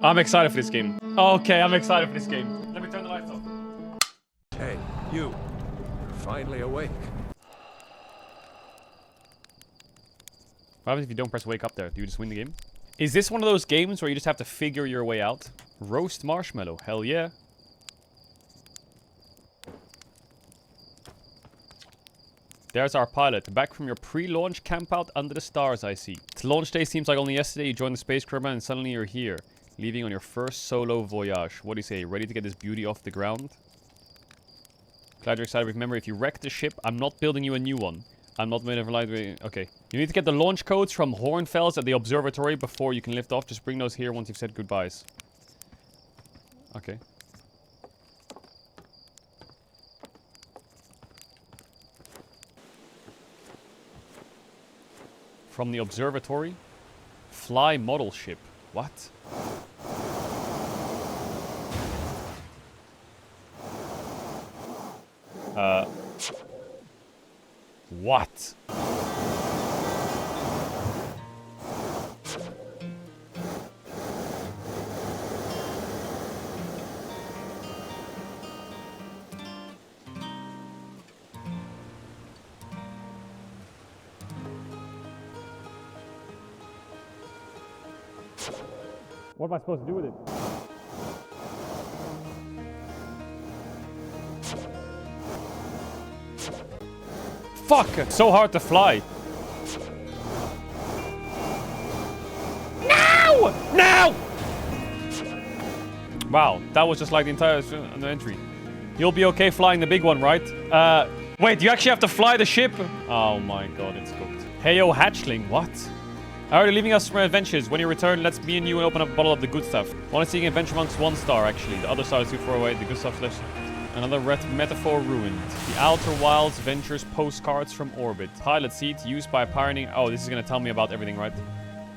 I'm excited for this game. Okay, I'm excited for this game. Let me turn the lights off. Hey, you. You're finally awake. What happens if you don't press wake up there? Do you just win the game? Is this one of those games where you just have to figure your way out? Roast marshmallow. Hell yeah. There's our pilot. Back from your pre-launch campout under the stars, I see. It's launch day seems like only yesterday you joined the space program and suddenly you're here. Leaving on your first solo voyage. What do you say? Ready to get this beauty off the ground? Glad you're excited. Remember, if you wreck the ship, I'm not building you a new one. I'm not made of lightweight. Okay. You need to get the launch codes from Hornfels at the observatory before you can lift off. Just bring those here once you've said goodbyes. Okay. From the observatory. Fly model ship. What? What? What am I supposed to do with it? Fuck! It's so hard to fly. No! No! Wow, that was just like the entire entry. You'll be okay flying the big one, right? Wait, you actually have to fly the ship? Oh my god, it's cooked. Hey yo, hatchling, what? Alright, leaving us for adventures. When you return, let's me and you open up a bottle of the good stuff. Want to see an adventure amongst 1 star, actually. The other star is too far away. The good stuff less. Another metaphor ruined. The Outer Wilds Ventures postcards from orbit. Pilot seat used by pioneering... Oh, this is going to tell me about everything, right?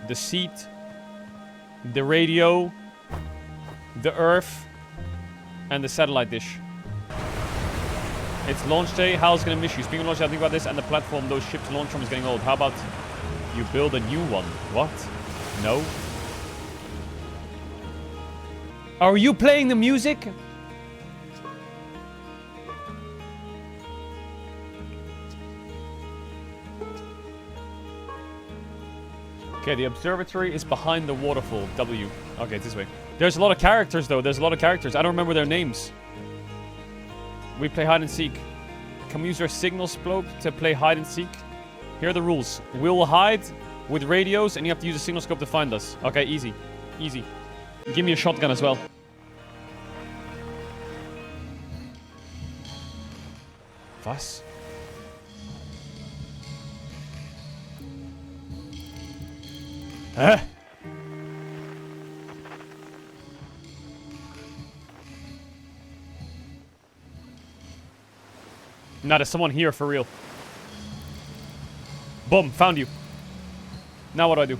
The seat. The radio. The Earth. And the satellite dish. It's launch day. Hal's going to miss you. Speaking of launch day, I think about this. And the platform those ships launch from is getting old. How about you build a new one? What? No? Are you playing the music? Okay, the observatory is behind the waterfall. W. Okay, it's this way. There's a lot of characters, though. There's a lot of characters. I don't remember their names. We play hide and seek. Can we use our signal scope to play hide and seek? Here are the rules. We'll hide with radios, and you have to use a signal scope to find us. Okay, easy. Easy. Give me a shotgun as well. Was? Huh? Nah, there's someone here for real. Boom, found you. Now what do I do?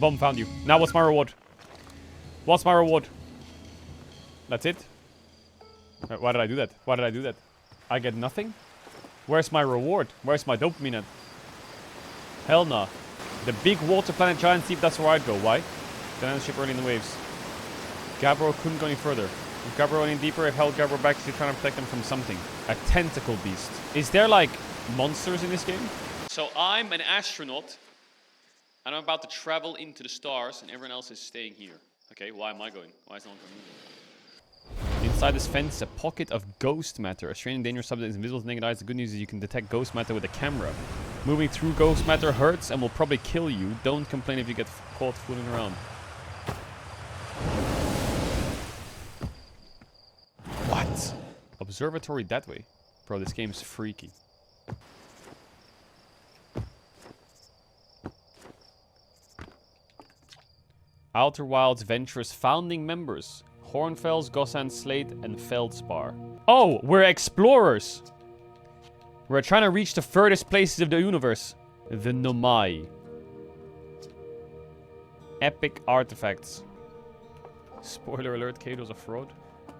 Boom, found you. Now what's my reward? What's my reward? That's it? Why did I do that? Why did I do that? I get nothing? Where's my reward? Where's my dopamine at? Hell nah. The big water planet giant deep, that's where I'd go. Why? Then the ship early in the waves. Gabbro couldn't go any further. If Gabbro any deeper, it held Gabbro back, so you're trying to protect them from something. A tentacle beast. Is there like monsters in this game? So I'm an astronaut. And I'm about to travel into the stars, and everyone else is staying here. Okay, why am I going? Why is no one moving? Inside this fence, a pocket of ghost matter. A strange and dangerous substance is invisible to naked eyes. The good news is you can detect ghost matter with a camera. Moving through ghost matter hurts and will probably kill you. Don't complain if you get caught fooling around. What? Observatory that way? Bro, this game's freaky. Outer Wilds Ventures founding members. Hornfels, Gossan, Slate, and Feldspar. Oh, we're explorers! We're trying to reach the furthest places of the universe. The Nomai. Epic artifacts. Spoiler alert, Caedrel's a fraud.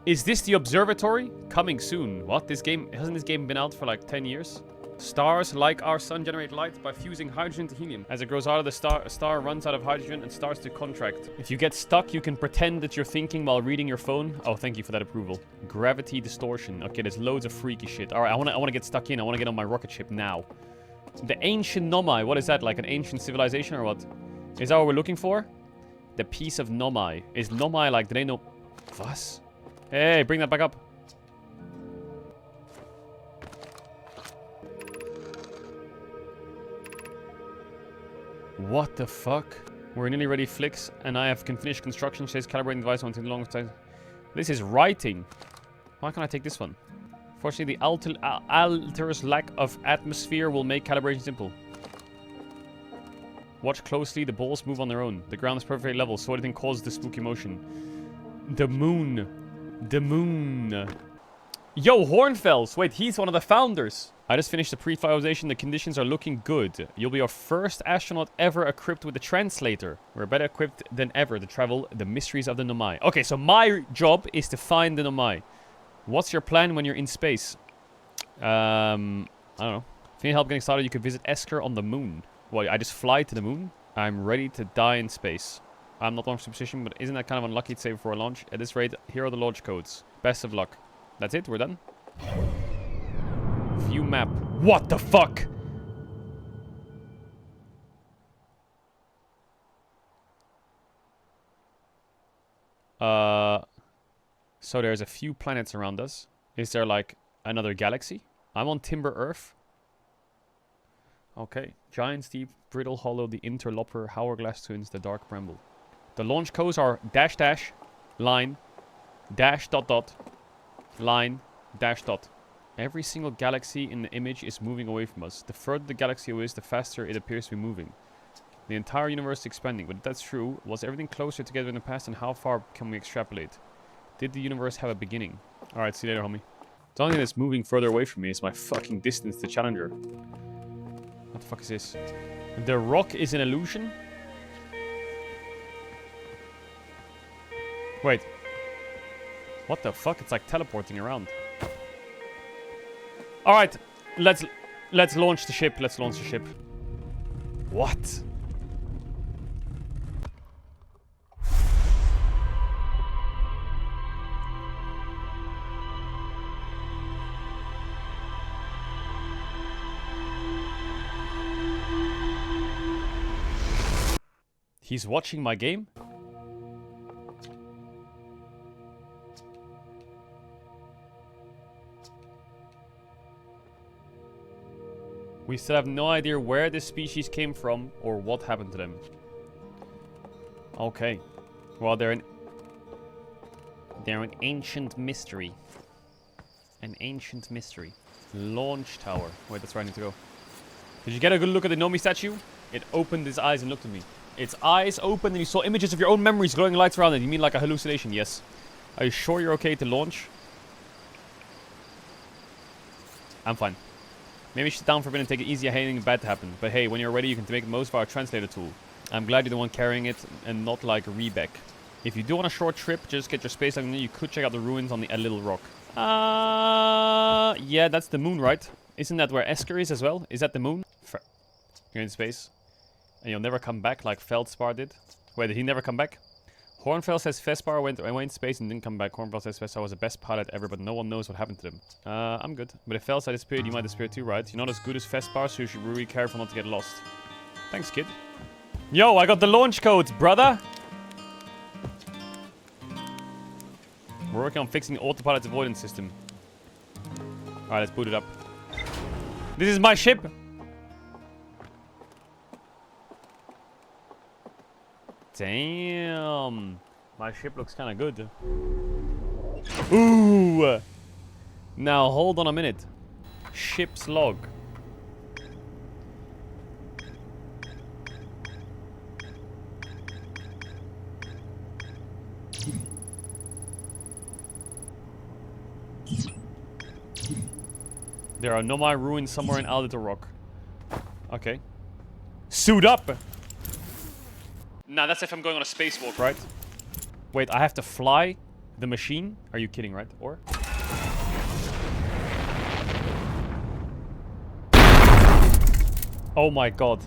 Is this the observatory? Coming soon. What? Hasn't this game been out for like 10 years? Stars, like our sun, generate light by fusing hydrogen to helium. As it grows out of the star runs out of hydrogen and starts to contract. If you get stuck, you can pretend that you're thinking while reading your phone. Oh, thank you for that approval. Gravity distortion. Okay, there's loads of freaky shit. All right, I want to get stuck in. I want to get on my rocket ship now. The ancient Nomai. What is that? Like an ancient civilization or what? Is that what we're looking for? The piece of Nomai. Is Nomai like, do they know? Was? Hey, bring that back up. What the fuck? We're nearly ready, Flicks, and I can finish construction. Says calibrating device on the long time. This is writing. Why can't I take this one? Fortunately, the Alter's lack of atmosphere will make calibration simple. Watch closely, the balls move on their own. The ground is perfectly level, so anything causes the spooky motion. The moon. The moon. Yo, Hornfels! Wait, he's one of the founders. I just finished the pre-finalization. The conditions are looking good. You'll be our first astronaut ever equipped with a translator. We're better equipped than ever to travel the mysteries of the Nomai. Okay, so my job is to find the Nomai. What's your plan when you're in space? I don't know. If you need help getting started, you could visit Esker on the moon. Well, I just fly to the moon. I'm ready to die in space. I'm not on superstition, but isn't that kind of unlucky to save before a launch? At this rate, here are the launch codes. Best of luck. That's it, we're done. View map. What the fuck? So there's a few planets around us. Is there like another galaxy? I'm on Timber Earth. Okay. Giant, steep, brittle, hollow, the Interloper, hourglass twins, the dark Bramble. The launch codes are dash dash, line, dash dot dot, line, dash dot. Every single galaxy in the image is moving away from us. The further the galaxy away is, the faster it appears to be moving. The entire universe is expanding. But if that's true, was everything closer together in the past, and how far can we extrapolate? Did the universe have a beginning? Alright, see you later, homie. The only thing that's moving further away from me is my fucking distance to Challenger. What the fuck is this? The rock is an illusion? Wait. What the fuck? It's like teleporting around. Alright, let's launch the ship. Let's launch the ship. What? He's watching my game? We still have no idea where this species came from or what happened to them. Okay. Well, they're an ancient mystery. An ancient mystery. Launch tower. Wait, that's where I need to go. Did you get a good look at the Nomai statue? It opened its eyes and looked at me. Its eyes opened and you saw images of your own memories, glowing lights around it. You mean like a hallucination? Yes. Are you sure you're okay to launch? I'm fine. Maybe sit down for a bit and take it easy. I hate anything bad to happen. But hey, when you're ready, you can make the most of our translator tool. I'm glad you're the one carrying it and not like Riebeck. If you do want a short trip, just get your space and then you could check out the ruins on the little rock. Yeah, that's the moon, right? Isn't that where Esker is as well? Is that the moon? You're in space. And you'll never come back like Feldspar did. Wait, did he never come back? Hornfels says Feldspar went in space and didn't come back. Hornfels says Feldspar was the best pilot ever, but no one knows what happened to them. I'm good. But if Feldspar disappeared, you might disappear too, right? You're not as good as Feldspar, so you should be really careful not to get lost. Thanks, kid. Yo, I got the launch codes, brother! We're working on fixing the autopilot's avoidance system. Alright, let's boot it up. This is my ship! Damn. My ship looks kind of good. Ooh. Now, hold on a minute. Ship's log. There are Nomai ruins somewhere in Alder Rock. Okay. Suit up! Nah, that's if I'm going on a spacewalk, right? Wait, I have to fly the machine? Are you kidding, right? Or? Oh my god.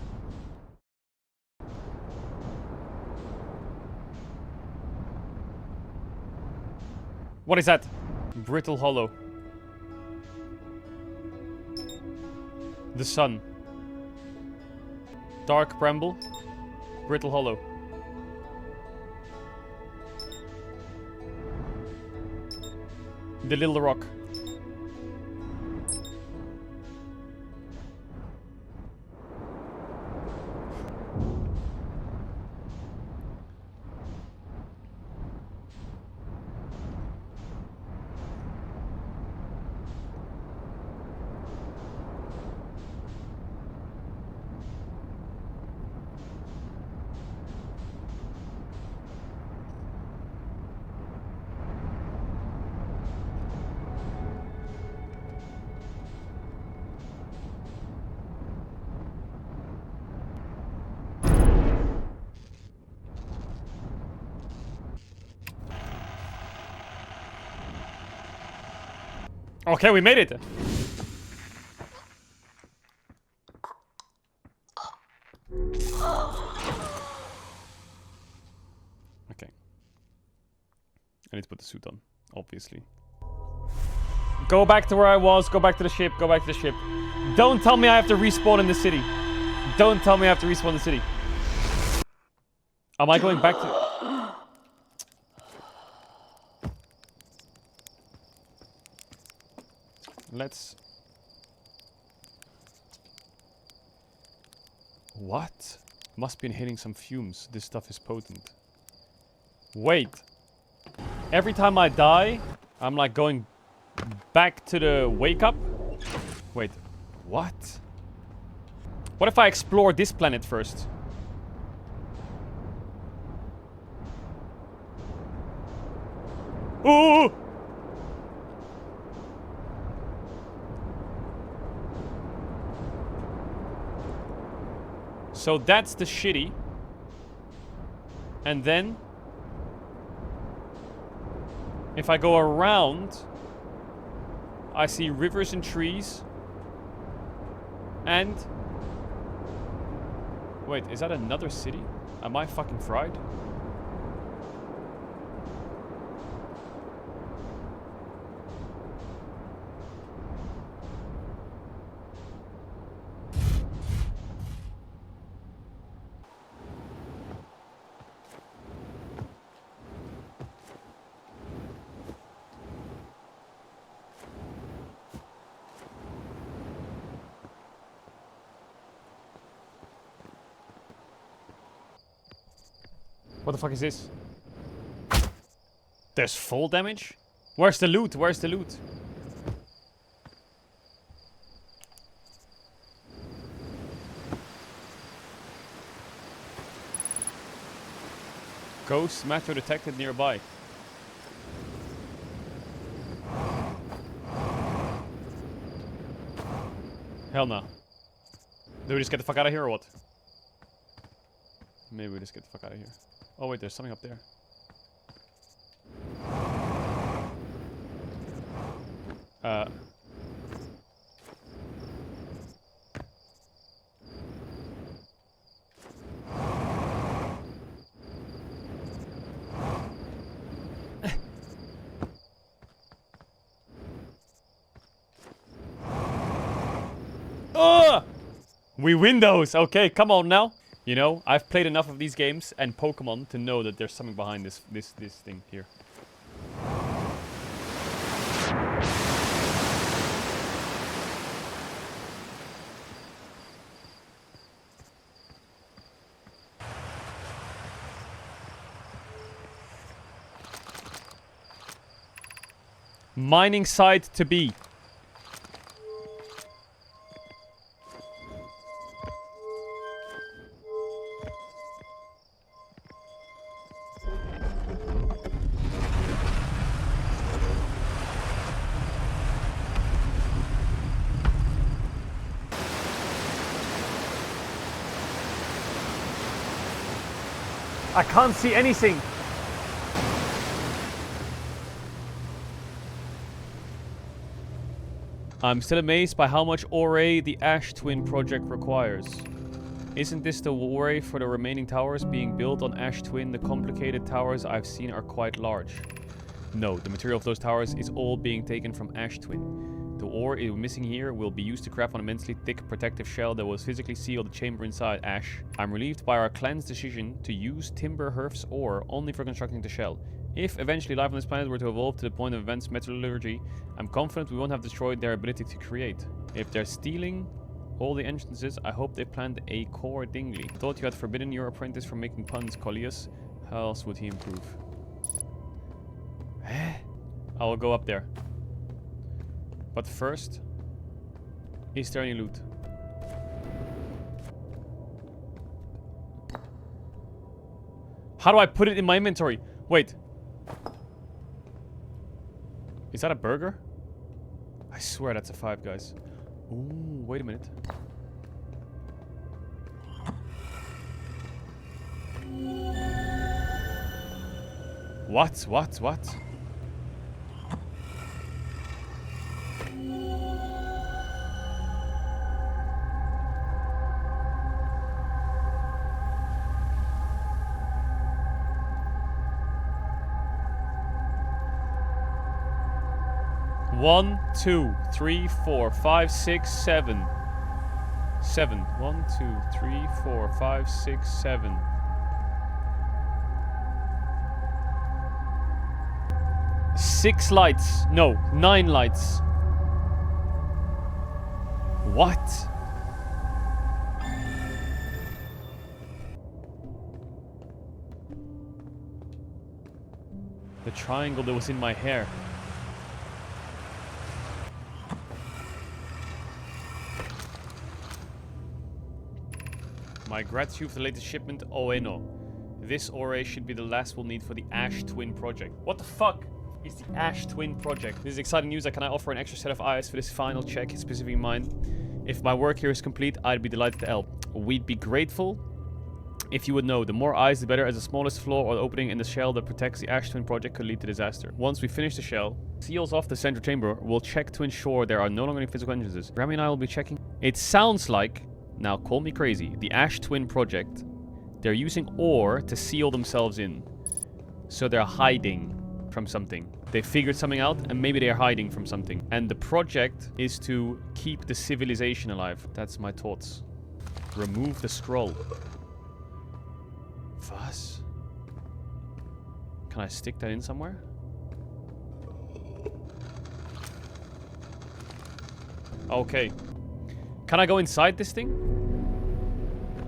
What is that? Brittle hollow. The sun. Dark bramble. Brittle hollow. The little rock. Okay, we made it. Okay. I need to put the suit on, obviously. Go back to where I was. Go back to the ship. Go back to the ship. Don't tell me I have to respawn in the city. Don't tell me I have to respawn in the city. Am I going back to... Let's... What? Must be inhaling some fumes. This stuff is potent. Wait. Every time I die, I'm like going back to the wake up? Wait. What? What if I explore this planet first? Ooh! So that's the shitty. And then if I go around, I see rivers and trees. And wait, is that another city? Am I fucking fried? What the fuck is this? There's full damage? Where's the loot? Where's the loot? Ghost matter detected nearby. Hell no. Do we just get the fuck out of here or what? Maybe we just get the fuck out of here. Oh wait, there's something up there. We win those! Okay, come on now. You know, I've played enough of these games and Pokemon to know that there's something behind this thing here. Mining site to be. I can't see anything. I'm still amazed by how much ore the Ash Twin project requires. Isn't this the ore for the remaining towers being built on Ash Twin? The complicated towers I've seen are quite large. No, the material of those towers is all being taken from Ash Twin. The ore missing here will be used to craft an immensely thick protective shell that will physically seal the chamber inside Ash. I'm relieved by our clan's decision to use Timber Hearth's ore only for constructing the shell. If eventually life on this planet were to evolve to the point of advanced metallurgy, I'm confident we won't have destroyed their ability to create. If they're stealing all the entrances, I hope they planned a core dingly. Thought you had forbidden your apprentice from making puns, Collius. How else would he improve? I will go up there. But first, is there any loot? How do I put it in my inventory? Wait. Is that a burger? I swear that's a 5, guys. Ooh, wait a minute. What? What? One, 2, 3, 4, 5, 6, 7. 7. 1, 2, 3, 4, 5, 6, 7. 6 lights. No, 9 lights. What? The triangle that was in my hair. My gratitude for the latest shipment, Oeno. This ore should be the last we'll need for the Ash Twin project. What the fuck is the Ash Twin project? This is exciting news. Can I offer an extra set of eyes for this final check, specifically mine? If my work here is complete, I'd be delighted to help. We'd be grateful if you would know. The more eyes, the better, as the smallest flaw or opening in the shell that protects the Ash Twin project could lead to disaster. Once we finish the shell, seals off the central chamber, we'll check to ensure there are no longer any physical entrances. Rami and I will be checking. It sounds like, now call me crazy, the Ash Twin project, they're using ore to seal themselves in. So they're hiding from something. They figured something out and maybe they're hiding from something. And the project is to keep the civilization alive. That's my thoughts. Remove the scroll. Was? Can I stick that in somewhere? Okay. Can I go inside this thing?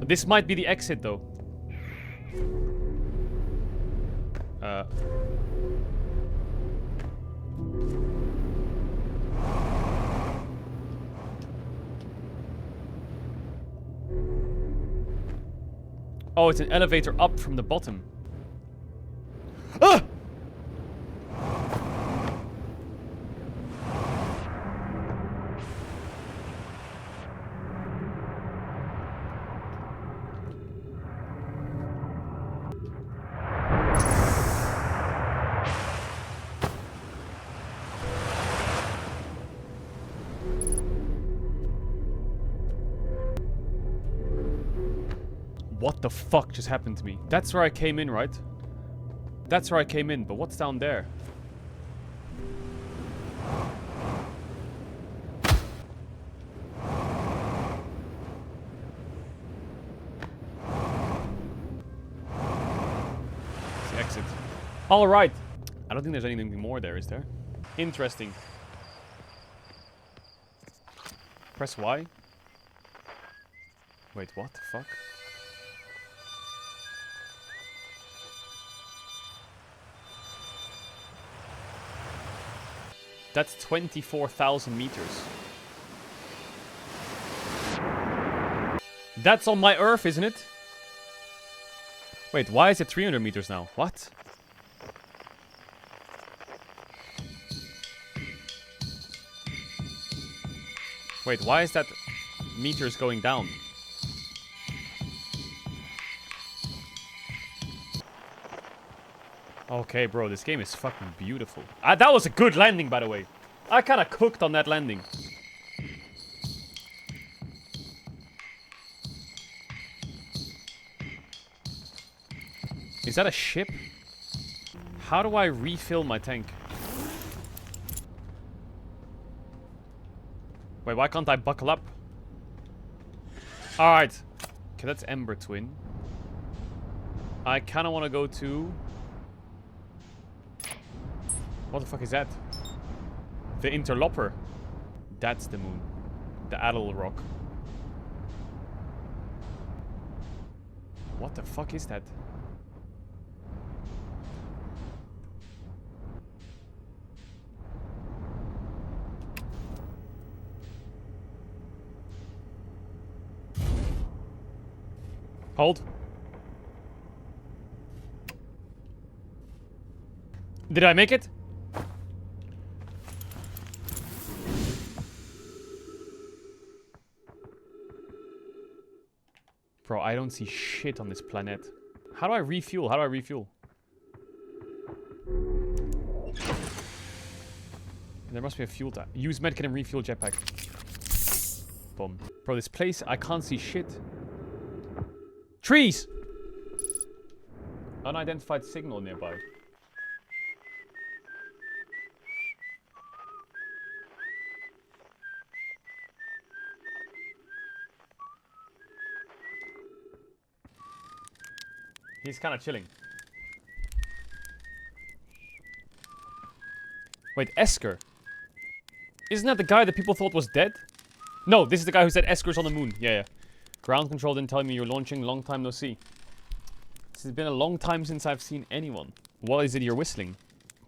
This might be the exit, though. Oh, it's an elevator up from the bottom. Ah! What the fuck just happened to me? That's where I came in, right? That's where I came in, but what's down there? It's the exit. Alright. I don't think there's anything more there, is there? Interesting. Press Y. Wait, what the fuck? That's 24,000 meters. That's on my Earth, isn't it? Wait, why is it 300 meters now? What? Wait, why is that meters going down? Okay, bro, this game is fucking beautiful. That was a good landing, by the way. I kind of cooked on that landing. that a ship? How do I refill my tank? Wait, why can't I buckle up? Alright. Okay, that's Ember Twin. I kind of want to go to... What the fuck is that? The Interloper. That's the moon. The Caedrel rock. What the fuck is that? Hold. Did I make it? Bro, I don't see shit on this planet. How do I refuel? How do I refuel? There must be a fuel tank. Use medkit and refuel jetpack. Boom. Bro, this place, I can't see shit. Trees! Unidentified signal nearby. He's kind of chilling. Wait, Esker? Isn't that the guy that people thought was dead? No, this is the guy who said Esker's on the moon. Yeah, yeah. Ground control didn't tell me you're launching. Long time no see. This has been a long time since I've seen anyone. What is it you're whistling?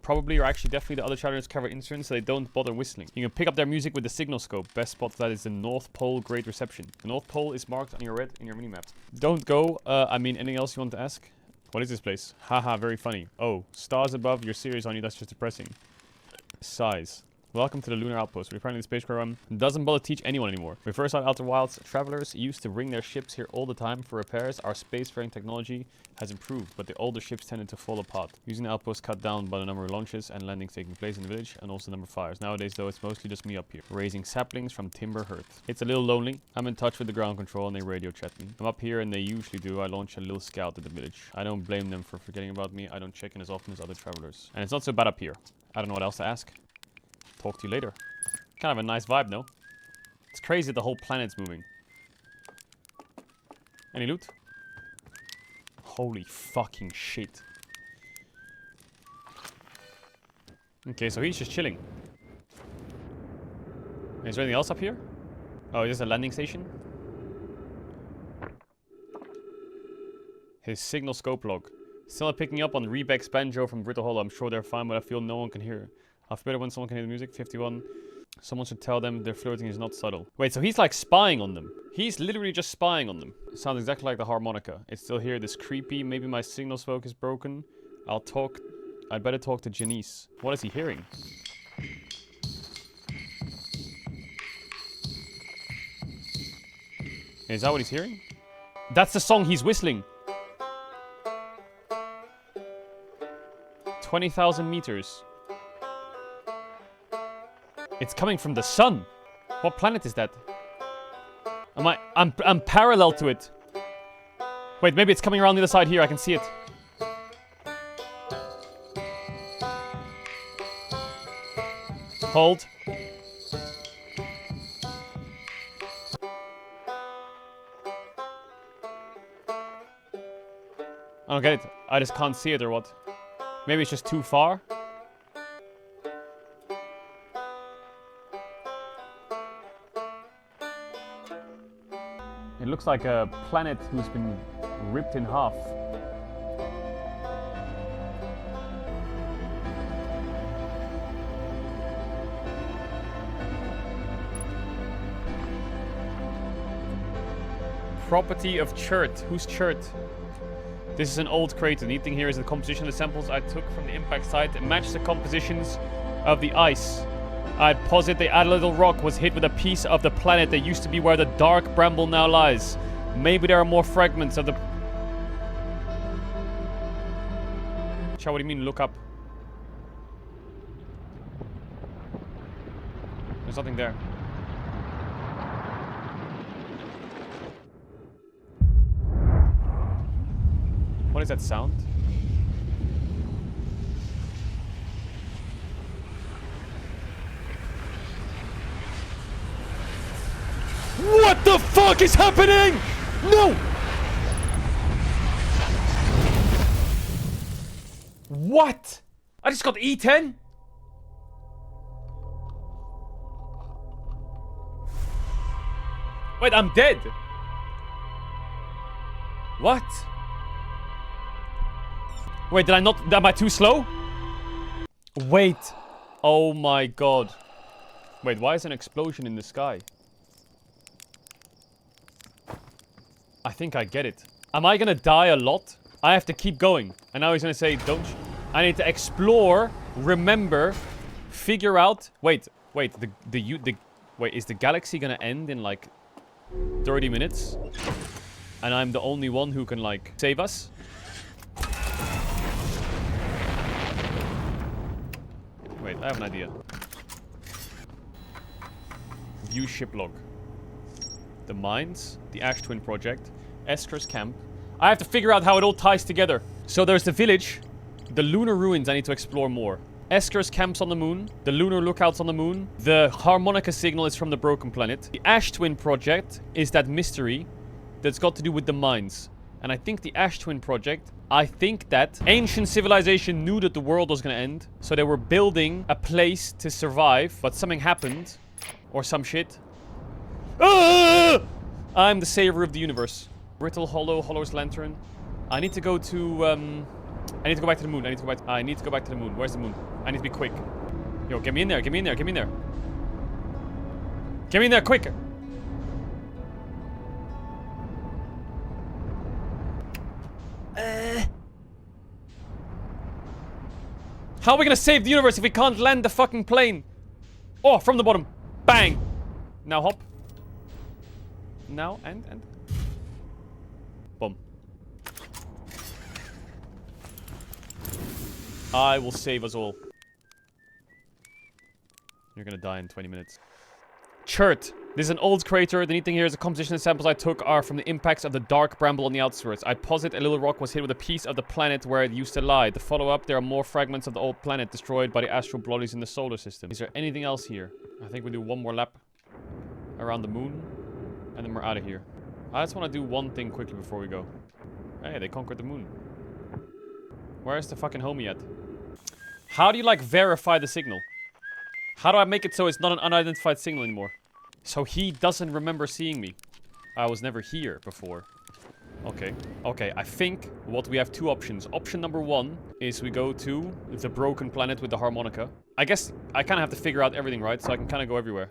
Probably or actually definitely the other travelers cover instruments so they don't bother whistling. You can pick up their music with the signal scope. Best spot for that is the North Pole, great reception. The North Pole is marked on your red in your minimap. Don't go. I mean, anything else you want to ask? What is this place? Haha, very funny. Oh, stars above, you're serious on you, that's just depressing. Size. Welcome to the lunar outpost. Apparently the spacecraft doesn't bother to teach anyone anymore. We first saw Outer Wilds, travelers used to bring their ships here all the time for repairs. Our spacefaring technology has improved, but the older ships tended to fall apart. Using the outpost cut down by the number of launches and landings taking place in the village, and also the number of fires. Nowadays though, it's mostly just me up here, raising saplings from timber hearth. It's a little lonely. I'm in touch with the ground control and they radio chat me. I'm up here and they usually do. I launch a little scout at the village. I don't blame them for forgetting about me. I don't check in as often as other travelers. And it's not so bad up here. I don't know what else to ask. Talk to you later. Kind of a nice vibe, no? It's crazy that the whole planet's moving. Any loot? Holy fucking shit. Okay, so he's just chilling. Is there anything else up here? Oh, is this a landing station? His signal scope log. Still not picking up on Riebeck's banjo from Brittle Hollow. I'm sure they're fine, but I feel no one can hear. I feel better when someone can hear the music. 51. Someone should tell them their flirting is not subtle. Wait, so he's like spying on them. He's literally just spying on them. It sounds exactly like the harmonica. It's still here. This creepy. Maybe my signal smoke is broken. I'd better talk to Janice. What is he hearing? Is that what he's hearing? That's the song he's whistling. 20,000 meters. It's coming from the sun. What planet is that? I'm parallel to it. Wait, maybe it's coming around the other side here. I can see it. Hold. I don't get it. I just can't see it or what? Maybe it's just too far? It looks like a planet who's been ripped in half. Property of Chert. Who's Chert? This is an old crater. The neat thing here is the composition of the samples I took from the impact site and matched the compositions of the ice. I'd posit the Caedrel rock was hit with a piece of the planet that used to be where the dark Bramble now lies. Maybe there are more fragments of the... Chow, what do you mean, look up? There's nothing there. What is that sound? fuck is happening? No! What? I just got E10? Wait, I'm dead. What? Wait, did I not... Am I too slow? Wait. Oh my god. Wait, why is an explosion in the sky? I think I get it. Am I gonna die a lot? I have to keep going. And now he's gonna say, don't... I need to explore, remember, figure out... Wait, wait, wait, is the galaxy gonna end in like 30 minutes? And I'm the only one who can like save us? Wait, I have an idea. View ship log. The mines, the Ash Twin project, Esker's camp. I have to figure out how it all ties together. So there's the village, the lunar ruins I need to explore more. Esker's camp's on the moon, the lunar lookouts on the moon, the harmonica signal is from the broken planet. The Ash Twin project is that mystery that's got to do with the mines. And I think the Ash Twin project, I think that ancient civilization knew that the world was gonna end. So they were building a place to survive, but something happened. Or some shit. Ah! I'm the savior of the universe. Brittle Hollow, Hollow's Lantern. I need to go to, I need to go back to the moon. I need to go back to the moon. Where's the moon? I need to be quick. Yo, get me in there, get me in there, get me in there. Get me in there, quick! How are we gonna save the universe if we can't land the fucking plane? Oh, from the bottom. Bang! Now hop. Now, and. Boom. I will save us all. You're gonna die in 20 minutes. Chert. This is an old crater. The neat thing here is the composition of samples I took are from the impacts of the dark bramble on the outskirts. I posit a little rock was hit with a piece of the planet where it used to lie. To follow up, there are more fragments of the old planet destroyed by the astral bodies in the solar system. Is there anything else here? I think we do one more lap around the moon, and then we're out of here. I just want to do one thing quickly before we go. Hey, they conquered the moon. Where's the fucking homie at? How do you, like, verify the signal? How do I make it so it's not an unidentified signal anymore? So he doesn't remember seeing me. I was never here before. Okay. Okay, I think what we have two options. Option number one is we go to the broken planet with the harmonica. I guess I kind of have to figure out everything, right? So I can kind of go everywhere.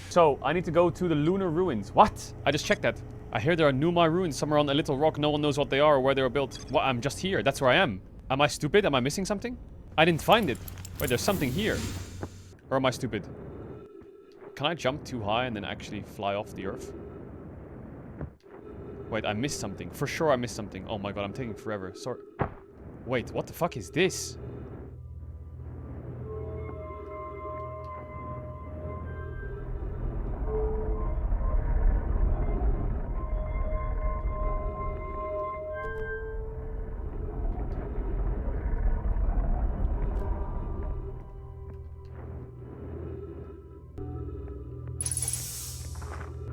So, I need to go to the lunar ruins. What? I just checked that. I hear there are Nomai ruins somewhere on a little rock. No one knows what they are or where they were built. Well, I'm just here. That's where I am. Am I stupid? Am I missing something? I didn't find it. Wait, there's something here. Or am I stupid? Can I jump too high and then actually fly off the Earth? Wait, I missed something. For sure I missed something. Oh my god, I'm taking forever. Sorry. Wait, what the fuck is this?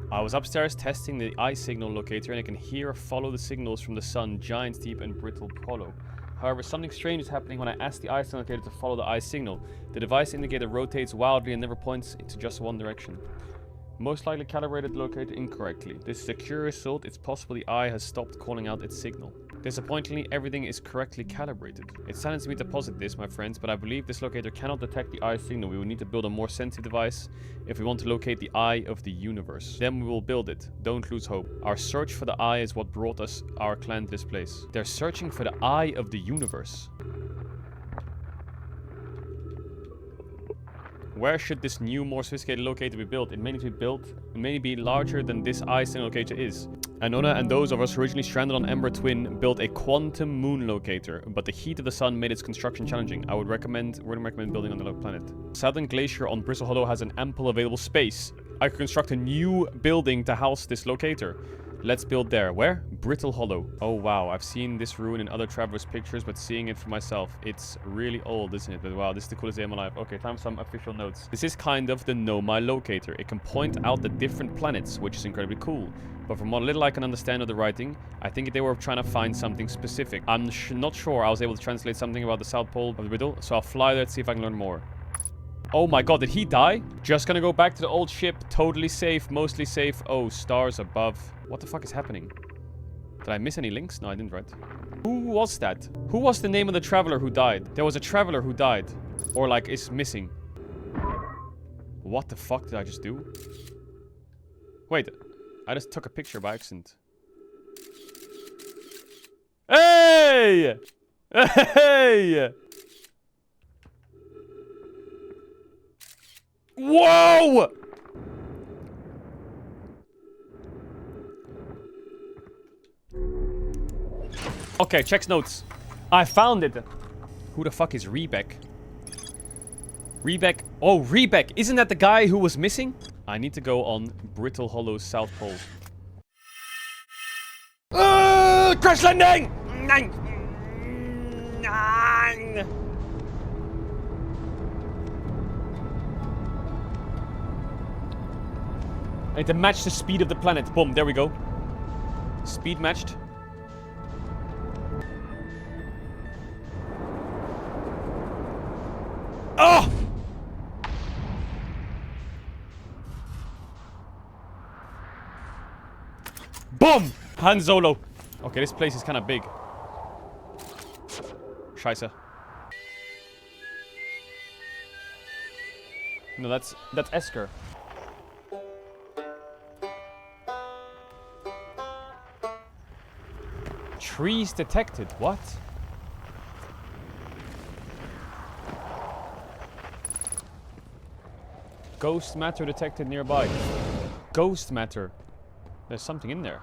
I was upstairs testing the eye signal locator and I can hear or follow the signals from the sun, giant, deep, and brittle hollow. However, something strange is happening when I ask the eye signal locator to follow the eye signal. The device indicator rotates wildly and never points into just one direction. Most likely calibrated the locator incorrectly. This is a curious result. It's possible the eye has stopped calling out its signal. Disappointingly, everything is correctly calibrated. It saddens me to posit this, my friends, but I believe this locator cannot detect the eye signal. We will need to build a more sensitive device if we want to locate the eye of the universe. Then we will build it. Don't lose hope. Our search for the eye is what brought us, our clan, to this place. They're searching for the eye of the universe. Where should this new, more sophisticated locator be built? It may need to be built. It may be larger than this eye signal locator is. Anona and those of us originally stranded on Ember Twin built a quantum moon locator, but the heat of the sun made its construction challenging. I would recommend building on the planet. Southern Glacier on Bristle Hollow has an ample available space. I could construct a new building to house this locator. Let's build there. Where? Brittle Hollow. Oh, wow. I've seen this ruin in other travelers' pictures, but seeing it for myself, it's really old, isn't it? But wow, this is the coolest day of my life. Okay, time for some official notes. This is kind of the Nomai locator. It can point out the different planets, which is incredibly cool. But from what little I can understand of the writing, I think they were trying to find something specific. I'm not sure I was able to translate something about the South Pole of the riddle, so I'll fly there to see if I can learn more. Oh my god, did he die? Just gonna go back to the old ship. Totally safe, mostly safe. Oh, stars above. What the fuck is happening? Did I miss any links? No, I didn't, right? Who was that? Who was the name of the traveler who died? There was a traveler who died. Or like, is missing. What the fuck did I just do? Wait, I just took a picture by accident. Hey! Hey! Whoa! Okay, checks notes. I found it. Who the fuck is Riebeck? Riebeck. Oh, Riebeck. Isn't that the guy who was missing? I need to go on Brittle Hollow's South Pole. Crash landing! I need to match the speed of the planet. Boom, there we go. Speed matched. Oh! Boom! Han Solo. Okay, this place is kind of big. Scheiße. No, that's Esker. Trees detected. What? Ghost matter detected nearby. Ghost matter. There's something in there.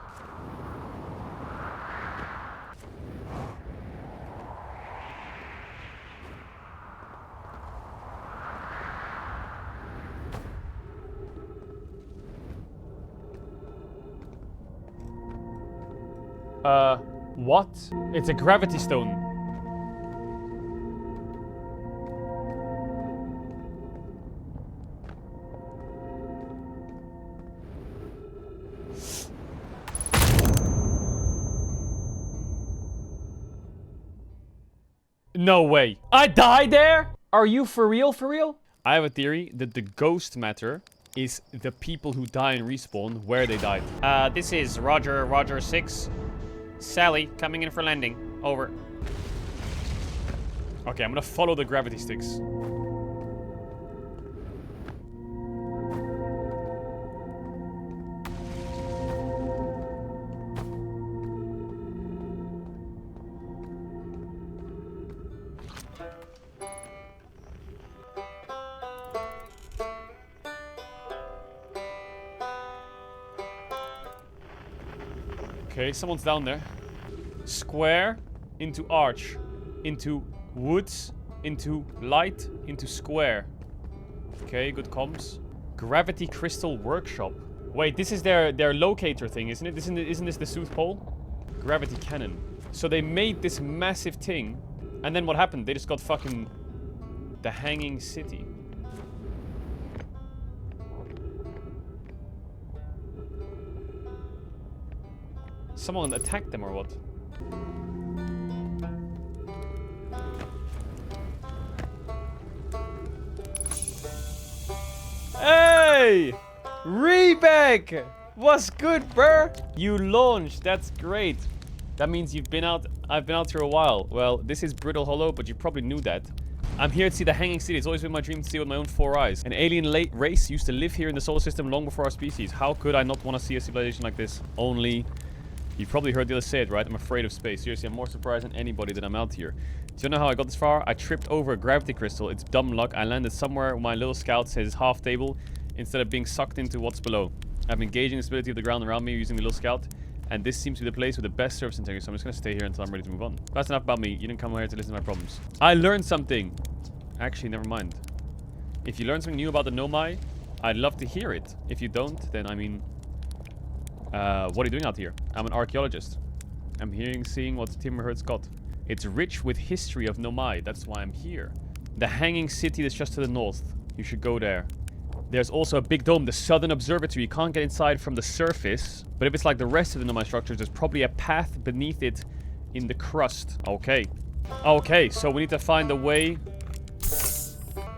What? It's a gravity stone. No way. I died there? Are you for real, for real? I have a theory that the ghost matter is the people who die and respawn where they died. This is Roger 6. Sally, coming in for landing. Over. Okay, I'm gonna follow the gravity sticks. Okay, someone's down there. Square into arch, into woods, into light, into square. Okay, good comms. Gravity crystal workshop. Wait, this is their locator thing, isn't it? Isn't this the South Pole? Gravity cannon. So they made this massive thing, and then what happened? They just got fucking the hanging city. Someone attacked them or what? Hey! Riebeck! What's good, bruh? You launched. That's great. That means you've been out. I've been out here a while. Well, this is Brittle Hollow, but you probably knew that. I'm here to see the hanging city. It's always been my dream to see it with my own 4 eyes. An alien race used to live here in the solar system long before our species. How could I not want to see a civilization like this? Only... You've probably heard the others say it, right? I'm afraid of space. Seriously, I'm more surprised than anybody that I'm out here. Do you know how I got this far? I tripped over a gravity crystal. It's dumb luck. I landed somewhere where my little scout says half table instead of being sucked into what's below. I'm engaging the stability of the ground around me using the little scout. And this seems to be the place with the best surface integrity. So I'm just going to stay here until I'm ready to move on. That's enough about me. You didn't come here to listen to my problems. I learned something. Actually, never mind. If you learn something new about the Nomai, I'd love to hear it. If you don't, then I mean... What are you doing out here? I'm an archaeologist. I'm seeing what Timberhurt's got. It's rich with history of Nomai. That's why I'm here. The hanging city that's just to the north. You should go there. There's also a big dome, the Southern Observatory. You can't get inside from the surface. But if it's like the rest of the Nomai structures, there's probably a path beneath it in the crust. Okay. Okay, so we need to find a way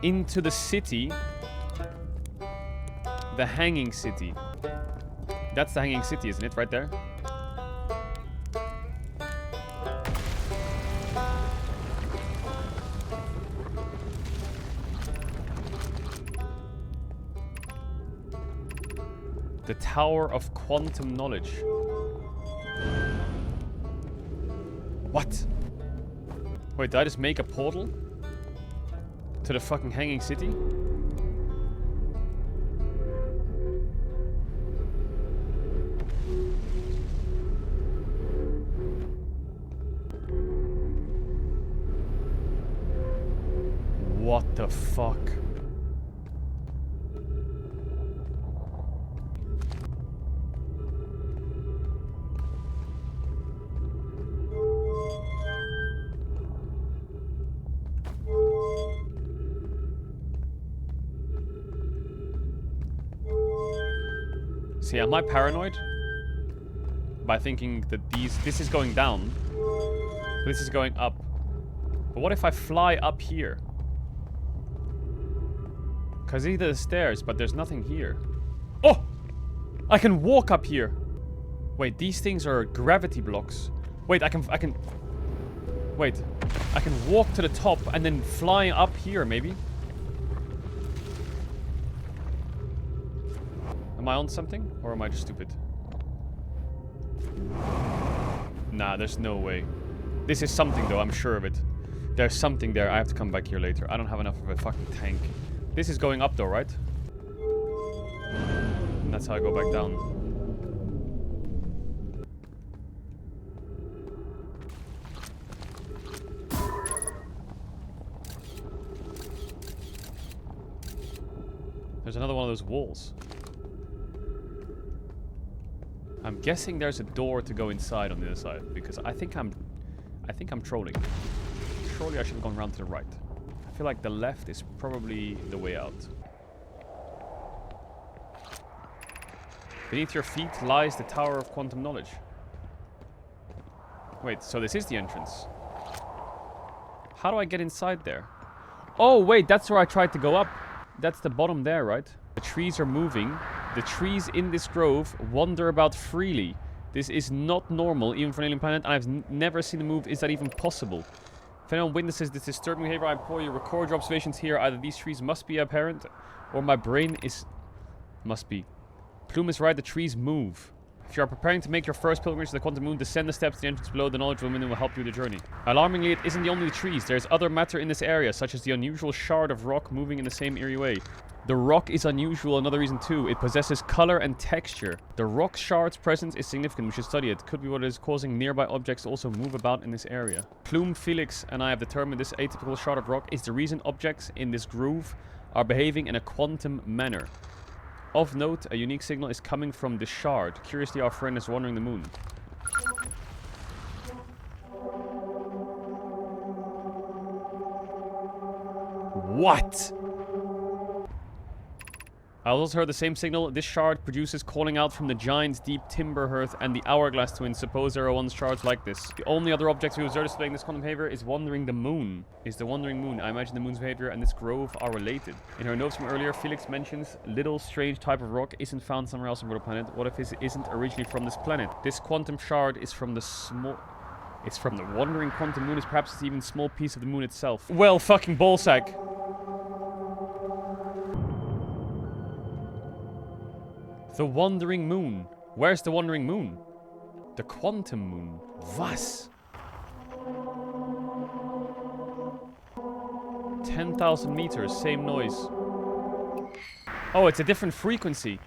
into the city. The hanging city. That's the hanging city, isn't it? Right there. The Tower of Quantum Knowledge. What? Wait, did I just make a portal? To the fucking hanging city? What the fuck? See, am I paranoid? By thinking that this is going down. This is going up. But what if I fly up here? Because either the stairs, but there's nothing here. Oh! I can walk up here! Wait, these things are gravity blocks. Wait, I can... Wait. I can walk to the top and then fly up here, maybe? Am I on something? Or am I just stupid? Nah, there's no way. This is something, though. I'm sure of it. There's something there. I have to come back here later. I don't have enough of a fucking tank. This is going up, though, right? And that's how I go back down. There's another one of those walls. I'm guessing there's a door to go inside on the other side, because I think I'm trolling. Surely I should have gone around to the right. I feel like the left is probably the way out. Beneath your feet lies the Tower of Quantum Knowledge. Wait, so this is the entrance. How do I get inside there? Oh, wait, that's where I tried to go up. That's the bottom there, right? The trees are moving. The trees in this grove wander about freely. This is not normal, even for an alien planet, and I've never seen them move. Is that even possible? If anyone witnesses this disturbing behavior, I implore you, record your observations here. Either these trees must be apparent, or my brain must be. Plume is right, the trees move. If you are preparing to make your first pilgrimage to the quantum moon, descend the steps to the entrance below. The knowledge of women will help you with the journey. Alarmingly, it isn't only the trees. There's other matter in this area, such as the unusual shard of rock moving in the same eerie way. The rock is unusual, another reason too. It possesses color and texture. The rock shard's presence is significant. We should study it. Could be what is causing nearby objects to also move about in this area. Plume, Felix, and I have determined this atypical shard of rock is the reason objects in this groove are behaving in a quantum manner. Of note, a unique signal is coming from the shard. Curiously, our friend is wandering the moon. What? I also heard the same signal this shard produces calling out from the giant's deep timber hearth and the hourglass twins. Suppose there are one shards like this. The only other objects we observe displaying this quantum behavior is wandering the moon. Is the wandering moon. I imagine the moon's behavior and this grove are related. In her notes from earlier, Felix mentions little strange type of rock isn't found somewhere else on the planet. What if this isn't originally from this planet? This quantum shard is from the small... It's from the wandering quantum moon. Is perhaps it's even a small piece of the moon itself. Well, fucking ballsack. The wandering moon. Where's the wandering moon? The quantum moon. Was? 10,000 meters, same noise. Oh, it's a different frequency.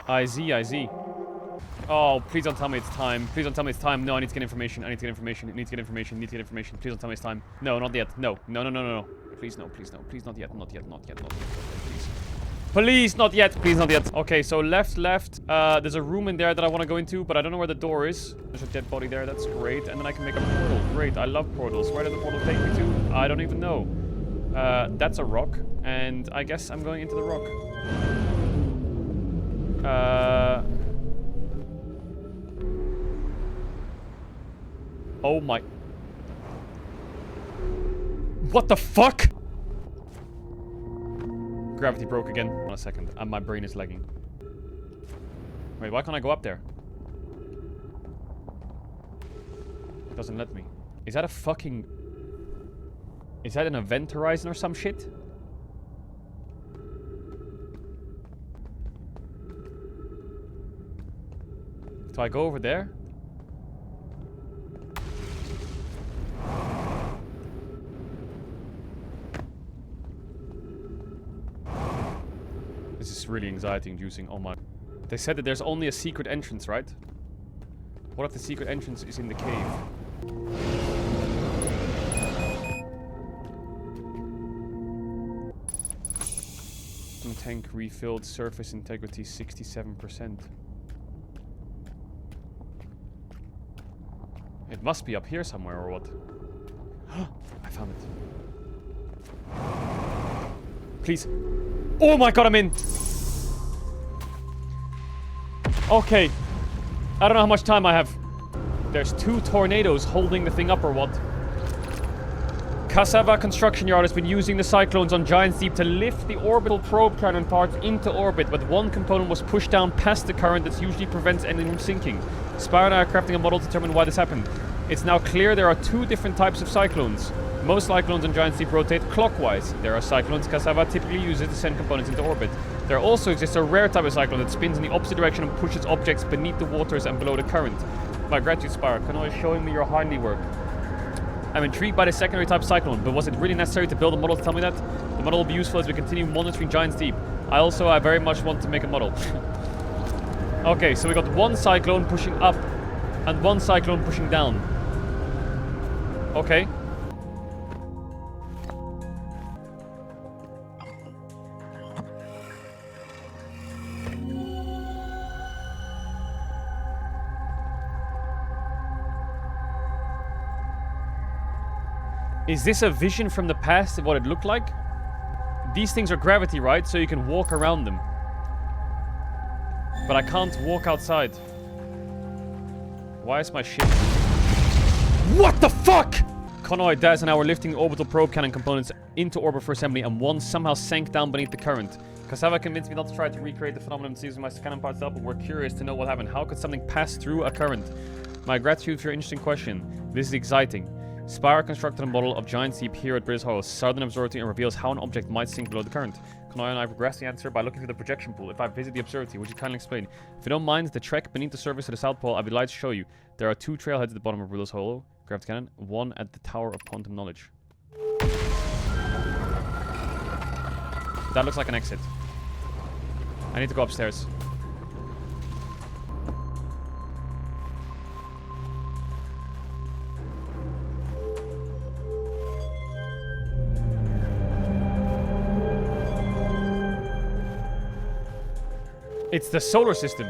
I see. Oh, please don't tell me it's time. Please don't tell me it's time. No, I need to get information. I need to get information. I need to get information. I need to get information. Please don't tell me it's time. No, not yet. No. Please, no. Please, not yet. Please. Please, not yet. Please, not yet. Okay, so left. There's a room in there that I want to go into, but I don't know where the door is. There's a dead body there. That's great. And then I can make a portal. Great. I love portals. Where did the portal take me to? I don't even know. That's a rock. And I guess I'm going into the rock. Oh my... What the fuck? Gravity broke again. One a second. And my brain is lagging. Wait, why can't I go up there? It doesn't let me. Is that a fucking... Is that an event horizon or some shit? Do I go over there? This is really anxiety-inducing. Oh my... They said that there's only a secret entrance, right? What if the secret entrance is in the cave? Tank refilled, surface integrity 67%. It must be up here somewhere, or what? I found it. Please. Oh my god, I'm in! Okay. I don't know how much time I have. There's 2 tornadoes holding the thing up, or what? Cassava Construction Yard has been using the cyclones on Giant's Deep to lift the orbital probe cannon parts into orbit, but one component was pushed down past the current that usually prevents anything from sinking. Spire and I are crafting a model to determine why this happened. It's now clear there are 2 different types of cyclones. Most cyclones on Giant's Deep rotate clockwise. There are cyclones Cassava typically uses to send components into orbit. There also exists a rare type of cyclone that spins in the opposite direction and pushes objects beneath the waters and below the current. My gratitude, Spire. Kanoy is showing me your handiwork. I'm intrigued by the secondary type cyclone, but was it really necessary to build a model to tell me that? The model will be useful as we continue monitoring Giant's Deep. I very much want to make a model. Okay, so we got 1 cyclone pushing up and 1 cyclone pushing down. Okay. Is this a vision from the past of what it looked like? These things are gravity, right? So you can walk around them. But I can't walk outside. Why is my ship... What the fuck?! Connoy, Daz, and I were lifting orbital probe cannon components into orbit for assembly, and one somehow sank down beneath the current. Cassava convinced me not to try to recreate the phenomenon using my cannon parts up, but we're curious to know what happened. How could something pass through a current? My gratitude for your interesting question. This is exciting. Spire constructed a model of Giant's Deep here at British Hollow, Southern Observatory, and reveals how an object might sink below the current. Connoy and I progressed the answer by looking through the projection pool. If I visit the observatory, would you kindly explain? If you don't mind, the trek beneath the surface of the South Pole, I'd be delighted to show you. There are 2 trailheads at the bottom of British Hollow, gravity cannon, 1 at the Tower of Quantum Knowledge. That looks like an exit. I need to go upstairs. It's the solar system.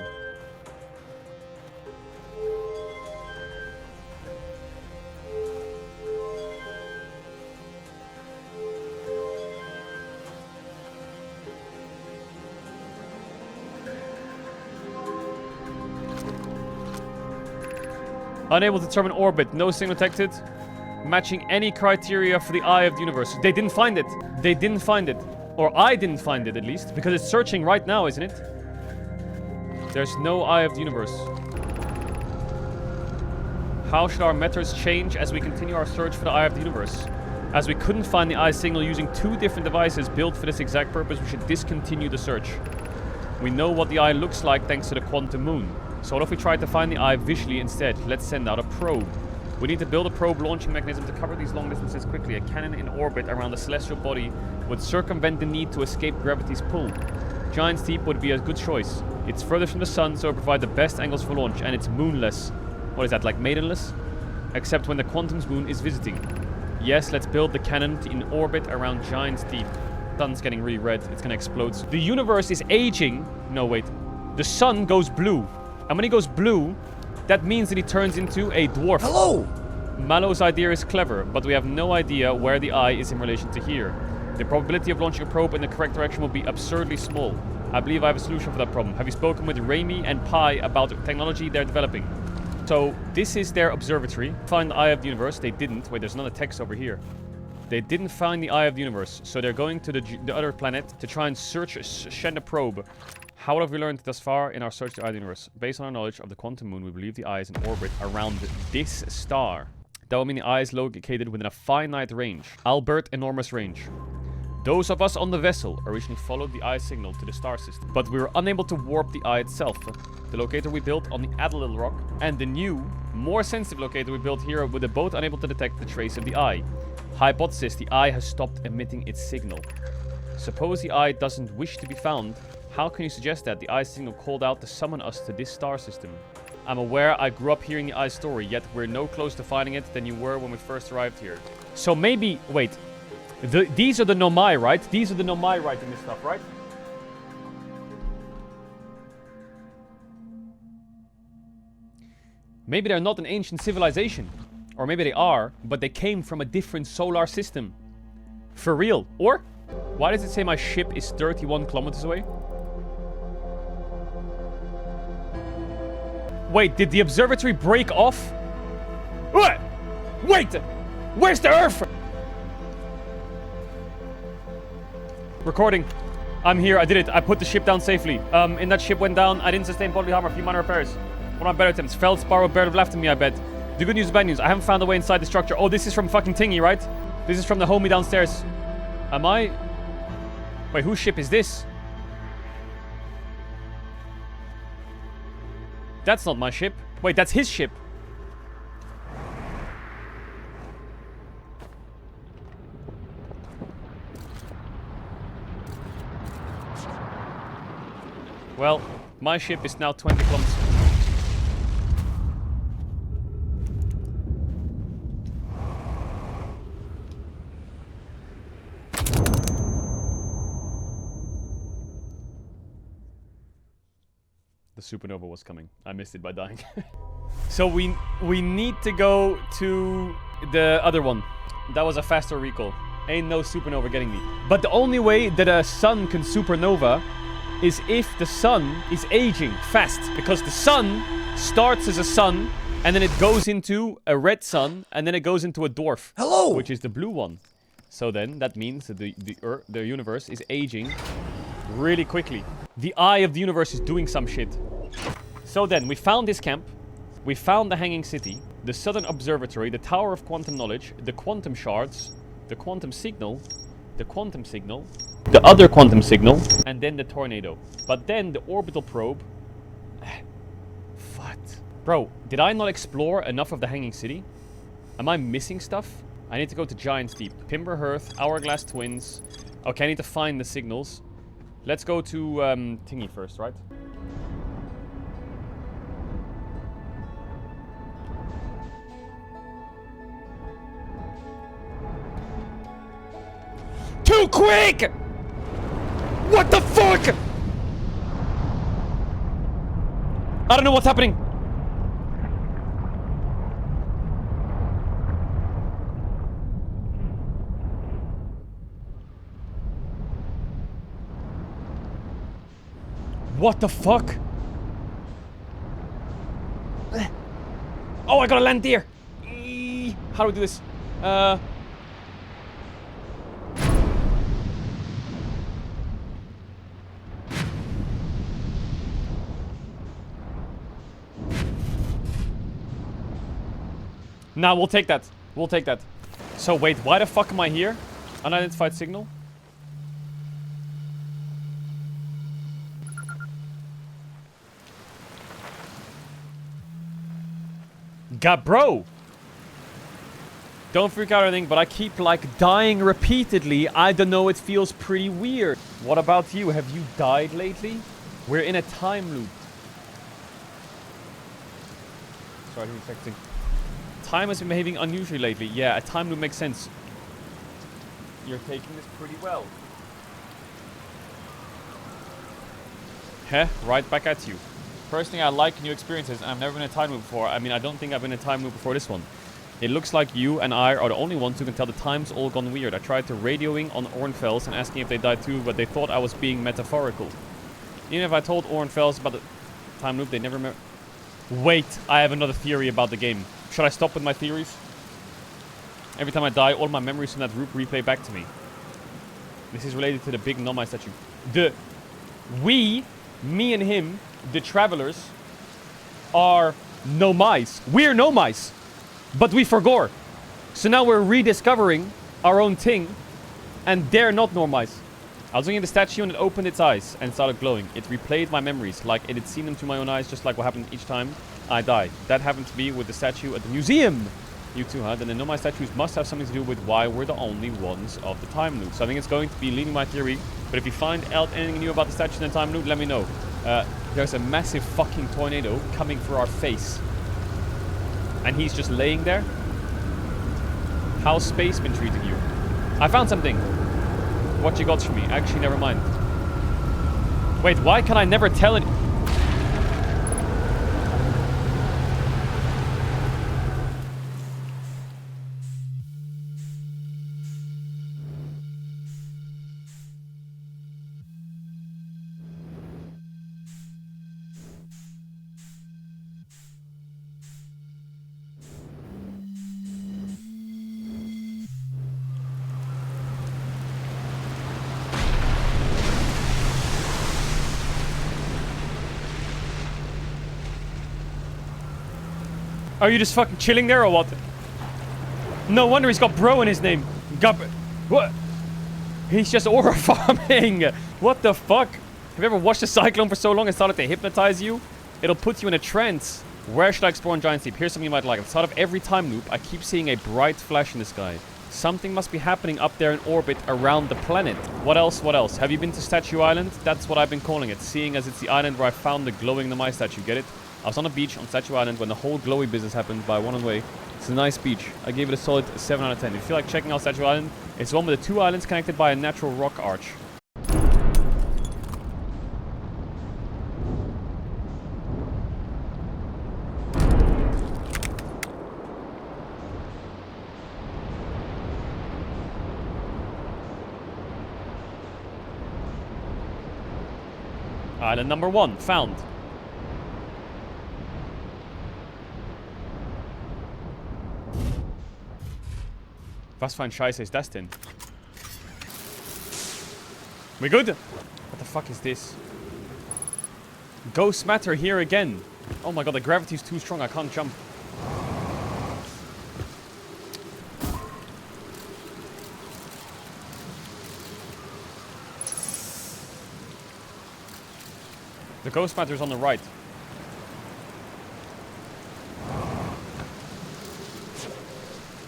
Unable to determine orbit. No signal detected. Matching any criteria for the eye of the universe. They didn't find it. They didn't find it. Or I didn't find it, at least. Because it's searching right now, isn't it? There's no eye of the universe. How should our methods change as we continue our search for the eye of the universe? As we couldn't find the eye signal using 2 different devices built for this exact purpose, we should discontinue the search. We know what the eye looks like thanks to the quantum moon. So what if we try to find the eye visually instead? Let's send out a probe. We need to build a probe launching mechanism to cover these long distances quickly. A cannon in orbit around the celestial body would circumvent the need to escape gravity's pull. Giant's Deep would be a good choice. It's further from the sun, so it provides the best angles for launch, and it's moonless. What is that, like maidenless? Except when the quantum's moon is visiting. Yes, let's build the cannon in orbit around Giant's Deep. sun's getting really red. It's gonna explode. The universe is aging. No, wait. The sun goes blue. And when he goes blue, that means that he turns into a dwarf. Hello! Mallow's idea is clever, but we have no idea where the eye is in relation to here. The probability of launching a probe in the correct direction will be absurdly small. I believe I have a solution for that problem. Have you spoken with Raimi and Pi about the technology they're developing? So, this is their observatory. Find the eye of the universe. They didn't. Wait, there's another text over here. They didn't find the eye of the universe, so they're going to the other planet to try and send a probe. How have we learned thus far in our search to the eye of the universe? Based on our knowledge of the quantum moon, we believe the eye is in orbit around this star. That will mean the eye is located within a finite range. Albert enormous range. Those of us on the vessel originally followed the eye signal to the star system, but we were unable to warp the eye itself. The locator we built on the Caedrel rock, and the new, more sensitive locator we built here with a boat unable to detect the trace of the eye. Hypothesis: the eye has stopped emitting its signal. Suppose the eye doesn't wish to be found. How can you suggest that the eye signal called out to summon us to this star system? I'm aware I grew up hearing the eye story, yet we're no closer to finding it than you were when we first arrived here. So maybe, wait. These are the Nomai, right? These are the Nomai writing this stuff, right? Maybe they're not an ancient civilization. Or maybe they are, but they came from a different solar system. For real. Or, why does it say my ship is 31 kilometers away? Wait, did the observatory break off? What? Wait! Where's the Earth? Recording. I'm here. I did it. I put the ship down safely. And that ship went down. I didn't sustain bodily harm or a few minor repairs. One of my better attempts. Feldspar will barely have left of me, I bet. The good news is bad news. I haven't found a way inside the structure. Oh, this is from fucking Tingy, right? This is from the homie downstairs. Am I? Wait, whose ship is this? That's not my ship. Wait, that's his ship. Well, my ship is now 20 kilometers. The supernova was coming. I missed it by dying. So we need to go to the other one. That was a faster recall. Ain't no supernova getting me. But the only way that a sun can supernova is if the sun is aging fast. Because the sun starts as a sun, and then it goes into a red sun, and then it goes into a dwarf. Hello! Which is the blue one. So then, that means that the universe is aging really quickly. The eye of the universe is doing some shit. So then, we found this camp. We found the Hanging City, the Southern Observatory, the Tower of Quantum Knowledge, the Quantum Shards, the Quantum Signal, the Quantum Signal, the other Quantum Signal, and then the Tornado. But then the Orbital Probe... What? Bro, did I not explore enough of the Hanging City? Am I missing stuff? I need to go to Giant's Deep. Pimber Hearth, Hourglass Twins. Okay, I need to find the signals. Let's go to Tingy first, right? Too quick! What the fuck? I don't know what's happening. What the fuck? Oh, I gotta land there. How do we do this? Nah, we'll take that. We'll take that. So wait, why the fuck am I here? Unidentified signal? Bro! Don't freak out or anything, but I keep like dying repeatedly. I don't know, it feels pretty weird. What about you? Have you died lately? We're in a time loop. Sorry, I didn't expect to. Time has been behaving unusually lately. Yeah, a time loop makes sense. You're taking this pretty well. Heh, right back at you. First thing I like new experiences, and I've never been in a time loop before. I mean, I don't think I've been in a time loop before this one. It looks like you and I are the only ones who can tell the time's all gone weird. I tried to radioing on Ornfels and asking if they died too, but they thought I was being metaphorical. Even if I told Ornfels about the time loop, they never remember. Wait, I have another theory about the game. Should I stop with my theories? Every time I die, all my memories from that group replay back to me. This is related to the big Nomai statue. Me and him, the travelers, are Nomais. We're Nomais. But we forgot. So now we're rediscovering our own thing. And they're not Nomais. I was looking at the statue and it opened its eyes and started glowing. It replayed my memories, like it had seen them through my own eyes, just like what happened each time I died. That happened to me with the statue at the museum. You too, huh? Then the Nomai statues must have something to do with why we're the only ones of the time loop. So I think it's going to be leading my theory. But if you find out anything new about the statue in the time loop, let me know. There's a massive fucking tornado coming for our face. And he's just laying there. How's space been treating you? I found something. What you got for me? Actually, never mind. Wait, why can I never tell it? Are you just fucking chilling there or what? No wonder he's got bro in his name. What? He's just aura farming. What the fuck? Have you ever watched a cyclone for so long and started to hypnotize you? It'll put you in a trance. Where should I explore in Giant Steep? Here's something you might like. At the start of every time loop, I keep seeing a bright flash in the sky. Something must be happening up there in orbit around the planet. What else? What else? Have you been to Statue Island? That's what I've been calling it, seeing as it's the island where I found the glowing Nomai statue. Get it? I was on a beach on Statue Island when the whole glowy business happened by one way. It's a nice beach. I gave it a solid 7 out of 10. If you feel like checking out Statue Island, it's the one with the 2 islands connected by a natural rock arch. Island number 1, found. Was für ein Scheiße ist das denn? We good? What the fuck is this? Ghost matter here again. Oh my god, the gravity is too strong. I can't jump. The ghost matter is on the right.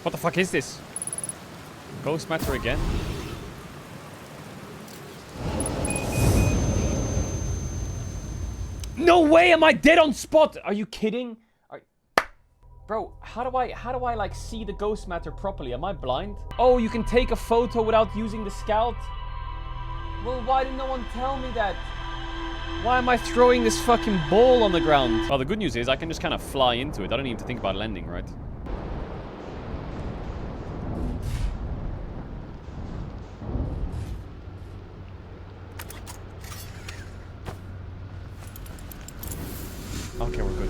What the fuck is this? Ghost matter again? No way am I dead on spot! Are you kidding? Bro, how do I like see the ghost matter properly? Am I blind? Oh, you can take a photo without using the scout? Well, why did no one tell me that? Why am I throwing this fucking ball on the ground? Well, the good news is I can just kind of fly into it. I don't need to think about landing, right? Okay, we're good.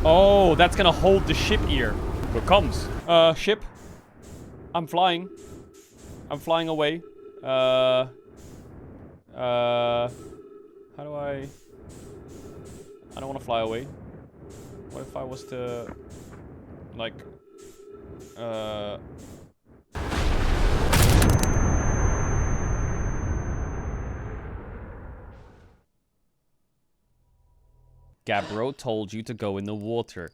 Oh, that's gonna hold the ship here. Here comes. Ship. I'm flying. I'm flying away. How do I don't want to fly away. What if I was to, like, Gabbro told you to go in the water.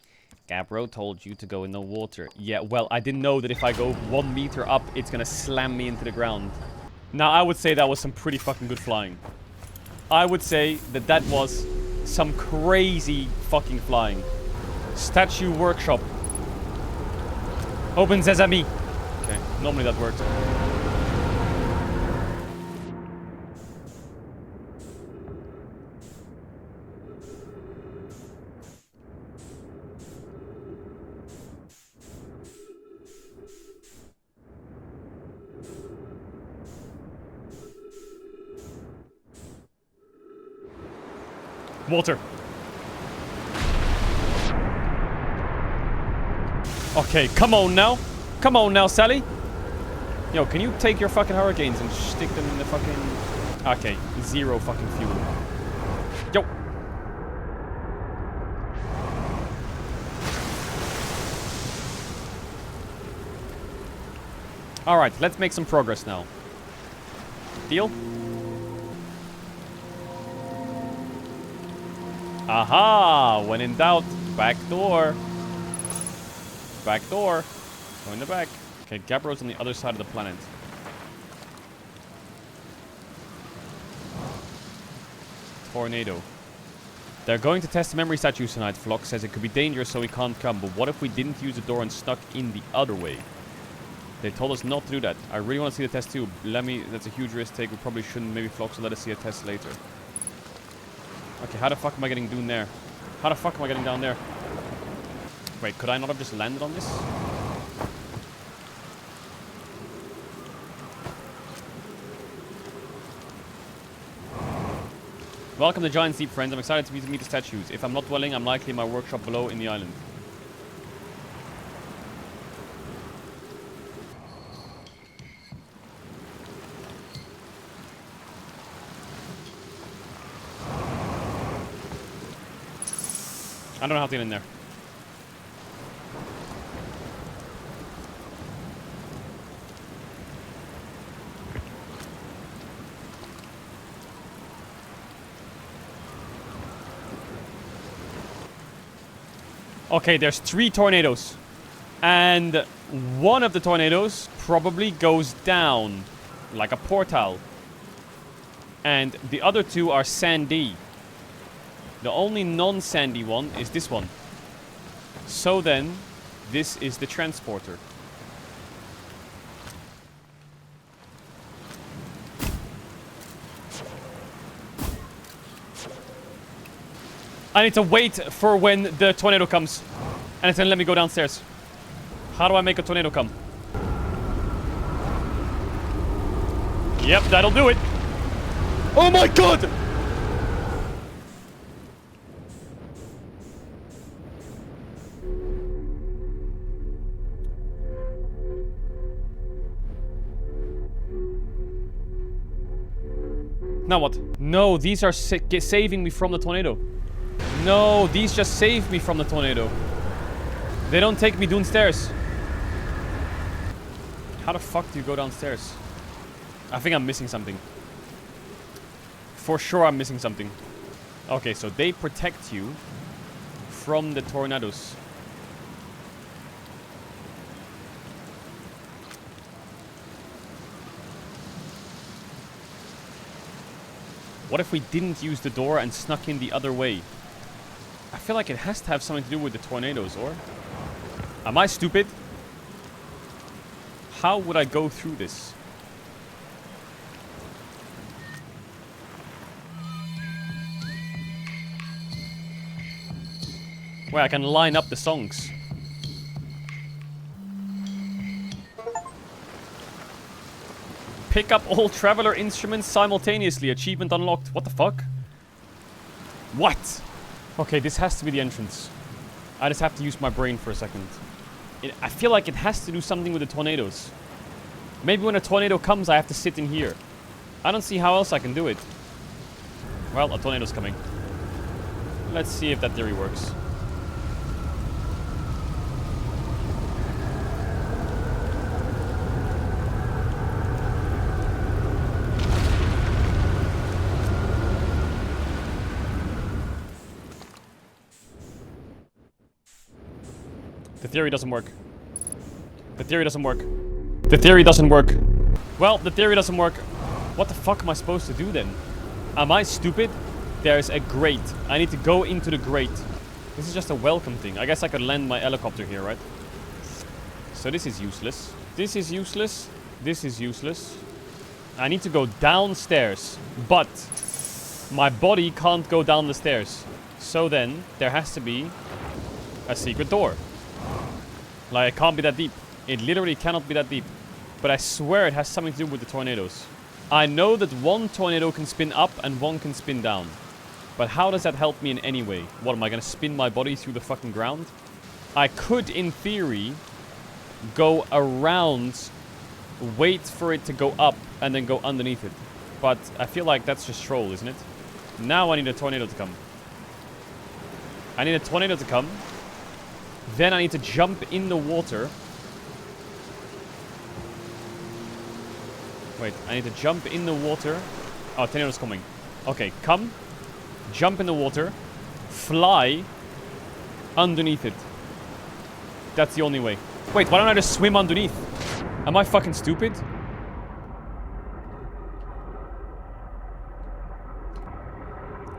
Gabbro told you to go in the water. Yeah, well, I didn't know that if I go 1 meter up, it's gonna slam me into the ground. Now, I would say that was some pretty fucking good flying. I would say that that was some crazy fucking flying. Statue workshop. Open sesame. Okay, normally that works. Water. Okay, come on now. Come on now, Sally. Yo, can you take your fucking hurricanes and stick them in the fucking... Okay, 0 fucking fuel. Yo. Alright, let's make some progress now. Deal? Aha! When in doubt, back door. Back door. Go in the back. Okay, Gabbro's on the other side of the planet. Tornado. They're going to test the memory statues tonight. Flock says it could be dangerous, so we can't come. But what if we didn't use the door and snuck in the other way? They told us not to do that. I really want to see the test too. That's a huge risk take. We probably shouldn't. Maybe Flock will let us see a test later. Okay, how the fuck am I getting down there? How the fuck am I getting down there? Wait, could I not have just landed on this? Welcome to Giant's Deep, friends. I'm excited to meet the statues. If I'm not dwelling, I'm likely in my workshop below in the island. I don't know how to get in there. Okay, there's 3 tornadoes. And one of the tornadoes probably goes down like a portal. And the other 2 are sandy. The only non-sandy one is this one. So then, this is the transporter. I need to wait for when the tornado comes. And it's gonna let me go downstairs. How do I make a tornado come? Yep, that'll do it. Oh my god! Now what? No, these are saving me from the tornado. No, these just save me from the tornado. They don't take me downstairs. How the fuck do you go downstairs? I think I'm missing something. For sure I'm missing something. Okay, so they protect you from the tornadoes. What if we didn't use the door and snuck in the other way? I feel like it has to have something to do with the tornadoes, or? Am I stupid? How would I go through this? Where I can line up the songs. Pick up all traveler instruments simultaneously. Achievement unlocked. What the fuck? What? Okay, this has to be the entrance. I just have to use my brain for a second. I feel like it has to do something with the tornadoes. Maybe when a tornado comes, I have to sit in here. I don't see how else I can do it. Well, a tornado's coming. Let's see if that theory works. The theory doesn't work. The theory doesn't work. The theory doesn't work. Well, the theory doesn't work. What the fuck am I supposed to do then? Am I stupid? There's a grate. I need to go into the grate. This is just a welcome thing. I guess I could land my helicopter here, right? So this is useless. This is useless. This is useless. I need to go downstairs. But my body can't go down the stairs. So then, there has to be a secret door. Like, it can't be that deep. It literally cannot be that deep. But I swear it has something to do with the tornadoes. I know that one tornado can spin up and one can spin down. But how does that help me in any way? What, am I going to spin my body through the fucking ground? I could, in theory, go around, wait for it to go up, and then go underneath it. But I feel like that's just troll, isn't it? Now I need a tornado to come. I need a tornado to come. Then I need to jump in the water. Wait, I need to jump in the water. Oh, tornado's coming. Okay, come. Jump in the water. Fly underneath it. That's the only way. Wait, why don't I just swim underneath? Am I fucking stupid?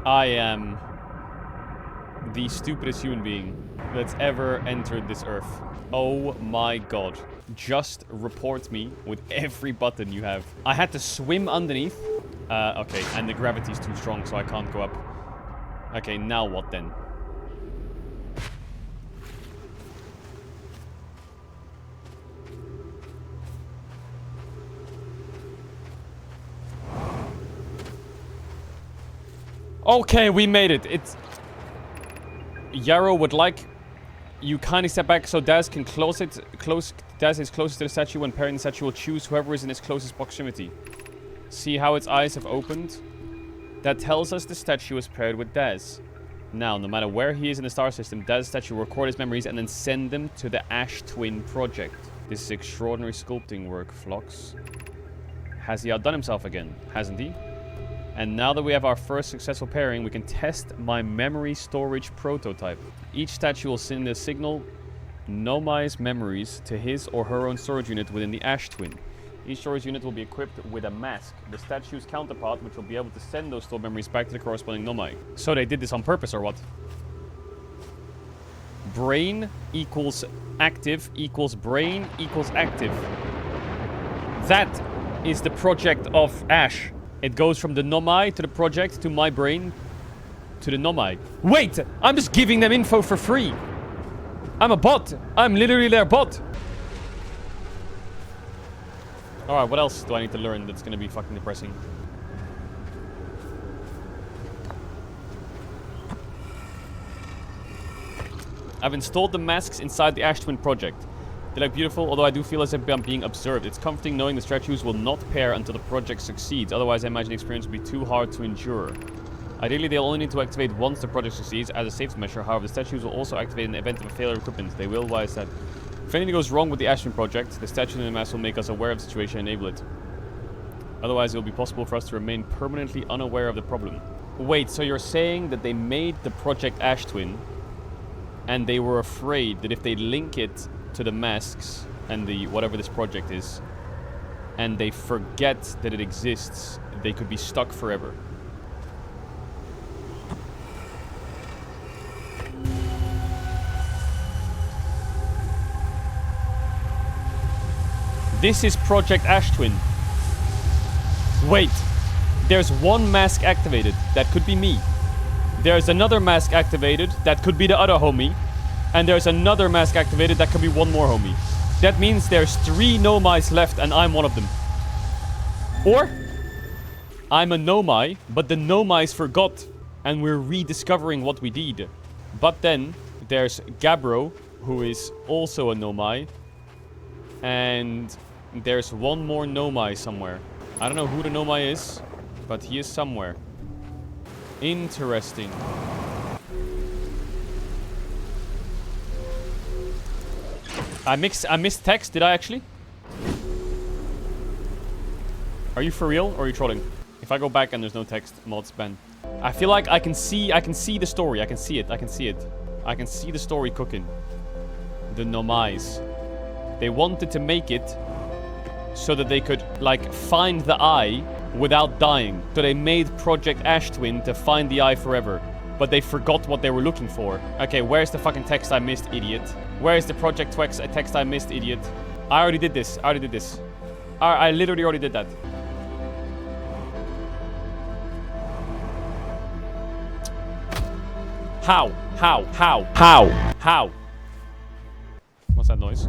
I am the stupidest human being that's ever entered this earth. Oh my god. Just report me with every button you have. I had to swim underneath. Okay, and the gravity's too strong, so I can't go up. Okay, now what then? Okay, we made it. It's... Yarrow would like you kindly step back so Daz can close it. Daz is closest to the statue. When pairing the statue will choose whoever is in its closest proximity. See how its eyes have opened? That tells us the statue is paired with Daz. Now, no matter where he is in the star system, Daz's statue will record his memories and then send them to the Ash Twin project. This is extraordinary sculpting work, Phlox. Has he outdone himself again? Hasn't he? And now that we have our first successful pairing, we can test my memory storage prototype. Each statue will send a signal Nomai's memories to his or her own storage unit within the Ash Twin. Each storage unit will be equipped with a mask, the statue's counterpart, which will be able to send those stored memories back to the corresponding Nomai. So they did this on purpose, or what? Brain equals active equals brain equals active. That is the project of Ash. It goes from the Nomai to the project to my brain to the Nomai. Wait! I'm just giving them info for free! I'm a bot! I'm literally their bot! Alright, what else do I need to learn that's gonna be fucking depressing? I've installed the masks inside the Ash Twin project. They look beautiful, although I do feel as if I'm being observed. It's comforting knowing the statues will not pair until the project succeeds. Otherwise, I imagine the experience will be too hard to endure. Ideally, they'll only need to activate once the project succeeds as a safety measure. However, the statues will also activate in the event of a failure of equipment. They will, why is that? If anything goes wrong with the Ash Twin project, the statue in the mask will make us aware of the situation and enable it. Otherwise, it will be possible for us to remain permanently unaware of the problem. Wait, so you're saying that they made the project Ash Twin, and they were afraid that if they link it to the masks and the whatever this project is, and they forget that it exists, they could be stuck forever. This is Project Ash Twin. Wait, there's one mask activated. That could be me. There's another mask activated. That could be the other homie. And there's another mask activated. That could be one more homie. That means there's 3 Nomais left and I'm one of them. Or I'm a Nomai, but the Nomais forgot and we're rediscovering what we did. But then there's Gabbro, who is also a Nomai. And there's one more Nomai somewhere. I don't know who the Nomai is, but he is somewhere. Interesting. I missed text, did I actually? Are you for real or are you trolling? If I go back and there's no text, mods ban. I feel like I can see the story. I can see it. I can see the story cooking. The Nomais. They wanted to make it so that they could, like, find the eye without dying. So they made Project Ash Twin to find the eye forever. But they forgot what they were looking for. Okay, where's the fucking text I missed, idiot? Where's the Project text I missed, idiot? I already did this. I literally already did that. How? What's that noise?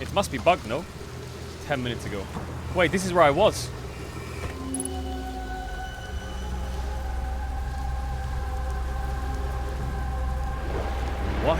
It must be bugged, no? 10 minutes ago. Wait, this is where I was. What?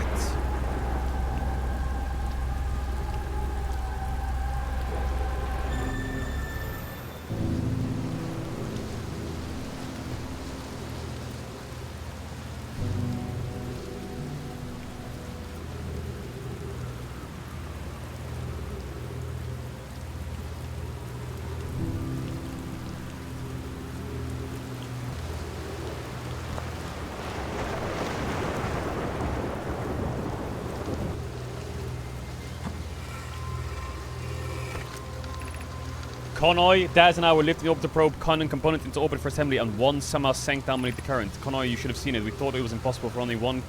Connoy, Daz and I were lifting up the probe Con component into orbit for assembly, and one somehow sank down beneath the current. Connoy, you should have seen it. We thought it was impossible for only one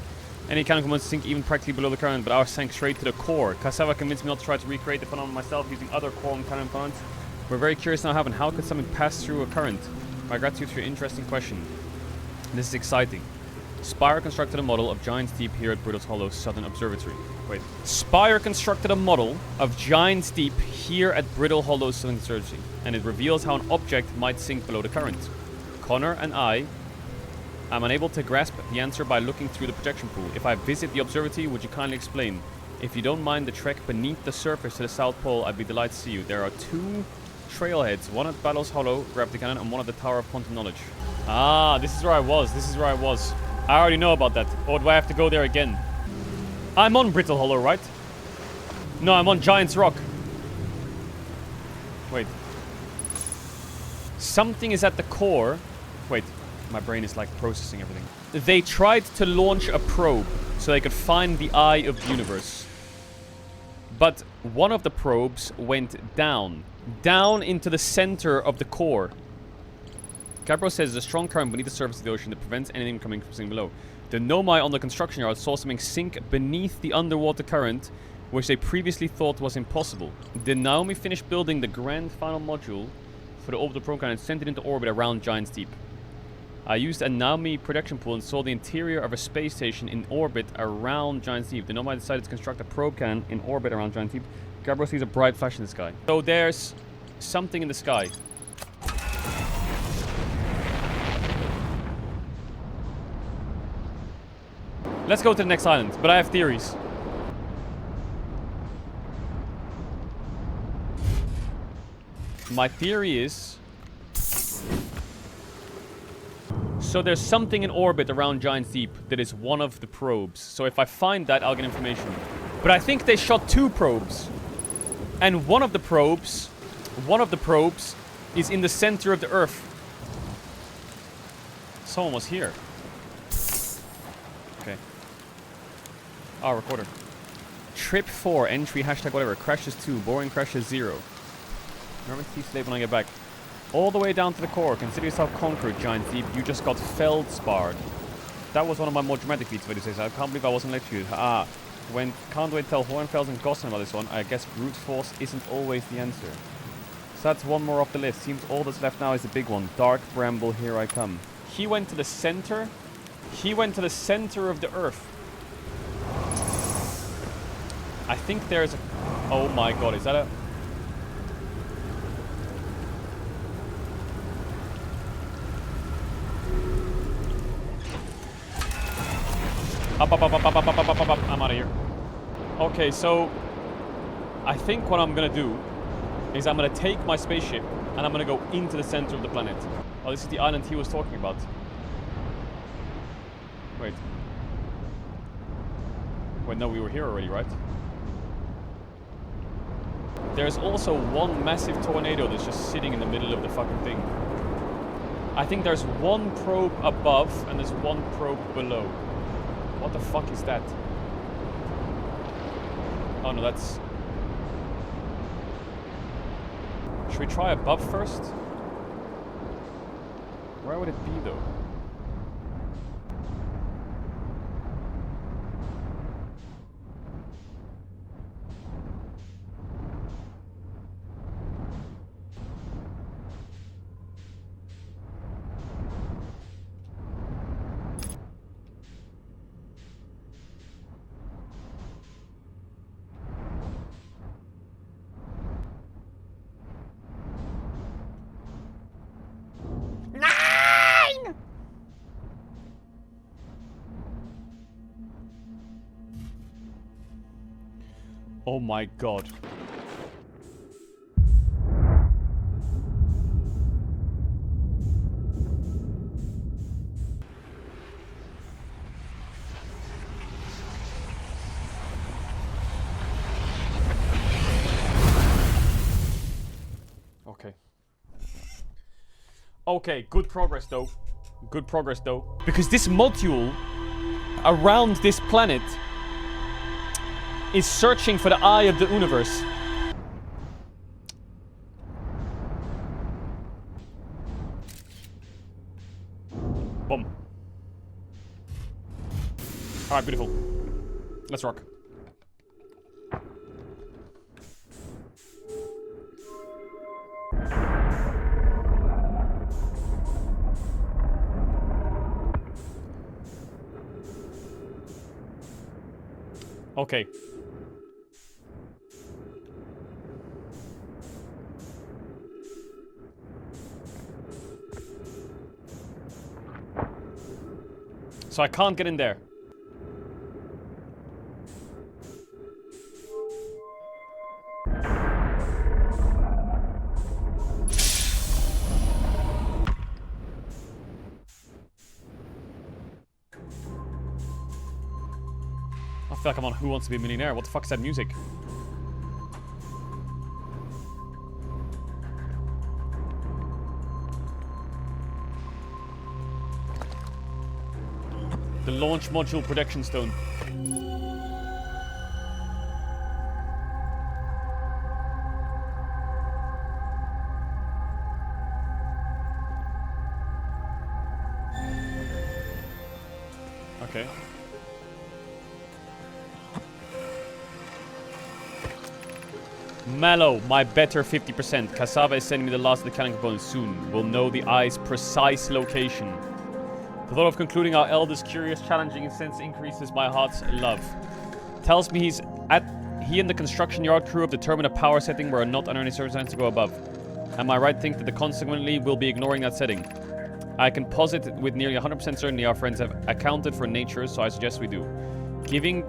any cannon component to sink even practically below the current, but ours sank straight to the core. Cassava convinced me not to try to recreate the phenomenon myself using other core and cannon components. We're very curious now, how could something pass through a current? My gratitude for your interesting question. This is exciting. Spire constructed a model of Giant's Deep here at Brittle's Hollow Southern Observatory. Wait. Spire constructed a model of Giant's Deep here at Brittle Hollow Southern Observatory, and it reveals how an object might sink below the current. Connor and I am unable to grasp the answer by looking through the projection pool. If I visit the observatory, would you kindly explain? If you don't mind the trek beneath the surface to the South Pole, I'd be delighted to see you. There are 2 trailheads, one at Battle's Hollow, Gravity Cannon, and one at the Tower of Quantum Knowledge. Ah, this is where I was. This is where I was. I already know about that. Or do I have to go there again? I'm on Brittle Hollow, right? No, I'm on Giant's Rock. Wait. Something is at the core. Wait, my brain is like processing everything. They tried to launch a probe so they could find the eye of the universe. But one of the probes went down. Down into the center of the core. Caedrel says there's a strong current beneath the surface of the ocean that prevents anything coming from sinking below. The Nomai on the construction yard saw something sink beneath the underwater current, which they previously thought was impossible. The Naomi finished building the grand final module for the orbital program and sent it into orbit around Giant's Deep. I used a Naomi projection pool and saw the interior of a space station in orbit around Giant's Deep. The Nomai decided to construct a probe cannon in orbit around Giant's Deep. Caedrel sees a bright flash in the sky. So there's something in the sky. Let's go to the next island, but I have theories. My theory is... So there's something in orbit around Giant's Deep that is one of the probes. So if I find that, I'll get information. But I think they shot 2 probes. And one of the probes is in the center of the Earth. Someone was here. Okay. Oh, recorder. Trip 4, entry, hashtag whatever, crashes 2, boring crashes 0. Remember to slave when I get back. All the way down to the core, consider yourself conquered, Giant Deep, you just got feldsparred. That was one of my more dramatic feats, if I do say so. I can't believe I wasn't electrocuted. Can't wait to tell Hohenfels and Gossen about this one. I guess brute force isn't always the answer. So that's one more off the list. Seems all that's left now is the big one. Dark Bramble, here I come. He went to the center. He went to the center of the Earth. I think there's a... Oh my god, is that a... Up. I'm out of here. Okay, so... I think what I'm gonna do is I'm gonna take my spaceship and I'm gonna go into the center of the planet. Oh, this is the island he was talking about. Wait. Wait, no, we were here already, right? There's also one massive tornado that's just sitting in the middle of the fucking thing. I think there's one probe above and there's one probe below. What the fuck is that? Oh no, that's... Should we try above first? Where would it be though? Oh my god. Okay. Okay, good progress though. Good progress though. Because this module around this planet is searching for the eye of the universe. Boom. Alright, beautiful. Let's rock. Okay. So I can't get in there. I feel like I'm on Who Wants to Be a Millionaire. What the fuck is that music? The launch module protection stone. Okay. Mallow, my better 50%. Cassava is sending me the last of the cannon components soon. We'll know the eye's precise location. The thought of concluding our eldest curious, challenging, and sense increases my heart's love. Tells me he and the construction yard crew have determined a power setting where not under any circumstances to go above. Am I right to think that consequently we'll be ignoring that setting? I can posit with nearly 100% certainty our friends have accounted for nature, so I suggest we do. Giving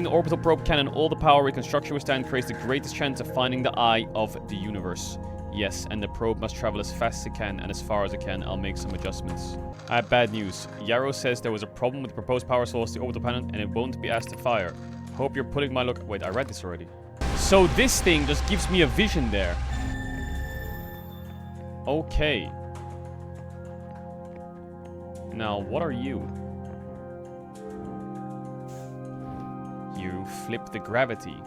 the orbital probe cannon all the power reconstruction withstand creates the greatest chance of finding the eye of the universe. Yes, and the probe must travel as fast as it can and as far as it can. I'll make some adjustments. I have bad news. Yarrow says there was a problem with the proposed power source, the orbital planet, and it won't be asked to fire. Hope you're putting my look... Wait, I read this already. So this thing just gives me a vision there. Okay. Now, what are you? You flip the gravity.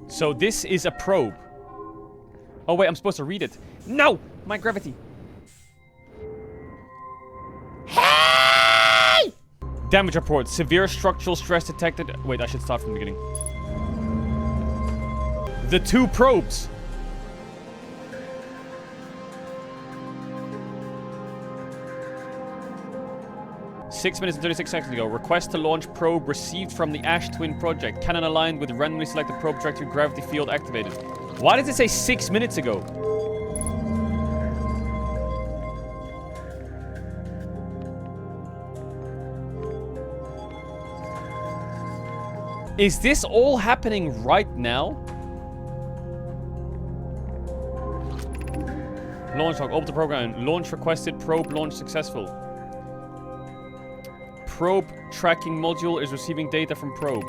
So this is a probe. Oh wait, I'm supposed to read it. No! My gravity. Hey! Damage report. Severe structural stress detected. Wait, I should start from the beginning. The two probes. Six minutes and 36 seconds ago. Request to launch probe received from the Ash Twin project. Cannon aligned with randomly selected probe trajectory gravity field activated. Why does it say 6 minutes ago? Is this all happening right now? Launch log. Orbital program. Launch requested. Probe launch successful. Probe tracking module is receiving data from probe.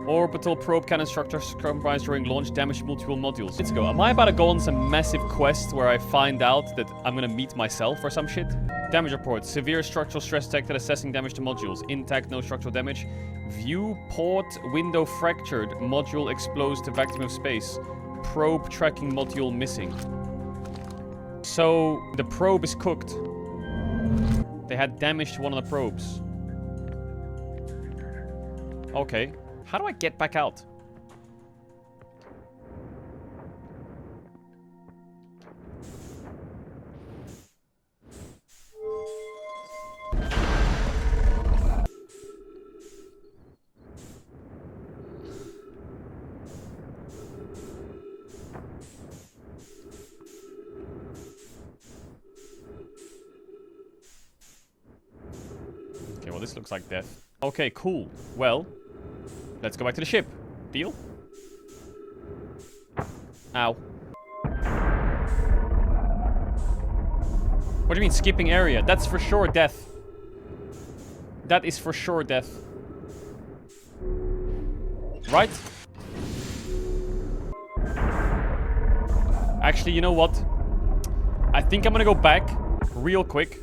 Orbital probe cannon structure compromised during launch, damaged multiple modules. Let's go. Am I about to go on some massive quest where I find out that I'm gonna meet myself or some shit? Damage report. Severe structural stress detected. Assessing damage to modules. Intact, no structural damage. Viewport window fractured. Module exposed to vacuum of space. Probe tracking module missing. So the probe is cooked. They had damage to one of the probes. Okay. How do I get back out? Okay, well, this looks like death. Okay, cool. Well, let's go back to the ship. Deal? Ow. What do you mean, skipping area? That's for sure death. That is for sure death. Right? Actually, you know what? I think I'm gonna go back real quick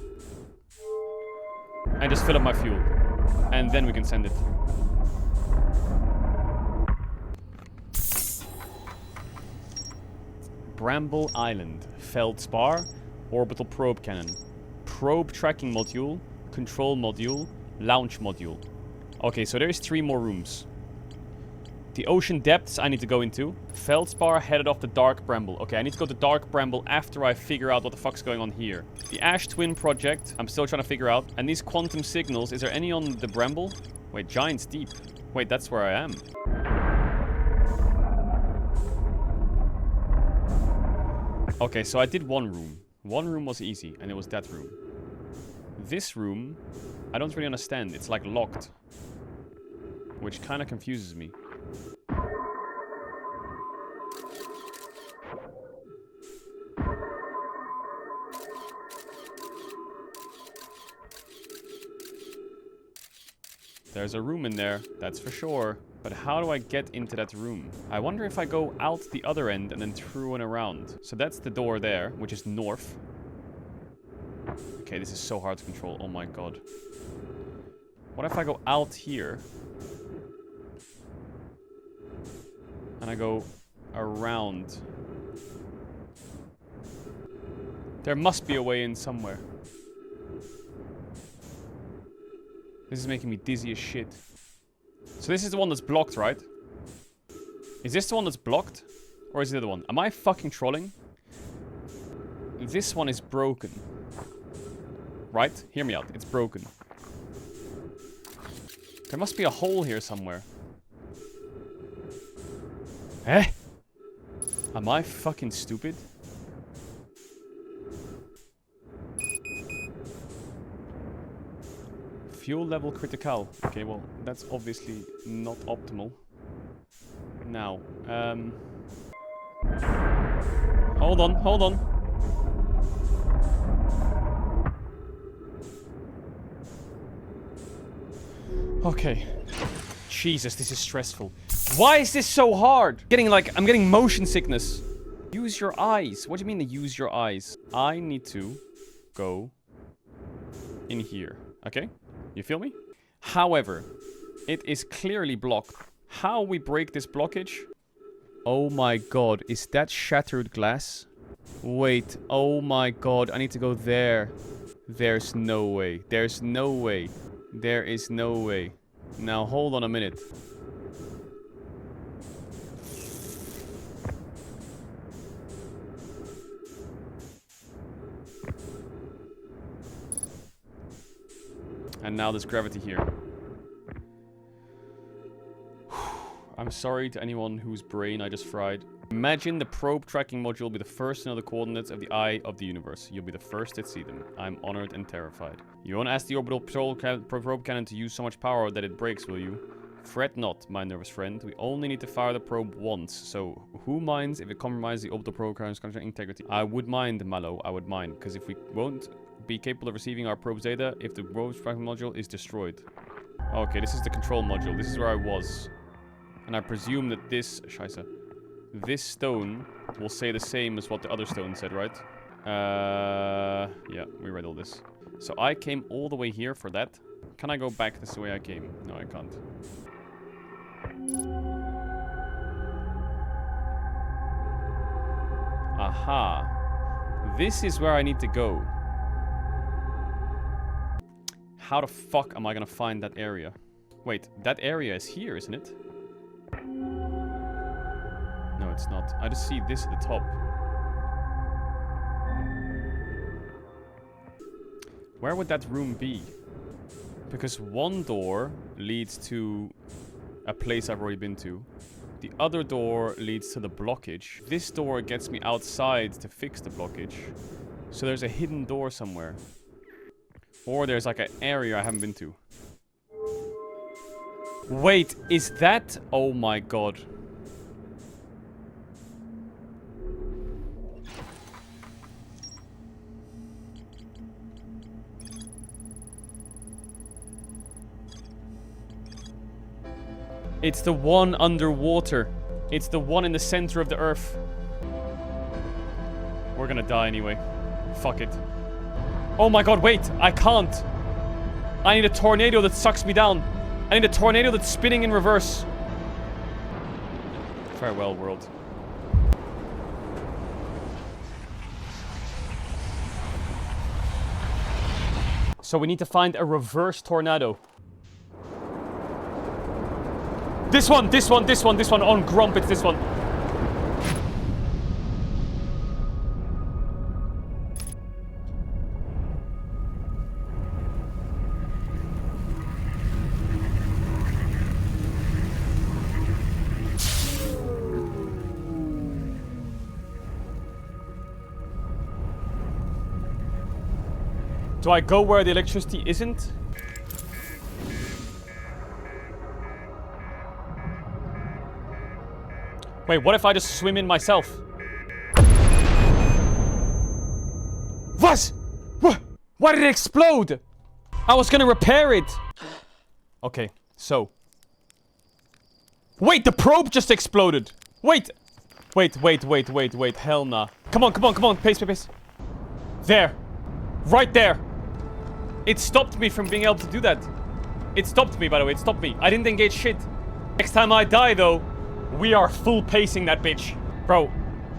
and just fill up my fuel. And then we can send it. Bramble Island. Feldspar. Orbital probe cannon. Probe tracking module. Control module. Launch module. Okay, so there's 3 more rooms. The ocean depths I need to go into. Feldspar headed off the Dark Bramble. Okay, I need to go to Dark Bramble after I figure out what the fuck's going on here. The Ash Twin project, I'm still trying to figure out. And these quantum signals, is there any on the Bramble? Wait, Giant's Deep. Wait, that's where I am. Okay, so I did one room. One room was easy, and it was that room. This room, I don't really understand. It's like locked. Which kind of confuses me. There's a room in there, that's for sure. But how do I get into that room? I wonder if I go out the other end and then through and around. So that's the door there, which is north. Okay, this is so hard to control. Oh my god. What if I go out here? And I go around. There must be a way in somewhere. This is making me dizzy as shit. So this is the one that's blocked, right? Is this the one that's blocked? Or is it the other one? Am I fucking trolling? This one is broken. Right? Hear me out. It's broken. There must be a hole here somewhere. Eh? Am I fucking stupid? Fuel level critical. Okay, well, that's obviously not optimal. Now, hold on, hold on. Okay. Jesus, this is stressful. Why is this so hard? I'm getting motion sickness. Use your eyes. What do you mean to use your eyes? I need to go in here. Okay? You feel me? However, it is clearly blocked. How we break this blockage? Oh my god, is that shattered glass? Wait, oh my god, I need to go there. There's no way. There's no way. There is no way. Now, hold on a minute. And now there's gravity here. I'm sorry to anyone whose brain I just fried. Imagine the probe tracking module will be the first to know the coordinates of the eye of the universe. You'll be the first to see them. I'm honored and terrified. You won't ask the orbital probe cannon to use so much power that it breaks, will you? Fret not, my nervous friend. We only need to fire the probe once, so who minds if it compromises the orbital probe cannon's integrity? I would mind, Mallow, I would mind, because if we won't be capable of receiving our probe's data if the probe tracking module is destroyed. Okay, this is the control module. This is where I was. And I presume that this... Scheisse. This stone will say the same as what the other stone said, right? Yeah, we read all this. So I came all the way here for that. Can I go back this way I came? No, I can't. Aha. This is where I need to go. How the fuck am I gonna find that area? Wait, that area is here, isn't it? it's not. I just see this at the top. Where would that room be? Because one door leads to a place I've already been to. The other door leads to the blockage. This door gets me outside to fix the blockage. So there's a hidden door somewhere. Or there's like an area I haven't been to. Wait, is that... Oh my god. It's the one underwater. It's the one in the center of the earth. We're gonna die anyway. Fuck it. Oh my god, wait! I can't! I need a tornado that sucks me down. I need a tornado that's spinning in reverse. Farewell, world. So we need to find a reverse tornado. This one on Grump, it's this one. Do I go where the electricity isn't? Wait, what if I just swim in myself? What? Why did it explode? I was gonna repair it. Okay, so. Wait, the probe just exploded. Wait. Wait. Hell nah. Come on. Pace. There. Right there. It stopped me from being able to do that. It stopped me, by the way. It stopped me. I didn't engage shit. Next time I die, though, we are full pacing that bitch. Bro,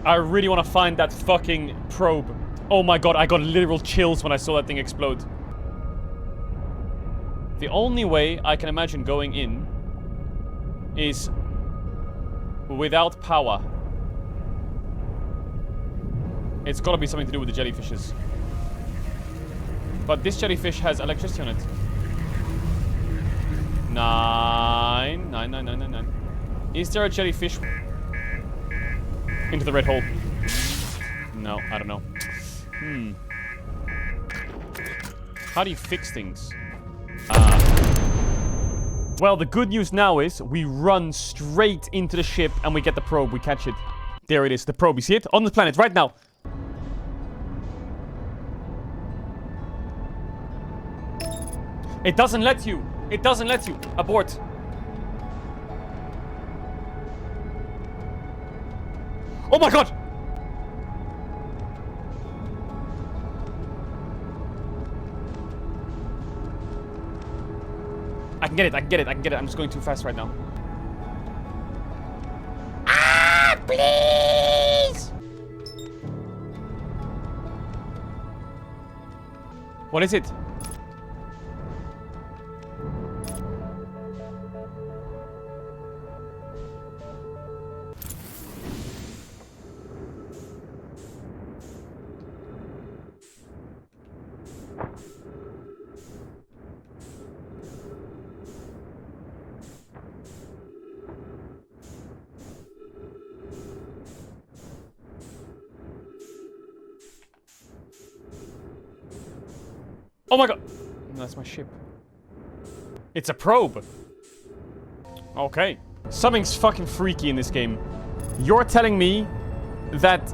I really want to find that fucking probe. Oh my god, I got literal chills when I saw that thing explode. The only way I can imagine going in is without power. It's gotta be something to do with the jellyfishes. But this jellyfish has electricity on it. 9. Is there a jellyfish into the red hole? No, I don't know. How do you fix things? Well, the good news now is we run straight into the ship and we get the probe. We catch it. There it is, the probe. You see it? On the planet, right now. It doesn't let you. It doesn't let you. Abort. Oh my god! I can get it. I'm just going too fast right now. Ah, please! What is it? Oh my god! That's my ship. It's a probe. Okay. Something's fucking freaky in this game. You're telling me there's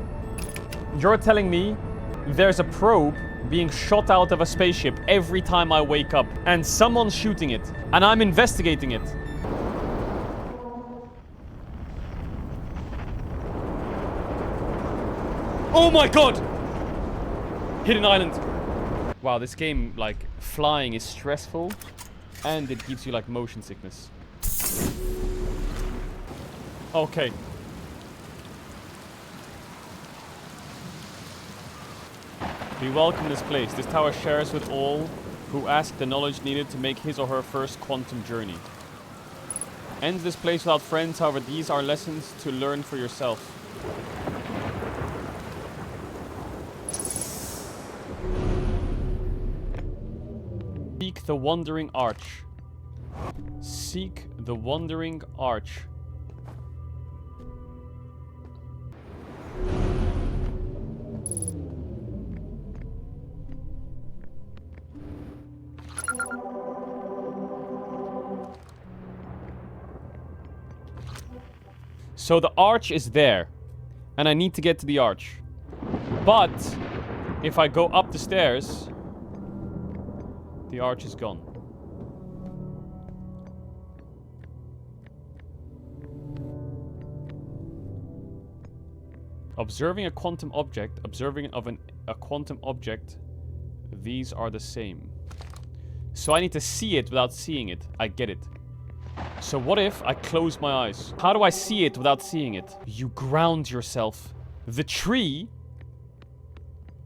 a probe being shot out of a spaceship every time I wake up, and someone's shooting it, and I'm investigating it. Oh my god! Hidden island. Wow, this game, like, flying is stressful, and it gives you, like, motion sickness. Okay. We welcome this place. This tower shares with all who ask the knowledge needed to make his or her first quantum journey. Ends this place without friends, however, these are lessons to learn for yourself. Seek the Wandering Arch. Seek the Wandering Arch. So the arch is there. And I need to get to the arch. But if I go up the stairs, the arch is gone. Observing a quantum object, a quantum object, these are the same. So I need to see it without seeing it. I get it. So what if I close my eyes? How do I see it without seeing it? You ground yourself. The tree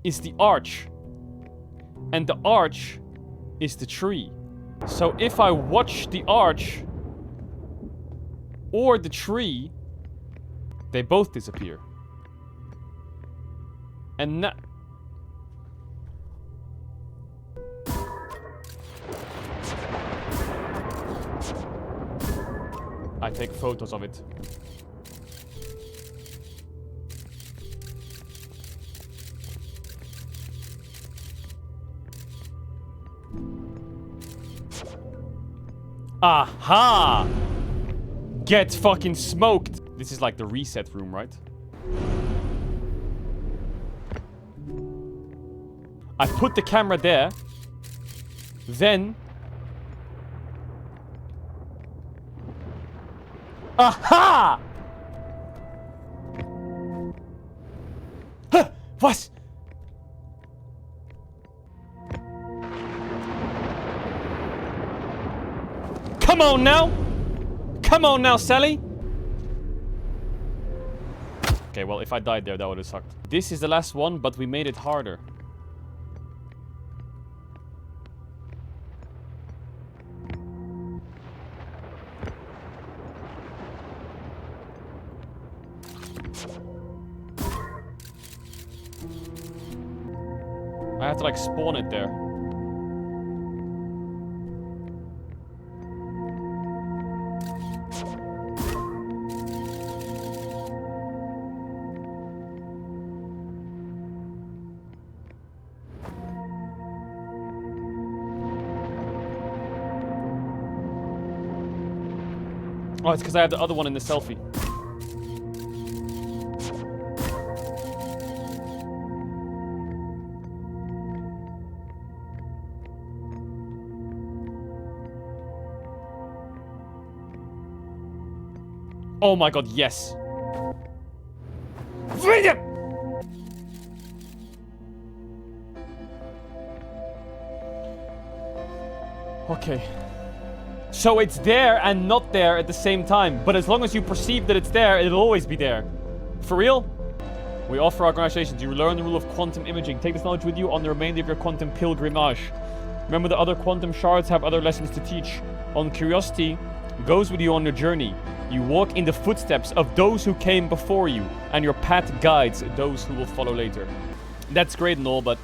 is the arch. And the arch is the tree. So if I watch the arch or the tree, they both disappear. And now... I take photos of it. Aha! Get fucking smoked! This is like the reset room, right? I put the camera there. Then... Aha! Huh, what? Come on now! Come on now, Sally! Okay, well, if I died there, that would have sucked. This is the last one, but we made it harder. I have to, like, spawn it there. Oh, it's because I have the other one in the selfie. Oh my god, yes. Freedom! Okay. So it's there and not there at the same time. But as long as you perceive that it's there, it'll always be there. For real? We offer our congratulations. You learn the rule of quantum imaging. Take this knowledge with you on the remainder of your quantum pilgrimage. Remember, the other quantum shards have other lessons to teach. On curiosity goes with you on your journey. You walk in the footsteps of those who came before you, and your path guides those who will follow later. That's great and all, but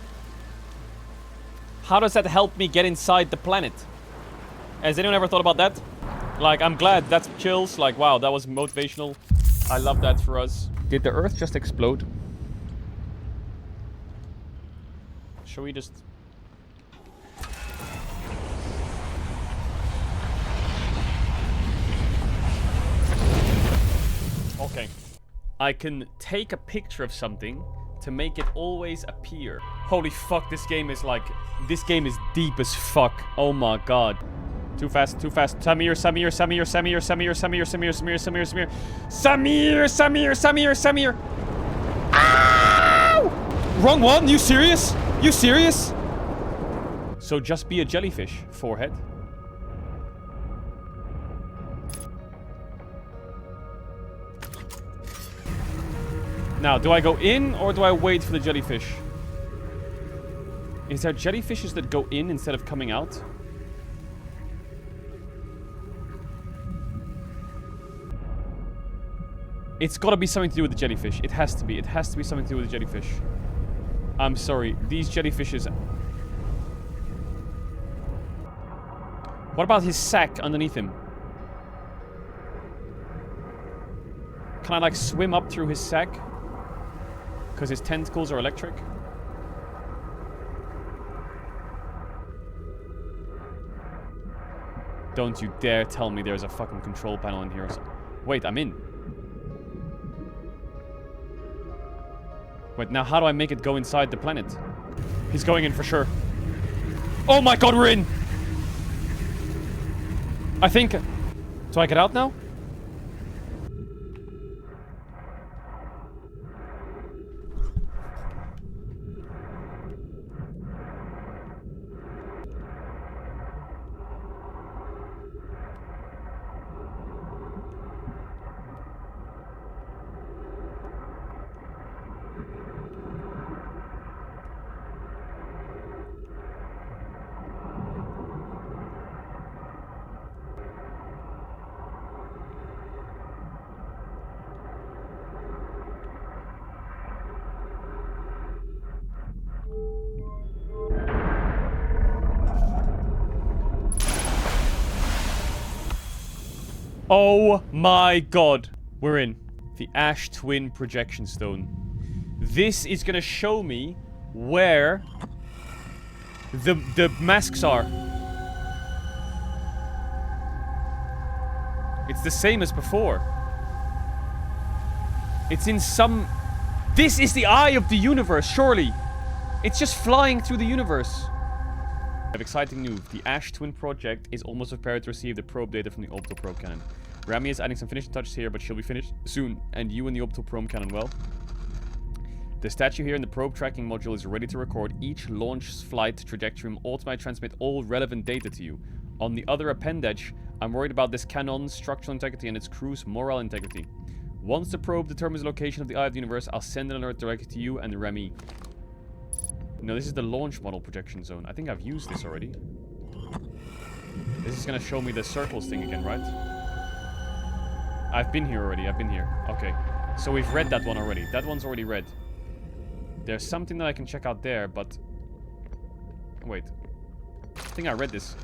how does that help me get inside the planet? Has anyone ever thought about that? Like, I'm glad. That's chills. Like, wow, that was motivational. I love that for us. Did the Earth just explode? Shall we just... Okay. I can take a picture of something to make it always appear. Holy fuck, this game is like... This game is deep as fuck. Oh my god. Too fast, too fast. Samir, Samir, Samir, Samir, Samir, Samir, Samir, Samir, Samir, Samir. Samir, Samir, Samir, Samir. Ow! Wrong one? You serious? You serious? So just be a jellyfish, forehead. Now, do I go in or do I wait for the jellyfish? Is there jellyfishes that go in instead of coming out? It's gotta be something to do with the jellyfish. It has to be. It has to be something to do with the jellyfish. I'm sorry. These jellyfishes... What about his sack underneath him? Can I, like, swim up through his sack? Because his tentacles are electric? Don't you dare tell me there's a fucking control panel in here or something. Wait, I'm in. Wait, now how do I make it go inside the planet? He's going in for sure. Oh my god, we're in! I think... Do I get out now? Oh my god. We're in. The Ash Twin Projection Stone. This is gonna show me where the masks are. It's the same as before. It's in some... This is the eye of the universe, surely. It's just flying through the universe. I have exciting news. The Ash Twin Project is almost prepared to receive the probe data from the orbital probe cannon. Rami is adding some finishing touches here, but she'll be finished soon. And you and the orbital probe cannon, well. The statue here in the probe tracking module is ready to record each launch flight trajectory and automatically transmit all relevant data to you. On the other appendage, I'm worried about this cannon's structural integrity and its crew's moral integrity. Once the probe determines the location of the Eye of the Universe, I'll send an alert directly to you and Remy. No, this is the launch model projection zone. I think I've used this already. This is gonna show me the circles thing again, right? I've been here already. I've been here. Okay. So we've read that one already. That one's already read. There's something that I can check out there, but... Wait. I think I read this.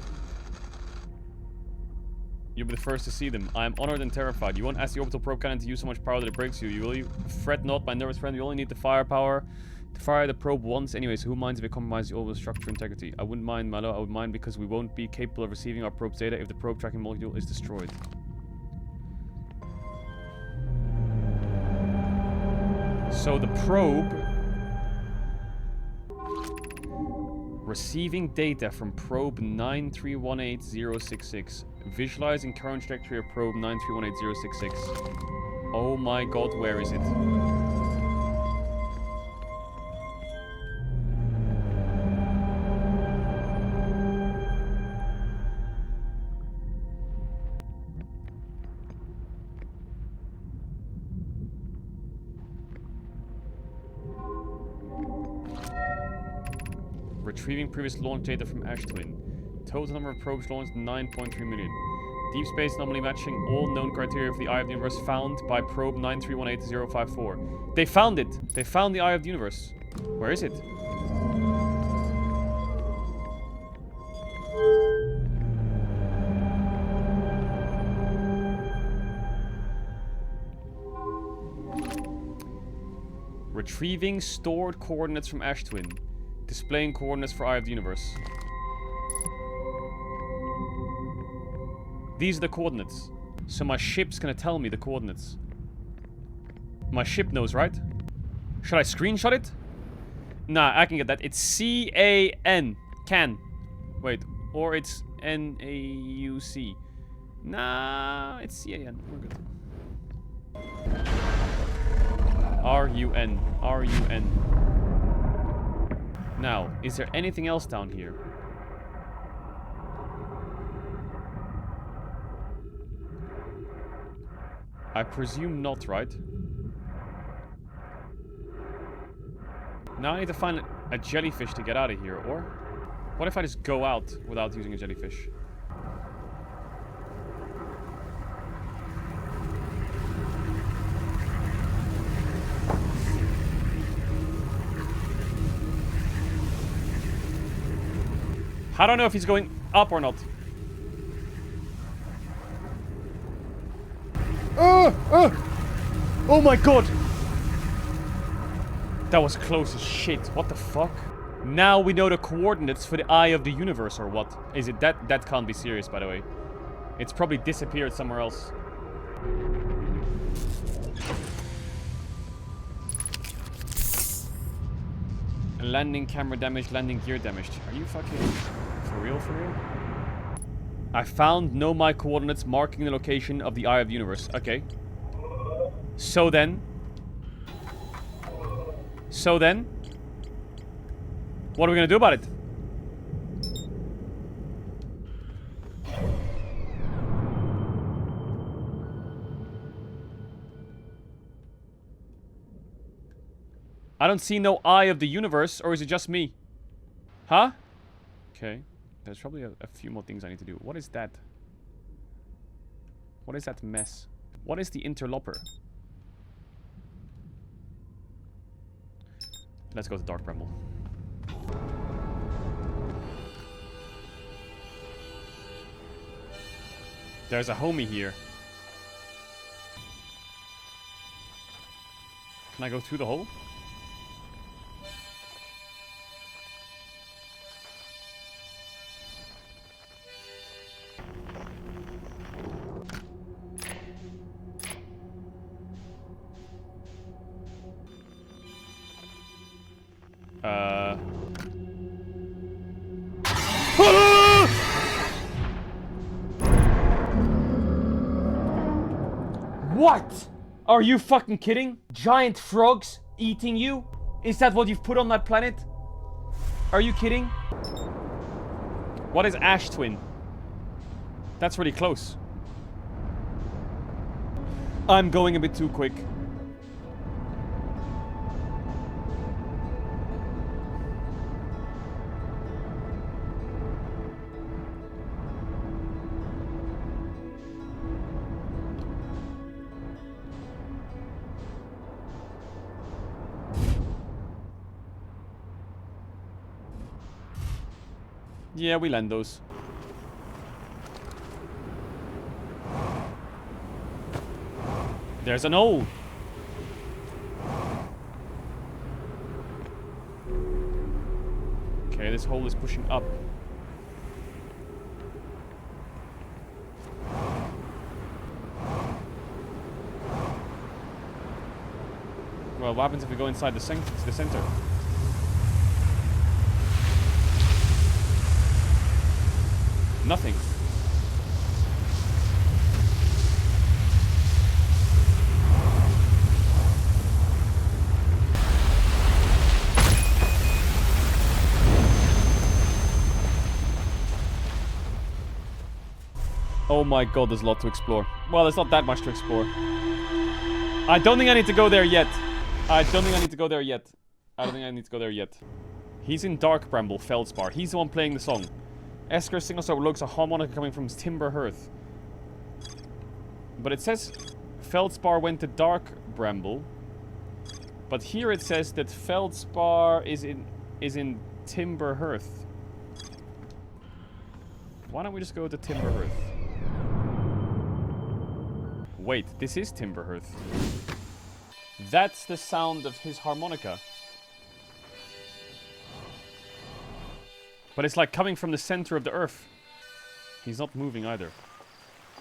You'll be the first to see them. I am honored and terrified. You won't ask the orbital probe cannon to use so much power that it breaks you. Will you? Fret not, my nervous friend. You only need the firepower to fire the probe once. Anyways, who minds if it compromises the orbital structure integrity? I wouldn't mind, Malo. I would mind because we won't be capable of receiving our probe's data if the probe tracking module is destroyed. So the probe... Receiving data from probe 9318066. Visualizing current trajectory of probe 9318066. Oh my god, where is it? Retrieving previous launch data from Ash Twin. Total number of probes launched 9.3 million. Deep space anomaly matching all known criteria for the Eye of the Universe found by probe 9318054. They found it! They found the Eye of the Universe. Where is it? Retrieving stored coordinates from Ash Twin. Displaying coordinates for Eye of the Universe. These are the coordinates. So my ship's gonna tell me the coordinates. My ship knows, right? Should I screenshot it? Nah, I can get that. It's C-A-N. Can. Wait. Or it's N-A-U-C. Nah, it's C-A-N. We're good. R-U-N. R-U-N. Now, is there anything else down here? I presume not, right? Now I need to find a jellyfish to get out of here, or... What if I just go out without using a jellyfish? How do I know if he's going up or not? Oh my god! That was close as shit. What the fuck? Now we know the coordinates for the eye of the universe, or what? Is it that? That can't be serious, by the way. It's probably disappeared somewhere else. Landing camera damaged, landing gear damaged. Are you fucking... For real, for real? I found Nomai coordinates marking the location of the eye of the universe. Okay. So then... What are we gonna do about it? I don't see no eye of the universe, or is it just me? Huh? Okay. There's probably a few more things I need to do. What is that? What is that mess? What is the interloper? Let's go to Dark Bramble. There's a homie here. Can I go through the hole? What? Are you fucking kidding? Giant frogs eating you? Is that what you've put on that planet? Are you kidding? What is Ash Twin? That's really close. I'm going a bit too quick. Yeah, we land those. There's an hole. Okay, this hole is pushing up. Well, what happens if we go inside the center? Nothing. Oh my god, there's a lot to explore. Well, there's not that much to explore. I don't think I need to go there yet. He's in Dark Bramble, Feldspar. He's the one playing the song. Esker signals overlooks a harmonica coming from Timber Hearth. But it says Feldspar went to Dark Bramble. But here it says that Feldspar is in Timber Hearth. Why don't we just go to Timber Hearth? Wait, this is Timber Hearth. That's the sound of his harmonica. But it's like coming from the center of the Earth. He's not moving either.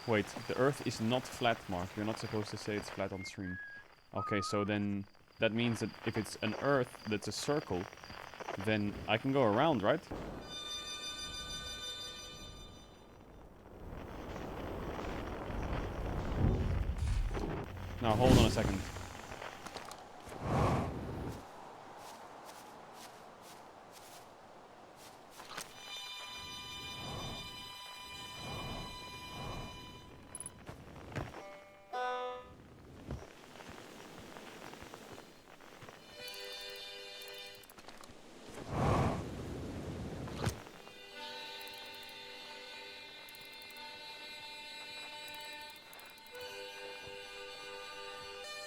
Wait, the Earth is not flat, Marc. You're not supposed to say it's flat on stream. Okay, so then that means that if it's an Earth that's a circle, then I can go around, right? Now, hold on a second.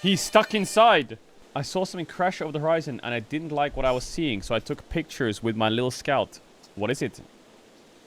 He's stuck inside! I saw something crash over the horizon and I didn't like what I was seeing, so I took pictures with my little scout. What is it?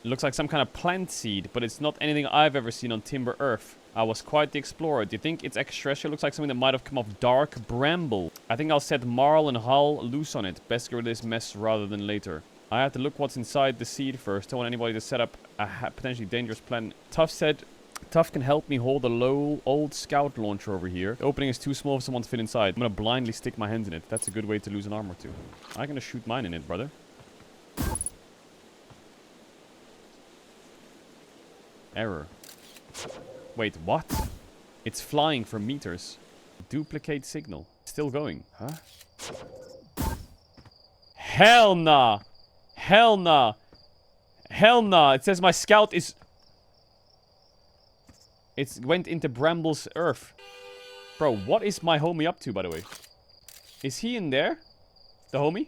It looks like some kind of plant seed, but it's not anything I've ever seen on Timber Earth. I was quite the explorer. Do you think it's extraterrestrial? Looks like something that might have come off dark Bramble. I think I'll set Marl and Hull loose on it. Best get rid of this mess rather than later. I have to look what's inside the seed first. Don't want anybody to set up a potentially dangerous plan. Tough said, Tough can help me hold a low old scout launcher over here. The opening is too small for someone to fit inside. I'm gonna blindly stick my hands in it. That's a good way to lose an arm or two. I'm gonna shoot mine in it, brother. Error. Wait, what? It's flying for meters. Duplicate signal. Still going. Huh? Hell nah! Hell nah! Hell nah! It says my scout is... It went into Bramble's earth. Bro, what is my homie up to, by the way? Is he in there? The homie?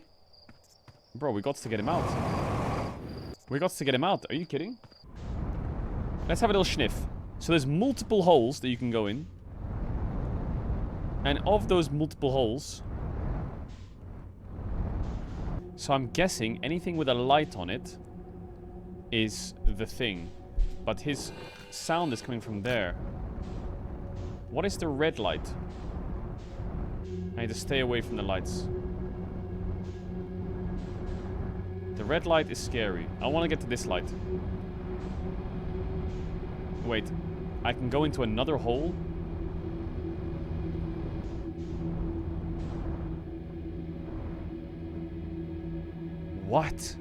Bro, we got to get him out. We got to get him out. Are you kidding? Let's have a little sniff. So there's multiple holes that you can go in. And of those multiple holes... So I'm guessing anything with a light on it is the thing. But his sound is coming from there. What is the red light? I need to stay away from the lights. The red light is scary. I want to get to this light. Wait, I can go into another hole? What?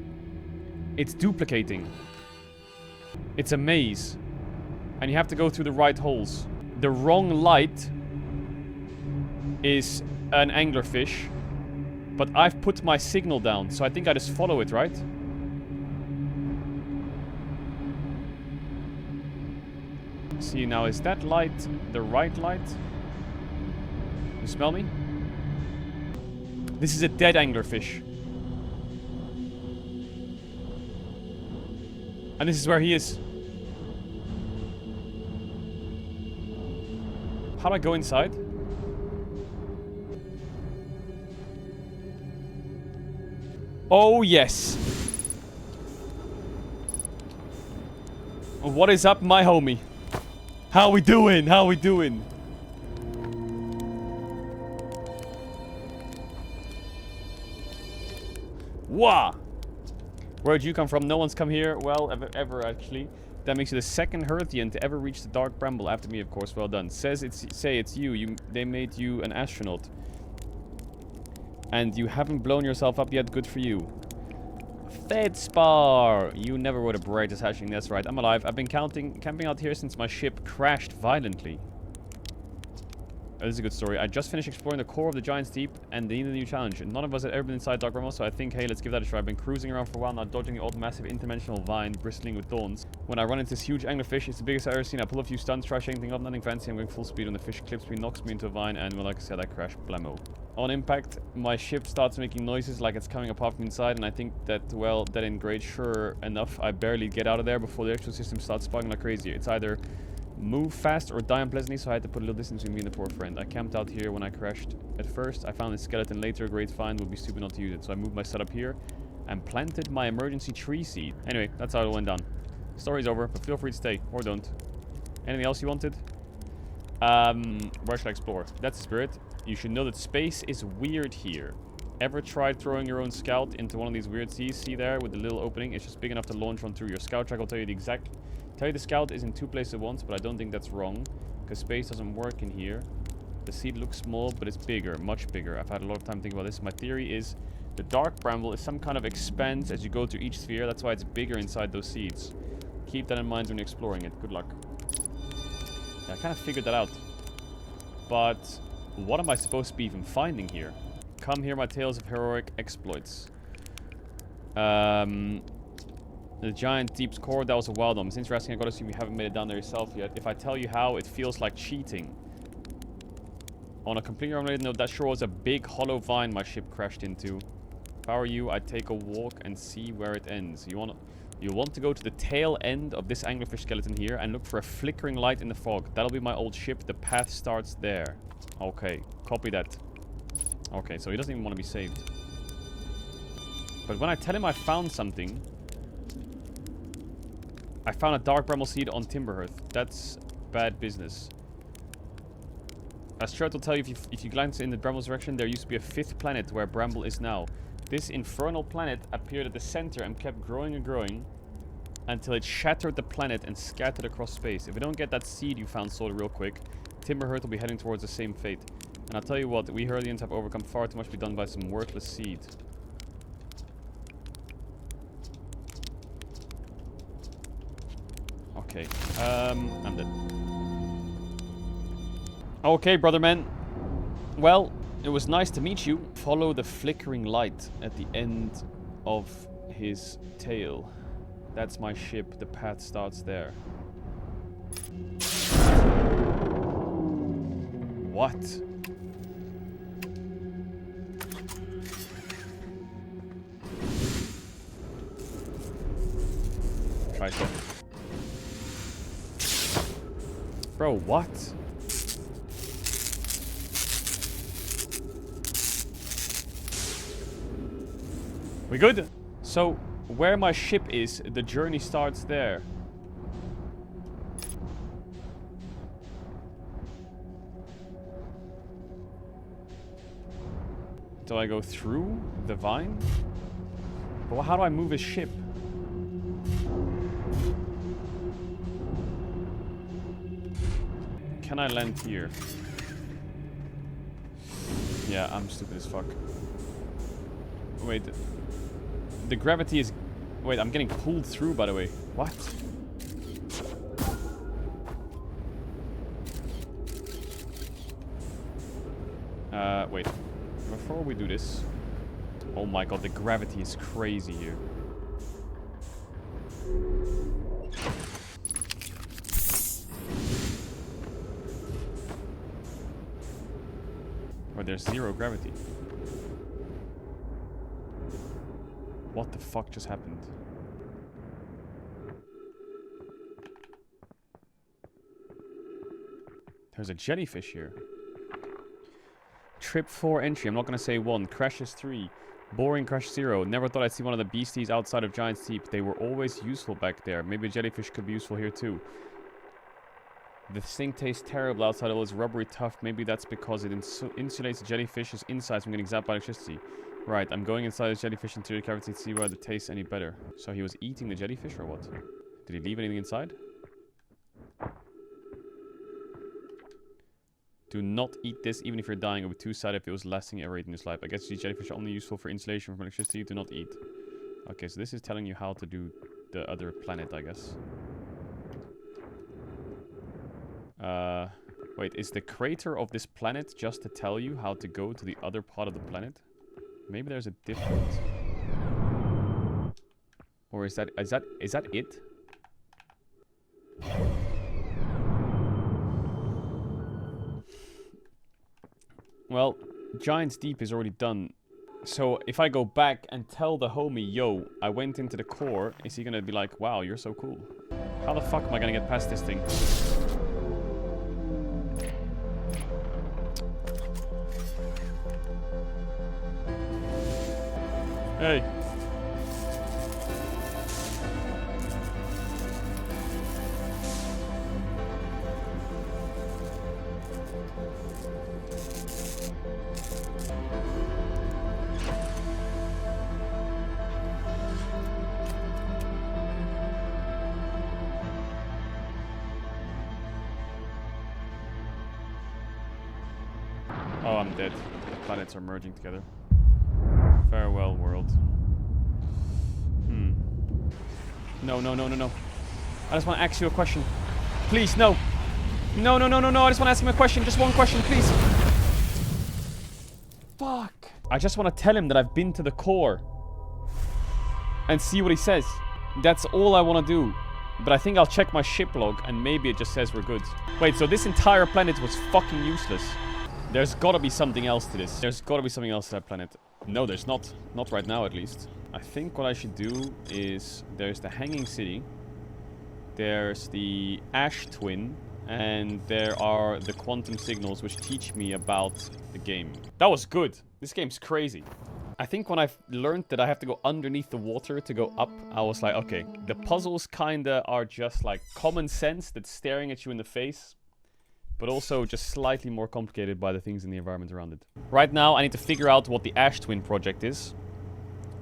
It's duplicating. It's a maze. And you have to go through the right holes. The wrong light is an anglerfish. But I've put my signal down, so I think I just follow it, right? See, now is that light the right light? You smell me? This is a dead anglerfish. And this is where he is. How do I go inside? Oh, yes. What is up, my homie? How we doing? How we doing? Wah! Where'd you come from? No one's come here. Well, ever actually. That makes you the second Hearthian to ever reach the Dark Bramble after me, of course. Well done. Say it's you. They made you an astronaut. And you haven't blown yourself up yet. Good for you. Fedspar! You never were the brightest hatchling. That's right. I'm alive. I've been camping out here since my ship crashed violently. Oh, this is a good story. I just finished exploring the core of the Giant's Deep and needed a new challenge. None of us had ever been inside Dark Bramble, so I think, hey, let's give that a try. I've been cruising around for a while now, dodging the old massive interdimensional vine bristling with thorns. When I run into this huge anglerfish, it's the biggest I've ever seen. I pull a few stunts, try shaking things up, nothing fancy. I'm going full speed when the fish clips me, knocks me into a vine, and well, like I said, I crash blammo. On impact, my ship starts making noises like it's coming apart from inside, and I think that, well, that ain't great. Sure enough, I barely get out of there before the actual system starts sparking like crazy. It's either move fast or die unpleasantly, so I had to put a little distance between me and the poor friend. I camped out here when I crashed at first. I found a skeleton later, a great find, would be stupid not to use it. So I moved my setup here and planted my emergency tree seed. Anyway, that's how it went down. Story's over, but feel free to stay, or don't. Anything else you wanted? Where should I explore? That's the spirit. You should know that space is weird here. Ever tried throwing your own scout into one of these weird seas? See there with the little opening? It's just big enough to launch one through. Your scout track will tell you the exact... Tell you the scout is in 2 places at once, but I don't think that's wrong, because space doesn't work in here. The seed looks small, but it's bigger, much bigger. I've had a lot of time thinking about this. My theory is the Dark Bramble is some kind of expanse as you go through each sphere. That's why it's bigger inside those seeds. Keep that in mind when you're exploring it. Good luck. Yeah, I kind of figured that out. But what am I supposed to be even finding here? Come hear my tales of heroic exploits. The Giant Deep's core, that was a wild one. Since you're asking, I gotta assume you haven't made it down there yourself yet. If I tell you how, it feels like cheating. On a completely unrelated note, that sure was a big hollow vine my ship crashed into. If I were you, I'd take a walk and see where it ends. You want to go to the tail end of this anglerfish skeleton here and look for a flickering light in the fog. That'll be my old ship. The path starts there. Okay, copy that. Okay, so he doesn't even want to be saved. But when I tell him I found something... I found a dark bramble seed on Timberhearth. That's bad business. As Stuart will tell you, if you glance in the Bramble's direction, there used to be a 5th planet where Bramble is now. This infernal planet appeared at the center and kept growing and growing until it shattered the planet and scattered across space. If we don't get that seed you found sorted real quick, Timberhearth will be heading towards the same fate. And I'll tell you what, we Hurlians have overcome far too much to be done by some worthless seed. Okay, I'm dead. Okay, brother man. Well, it was nice to meet you. Follow the flickering light at the end of his tail. That's my ship. The path starts there. What? Try so. Bro, what? We good? So, where my ship is, the journey starts there. Do I go through the vine? Well, how do I move his ship? Can I land here? Yeah, I'm stupid as fuck. Wait. The gravity is... Wait, I'm getting pulled through, by the way. What? Wait. Before we do this... Oh my god, the gravity is crazy here. Where there's 0 gravity. What the fuck just happened? There's a jellyfish here. Trip 4 entry. I'm not gonna say 1. Crashes 3. Boring crash 0. Never thought I'd see one of the beasties outside of Giant's Deep. They were always useful back there. Maybe a jellyfish could be useful here too. The thing tastes terrible outside, all this rubbery tough. Maybe that's because it insulates the jellyfish's insides from getting zapped by electricity. Right, I'm going inside the jellyfish interior cavity to see whether it tastes any better. So he was eating the jellyfish or what? Did he leave anything inside? Do not eat this, even if you're dying. It would be too sad if it was lasting ever in this life. I guess these jellyfish are only useful for insulation from electricity. Do not eat. Okay, so this is telling you how to do the other planet, I guess. Wait, is the crater of this planet just to tell you how to go to the other part of the planet? Maybe there's a different... Or is that it? Well, Giant's Deep is already done. So if I go back and tell the homie, yo, I went into the core, is he gonna be like, wow, you're so cool? How the fuck am I gonna get past this thing? Hey. Oh, I'm dead. The planets are merging together. Farewell, world. No. I just want to ask you a question. Please, no. No. I just want to ask him a question. Just one question, please. Fuck. I just want to tell him that I've been to the core. And see what he says. That's all I want to do. But I think I'll check my ship log and maybe it just says we're good. Wait, so this entire planet was fucking useless. There's gotta be something else to this. There's gotta be something else to that planet. No, there's not. Not right now, at least. I think what I should do is... There's the Hanging City. There's the Ash Twin. And there are the quantum signals, which teach me about the game. That was good. This game's crazy. I think when I learned that I have to go underneath the water to go up, I was like, okay, the puzzles kinda are just like common sense that's staring at you in the face, but also just slightly more complicated by the things in the environment around it. Right now, I need to figure out what the Ash Twin project is,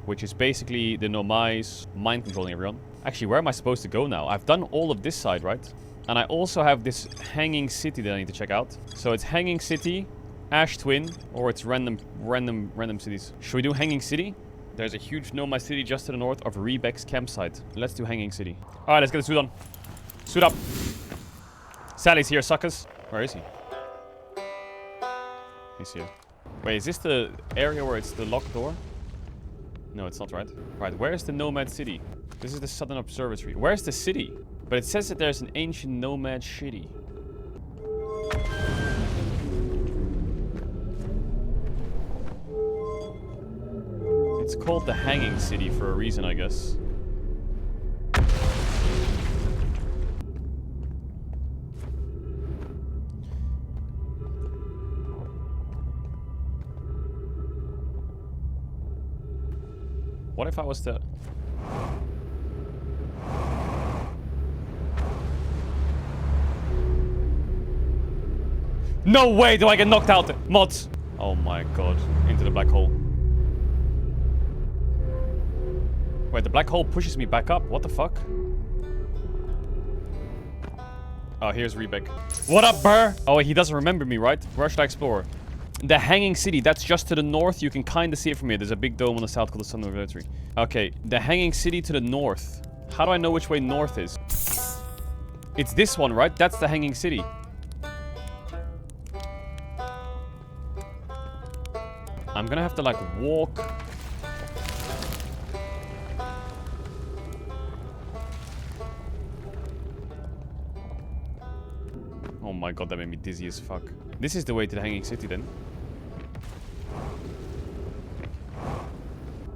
which is basically the Nomai's mind controlling everyone. Actually, where am I supposed to go now? I've done all of this side, right? And I also have this hanging city that I need to check out. So it's hanging city, Ash Twin, or it's random cities. Should we do hanging city? There's a huge Nomai city just to the north of Riebeck's campsite. Let's do hanging city. Alright, let's get the suit on. Suit up. Sally's here, suckers. Where is he? He's here. Wait, is this the area where it's the locked door? No, it's not, right? Right, where's the Nomad city? This is the Southern Observatory. Where's the city? But it says that there's an ancient Nomad city. It's called the Hanging City for a reason, I guess. What if I was to... No way do I get knocked out! Mods! Oh my god. Into the black hole. Wait, the black hole pushes me back up. What the fuck? Oh, here's Riebeck. What up, Burr? Oh, he doesn't remember me, right? Where should I explore? The Hanging City, that's just to the north. You can kind of see it from here. There's a big dome on the south called the Southern Observatory. Okay, the Hanging City to the north. How do I know which way north is? It's this one, right? That's the Hanging City. I'm gonna have to, like, walk... Oh my god, that made me dizzy as fuck. This is the way to the Hanging City, then.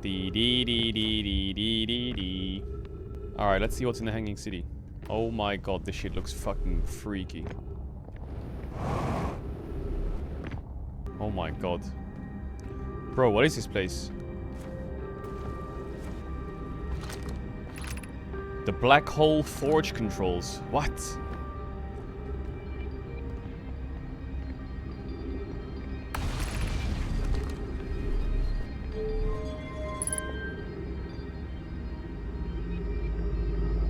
Dee. Alright, let's see what's in the Hanging City. Oh my god, this shit looks fucking freaky. Oh my god. Bro, what is this place? The Black Hole Forge controls. What?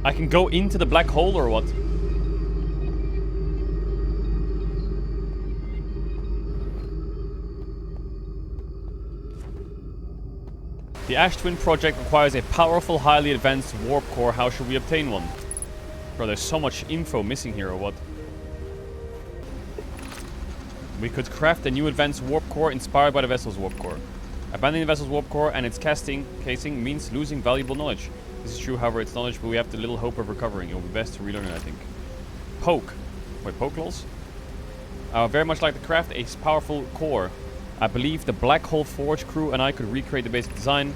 I can go into the black hole or what? The Ash Twin project requires a powerful, highly advanced warp core. How should we obtain one? Bro, there's so much info missing here or what? We could craft a new advanced warp core inspired by the vessel's warp core. Abandoning the vessel's warp core and its casing means losing valuable knowledge. This is true, however, it's knowledge, but we have the little hope of recovering. It will be best to relearn it, I think. Poke. Wait, poke lulls? I would very much like to craft a powerful core. I believe the Black Hole Forge crew and I could recreate the basic design.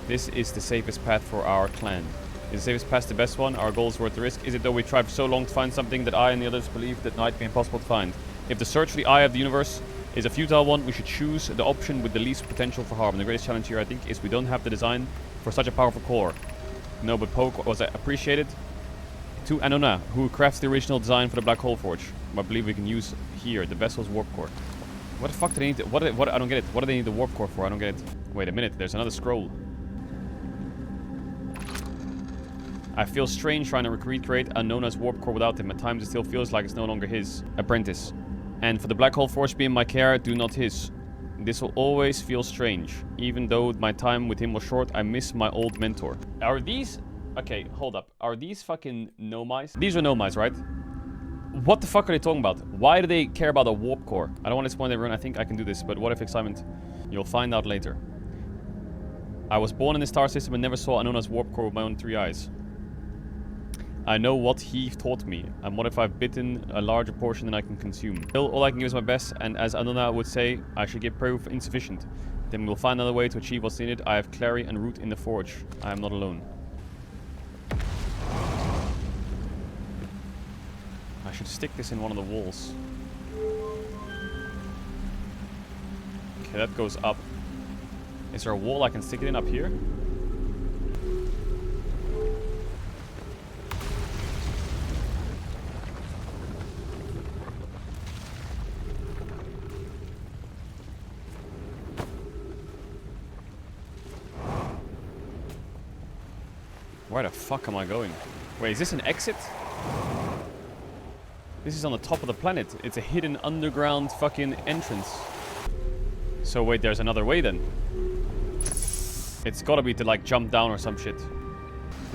This is the safest path for our clan. Is the safest path the best one? Our goal is worth the risk. Is it though we tried for so long to find something that I and the others believe that might be impossible to find? If the search for the eye of the universe is a futile one, we should choose the option with the least potential for harm. And the greatest challenge here, I think, is we don't have the design for such a powerful core. No, but Poke was appreciated. To Anona, who crafts the original design for the Black Hole Forge. I believe we can use here the vessel's warp core. What the fuck do they need? What? I don't get it. What do they need the warp core for? I don't get it. Wait a minute. There's another scroll. I feel strange trying to recreate Anona's warp core without him. At times it still feels like it's no longer his apprentice. And for the Black Hole Forge being my care, do not his. This will always feel strange. Even though my time with him was short, I miss my old mentor. Are these... Okay, hold up. Are these fucking Nomais? These are Nomais, right? What the fuck are they talking about? Why do they care about a warp core? I don't want to disappoint everyone. I think I can do this, but what if excitement? You'll find out later. I was born in the star system and never saw Anona's warp core with my own 3 eyes. I know what he taught me, and what if I've bitten a larger portion than I can consume. Still, all I can give is my best, and as Anona would say, I should give proof insufficient. Then we'll find another way to achieve what's needed. I have Clary and Root in the forge. I am not alone. I should stick this in one of the walls. Okay, that goes up. Is there a wall I can stick it in up here? Where the fuck am I going? Wait, is this an exit? This is on the top of the planet. It's a hidden underground fucking entrance. So wait, there's another way then. It's gotta be to like jump down or some shit.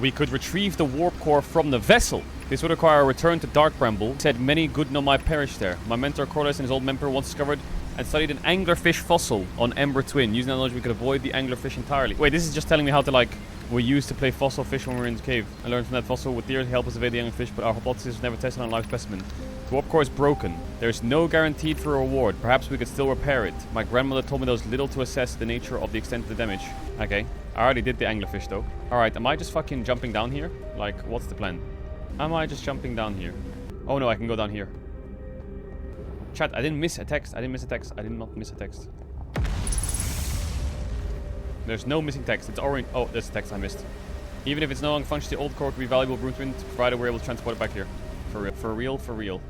We could retrieve the warp core from the vessel. This would require a return to Dark Bramble. Said many good Nomai perished there. My mentor Corliss and his old mentor once discovered and studied an anglerfish fossil on Ember Twin. Using that knowledge we could avoid the anglerfish entirely. Wait, this is just telling me how to like... We used to play fossil fish when we were in the cave. I learned from that fossil with theory to help us evade the anglerfish, but our hypothesis was never tested on a live specimen. The warp core is broken. There is no guaranteed for a reward. Perhaps we could still repair it. My grandmother told me there was little to assess the nature of the extent of the damage. Okay. I already did the anglerfish though. Alright, am I just fucking jumping down here? Like, what's the plan? Am I just jumping down here? Oh no, I can go down here. Chat, I didn't miss a text. I didn't miss a text. I did not miss a text. There's no missing text. It's already... Oh, there's a text I missed. Even if it's no longer functions, the old core could be valuable room twin, provided we're able to transport it back here. For real. For real. For real.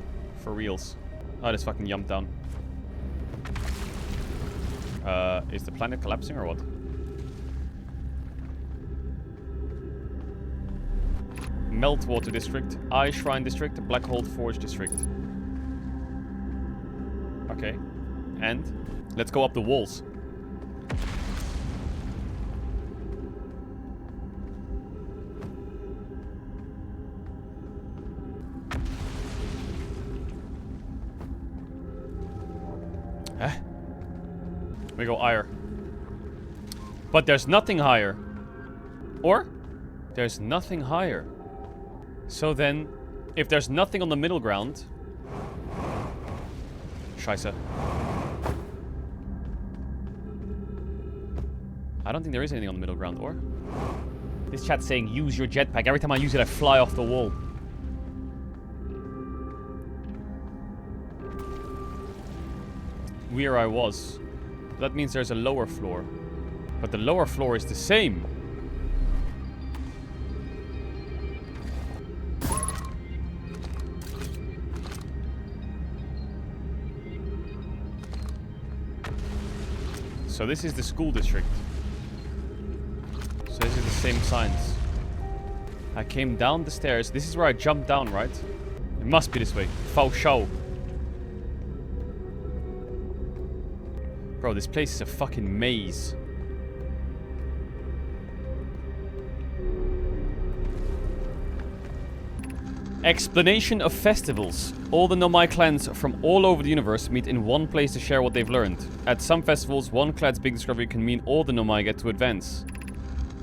For reals. Oh, I just fucking jumped down. Is the planet collapsing or what? Meltwater District, Eye Shrine District, Black Hole Forge District. Okay. And? Let's go up the walls. Huh? We go higher. But there's nothing higher. Or? There's nothing higher. So then, if there's nothing on the middle ground... Scheisse. I don't think there is anything on the middle ground, or? This chat's saying, use your jetpack. Every time I use it, I fly off the wall. Where I was. That means there's a lower floor. But the lower floor is the same. So this is the school district. So this is the same signs. I came down the stairs. This is where I jumped down, right? It must be this way. Faux show. Bro, this place is a fucking maze. Explanation of festivals. All the Nomai clans from all over the universe meet in one place to share what they've learned. At some festivals, one clan's big discovery can mean all the Nomai get to advance.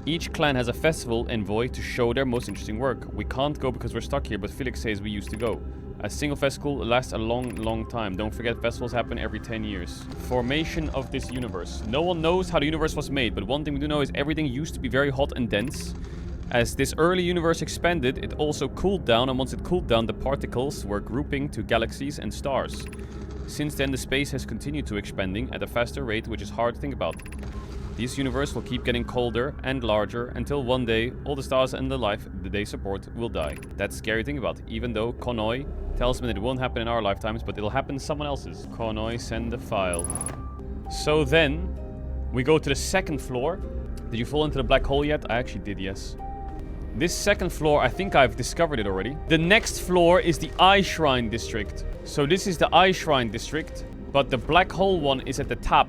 Each clan has a festival envoy to show their most interesting work. We can't go because we're stuck here, but Felix says we used to go. A single festival lasts a long, long time. Don't forget, festivals happen every 10 years. Formation of this universe. No one knows how the universe was made, but one thing we do know is everything used to be very hot and dense. As this early universe expanded, it also cooled down, and once it cooled down, the particles were grouping to galaxies and stars. Since then, the space has continued to expanding at a faster rate, which is hard to think about. This universe will keep getting colder and larger until one day, all the stars and the life that they support will die. That's scary to think about, even though Konoi tells me that it won't happen in our lifetimes, but it'll happen in someone else's. Konoi, send the file. So then, we go to the second floor. Did you fall into the black hole yet? I actually did, yes. This second floor, I think I've discovered it already. The next floor is the Eye Shrine District. So this is the Eye Shrine District, but the black hole one is at the top.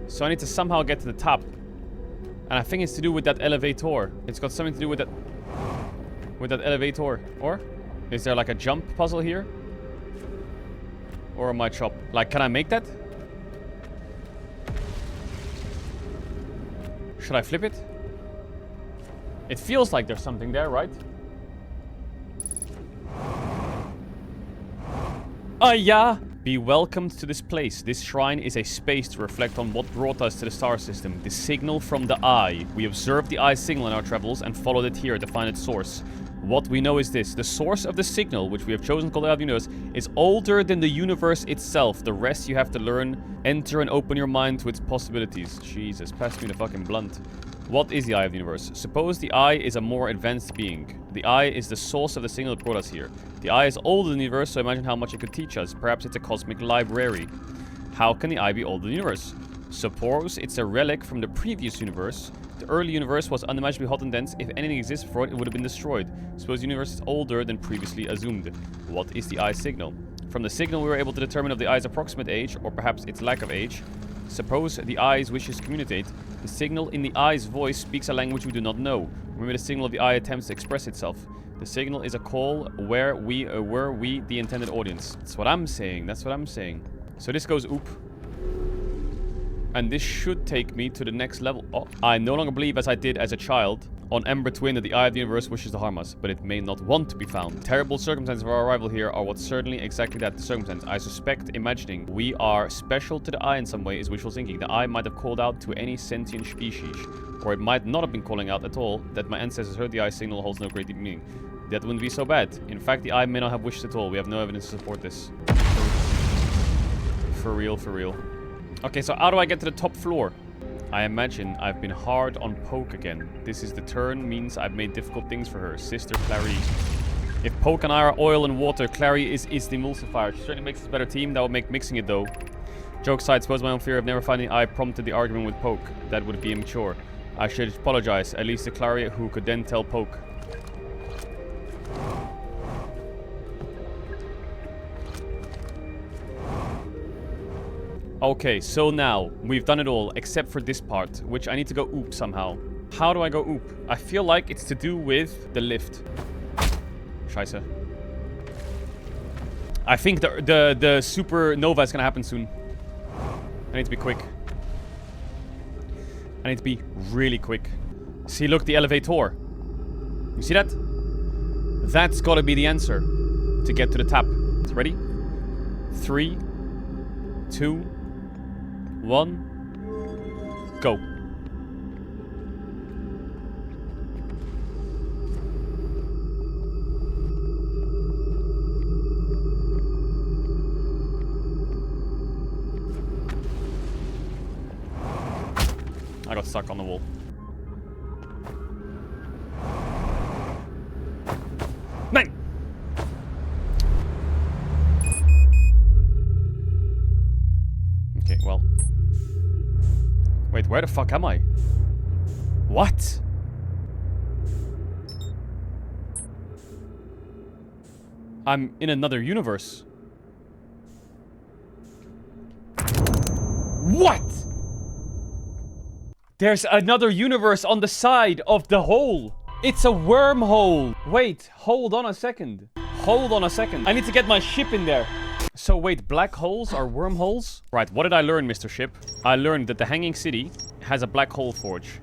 So I need to somehow get to the top. And I think it's to do with that elevator. It's got something to do with that elevator. Or? Is there like a jump puzzle here? Or am I chopped? Like, can I make that? Should I flip it? It feels like there's something there, right? Yeah. Be welcomed to this place. This shrine is a space to reflect on what brought us to the star system. The signal from the eye. We observed the eye signal in our travels and followed it here to find its source. What we know is this. The source of the signal, which we have chosen to call the eye of the universe, is older than the universe itself. The rest you have to learn. Enter and open your mind to its possibilities. Jesus, pass me the fucking blunt. What is the eye of the universe? Suppose the eye is a more advanced being. The eye is the source of the signal that brought us here. The eye is older than the universe, so imagine how much it could teach us. Perhaps it's a cosmic library. How can the eye be older than the universe? Suppose it's a relic from the previous universe. The early universe was unimaginably hot and dense. If anything exists before it, it would have been destroyed. Suppose the universe is older than previously assumed. What is the eye's signal? From the signal, we were able to determine of the eye's approximate age, or perhaps its lack of age. Suppose the eye's wishes to communicate. The signal in the eye's voice speaks a language we do not know. Remember, the signal of the eye attempts to express itself. The signal is a call where were we the intended audience. That's what I'm saying. That's what I'm saying. So this goes oop. And this should take me to the next level. Oh, I no longer believe, as I did as a child, on Ember Twin that the Eye of the Universe wishes to harm us, but it may not want to be found. Terrible circumstances of our arrival here are what certainly exactly that circumstance. I suspect imagining we are special to the Eye in some way is wishful thinking. The Eye might have called out to any sentient species, or it might not have been calling out at all. That my ancestors heard the Eye signal holds no great deep meaning. That wouldn't be so bad. In fact, the Eye may not have wished at all. We have no evidence to support this. For real, for real. Okay, so how do I get to the top floor? I imagine I've been hard on Poke again. This is the turn, means I've made difficult things for her. Sister Clary. If Poke and I are oil and water, Clary is the emulsifier. She certainly makes us a better team. That would make mixing it, though. Joke aside, suppose my own fear of never finding I prompted the argument with Poke. That would be immature. I should apologize, at least to Clary, who could then tell Poke. Okay, so now, we've done it all, except for this part, which I need to go oop somehow. How do I go oop? I feel like it's to do with the lift. Scheiße. I think the supernova is gonna happen soon. I need to be quick. I need to be really quick. See, look, the elevator. You see that? That's gotta be the answer to get to the tap. Ready? 3, 2, 1, go. I got stuck on the wall. Nine! Okay, well. Wait, where the fuck am I? What? I'm in another universe. What? There's another universe on the side of the hole. It's a wormhole. Wait, hold on a second. Hold on a second. I need to get my ship in there. So wait, black holes are wormholes? Right, what did I learn, Mr. Ship? I learned that the Hanging City has a black hole forge,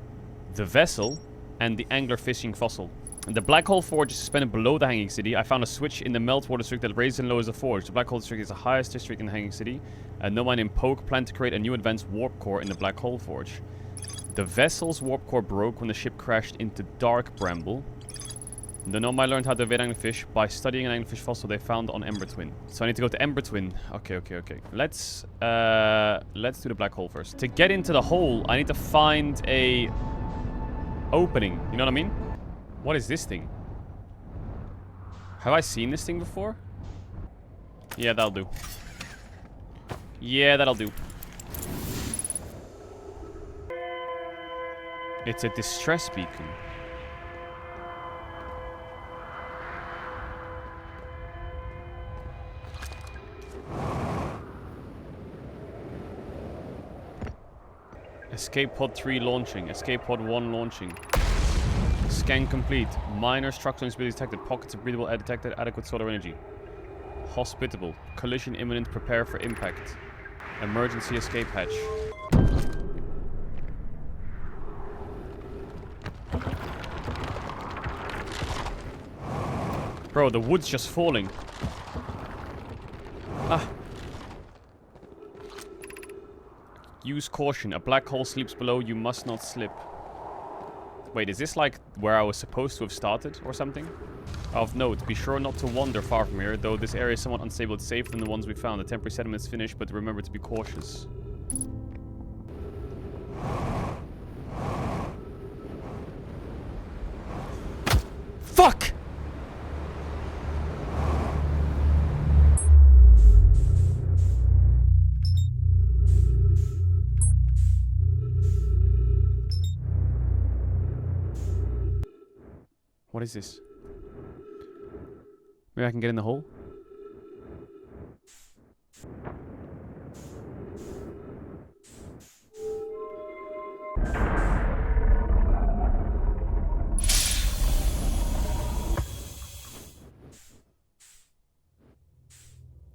the vessel, and the angler fishing fossil. The black hole forge is suspended below the Hanging City. I found a switch in the meltwater district that raises and lowers the forge. The black hole district is the highest district in the Hanging City. And Nomai and Poke plan to create a new advanced warp core in the black hole forge. The vessel's warp core broke when the ship crashed into dark Bramble. The Nomai learned how to evade anglerfish by studying an anglerfish fossil they found on Ember Twin. So I need to go to Ember Twin. Okay. Let's do the black hole first. To get into the hole, I need to find a opening. You know what I mean? What is this thing? Have I seen this thing before? Yeah, that'll do. Yeah, that'll do. It's a distress beacon. Escape pod 3 launching. Escape pod 1 launching. Scan complete. Minor structural instability detected. Pockets of breathable air detected. Adequate solar energy. Hospitable. Collision imminent. Prepare for impact. Emergency escape hatch. Bro, the wood's just falling. Ah. Use caution. A black hole sleeps below. You must not slip. Wait, is this like where I was supposed to have started or something? Of note, be sure not to wander far from here, though this area is somewhat unstable. It's safer than the ones we found. The temporary settlement is finished, but remember to be cautious. Fuck! What is this? Maybe I can get in the hole?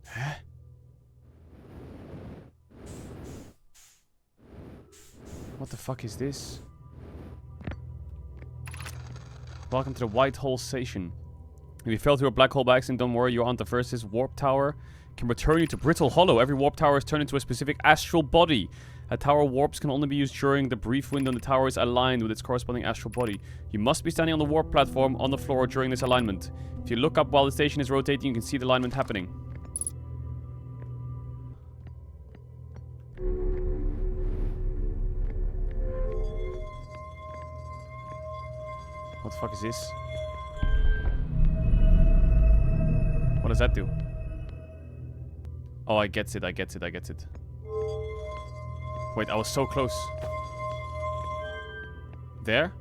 Huh? What the fuck is this? Welcome to the White Hole Station. If you fell through a black hole by accident, don't worry, you're on the first. This warp tower can return you to Brittle Hollow. Every warp tower is turned into a specific astral body. A tower warps can only be used during the brief window the tower is aligned with its corresponding astral body. You must be standing on the warp platform on the floor during this alignment. If you look up while the station is rotating, you can see the alignment happening. What the fuck is this? What does that do? Oh, I gets it, I gets it, I gets it. Wait, I was so close. There.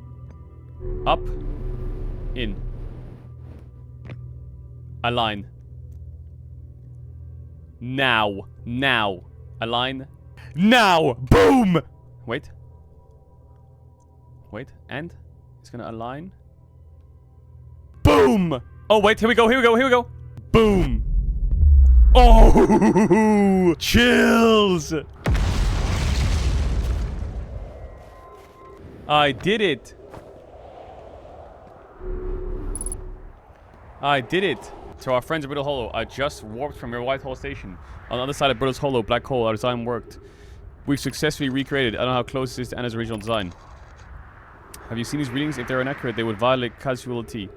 Up. In. Align. Now. Now. Align. Now! Boom! Wait. Wait, and? It's gonna align. Boom! Oh, wait, here we go, here we go, here we go. Boom! Oh! Chills! I did it! I did it! To our friends at Brittle Hollow, I just warped from your White Hole Station. On the other side of Brittle's Hollow, Black Hole, our design worked. We've successfully recreated. I don't know how close this is to Anna's original design. Have you seen these readings? If they're inaccurate, they would violate causality.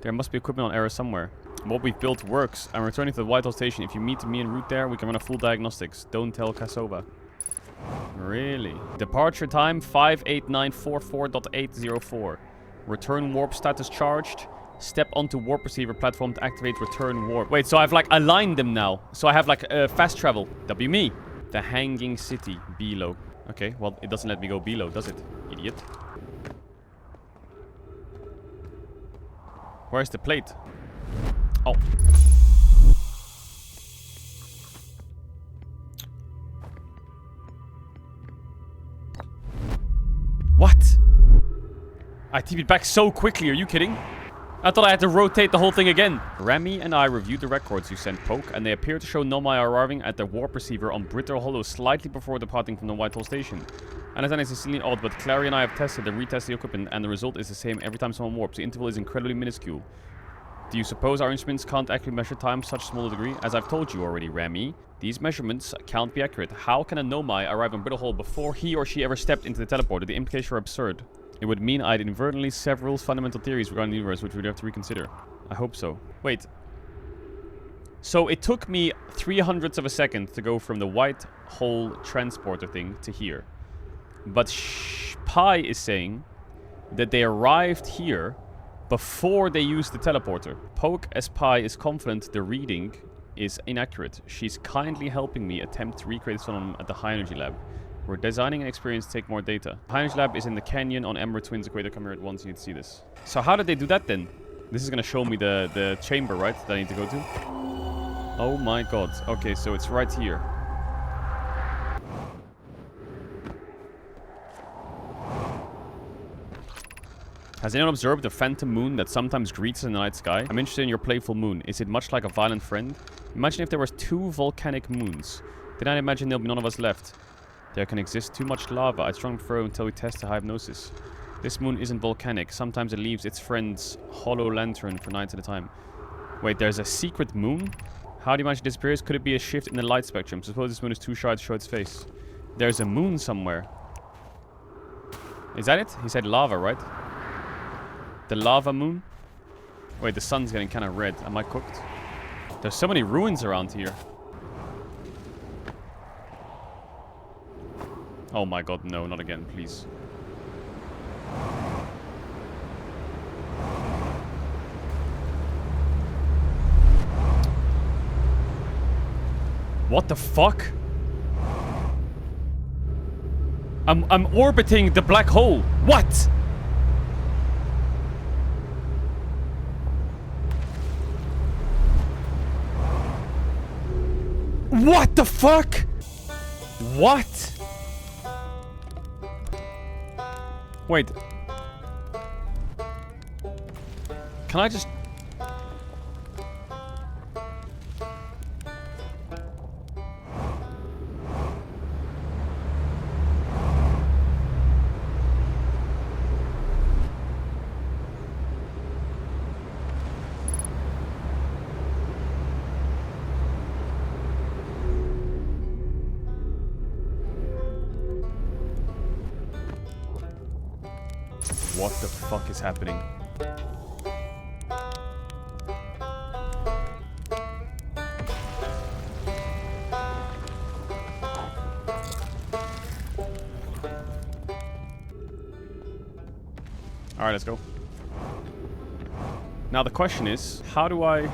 There must be equipment on error somewhere. What we've built works. I'm returning to the White Hole Station. If you meet me en route there, we can run a full diagnostics. Don't tell Kasova. Really? Departure time 58944.804. Return warp status charged. Step onto warp receiver platform to activate return warp. Wait, so I've like aligned them now. So I have like fast travel. W me. The Hanging City. Below. Okay, well, it doesn't let me go below, does it? Idiot. Where's the plate? Oh. What? I TP'd back so quickly, are you kidding? I thought I had to rotate the whole thing again. Remy and I reviewed the records you sent Poke, and they appear to show Nomai arriving at the warp receiver on Brittle Hollow slightly before departing from the White Hole Station. I understand it's extremely odd, but Clary and I have tested and retested the equipment, and the result is the same every time someone warps. The interval is incredibly minuscule. Do you suppose our instruments can't actually measure time to such a small degree? As I've told you already, Remy, these measurements can't be accurate. How can a Nomai arrive on Brittle Hole before he or she ever stepped into the teleporter? The implications are absurd. It would mean I'd inadvertently several fundamental theories regarding the universe, which we'd have to reconsider. I hope so. Wait. So it took me 0.03 of a second to go from the White Hole transporter thing to here. But Pi is saying that they arrived here before they used the teleporter. Poke as Pi is confident the reading is inaccurate. She's kindly helping me attempt to recreate this phenomenon at the High Energy Lab. We're designing an experience to take more data. High Energy Lab is in the canyon on Emerald Twins Equator. Come here at once, you need to see this. So how did they do that then? This is gonna show me the chamber, right? That I need to go to. Oh my god. Okay, so it's right here. Has anyone observed the phantom moon that sometimes greets us in the night sky? I'm interested in your playful moon. Is it much like a violent friend? Imagine if there were 2 volcanic moons. Then I imagine there'll be none of us left. There can exist too much lava. I'd strongly prefer until we test the hypnosis. This moon isn't volcanic. Sometimes it leaves its friend's hollow lantern for nights at a time. Wait, there's a secret moon? How do you imagine it disappears? Could it be a shift in the light spectrum? Suppose this moon is too shy to show its face. There's a moon somewhere. Is that it? He said lava, right? The lava moon? Wait, the sun's getting kind of red. Am I cooked? There's so many ruins around here. Oh my god, no, not again, please. What the fuck? I'm orbiting the black hole. What? What the fuck? What? Wait. Can I just... What the fuck is happening? Alright, let's go. Now the question is, how do I...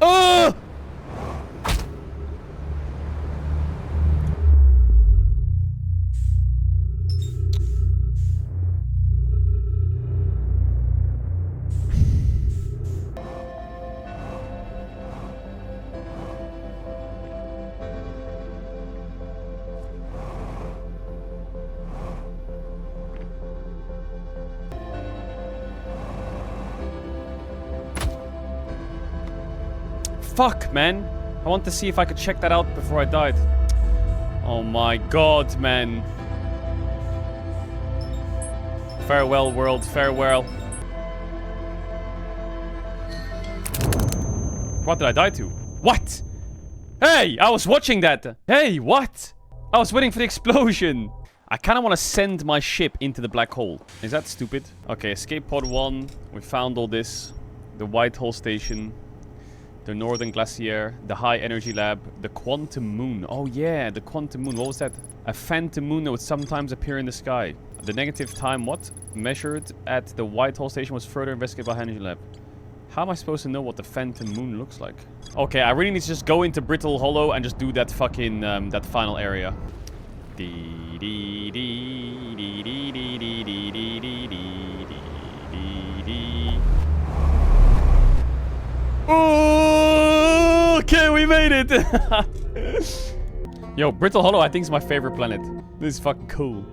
Oh! Fuck, man. I want to see if I could check that out before I died. Oh my god, man. Farewell, world. Farewell. What did I die to? What? Hey, I was watching that. Hey, what? I was waiting for the explosion. I kind of want to send my ship into the black hole. Is that stupid? Okay, escape pod 1. We found all this. The white hole station. The Northern Glacier, the High Energy Lab, the Quantum Moon. Oh yeah, the Quantum Moon. What was that? A phantom moon that would sometimes appear in the sky. The negative time, what? Measured at the White Hole Station was further investigated by High Energy Lab. How am I supposed to know what the phantom moon looks like? Okay, I really need to just go into Brittle Hollow and just do that fucking, that final area. Oh, okay, we made it. Yo, Brittle Hollow, I think is my favorite planet. This is fucking cool.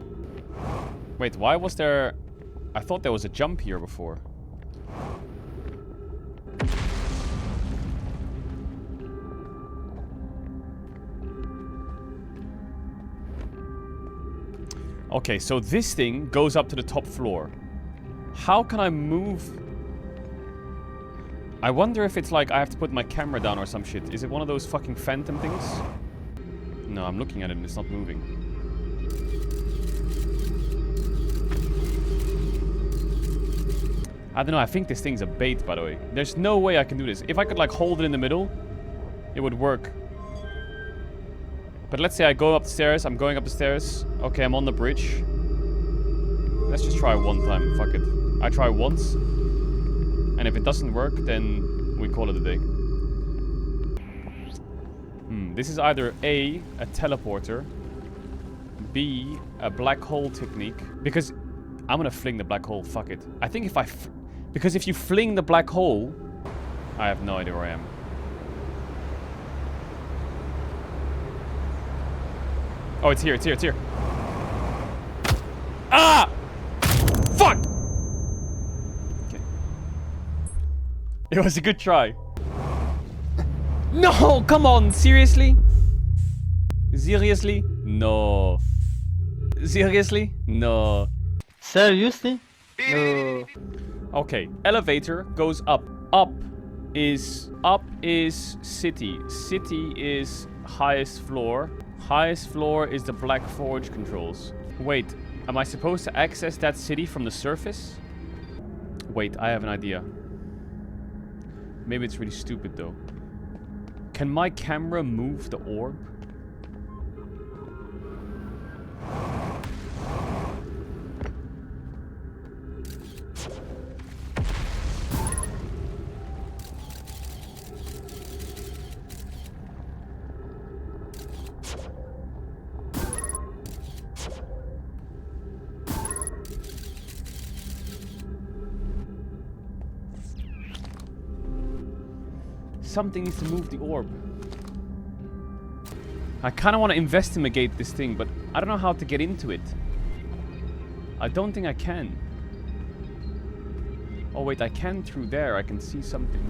Wait, why was there... I thought there was a jump here before. Okay, so this thing goes up to the top floor. How can I move... I wonder if it's like I have to put my camera down or some shit. Is it one of those fucking phantom things? No, I'm looking at it and it's not moving. I don't know, I think this thing's a bait, by the way. There's no way I can do this. If I could like hold it in the middle, it would work. But let's say I go up the stairs. I'm going up the stairs. Okay, I'm on the bridge. Let's just try one time. Fuck it. I try once. And if it doesn't work, then we call it a day. This is either A, a teleporter, B, a black hole technique. Because I'm gonna fling the black hole, fuck it. I think if I... because if you fling the black hole... I have no idea where I am. Oh, it's here, it's here, it's here. Ah! Fuck! It was a good try. No, come on, seriously? Seriously? No. Seriously? No. Seriously? No. Okay, elevator goes up. Up is city. City is highest floor. Highest floor is the Black Forge controls. Wait, Am I supposed to access that city from the surface? Wait, I have an idea. Maybe it's really stupid though. Can my camera move the orb? Something needs to move the orb. I kind of want to investigate this thing, but I don't know how to get into it. I don't think I can. Oh wait, I can through there. I can see something.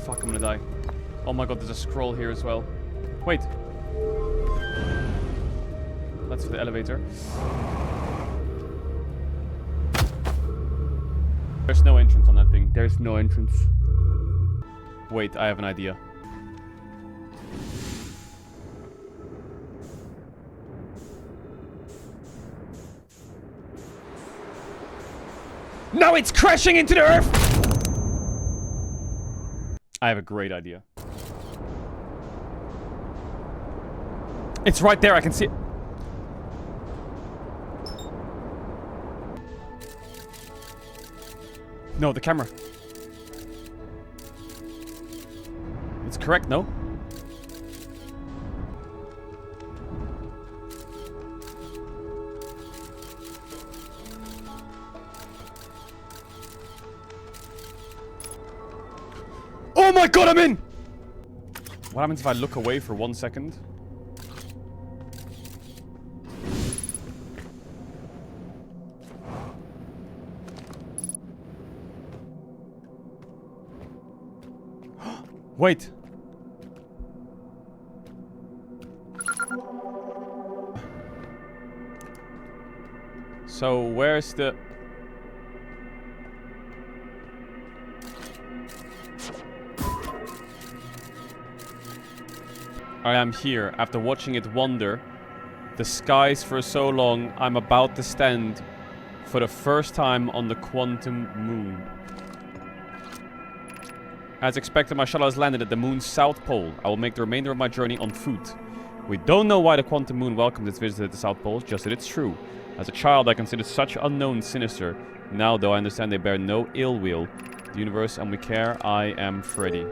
Fuck, I'm gonna die. Oh my god, there's a scroll here as well. Wait. That's for the elevator. There's no entrance on that thing. There's no entrance. Wait, I have an idea. No, it's crashing into the earth! I have a great idea. It's right there, I can see it. No, the camera. It's correct, no? Oh my god, I'm in! What happens if I look away for 1 second? Wait. So, where's the... I am here, after watching it wander the skies for so long. I'm about to stand for the first time on the quantum moon. As expected, my shuttle has landed at the moon's south pole. I will make the remainder of my journey on foot. We don't know why the quantum moon welcomed its visitor at the south pole, just that it's true. As a child, I considered such unknown sinister. Now, though, I understand they bear no ill will. The universe and we care, I am Freddy.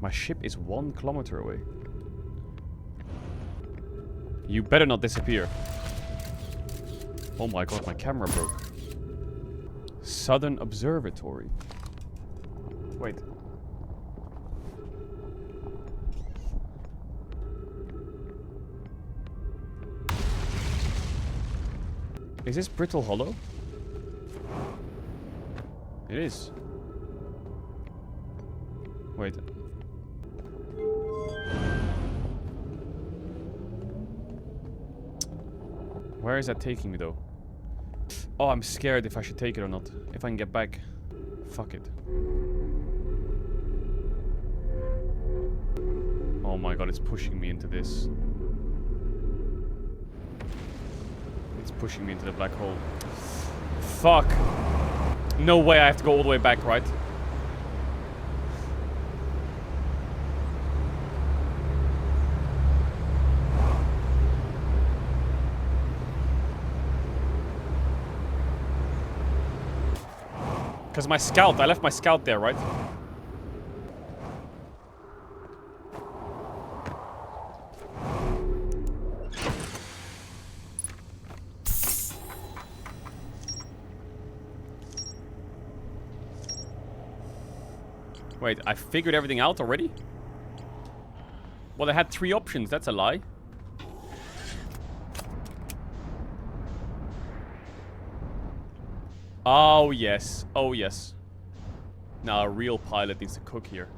My ship is 1 kilometer away. You better not disappear. Oh my god, my camera broke. Southern Observatory. Wait. Is this brittle hollow? It is. Wait. Where is that taking me though? Oh, I'm scared if I should take it or not. If I can get back. Fuck it. Oh my god, it's pushing me into this. It's pushing me into the black hole. Fuck. No way, I have to go all the way back, right? Because my scout, I left my scout there, right? Wait, I figured everything out already? Well, I had 3 options, that's a lie. Oh, yes. Oh, yes. Now, a real pilot needs to cook here.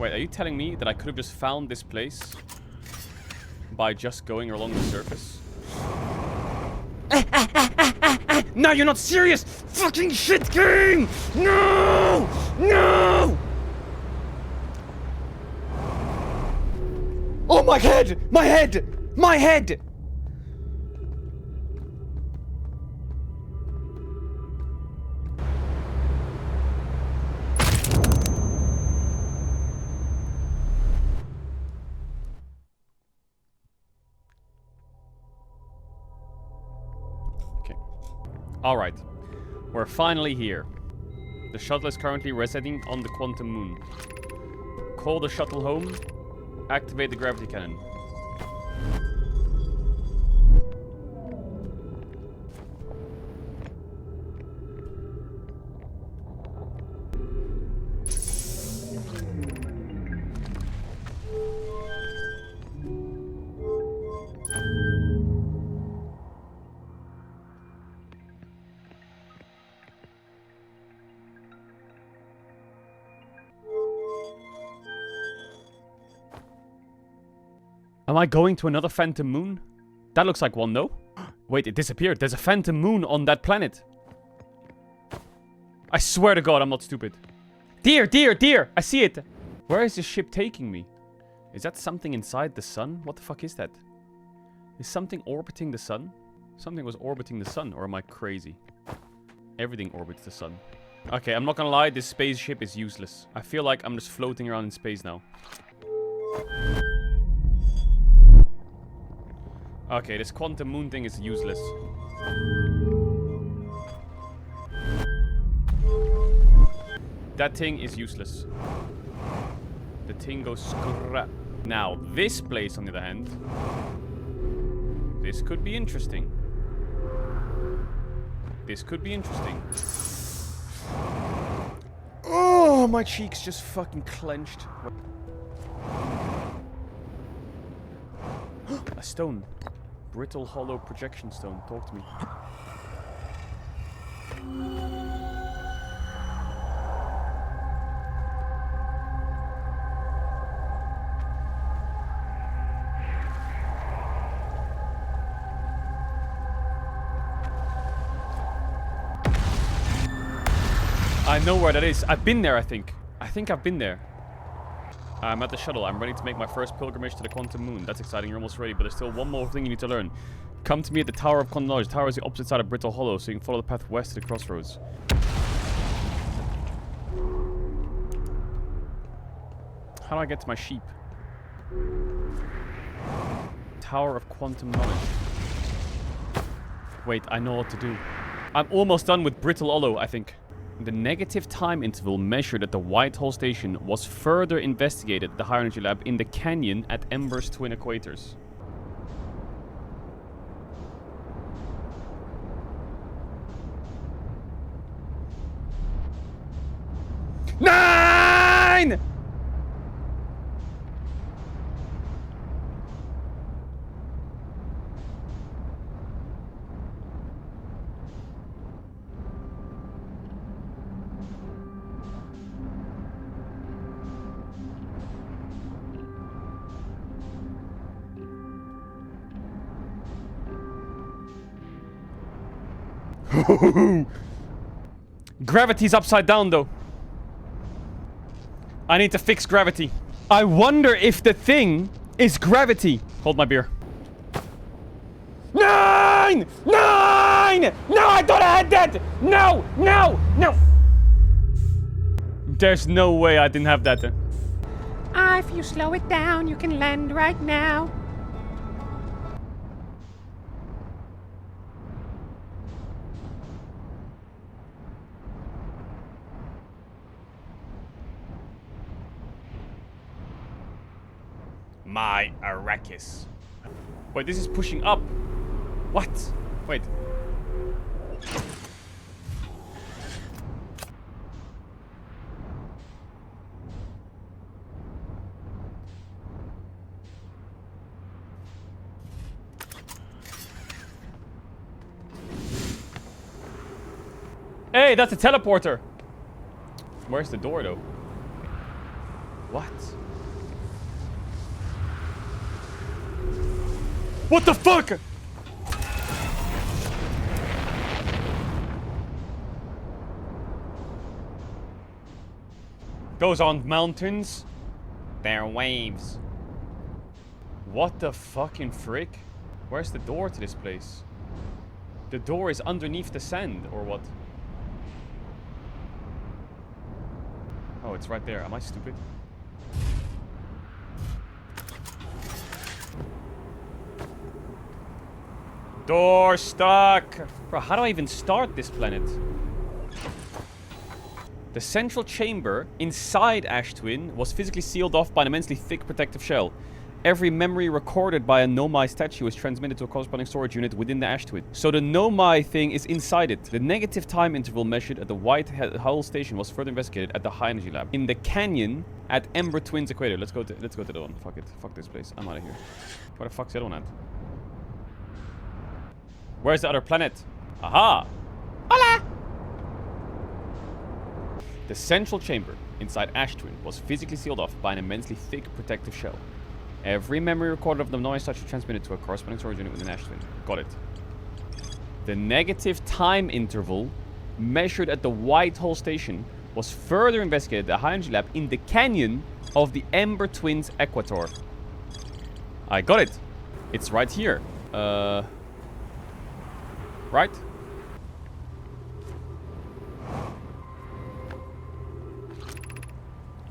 Wait, are you telling me that I could have just found this place by just going along the surface? No, you're not serious! Fucking shit game! No! No! Oh, my head! My head! My head! Alright, we're finally here. The shuttle is currently resetting on the quantum moon. Call the shuttle home. Activate the gravity cannon. Am I going to another phantom moon? That looks like one, no? Wait, it disappeared. There's a phantom moon on that planet. I swear to God, I'm not stupid. Deer, deer, deer! I see it! Where is this ship taking me? Is that something inside the sun? What the fuck is that? Is something orbiting the sun? Something was orbiting the sun, or am I crazy? Everything orbits the sun. Okay, I'm not gonna lie, this spaceship is useless. I feel like I'm just floating around in space now. Okay, this quantum moon thing is useless. That thing is useless. The thing goes scrap. Now, this place, on the other hand, this could be interesting. This could be interesting. Oh, my cheeks just fucking clenched. A stone. Brittle hollow projection stone. Talk to me. I know where that is. I've been there, I think. I think I've been there. I'm at the shuttle. I'm ready to make my first pilgrimage to the quantum moon. That's exciting. You're almost ready, but there's still one more thing you need to learn. Come to me at the Tower of Quantum Knowledge. The tower is the opposite side of Brittle Hollow, so you can follow the path west to the crossroads. How do I get to my sheep? Tower of Quantum Knowledge. Wait, I know what to do. I'm almost done with Brittle Hollow, I think. The negative time interval measured at the Whitehall station was further investigated at the higher energy lab in the canyon at Ember's twin equators. Nine! Gravity's upside down, though. I need to fix gravity. I wonder if the thing is gravity. Hold my beer. 9! 9! No, I thought I had that! No! No! No! There's no way I didn't have that. If you slow it down, you can land right now. My Arrakis. Wait, this is pushing up. What? Wait. Hey, that's a teleporter. Where's the door, though? What? What the fuck? Goes on mountains. They're waves. What the fucking frick? Where's the door to this place? The door is underneath the sand, or what? Oh, it's right there. Am I stupid? Door stuck! Bro, how do I even start this planet? The central chamber inside Ash Twin was physically sealed off by an immensely thick protective shell. Every memory recorded by a Nomai statue is transmitted to a corresponding storage unit within the Ash Twin. So the Nomai thing is inside it. The negative time interval measured at the White Hull station was further investigated at the High Energy Lab. In the canyon at Ember Twins Equator. Let's go to the other one. Fuck it. Fuck this place. I'm out of here. Where the fuck's the other one at? Where's the other planet? Aha! Hola! The central chamber inside Ash Twin was physically sealed off by an immensely thick protective shell. Every memory recorded of the noise statue transmitted to a corresponding storage unit within Ash Twin. Got it. The negative time interval measured at the White Hull station was further investigated at the High Energy Lab in the canyon of the Ember Twins Equator. I got it. It's right here. Right?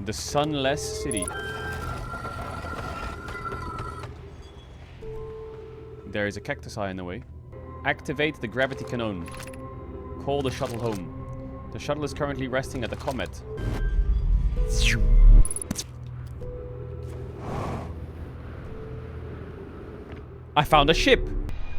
The Sunless City. There is a cactus eye in the way. Activate the gravity cannon. Call the shuttle home. The shuttle is currently resting at the comet. I found a ship!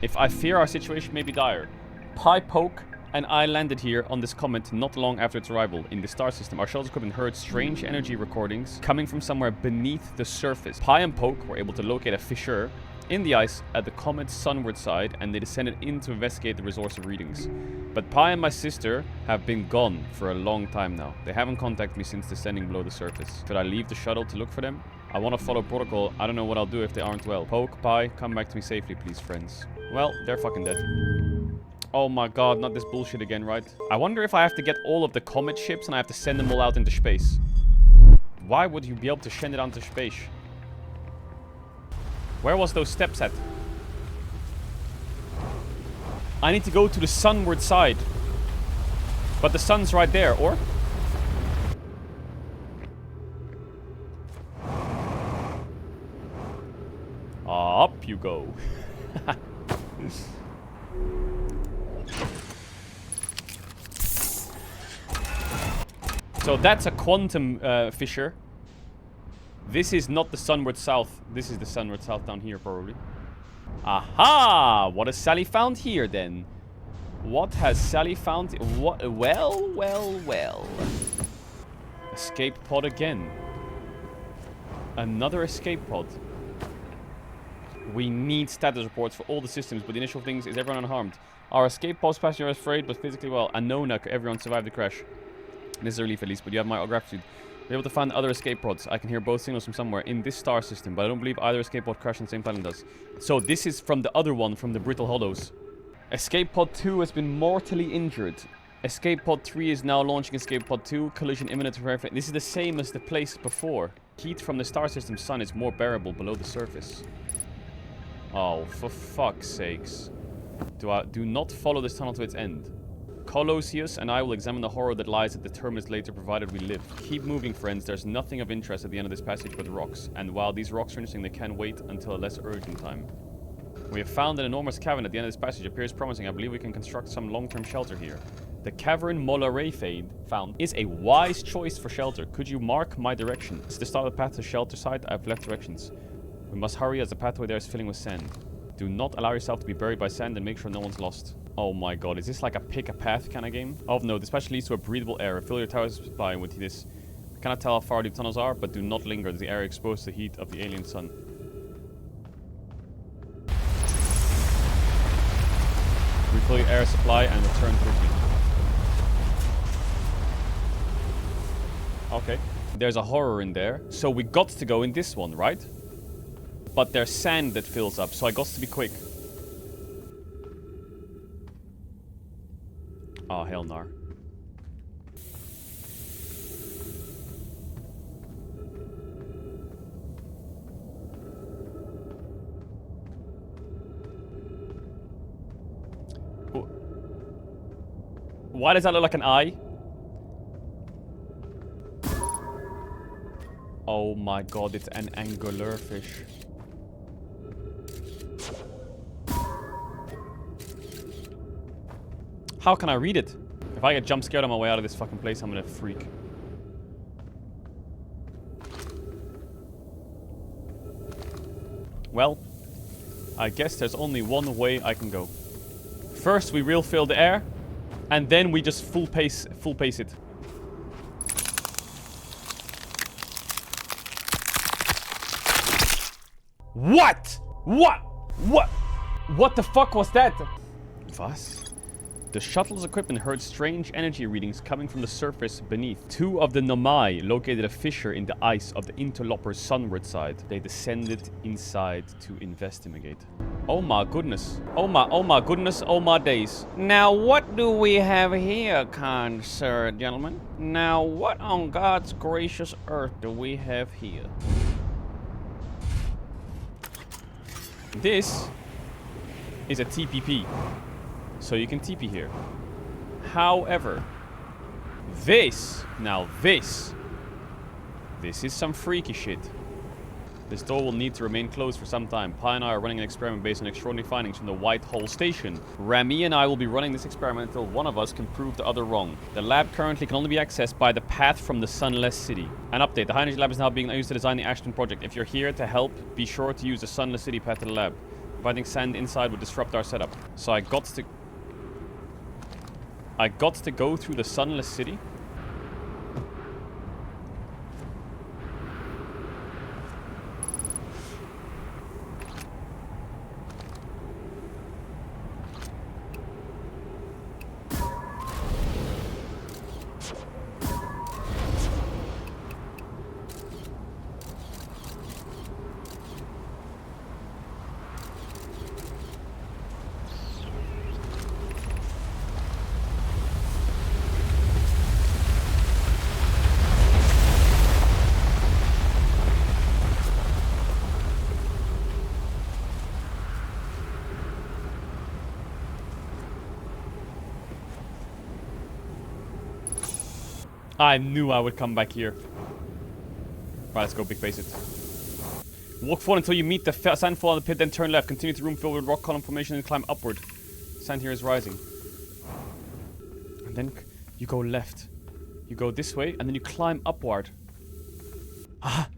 If I fear our situation may be dire. Pi Poke and I landed here on this comet not long after its arrival. In the star system, our shuttle's equipment heard strange energy recordings coming from somewhere beneath the surface. Pi and Poke were able to locate a fissure in the ice at the comet's sunward side, and they descended in to investigate the resource of readings. But Pi and my sister have been gone for a long time now. They haven't contacted me since descending below the surface. Should I leave the shuttle to look for them? I want to follow protocol. I don't know what I'll do if they aren't well. Poke, Pi, come back to me safely, please, friends. Well, they're fucking dead. Oh my god, not this bullshit again, right? I wonder if I have to get all of the comet ships and I have to send them all out into space. Why would you be able to send it out into space? Where was those steps at? I need to go to the sunward side. But the sun's right there, or? Up you go. So that's a quantum fissure. This is not the sunward south. This is the sunward south down here, probably. Aha! What has Sally found here, then? What has Sally found? What? Well. Escape pod again. Another escape pod. We need status reports for all the systems, but the initial things is everyone unharmed. Our escape pod's passenger is afraid, but physically well. Anona, everyone survived the crash. This is a relief at least, but you have my gratitude. Be able to find other escape pods. I can hear both signals from somewhere in this star system, but I don't believe either escape pod crashed on the same planet does. So this is from the other one, from the Brittle Hollows. Escape pod 2 has been mortally injured. Escape pod 3 is now launching escape pod 2. Collision imminent. This is the same as the place before. Heat from the star system's sun is more bearable below the surface. Oh, for fuck's sakes. Do not follow this tunnel to its end. Colosius and I will examine the horror that lies at the terminus later, provided we live. Keep moving, friends. There's nothing of interest at the end of this passage but rocks. And while these rocks are interesting, they can wait until a less urgent time. We have found an enormous cavern at the end of this passage. It appears promising. I believe we can construct some long-term shelter here. The cavern Molaré found is a wise choice for shelter. Could you mark my direction? It's the start of the path to shelter site. I have left directions. We must hurry as the pathway there is filling with sand. Do not allow yourself to be buried by sand and make sure no one's lost. Oh my god, is this like a pick a path kind of game? Oh no, this patch leads to a breathable area. Fill your tower supply with this. I cannot tell how far deep tunnels are, but do not linger as the area exposed to the heat of the alien sun. Refill your air supply and return quickly. Okay. There's a horror in there. So we got to go in this one, right? But there's sand that fills up, so I got to be quick. Oh, hell no. Why does that look like an eye? Oh my god, it's an angular fish. How can I read it? If I get jump scared on my way out of this fucking place, I'm gonna freak. Well, I guess there's only one way I can go. First, we real fill the air, and then we just full pace it. What? What the fuck was that? Was? The shuttle's equipment heard strange energy readings coming from the surface beneath. Two of the Nomai located a fissure in the ice of the Interloper's sunward side. They descended inside to investigate. Oh my goodness. Oh my goodness, oh my days. Now what do we have here, kind sir, gentlemen? Now what on God's gracious earth do we have here? This is a TPP. So you can TP here. However, this is some freaky shit. This door will need to remain closed for some time. Pi and I are running an experiment based on extraordinary findings from the White Hole Station. Rami and I will be running this experiment until one of us can prove the other wrong. The lab currently can only be accessed by the path from the Sunless City. An update, the High Energy Lab is now being used to design the Ashton project. If you're here to help, be sure to use the Sunless City path to the lab. Finding sand inside would disrupt our setup. So I got to go through the Sunless City. I knew I would come back here. Right, let's go big base it. Walk forward until you meet the sand fall on the pit, then turn left. Continue to room filled with rock column formation and climb upward. Sand here is rising. And then you go left. You go this way, and then you climb upward. Ah!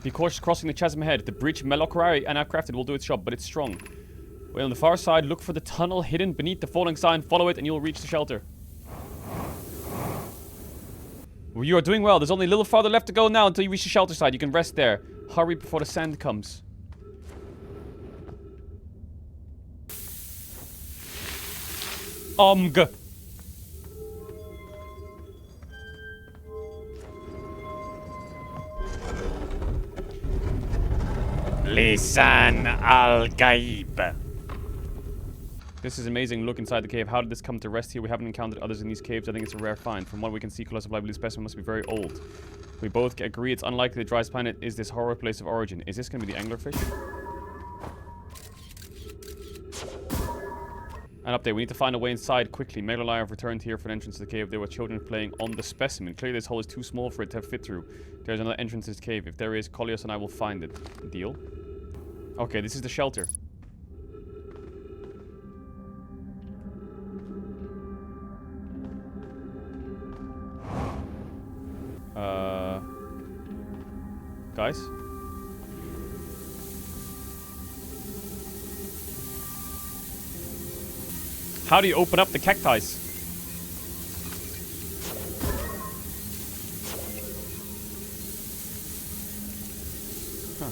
Be cautious crossing the chasm ahead. The bridge Melokrari and I've crafted will do its job, but it's strong. Well, on the far side, look for the tunnel hidden beneath the falling sign. Follow it and you'll reach the shelter. Well, you are doing well. There's only a little farther left to go now until you reach the shelter side. You can rest there. Hurry before the sand comes. Omg. Lisan al-Gaib. This is amazing. Look inside the cave. How did this come to rest here? We haven't encountered others in these caves. I think it's a rare find. From what we can see, colossal blue specimen must be very old. We both agree it's unlikely the driest planet is this horror place of origin. Is this going to be the anglerfish? An update. We need to find a way inside quickly. Meg and I have returned here for an entrance to the cave. There were children playing on the specimen. Clearly this hole is too small for it to fit through. There's another entrance to this cave. If there is, Kolios and I will find it. Deal? Okay, this is the shelter. Guys? How do you open up the cacti? Huh.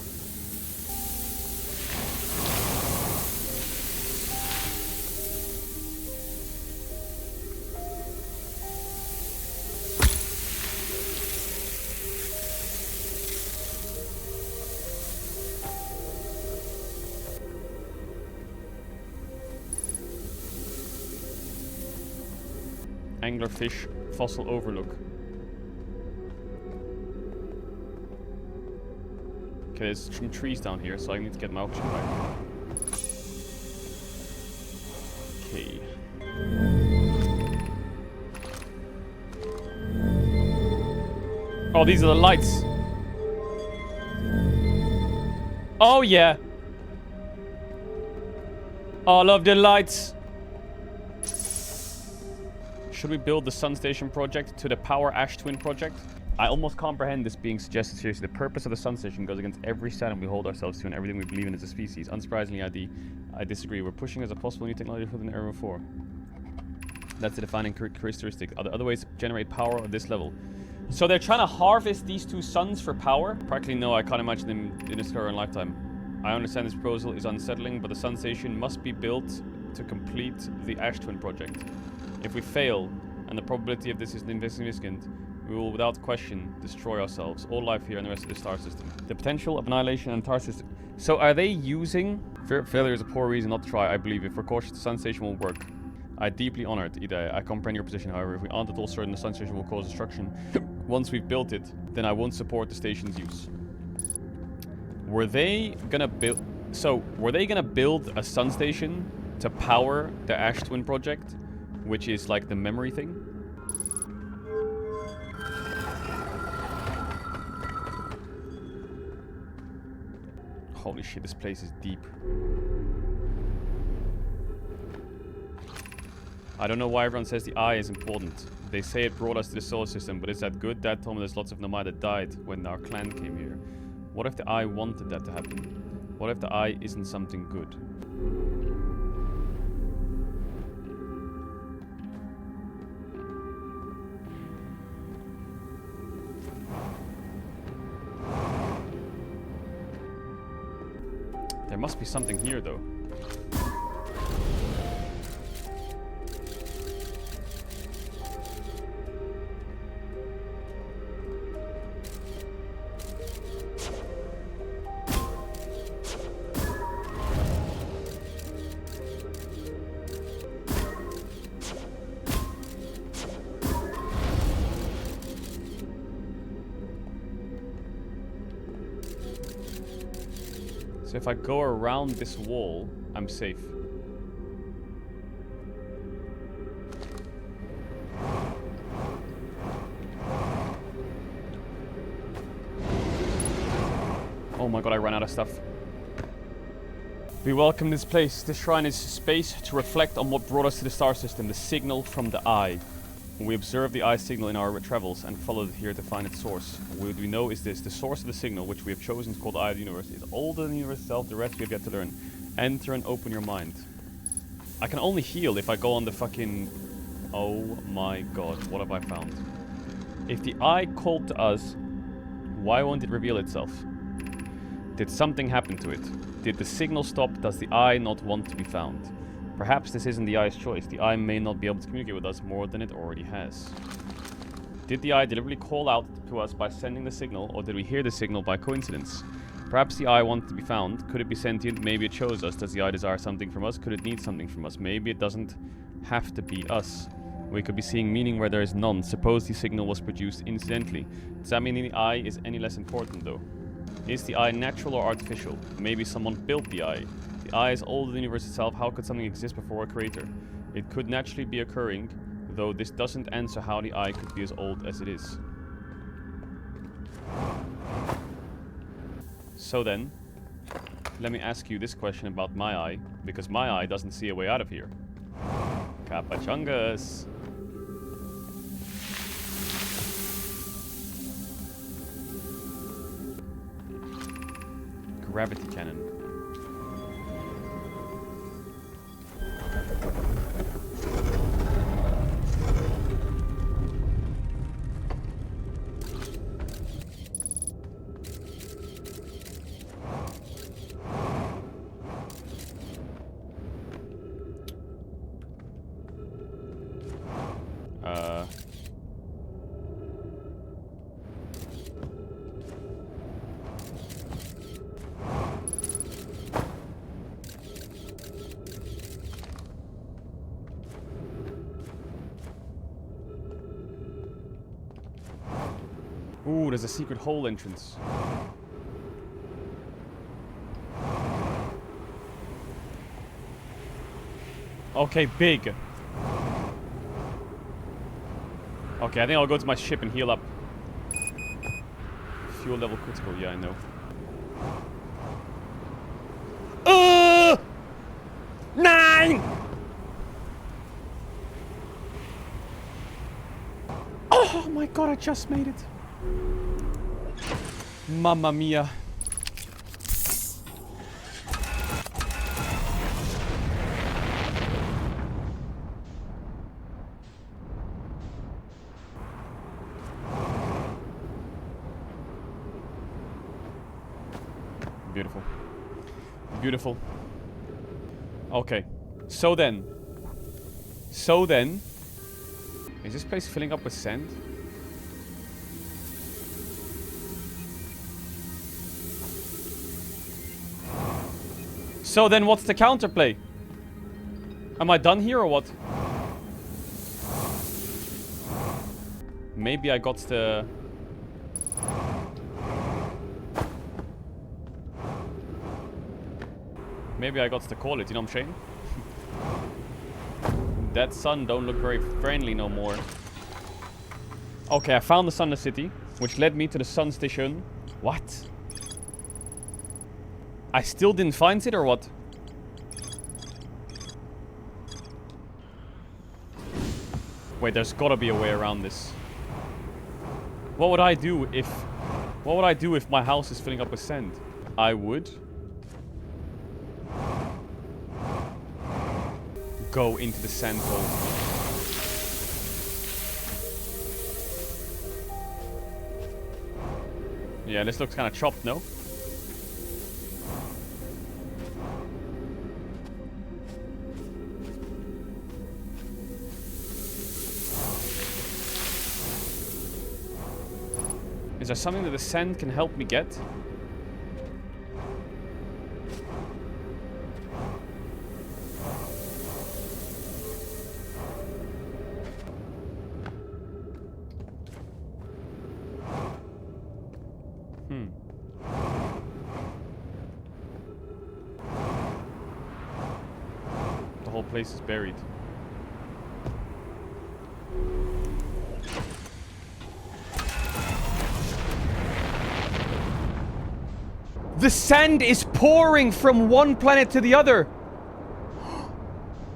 anglerfish fossil overlook. Okay, there's some trees down here, so I need to get my oxygen back. Okay. Oh, these are the lights. Oh, yeah. Oh, I love the lights. Should we build the Sun Station project to the Power Ash Twin project? I almost comprehend this being suggested seriously. The purpose of the Sun Station goes against every standard we hold ourselves to and everything we believe in as a species. Unsurprisingly, I disagree. We're pushing as a possible new technology for than ever before. That's the defining characteristic. Are there other ways to generate power at this level? So they're trying to harvest these two suns for power? Practically no, I can't imagine them in its current lifetime. I understand this proposal is unsettling, but the Sun Station must be built to complete the Ash Twin project. If we fail, and the probability of this is insignificant, we will without question destroy ourselves, all life here and the rest of the star system. The potential of annihilation and star system. So are they using... Failure is a poor reason not to try, I believe. If we're cautious, the Sun Station won't work. I deeply honored, Ida. I comprehend your position, however. If we aren't at all certain the Sun Station will cause destruction once we've built it, then I won't support the station's use. Were they gonna build... So, were they gonna build a Sun Station to power the Ash Twin project? Which is like the memory thing? Holy shit, this place is deep. I don't know why everyone says the eye is important. They say it brought us to the solar system, but is that good? Dad told me there's lots of Nomai that died when our clan came here. What if the eye wanted that to happen? What if the eye isn't something good? There must be something here, though. So if I go around this wall, I'm safe. Oh my god, I ran out of stuff. We welcome this place. This shrine is space to reflect on what brought us to the star system, the signal from the eye. We observe the eye signal in our travels and followed it here to find its source. What we know is this: the source of the signal, which we have chosen to call the eye of the universe, is older than the universe itself. The rest we have yet to learn. Enter and open your mind. I can only heal if I go on the fucking... Oh my god, what have I found? If the eye called to us, why won't it reveal itself? Did something happen to it? Did the signal stop? Does the eye not want to be found? Perhaps this isn't the eye's choice. The eye may not be able to communicate with us more than it already has. Did the eye deliberately call out to us by sending the signal, or did we hear the signal by coincidence? Perhaps the eye wanted to be found. Could it be sentient? Maybe it chose us. Does the eye desire something from us? Could it need something from us? Maybe it doesn't have to be us. We could be seeing meaning where there is none. Suppose the signal was produced incidentally. Does that mean the eye is any less important, though? Is the eye natural or artificial? Maybe someone built the eye. The eye is older than the universe itself. How could something exist before a creator? It could naturally be occurring, though this doesn't answer how the eye could be as old as it is. So then, let me ask you this question about my eye, because my eye doesn't see a way out of here. Capachungus! Gravity cannon. Ooh, there's a secret hole entrance. Okay, big. Okay, I think I'll go to my ship and heal up. Fuel level critical, yeah, I know. 9! Oh my god, I just made it. Mamma mia. Beautiful. Beautiful. Okay. So then. Is this place filling up with sand? So then what's the counterplay? Am I done here or what? Maybe I got the... Maybe I got to call it, you know what I'm saying? That sun don't look very friendly no more. Okay, I found the sun in the city, which led me to the sun station. What? I still didn't find it or what? Wait, there's gotta be a way around this. What would I do if my house is filling up with sand? I would go into the sand hole. Yeah, this looks kind of chopped, no? Is there something that the sand can help me get? The whole place is buried. The sand is pouring from one planet to the other.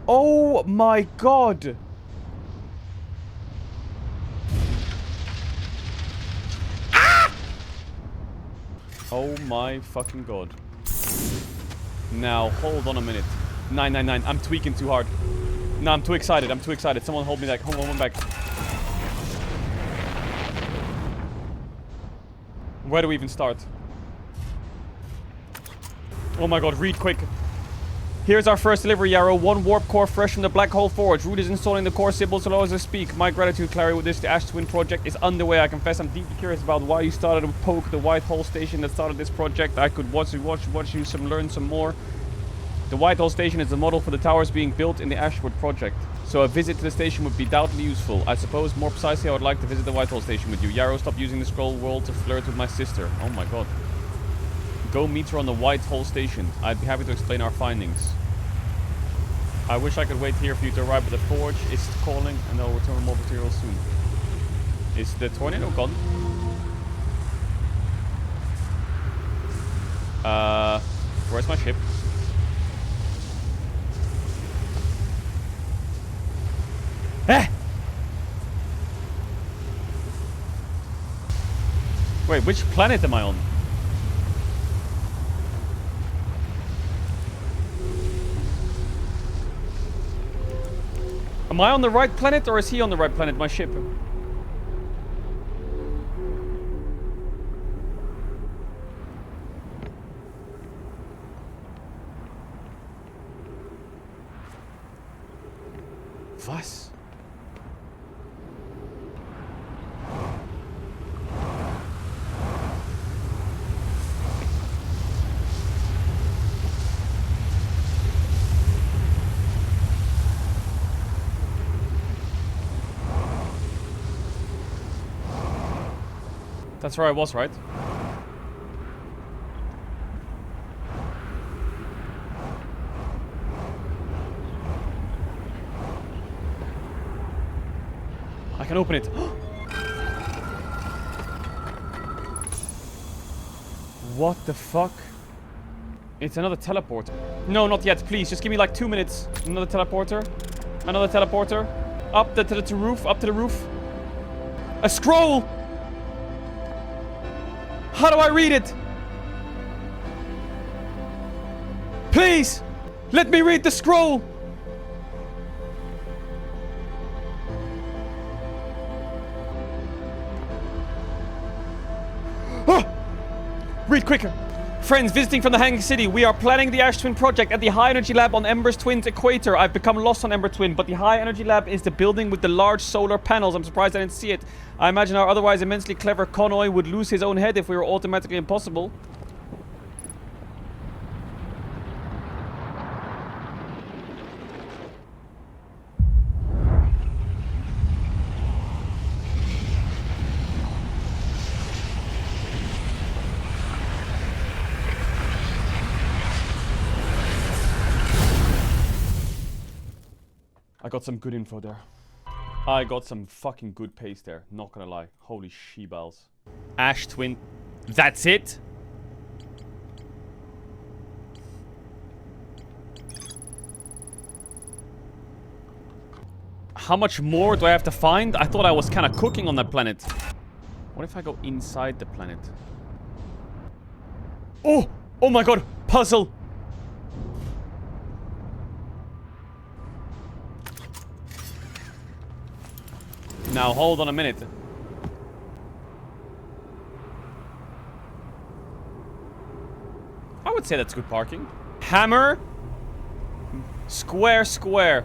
Oh my god. Ah! Oh my fucking god. Now, hold on a minute. 999. I'm tweaking too hard. No, I'm too excited. I'm too excited. Someone hold me back. Hold on back. Where do we even start? Oh my god, read quick. Here's our first delivery, Yarrow. 1 warp core fresh from the Black Hole Forge. Root is installing the core symbols as I speak. My gratitude, Clary, with this. The Ash Twin project is underway. I confess I'm deeply curious about why you started with Poke, the White Hole Station that started this project. I could watch you learn some more. The White Hole Station is the model for the towers being built in the Ashwood project. So a visit to the station would be doubtly useful. I suppose, more precisely, I would like to visit the White Hole Station with you. Yarrow, stop using the scroll world to flirt with my sister. Oh my god. Go meet her on the White Hole Station. I'd be happy to explain our findings. I wish I could wait here for you to arrive at the forge. It's calling and I'll return with more material soon. Is the tornado gone? Where's my ship? Eh! Wait, which planet am I on? Am I on the right planet or is he on the right planet, my ship? Was? That's where I was, right? I can open it. What the fuck? It's another teleporter. No, not yet. Please, just give me like 2 minutes. Another teleporter. Another teleporter. Up to the roof. Up to the roof. A scroll! How do I read it? Please! Let me read the scroll! Ah! Read quicker. Friends visiting from the Hanging City, we are planning the Ash Twin project at the High Energy Lab on Ember's Twin's equator. I've become lost on Ember Twin, but the High Energy Lab is the building with the large solar panels. I'm surprised I didn't see it. I imagine our otherwise immensely clever Connoy would lose his own head if we were automatically impossible. I got some good info there. I got some fucking good pace there. Not gonna lie. Holy she-balls. Ash Twin. That's it? How much more do I have to find? I thought I was kind of cooking on that planet. What if I go inside the planet? Oh! Oh my god! Puzzle! Now, hold on a minute. I would say that's good parking. Hammer. Square, square.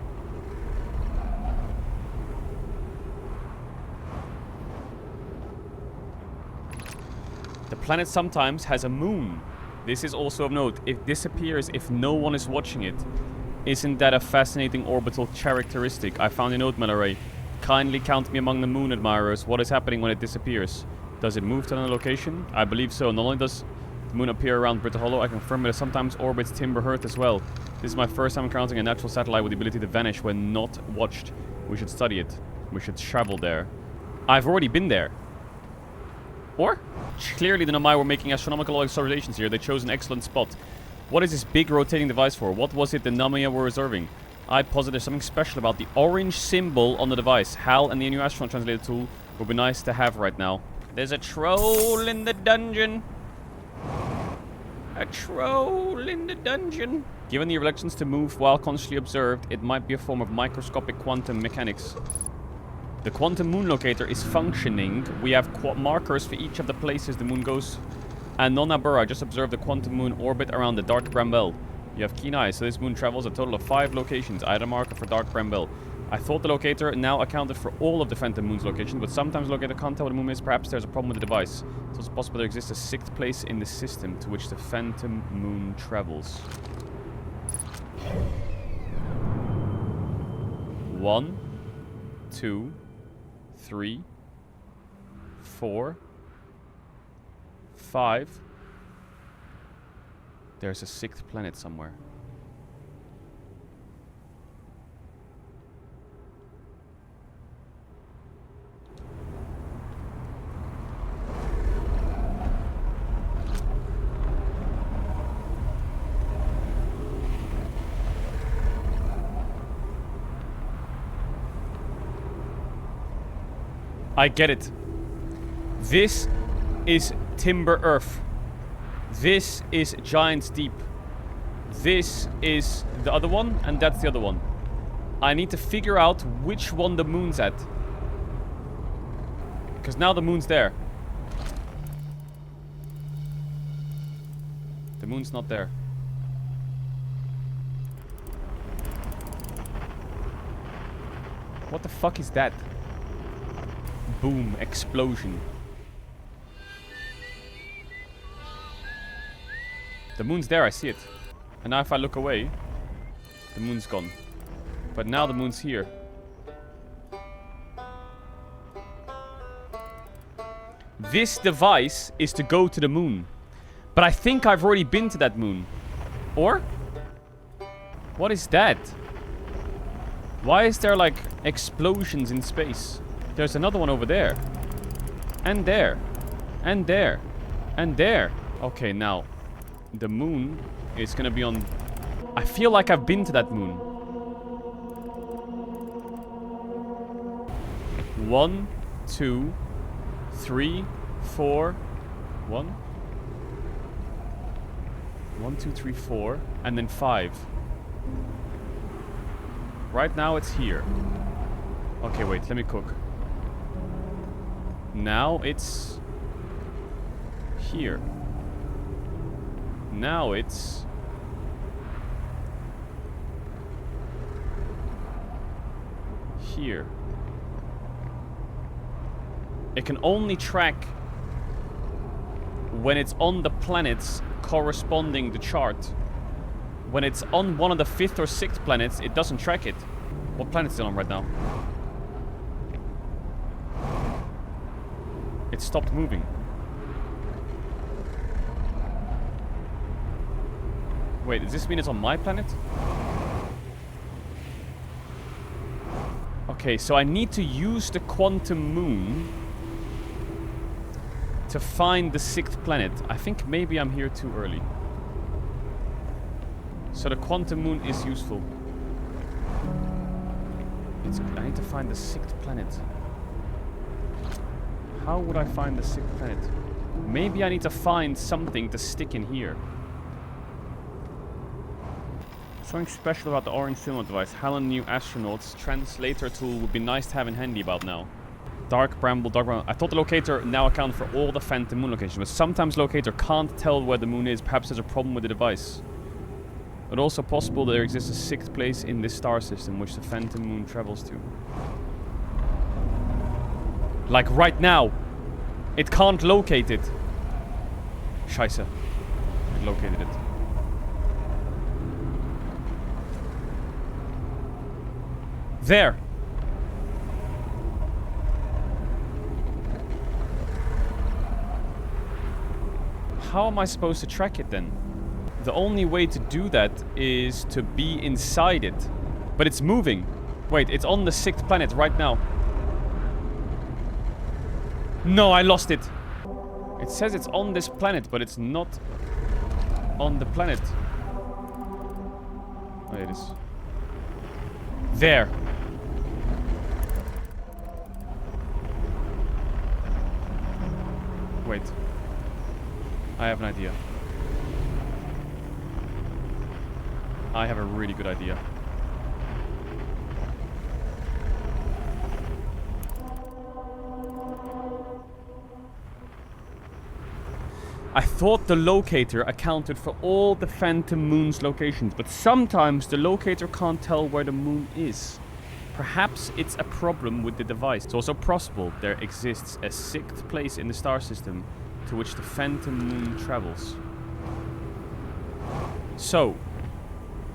The planet sometimes has a moon. This is also of note. It disappears if no one is watching it. Isn't that a fascinating orbital characteristic? I found a note, Malaray. Kindly count me among the moon admirers. What is happening when it disappears? Does it move to another location? I believe so. Not only does the moon appear around Brittle Hollow, I confirm it sometimes orbits Timber Hearth as well. This is my first time encountering a natural satellite with the ability to vanish when not watched. We should study it. We should travel there. I've already been there. Or? Clearly the Nomai were making astronomical observations here. They chose an excellent spot. What is this big rotating device for? What was it the Nomai were observing? I'd posit there's something special about the orange symbol on the device. HAL and the new astronaut translator tool would be nice to have right now. There's a troll in the dungeon. A troll in the dungeon. Given the reluctance to move while consciously observed, it might be a form of microscopic quantum mechanics. The quantum moon locator is functioning. We have markers for each of the places the moon goes. And Nona Burra just observed the quantum moon orbit around the dark Bramble. You have keen eyes, so this moon travels a total of 5 locations. I had a marker for dark Bramble. I thought the locator now accounted for all of the Phantom Moon's locations, but sometimes the locator can't tell what the moon is. Perhaps there's a problem with the device. So it's possible there exists a 6th place in the system to which the Phantom Moon travels. 1, 2, 3, 4, 5. There's a 6th planet somewhere. I get it. This is Timber Earth. This is Giant's Deep. This is the other one, and that's the other one. I need to figure out which one the moon's at. Because now the moon's there. The moon's not there. What the fuck is that? Boom, explosion. The moon's there, I see it. And now if I look away, the moon's gone. But now the moon's here. This device is to go to the moon. But I think I've already been to that moon. Or? What is that? Why is there like explosions in space? There's another one over there. And there. And there. And there. Okay, now. The moon is gonna be on... I feel like I've been to that moon. 1, 2, 3, 4. 1, 2, 3, 4. And then 5. Right now it's here. Okay, wait, let me cook. Now it's here. Now it's here. It can only track when it's on the planets corresponding the chart. When it's on one of the 5th or 6th planets, it doesn't track it. What planet is it on right now? It stopped moving. Wait, does this mean it's on my planet? Okay, so I need to use the quantum moon to find the 6th planet. I think maybe I'm here too early. So the quantum moon is useful. I need to find the 6th planet. How would I find the 6th planet? Maybe I need to find something to stick in here. Something special about the orange cinema device. Helen new astronauts translator tool would be nice to have in handy about now. Dark Bramble, Dark Bramble. I thought the locator now accounted for all the phantom moon locations, but sometimes locator can't tell where the moon is. Perhaps there's a problem with the device. But also possible that there exists a 6th place in this star system which the phantom moon travels to. Like right now. It can't locate it. Scheiße. It located it. There. How am I supposed to track it then? The only way to do that is to be inside it. But it's moving. Wait, it's on the 6th planet right now. No, I lost it. It says it's on this planet, but it's not on the planet. Oh, it is. There. Wait. I have an idea. I have a really good idea. I thought the locator accounted for all the phantom moon's locations, but sometimes the locator can't tell where the moon is. Perhaps it's a problem with the device. It's also possible there exists a 6th place in the star system to which the phantom moon travels. So,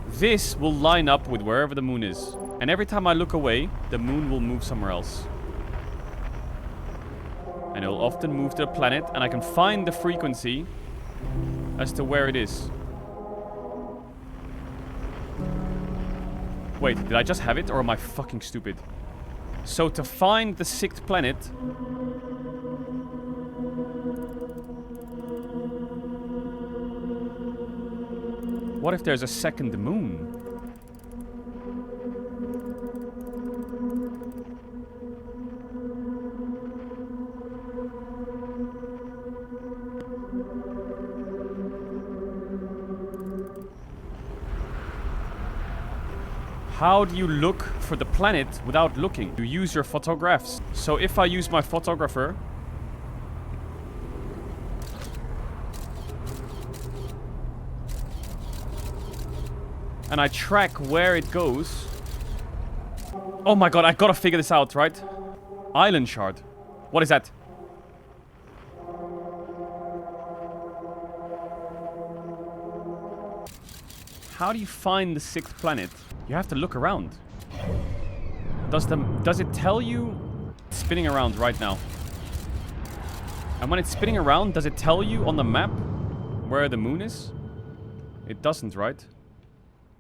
this will line up with wherever the moon is. And every time I look away, the moon will move somewhere else. And it will often move to the planet, and I can find the frequency as to where it is. Wait, did I just have it, or am I fucking stupid? So to find the 6th planet... What if there's a 2nd moon? How do you look for the planet without looking? You use your photographs. So if I use my photographer... and I track where it goes... Oh my god, I gotta figure this out, right? Island shard. What is that? How do you find the 6th planet? You have to look around. Does it tell you? It's spinning around right now. And when it's spinning around, does it tell you on the map where the moon is? It doesn't, right?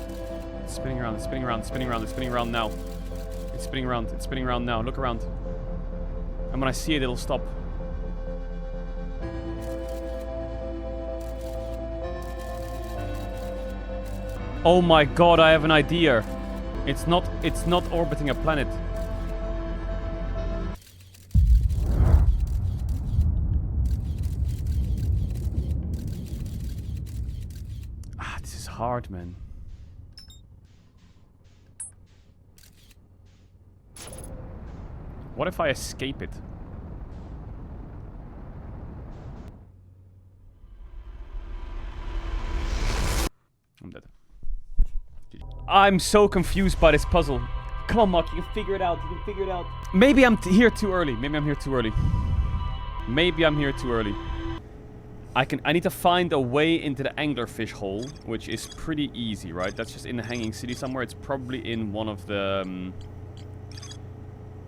It's spinning around, it's spinning around, it's spinning around, it's spinning around now. It's spinning around, it's spinning around now. Look around. And when I see it, it'll stop. Oh my god, I have an idea. It's not orbiting a planet. Ah, this is hard, man. What if I escape it? I'm dead. I'm so confused by this puzzle. Come on, Marc, you can figure it out. You can figure it out. Maybe I'm here too early. Maybe I'm here too early. Maybe I'm here too early. I need to find a way into the anglerfish hole, which is pretty easy, right? That's just in the hanging city somewhere. It's probably in one of the...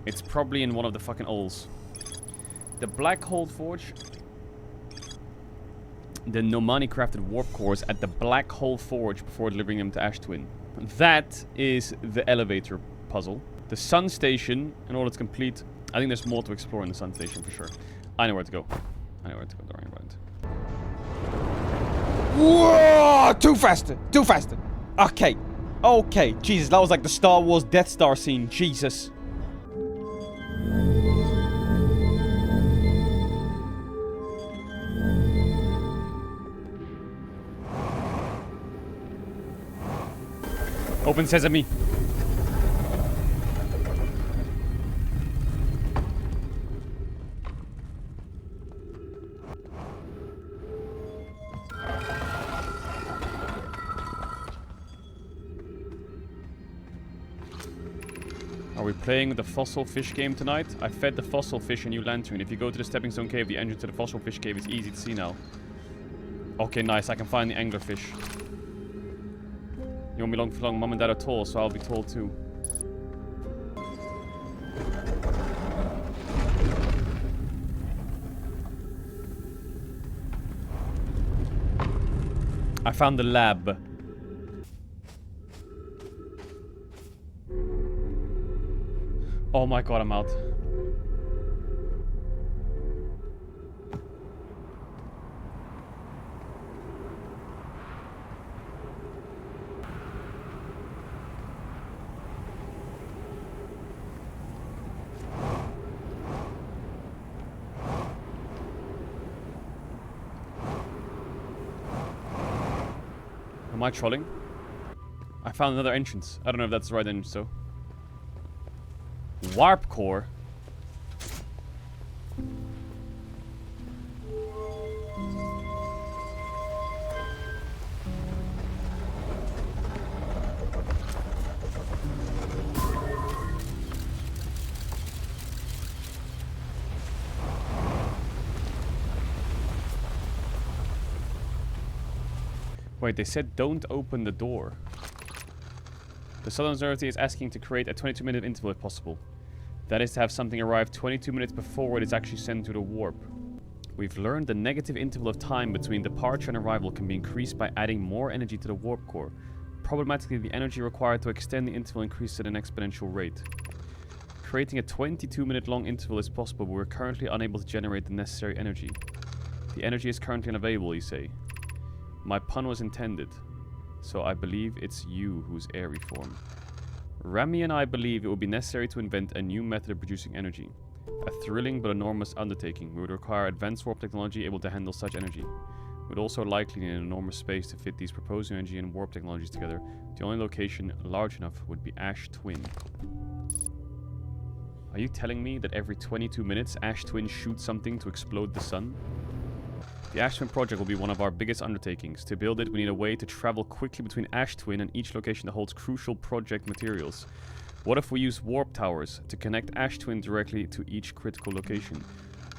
it's probably in one of the fucking holes. The Black Hole Forge. The Nomai crafted warp cores at the Black Hole Forge before delivering them to Ash Twin. That is the elevator puzzle. The Sun Station, in order to complete... I think there's more to explore in the Sun Station for sure. I know where to go. I know where to go. Don't worry about it. Whoa! Too fast! Too fast! Okay. Okay. Jesus, that was like the Star Wars Death Star scene. Jesus. Open sesame. Are we playing the fossil fish game tonight? I fed the fossil fish a new lantern. If you go to the stepping stone cave, the entrance to the fossil fish cave is easy to see now. Okay, nice. I can find the anglerfish. You won't be long for long. Mom and Dad are tall, so I'll be tall too. I found the lab. Oh my god, I'm out. Am I trolling? I found another entrance. I don't know if that's the right entrance though. Warp core? Wait, they said don't open the door. The Southern Observatory is asking to create a 22-minute interval if possible. That is to have something arrive 22 minutes before it is actually sent to the warp. We've learned the negative interval of time between departure and arrival can be increased by adding more energy to the warp core. Problematically, the energy required to extend the interval increases at an exponential rate. Creating a 22-minute long interval is possible, but we're currently unable to generate the necessary energy. The energy is currently unavailable, you say. My pun was intended, so I believe it's you who's airy form. Rami and I believe it would be necessary to invent a new method of producing energy. A thrilling but enormous undertaking. We would require advanced warp technology able to handle such energy. We would also likely need an enormous space to fit these proposed energy and warp technologies together. The only location large enough would be Ash Twin. Are you telling me that every 22 minutes Ash Twin shoots something to explode the sun? The Ash Twin project will be one of our biggest undertakings. To build it, we need a way to travel quickly between Ash Twin and each location that holds crucial project materials. What if we use warp towers to connect Ash Twin directly to each critical location?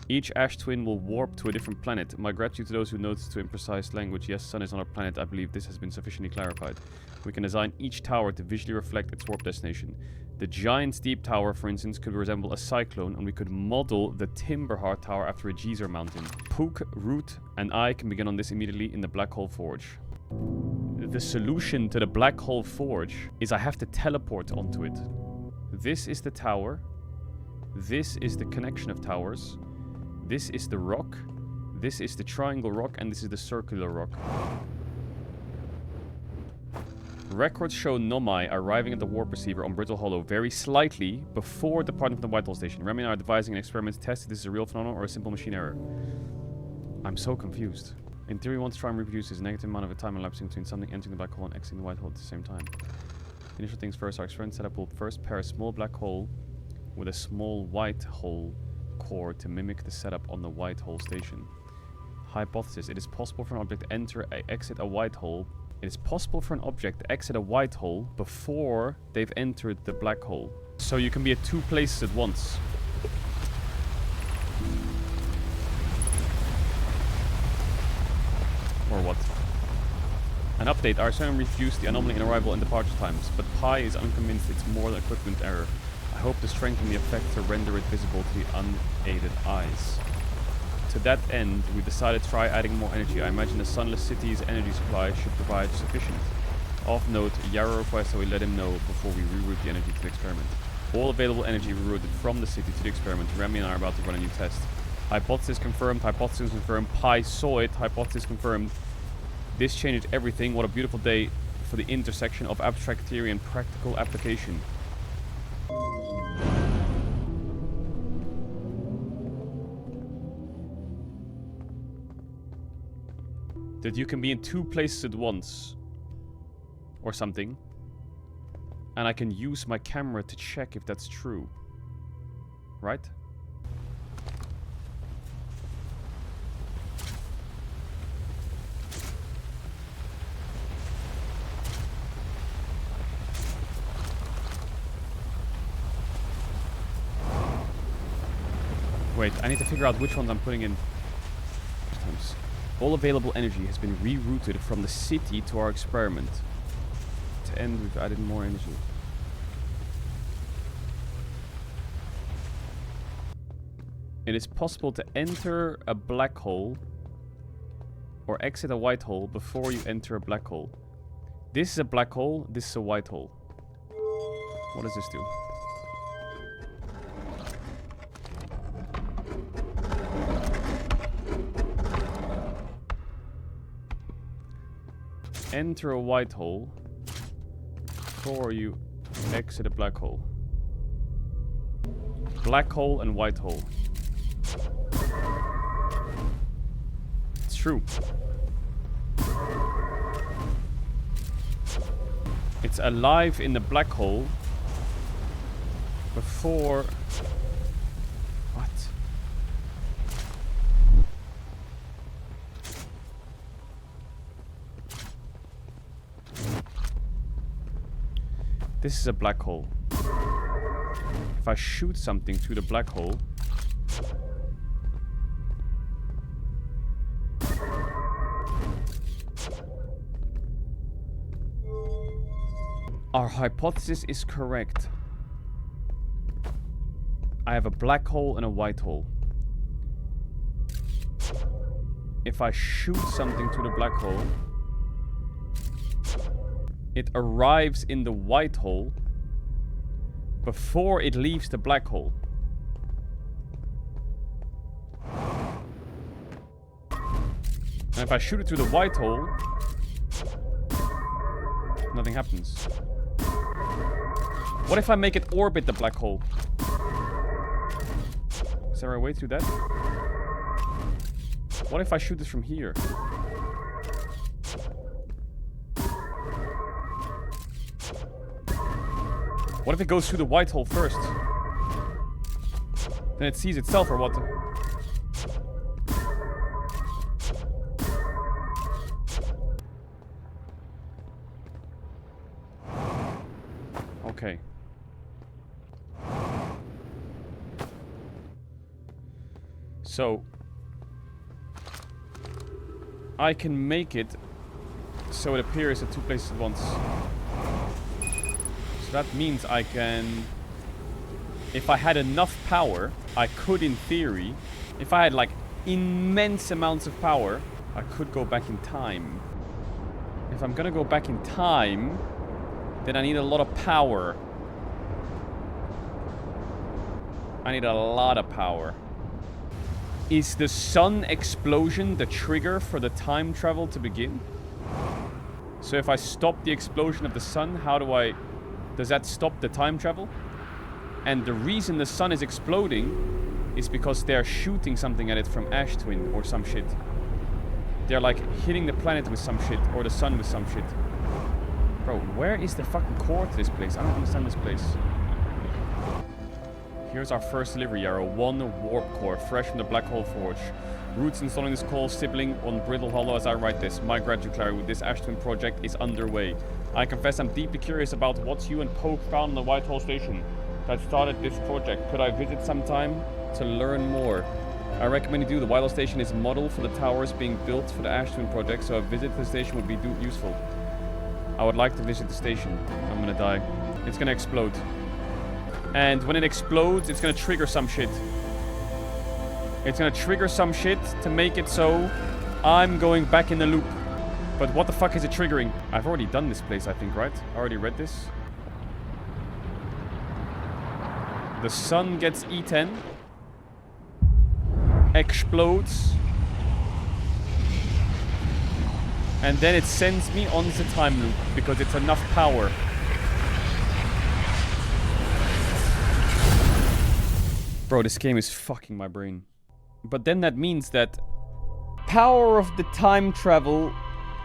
Each ash twin will warp to a different planet. My gratitude to those who noticed to imprecise language. Yes, sun is on our planet. I believe this has been sufficiently clarified. We can design each tower to visually reflect its warp destination. The giant steep tower, for instance, could resemble a cyclone, and we could model the Timberheart Tower after a geyser mountain. Pook, Root, and I can begin on this immediately in the Black Hole Forge. The solution to the Black Hole Forge is I have to teleport onto it. This is the tower. This is the connection of towers. This is the rock. This is the triangle rock, and this is the circular rock. Records show Nomai arriving at the warp receiver on Brittle Hollow very slightly before departing from the Whitehall station. Remy and I are devising an experiment to test if this is a real phenomenon or a simple machine error. I'm so confused. In theory, we want to try and reproduce this negative amount of a time elapsing between something entering the black hole and exiting the white hole at the same time. Initial things first, our experiment setup will first pair a small black hole with a small white hole core to mimic the setup on the white hole station. Hypothesis: it is possible for an object to exit a white hole. It is possible for an object to exit a white hole before they've entered the black hole. So you can be at two places at once. Or what? An update. Our experiment refused the anomaly in arrival and departure times, but Pi is unconvinced it's more than equipment error. I hope to strengthen the effect to render it visible to the unaided eyes. To that end, we decided to try adding more energy. I imagine the Sunless City's energy supply should provide sufficient. Off note, Yarrow requests that we let him know before we reroute the energy to the experiment. All available energy rerouted from the city to the experiment. Remy and I are about to run a new test. Hypothesis confirmed, hypothesis confirmed, Pi saw it, hypothesis confirmed. This changed everything. What a beautiful day for the intersection of abstract theory and practical application. That you can be in two places at once. Or something. And I can use my camera to check if that's true. Right? Wait, I need to figure out which ones I'm putting in. All available energy has been rerouted from the city to our experiment. To end, we've added more energy. It is possible to enter a black hole or exit a white hole before you enter a black hole. This is a black hole, this is a white hole. What does this do? Enter a white hole before you exit a black hole. Black hole and white hole. It's true. It's alive in the black hole before... What? This is a black hole. If I shoot something through the black hole... Our hypothesis is correct. I have a black hole and a white hole. If I shoot something through the black hole... It arrives in the white hole before it leaves the black hole. And if I shoot it through the white hole, nothing happens. What if I make it orbit the black hole? Is there a way through that? What if I shoot this from here? What if it goes through the white hole first? Then it sees itself, or what? Okay. So I can make it so it appears at 2 places at once. So that means I can... If I had enough power, I could, in theory, if I had like immense amounts of power, I could go back in time. If I'm gonna go back in time, then I need a lot of power. I need a lot of power. Is the sun explosion the trigger for the time travel to begin? So if I stop the explosion of the sun, how do I... Does that stop the time travel? And the reason the sun is exploding is because they're shooting something at it from Ash Twin or some shit. They're like hitting the planet with some shit or the sun with some shit. Bro, where is the fucking core to this place? I don't understand this place. Here's our first delivery arrow. 1 warp core, fresh from the black hole forge. Roots installing this core sibling on Brittle Hollow as I write this. My gratitude, Clary, with this Ash Twin project is underway. I confess I'm deeply curious about what you and Poke found in the White Hole Station that started this project. Could I visit sometime to learn more? I recommend you do. The White Hole Station is a model for the towers being built for the Ash Twin project, so a visit to the station would be useful. I would like to visit the station. I'm gonna die. It's gonna explode. And when it explodes, it's gonna trigger some shit. It's gonna trigger some shit to make it so I'm going back in the loop. But what the fuck is it triggering? I've already done this place, I think, right? I already read this. The sun gets E10. Explodes. And then it sends me on the time loop because it's enough power. Bro, this game is fucking my brain. But then that means that power of the time travel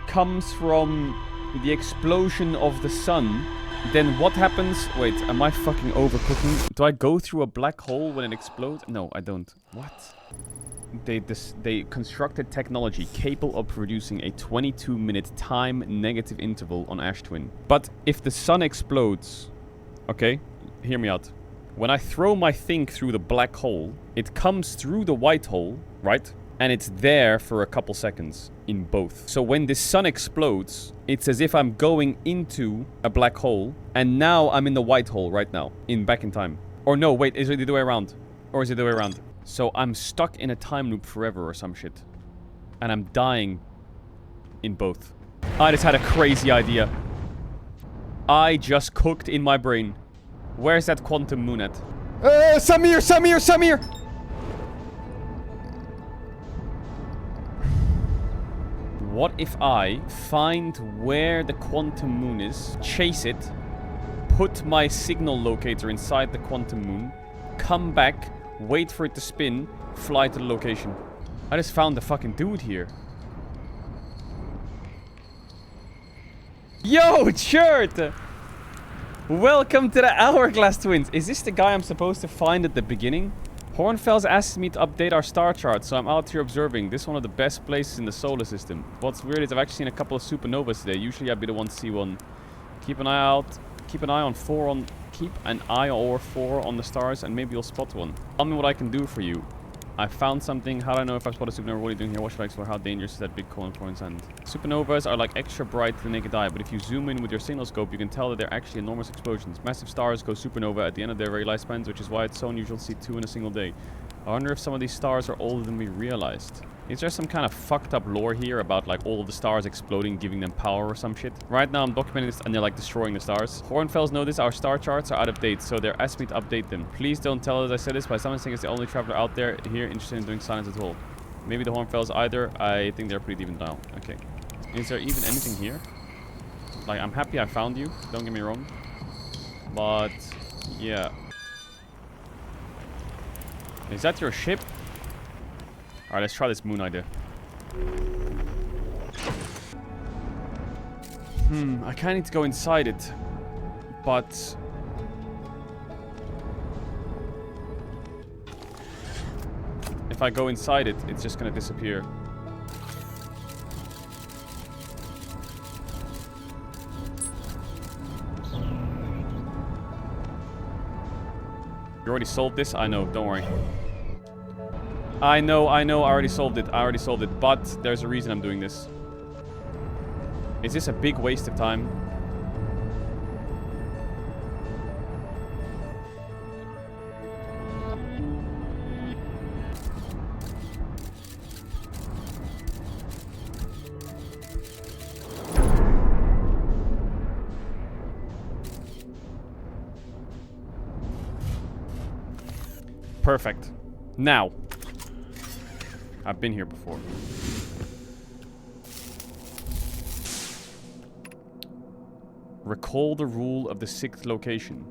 comes from the explosion of the sun. Then what happens? Wait, am I fucking overcooking? Do I go through a black hole when it explodes? No, I don't. What? They constructed technology capable of producing a 22-minute time negative interval on Ash Twin. But if the sun explodes... Okay, hear me out. When I throw my thing through the black hole, it comes through the white hole, right? And it's there for a couple seconds in both. So when the sun explodes, it's as if I'm going into a black hole, and now I'm in the white hole right now, back in time. Or no, wait, is it the other way around? Or is it the other way around? So I'm stuck in a time loop forever or some shit. And I'm dying in both. I just had a crazy idea. I just cooked in my brain. Where's that quantum moon at? Samir! What if I find where the quantum moon is, chase it, put my signal locator inside the quantum moon, come back, wait for it to spin, fly to the location. I just found the fucking dude here. Yo, Shirt! Welcome to the Hourglass Twins. Is this the guy I'm supposed to find at the beginning? Hornfels asked me to update our star chart, so I'm out here observing. This is one of the best places in the solar system. What's weird is I've actually seen a couple of supernovas today. Usually I'd be the one to see one. Keep an eye out. Keep an eye on 4 on... Keep an eye or 4 on the stars, and maybe you'll spot one. Tell me what I can do for you. I found something. How do I know if I spot a supernova? What are you doing here? What should I explore? How dangerous is that big cone points end? Supernovas are like extra bright to the naked eye, but if you zoom in with your signal scope, you can tell that they're actually enormous explosions. Massive stars go supernova at the end of their very lifespans, which is why it's so unusual to see 2 in a single day. I wonder if some of these stars are older than we realized. Is there some kind of fucked up lore here about like all of the stars exploding, giving them power or some shit? Right now I'm documenting this and they're like destroying the stars. Hornfels notice our star charts are out of date, so they're asking me to update them. Please don't tell us I said this, but someone saying it's the only traveler out there here interested in doing science at all. Maybe the Hornfels either. I think they're pretty even now. Okay. Is there even anything here? Like, I'm happy I found you, don't get me wrong. But, yeah. Is that your ship? Alright, let's try this moon idea. I kinda need to go inside it. But... if I go inside it, it's just gonna disappear. You already solved this? I know, don't worry. I know, I already solved it. But there's a reason I'm doing this. Is this a big waste of time? Perfect. Now, I've been here before. Recall the rule of the 6th location.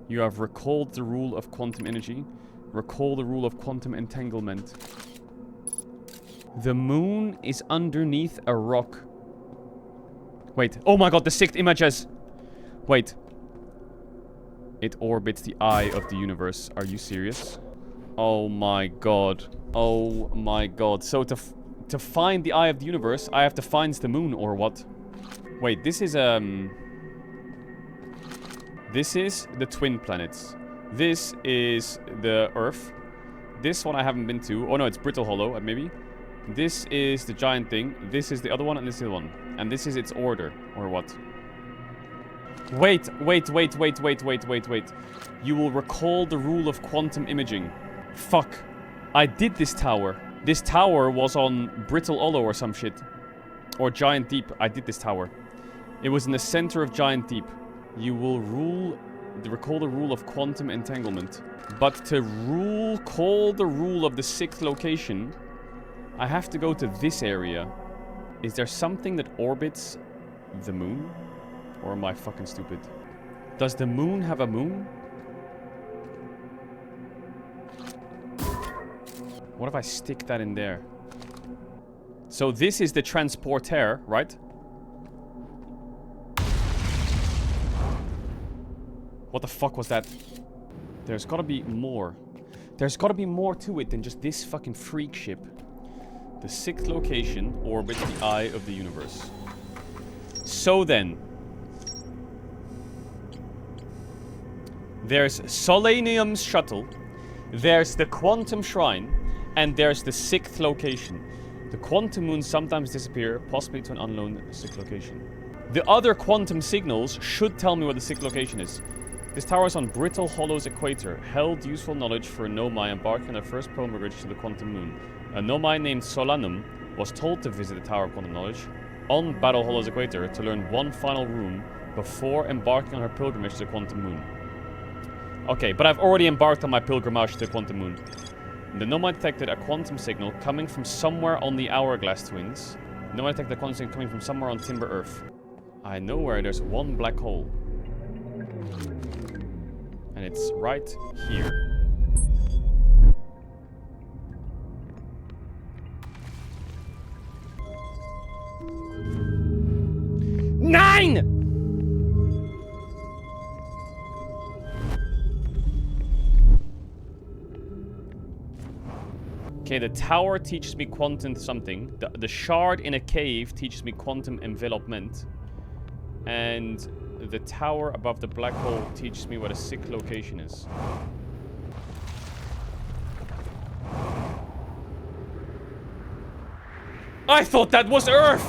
You have recalled the rule of quantum energy. Recall the rule of quantum entanglement. The moon is underneath a rock. Wait. Oh my god, the 6th images. Wait. It orbits the eye of the universe. Are you serious? Oh my god. Oh my god. So to find the eye of the universe, I have to find the moon or what? Wait, this is the twin planets. This is the Earth. This one I haven't been to. Oh no, it's Brittle Hollow, maybe. This is the giant thing. This is the other one, and this is the one. And this is its order, or what? Wait. You will recall the rule of quantum imaging. Fuck. I did this tower. This tower was on Brittle Hollow or some shit. Or Giant Deep. I did this tower. It was in the center of Giant Deep. You will recall the rule of quantum entanglement. But to recall the rule of the 6th location, I have to go to this area. Is there something that orbits the moon? Or am I fucking stupid? Does the moon have a moon? What if I stick that in there? So this is the transporter, right? What the fuck was that? There's gotta be more. There's gotta be more to it than just this fucking freak ship. The 6th location orbits the eye of the universe. So then, there's Solanium's shuttle, there's the quantum shrine, and there's the 6th location. The quantum moons sometimes disappear, possibly to an unknown 6th location. The other quantum signals should tell me where the 6th location is. This tower is on Brittle Hollow's equator, held useful knowledge for a Nomai embarking on their first pilgrimage to the quantum moon. A Nomai named Solanum was told to visit the Tower of Quantum Knowledge on Brittle Hollow's equator to learn one final rune before embarking on her pilgrimage to the quantum moon. Okay, but I've already embarked on my pilgrimage to the quantum moon. The Nomai detected a quantum signal coming from somewhere on the Hourglass Twins. The Nomai detected a quantum signal coming from somewhere on Timber Earth. I know where there's one black hole. And it's right here. Nine! Okay, the tower teaches me quantum something. The shard in a cave teaches me quantum envelopment. And the tower above the black hole teaches me what a 6th location is. I thought that was Earth!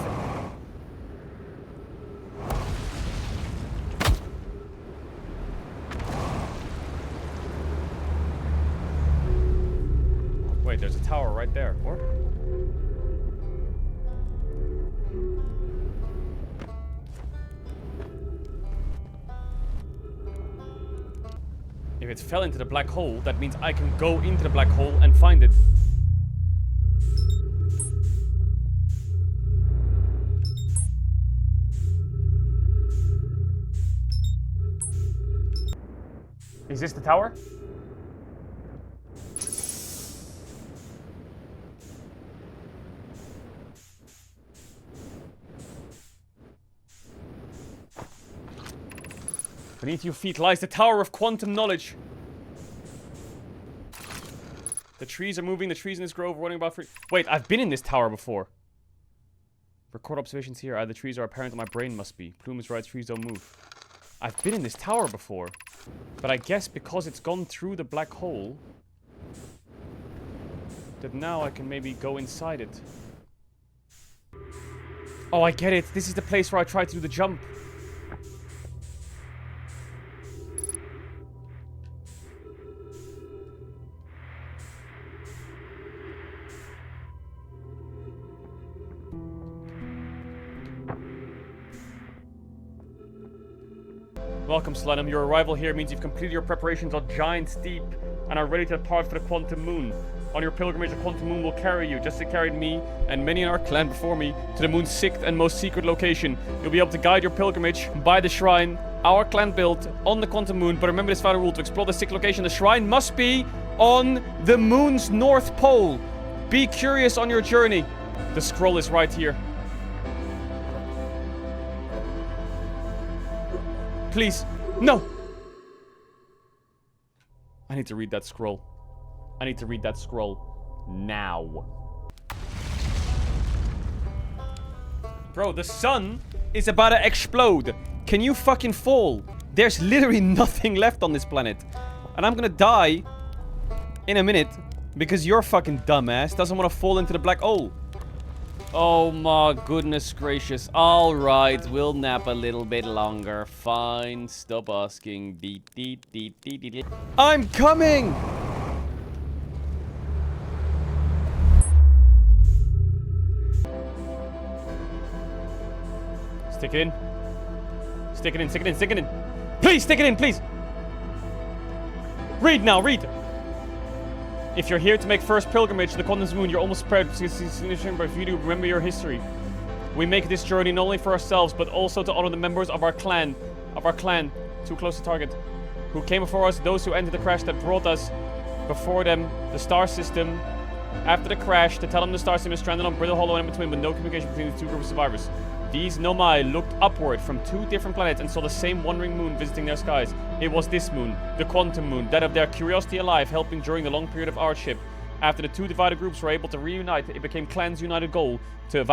Wait, there's a tower right there. Or? If it fell into the black hole, that means I can go into the black hole and find it. Is this the tower? Beneath your feet lies the Tower of Quantum Knowledge. The trees are moving. The trees in this grove are running about free. Wait, I've been in this tower before. Record observations here. The trees are apparent on my brain must be. Plume is right. Trees don't move. I've been in this tower before. But I guess because it's gone through the black hole. that now I can maybe go inside it. Oh, I get it. This is the place where I tried to do the jump. Welcome, Selenium. Your arrival here means you've completed your preparations on Giant's Deep and are ready to depart for the Quantum Moon. On your pilgrimage, the Quantum Moon will carry you, just as it carried me and many in our clan before me, to the moon's 6th and most secret location. You'll be able to guide your pilgrimage by the shrine our clan built on the Quantum Moon, but remember this final rule: to explore the 6th location, the shrine must be on the moon's north pole. Be curious on your journey. The scroll is right here. Please, no! I need to read that scroll. I need to read that scroll now. Bro, the sun is about to explode. Can you fucking fall? There's literally nothing left on this planet. And I'm gonna die in a minute because your fucking dumbass doesn't want to fall into the black hole. Oh my goodness gracious. Alright, we'll nap a little bit longer. Fine, stop asking. I'm coming! Stick it in. Stick it in, stick it in, stick it in. Please, stick it in, please! Read now, read! If you're here to make first pilgrimage to the Quantum Moon, you're almost prepared to but if you do, remember your history. We make this journey not only for ourselves, but also to honor the members of our clan. Too close to target. Who came before us, those who entered the crash that brought us before them, the star system. After the crash, to tell them the star system is stranded on Brittle Hollow and in between, with no communication between the two groups of survivors. These Nomai looked upward from 2 different planets and saw the same wandering moon visiting their skies. It was this moon, the Quantum Moon, that of their curiosity alive, helping during the long period of hardship. After the 2 divided groups were able to reunite, it became Clan's united goal to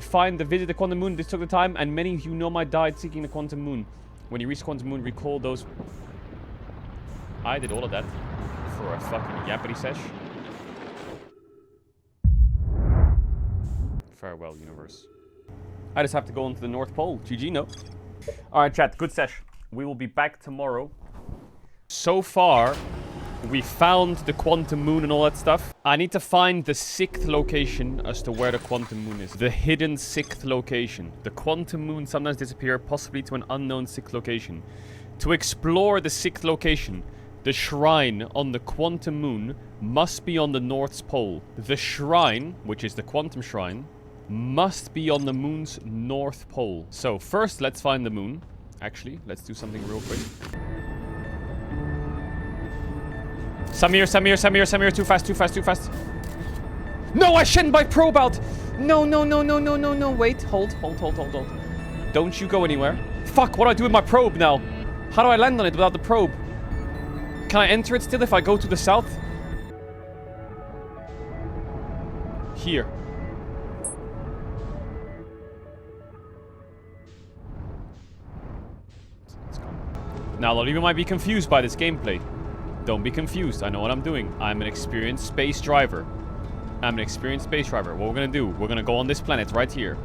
find the visit the Quantum Moon. This took the time, and many who Nomai died seeking the Quantum Moon. When you reach the Quantum Moon, recall those... I did all of that for a fucking yappity sesh. Farewell, universe. I just have to go into the North Pole. GG, no. Alright, chat. Good sesh. We will be back tomorrow. So far, we found the Quantum Moon and all that stuff. I need to find the 6th location as to where the Quantum Moon is. The hidden 6th location. The Quantum Moon sometimes disappear, possibly to an unknown 6th location. To explore the 6th location, the shrine on the Quantum Moon must be on the North Pole. The shrine, which is the Quantum Shrine, must be on the moon's north pole. So first, let's find the moon. Actually, let's do something real quick. Samir, too fast. No, I shouldn't buy probe out. No. Wait, hold. Don't you go anywhere. Fuck, what do I do with my probe now? How do I land on it without the probe? Can I enter it still if I go to the south? Here. Now, a lot of you might be confused by this gameplay. Don't be confused. I know what I'm doing. I'm an experienced space driver. What we're gonna do, we're gonna go on this planet right here.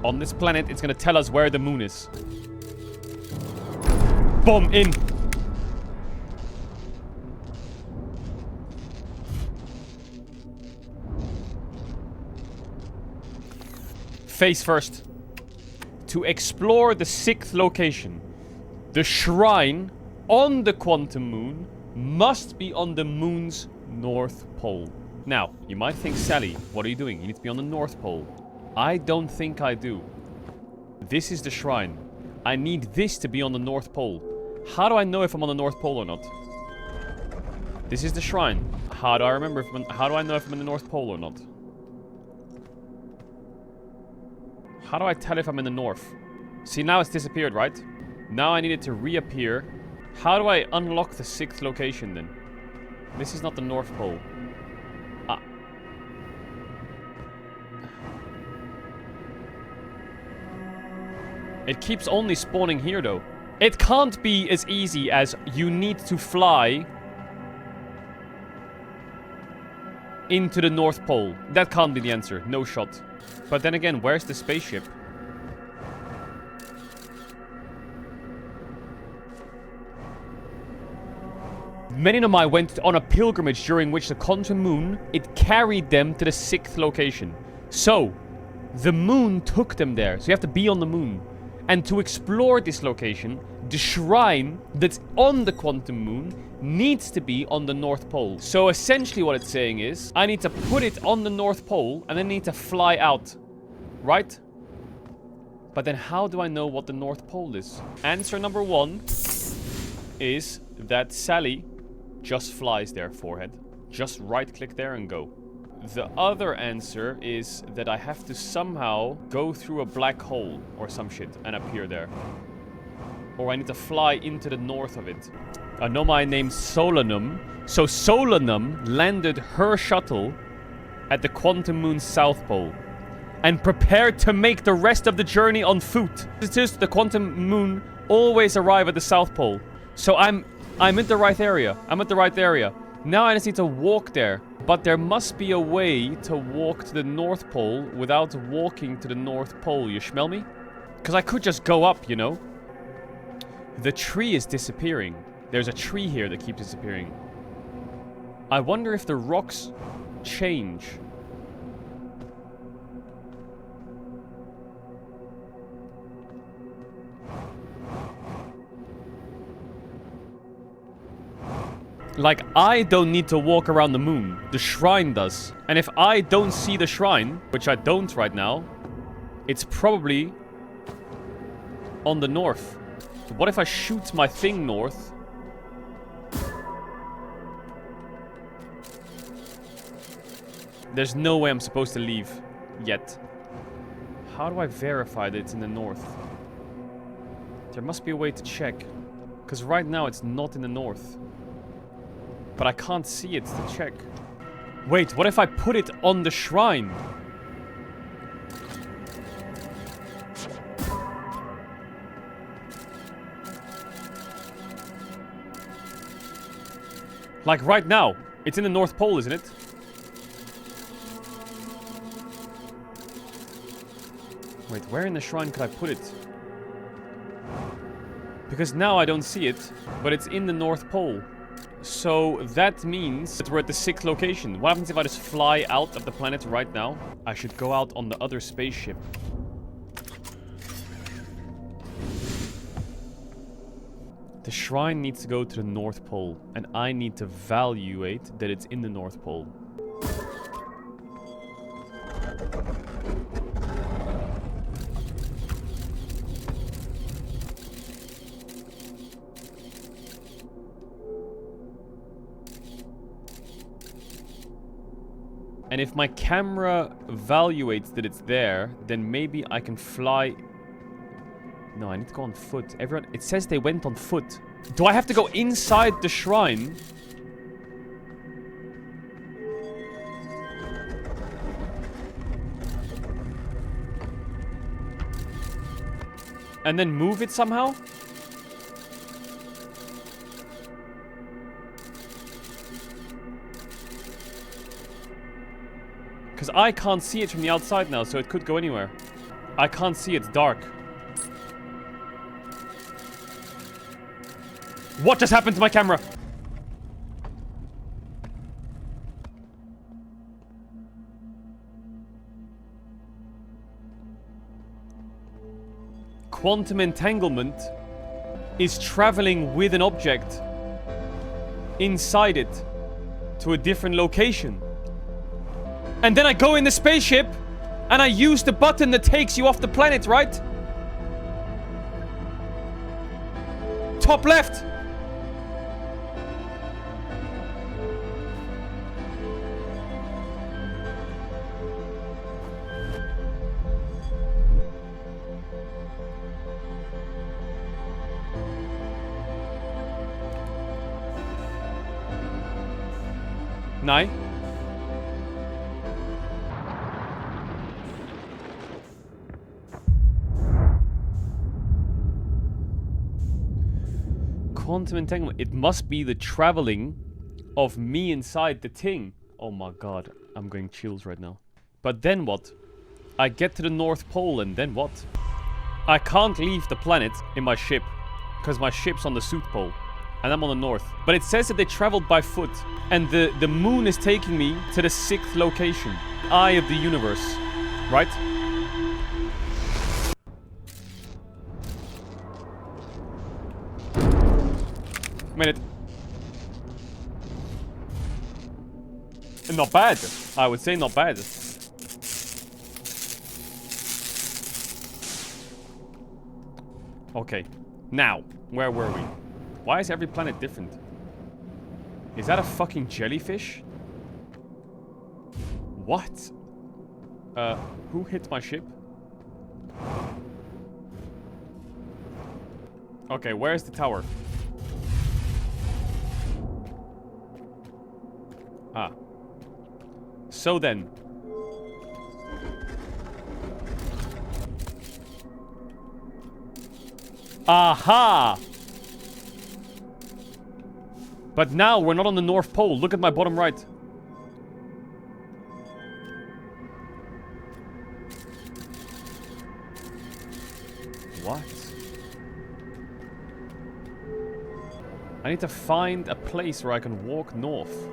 On this planet, it's gonna tell us where the moon is. Boom, in. Face first. To explore the 6th location, the shrine on the Quantum Moon must be on the moon's north pole. Now, you might think, Sally, what are you doing? You need to be on the north pole. I don't think I do. This is the shrine. I need this to be on the north pole. How do I know if I'm on the north pole or not? This is the shrine. How do I remember how do I know if I'm in the north pole or not? How do I tell if I'm in the north? See, now it's disappeared, right? Now I need it to reappear. How do I unlock the 6th location then? This is not the North Pole. Ah. It keeps only spawning here though. It can't be as easy as you need to fly into the North Pole. That can't be the answer. No shot. But then again, where's the spaceship? Many Nomai went on a pilgrimage during which the quantum moon, it carried them to the 6th location. So, the moon took them there. So you have to be on the moon. And to explore this location, the shrine that's on the quantum moon needs to be on the North Pole. So essentially what it's saying is, I need to put it on the North Pole and then need to fly out. Right? But then how do I know what the North Pole is? Answer number 1 is that Sally just flies there, forehead. Just right click there and go. The other answer is that I have to somehow go through a black hole or some shit and appear there. Or I need to fly into the north of it. A Nomai named Solanum. So Solanum landed her shuttle at the quantum moon's south pole and prepared to make the rest of the journey on foot. Visitors to the quantum moon always arrive at the south pole. So I'm in the right area. I'm at the right area. Now I just need to walk there. But there must be a way to walk to the North Pole without walking to the North Pole. You smell me? Because I could just go up, you know? The tree is disappearing. There's a tree here that keeps disappearing. I wonder if the rocks change. Like, I don't need to walk around the moon. The shrine does. And if I don't see the shrine, which I don't right now, it's probably on the north. What if I shoot my thing north? There's no way I'm supposed to leave yet. How do I verify that it's in the north? There must be a way to check. Because right now it's not in the north. But I can't see it to check. Wait, what if I put it on the shrine? Like right now. It's in the North Pole, isn't it? Wait, where in the shrine could I put it? Because now I don't see it, but it's in the North Pole. So that means that we're at the 6th location. What happens if I just fly out of the planet right now? I should go out on the other spaceship. The shrine needs to go to the North Pole, and I need to evaluate that it's in the North Pole. And if my camera evaluates that it's there, then maybe I can fly... No, I need to go on foot. Everyone... It says they went on foot. Do I have to go inside the shrine? And then move it somehow? Because I can't see it from the outside now, so it could go anywhere. I can't see, it's dark. What just happened to my camera? Quantum entanglement is traveling with an object inside it to a different location. And then I go in the spaceship and I use the button that takes you off the planet, right? Top left. Nej. Quantum entanglement. It must be the traveling of me inside the thing. Oh my god, I'm getting chills right now. But then what? I get to the North Pole and then what? I can't leave the planet in my ship, because my ship's on the South Pole, and I'm on the North. But it says that they traveled by foot, and the moon is taking me to the 6th location. Eye of the universe, right? Minute. Not bad. I would say not bad. Okay. Now, where were we? Why is every planet different? Is that a fucking jellyfish? What? Who hit my ship? Okay, where's the tower? Ah. So then. Aha! But now we're not on the North Pole. Look at my bottom right. What? I need to find a place where I can walk north.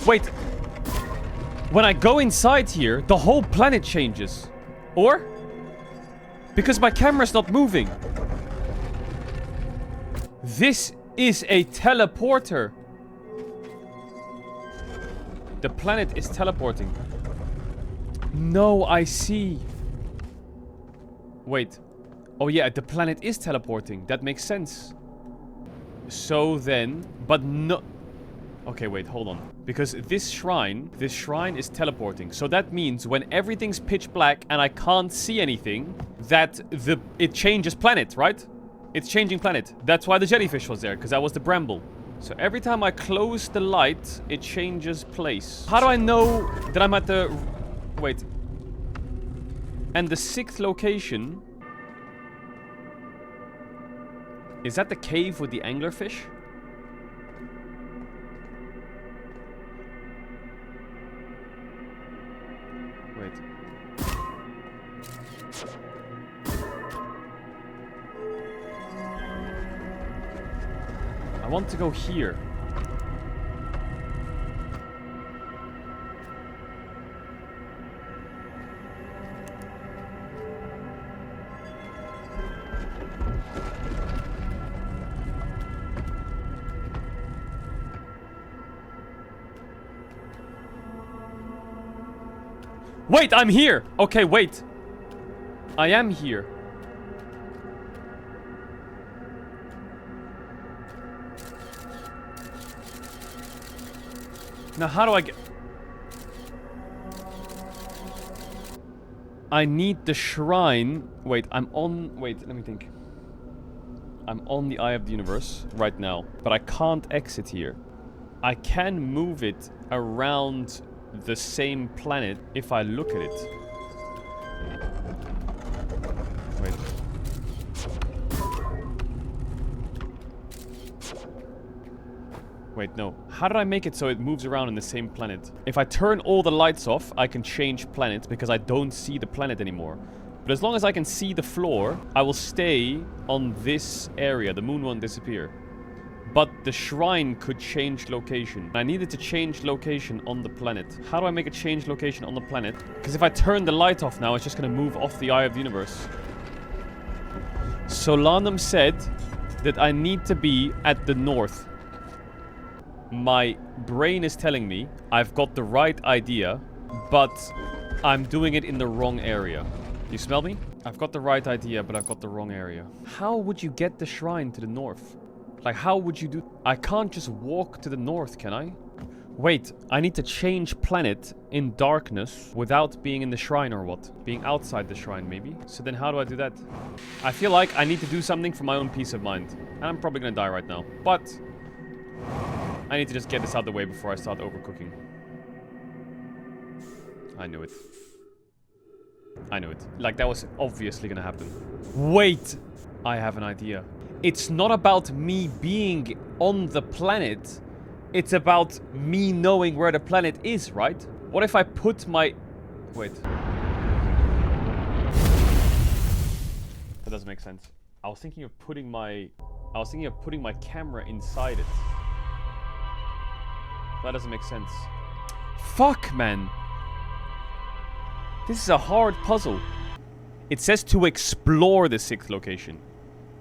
Wait. When I go inside here, the whole planet changes. Or? Because my camera's not moving. This is a teleporter. The planet is teleporting. No, I see. Wait. Oh yeah, the planet is teleporting. That makes sense. So then... But no... Okay, wait, hold on. Because this shrine is teleporting. So that means when everything's pitch black and I can't see anything, that it changes planet, right? It's changing planet. That's why the jellyfish was there, because that was the Bramble. So every time I close the light, it changes place. How do I know that I'm at the... Wait. And the 6th location... Is that the cave with the anglerfish? Wait. I want to go here. Wait, I'm here! Okay, wait. I am here. Now, how do I get... I need the shrine... Wait, I'm on... Wait, let me think. I'm on the Eye of the Universe right now, but I can't exit here. I can move it around the same planet if I look at it. Wait. Wait, no. How did I make it so it moves around in the same planet? If I turn all the lights off, I can change planets because I don't see the planet anymore. But as long as I can see the floor, I will stay on this area. The moon won't disappear. But the shrine could change location. I needed to change location on the planet. How do I make a change location on the planet? Because if I turn the light off now, it's just going to move off the Eye of the Universe. Solanum said that I need to be at the north. My brain is telling me I've got the right idea, but I'm doing it in the wrong area. You smell me? I've got the right idea, but I've got the wrong area. How would you get the shrine to the north? Like, how would you do... I can't just walk to the north, can I? Wait, I need to change planet in darkness without being in the shrine or what? Being outside the shrine, maybe? So then how do I do that? I feel like I need to do something for my own peace of mind. And I'm probably gonna die right now. But... I need to just get this out of the way before I start overcooking. I knew it. I knew it. Like, that was obviously gonna happen. Wait! I have an idea. It's not about me being on the planet. It's about me knowing where the planet is, right? What if I put my... Wait. That doesn't make sense. I was thinking of putting my camera inside it. That doesn't make sense. Fuck, man. This is a hard puzzle. It says to explore the 6th location.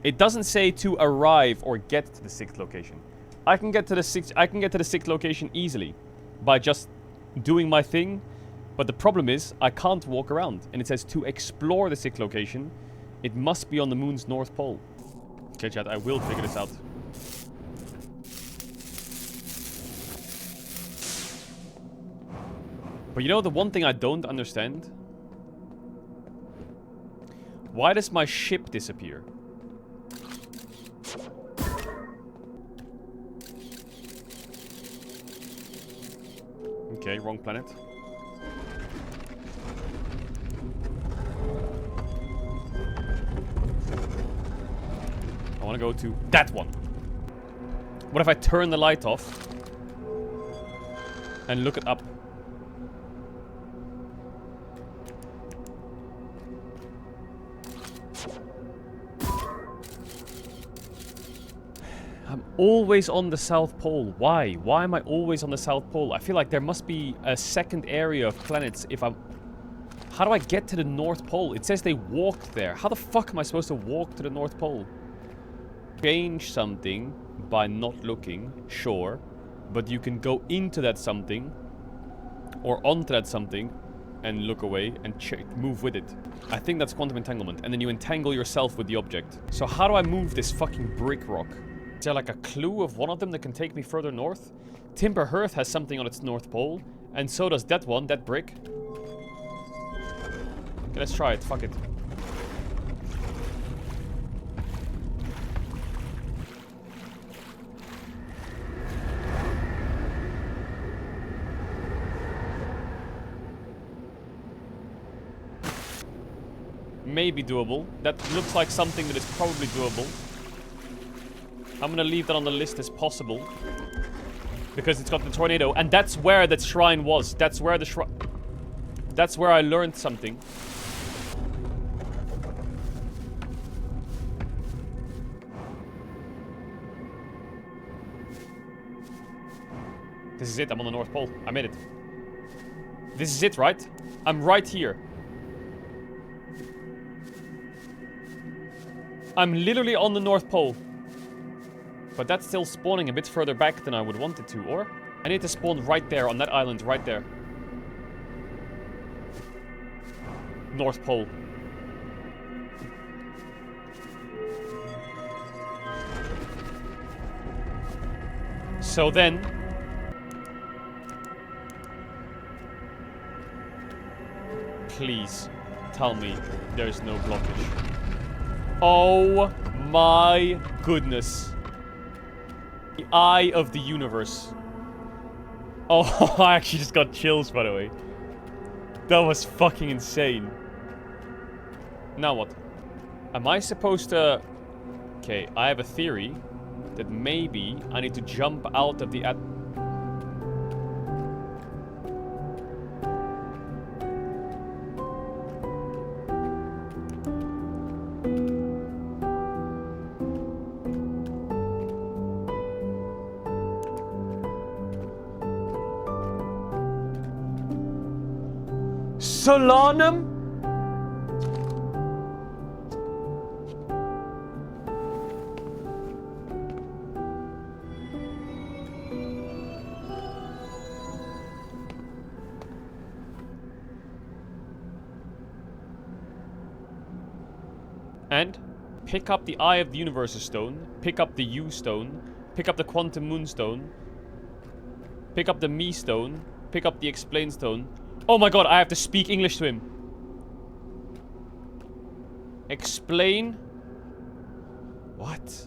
It doesn't say to arrive or get to the 6th location. I can get to the 6th location easily by just doing my thing, but the problem is I can't walk around, and it says to explore the 6th location. It must be on the moon's north pole. Okay, chat, I will figure this out. But you know the one thing I don't understand? Why does my ship disappear? Okay, wrong planet. I want to go to that one. What if I turn the light off and look it up? I'm always on the South Pole. Why? Why am I always on the South Pole? I feel like there must be a second area of planets if I'm... How do I get to the North Pole? It says they walked there. How the fuck am I supposed to walk to the North Pole? Change something by not looking, sure. But you can go into that something or onto that something and look away and move with it. I think that's quantum entanglement. And then you entangle yourself with the object. So how do I move this fucking brick rock? Is there like a clue of one of them that can take me further north? Timber Hearth has something on its north pole. And so does that one, that brick. Okay, let's try it. Fuck it. Maybe doable. That looks like something that is probably doable. I'm gonna leave that on the list as possible. Because it's got the tornado. And that's where that shrine was. That's where the shrine... That's where I learned something. This is it. I'm on the North Pole. I made it. This is it, right? I'm right here. I'm literally on the North Pole. But that's still spawning a bit further back than I would want it to, or? I need to spawn right there, on that island, right there. North Pole. So then... Please, tell me there's no blockage. Oh my goodness. The eye of the universe. Oh, I actually just got chills, by the way. That was fucking insane. Now what? Am I supposed to... Okay, I have a theory that maybe I need to jump out of the... Solanum? And pick up the Eye of the Universe stone, pick up the U stone, pick up the Quantum Moon stone, pick up the Me stone, pick up the Explain stone. Oh my god, I have to speak English to him. Explain. What?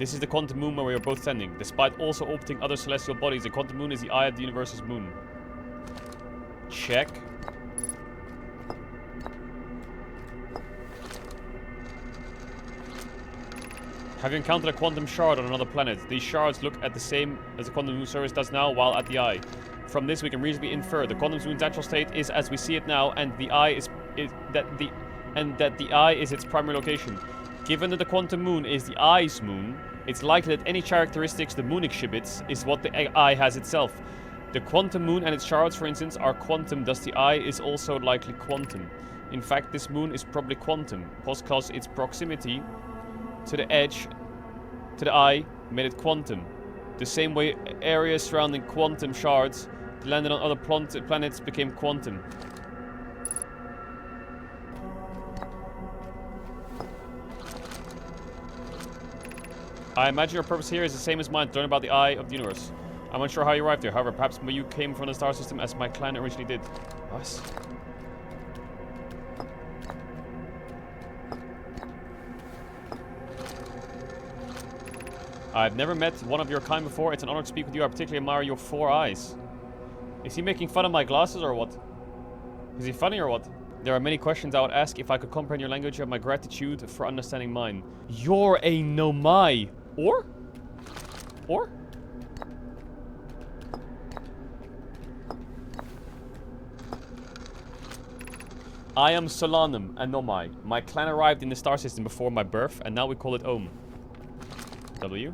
This is the quantum moon where we are both standing. Despite also orbiting other celestial bodies, the quantum moon is the eye of the universe's moon. Check. Have you encountered a quantum shard on another planet? These shards look at the same as the quantum moon surface does now while at the eye. From this we can reasonably infer the quantum moon's natural state is as we see it now, and the eye that the eye is its primary location. Given that the quantum moon is the eye's moon, it's likely that any characteristics the moon exhibits is what the eye has itself. The quantum moon and its shards, for instance, are quantum, thus the eye is also likely quantum. In fact, this moon is probably quantum, because its proximity to the edge, to the eye, made it quantum. The same way areas surrounding quantum shards that landed on other planets became quantum. I imagine your purpose here is the same as mine, to learn about the eye of the universe. I'm unsure how you arrived there, however, perhaps you came from the star system as my clan originally did. Us? I've never met one of your kind before. It's an honor to speak with you. I particularly admire your 4 eyes. Is he making fun of my glasses or what? Is he funny or what? There are many questions I would ask if I could comprehend your language. You have my gratitude for understanding mine. You're a Nomai. Or? I am Solanum, a Nomai. My clan arrived in the star system before my birth, and now we call it Om. W.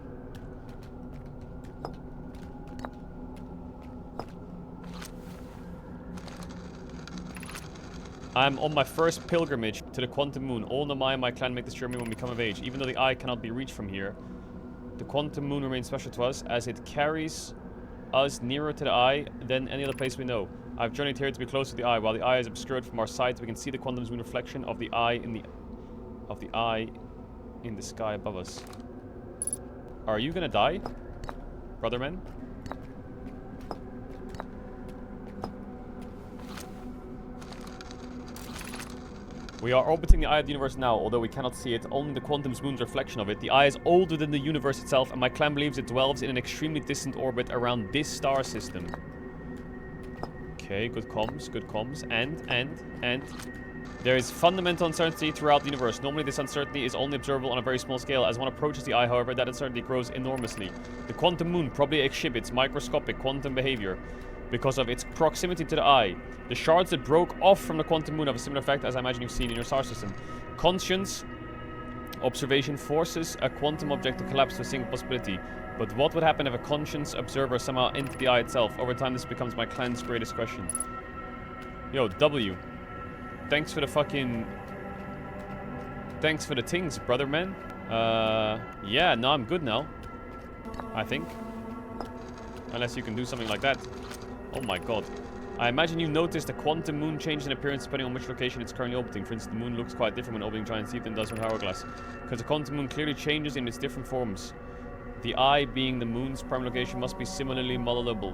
I'm on my first pilgrimage to the quantum moon. All Nomai and my clan make this journey when we come of age. Even though the eye cannot be reached from here, the quantum moon remains special to us as it carries us nearer to the eye than any other place we know. I've journeyed here to be close to the eye. While the eye is obscured from our sight, we can see the quantum moon reflection of the eye in the sky above us. Are you gonna die, brother man? We are orbiting the eye of the universe now, although we cannot see it. Only the quantum moon's reflection of it. The eye is older than the universe itself, and my clan believes it dwells in an extremely distant orbit around this star system. Okay, good comms, and there is fundamental uncertainty throughout the universe. Normally this uncertainty is only observable on a very small scale. As one approaches the eye, however, that uncertainty grows enormously. The quantum moon probably exhibits microscopic quantum behavior because of its proximity to the eye. The shards that broke off from the quantum moon have a similar effect as I imagine you've seen in your star system. Conscience observation forces a quantum object to collapse to a single possibility. But what would happen if a conscious observer somehow entered the eye itself? Over time this becomes my clan's greatest question. Yo, W. Thanks for the fucking... Thanks for the things, brother man. Yeah, no, I'm good now. I think. Unless you can do something like that. Oh my god. I imagine you noticed the quantum moon changes in appearance depending on which location it's currently orbiting. For instance, the moon looks quite different when orbiting giant sea than it does when hourglass. Because the quantum moon clearly changes in its different forms. The eye, being the moon's prime location, must be similarly modellable.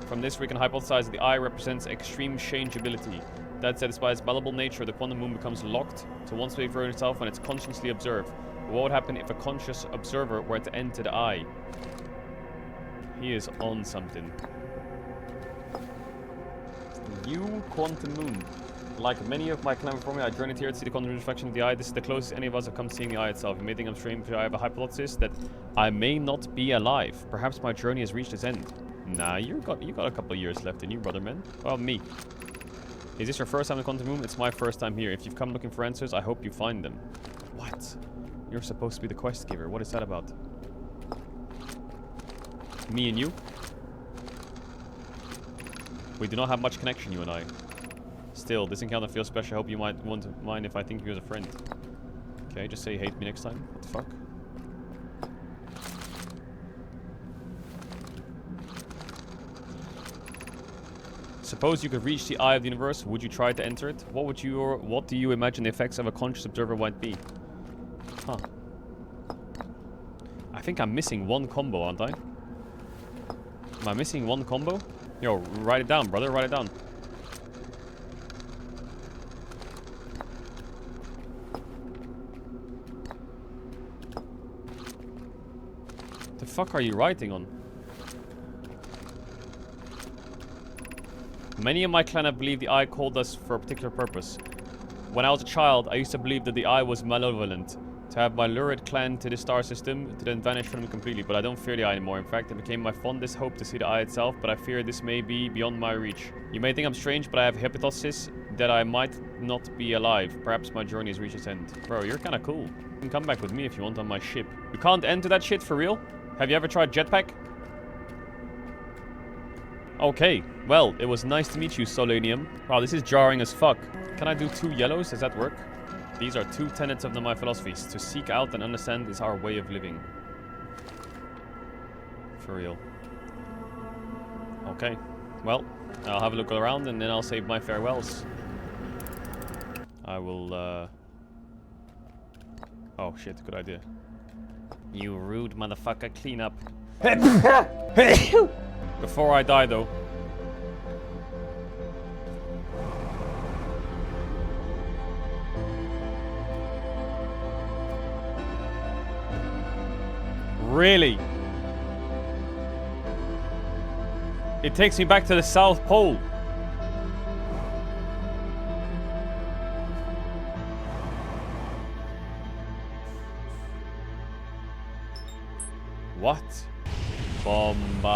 From this, we can hypothesize that the eye represents extreme changeability. That said, despite its malleable nature, the quantum moon becomes locked to one space for itself when it's consciously observed. But what would happen if a conscious observer were to enter the eye? He is on something. You, quantum moon. Like many of my clan before me, I journeyed here to see the quantum reflection of the eye. This is the closest any of us have come to seeing the eye itself. You may think I'm strange, but I have a hypothesis that I may not be alive. Perhaps my journey has reached its end. Nah, you got a couple of years left in you, brother man. Well, me. Is this your first time in the quantum moon? It's my first time here. If you've come looking for answers, I hope you find them. What? You're supposed to be the quest giver. What is that about? Me and you? We do not have much connection, you and I. Still, this encounter feels special. I hope you might want to mind if I think you as a friend. Okay, just say you hate me next time. What the fuck? Suppose you could reach the eye of the universe. Would you try to enter it? What do you imagine the effects of a conscious observer might be? Huh. I think I'm missing one combo, aren't I? Am I missing one combo? Yo, write it down, brother. Write it down. The fuck are you writing on? Many in my clan have believed the Eye called us for a particular purpose. When I was a child, I used to believe that the Eye was malevolent. To have my lurid clan to the star system, to then vanish from them completely. But I don't fear the Eye anymore. In fact, it became my fondest hope to see the Eye itself, but I fear this may be beyond my reach. You may think I'm strange, but I have a hypothesis that I might not be alive. Perhaps my journey has reached its end. Bro, you're kinda cool. You can come back with me if you want on my ship. You can't enter that shit for real? Have you ever tried jetpack? Okay, well, it was nice to meet you, Solanium. Wow, this is jarring as fuck. Can I do 2 yellows? Does that work? These are 2 tenets of Nomai philosophies. To seek out and understand is our way of living. For real. Okay, well, I'll have a look around and then I'll say my farewells. I will, oh shit, good idea. You rude motherfucker, clean up. Before I die, though. Really? It takes me back to the South Pole. What? Bomba.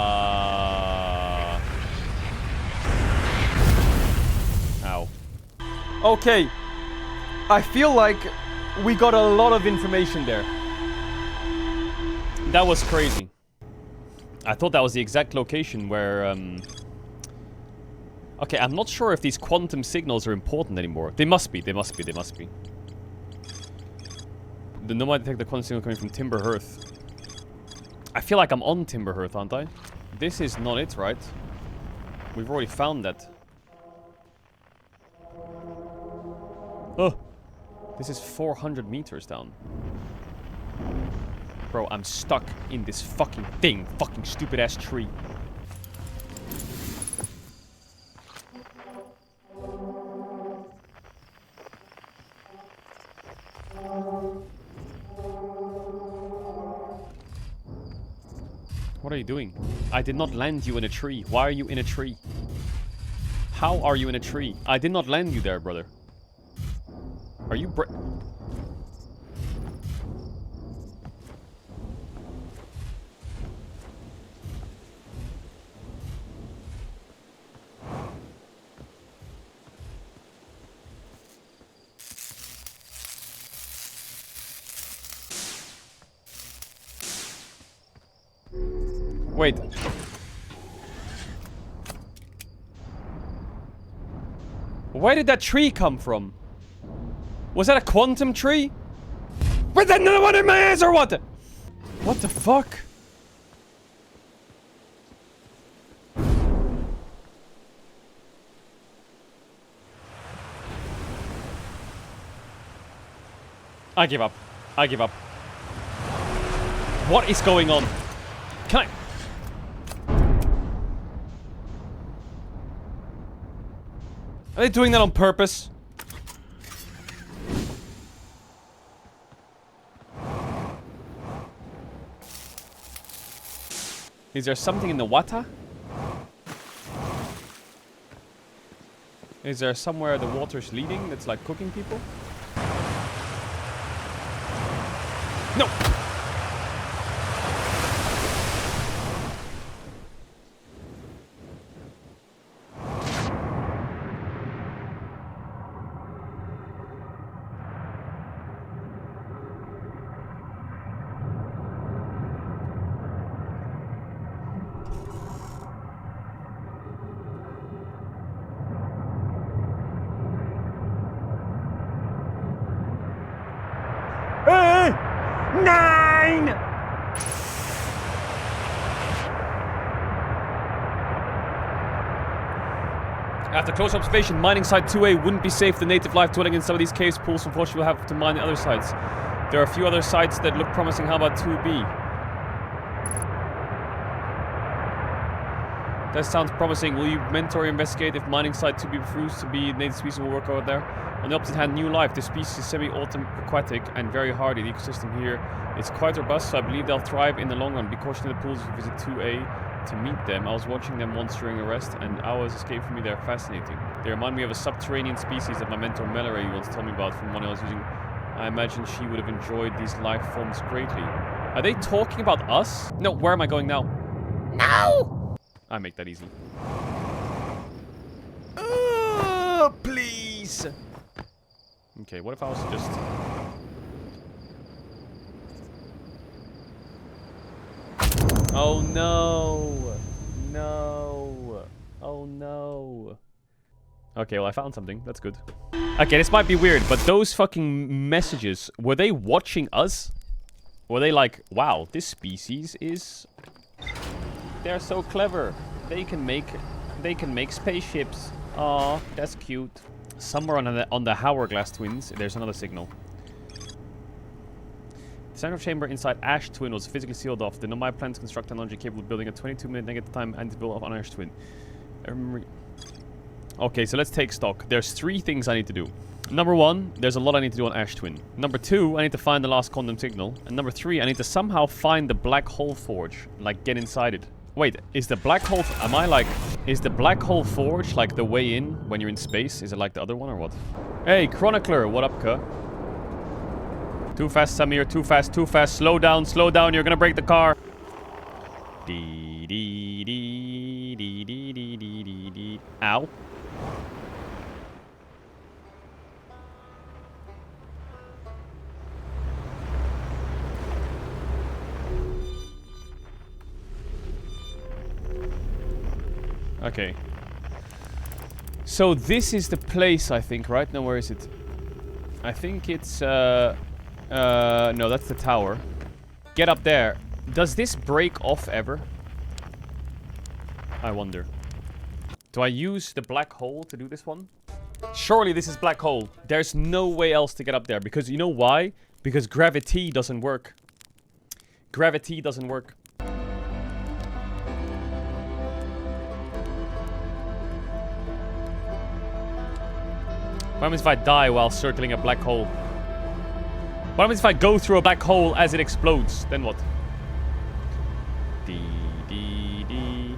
Ow. Okay. I feel like we got a lot of information there. That was crazy. I thought that was the exact location where, okay, I'm not sure if these quantum signals are important anymore. They must be, they must be, they must be. The Nomai detect the quantum signal coming from Timber Hearth. I feel like I'm on Timber Hearth, aren't I? This is not it, right? We've already found that. Oh! This is 400 meters down. Bro, I'm stuck in this fucking thing. Fucking stupid ass tree. What are you doing? I did not land you in a tree. Why are you in a tree? How are you in a tree? I did not land you there, brother. Are you Wait. Where did that tree come from? Was that a quantum tree? Was that another one in my ass or what? What the fuck? I give up. I give up. What is going on? Can I... Are they doing that on purpose? Is there something in the water? Is there somewhere the water's leading that's like cooking people? No! After close observation, mining site 2A wouldn't be safe. The native life dwelling in some of these caves pools, unfortunately, will have to mine the other sites. There are a few other sites that look promising. How about 2B? That sounds promising. Will you mentor or investigate if mining site to be proves to be native species will work over there? On the opposite hand, new life. The species is semi-autumn aquatic and very hardy. The ecosystem here is quite robust, so I believe they'll thrive in the long run. Be cautious in the pools if you visit 2A to meet them. I was watching them once during a rest, and hours escape from me. They're fascinating. They remind me of a subterranean species that my mentor Mallory once told me about from one I was using. I imagine she would have enjoyed these life forms greatly. Are they talking about us? No, where am I going now? No! I make that easy. Please! Okay, what if I was to just... Oh no! No! Oh no! Okay, well I found something. That's good. Okay, this might be weird, but those fucking messages, were they watching us? Were they like, wow, this species is... They're so clever. They can make spaceships. Aw, that's cute. Somewhere on the hourglass twins, there's another signal. The center chamber inside Ash Twin was physically sealed off. The Nomai plans construct technology capable of building a 22-minute negative time antidote on Ash Twin. Okay, so let's take stock. There's 3 things I need to do. Number 1, there's a lot I need to do on Ash Twin. Number 2, I need to find the last quantum signal. And number 3, I need to somehow find the black hole forge. Like, get inside it. Wait, is the black hole... Is the black hole forge like the way in when you're in space? Is it like the other one or what? Hey, Chronicler, what up, cuh? Too fast, Samir, too fast, too fast. Slow down, you're gonna break the car. Dee dee dee dee dee dee dee dee dee. Ow. Okay. So this is the place, I think, right? No, where is it? I think it's, no, that's the tower. Get up there. Does this break off ever? I wonder. Do I use the black hole to do this one? Surely this is black hole. There's no way else to get up there. Because you know why? Because gravity doesn't work. Gravity doesn't work. What happens if I die while circling a black hole? What happens if I go through a black hole as it explodes? Then what? Dee, dee, dee.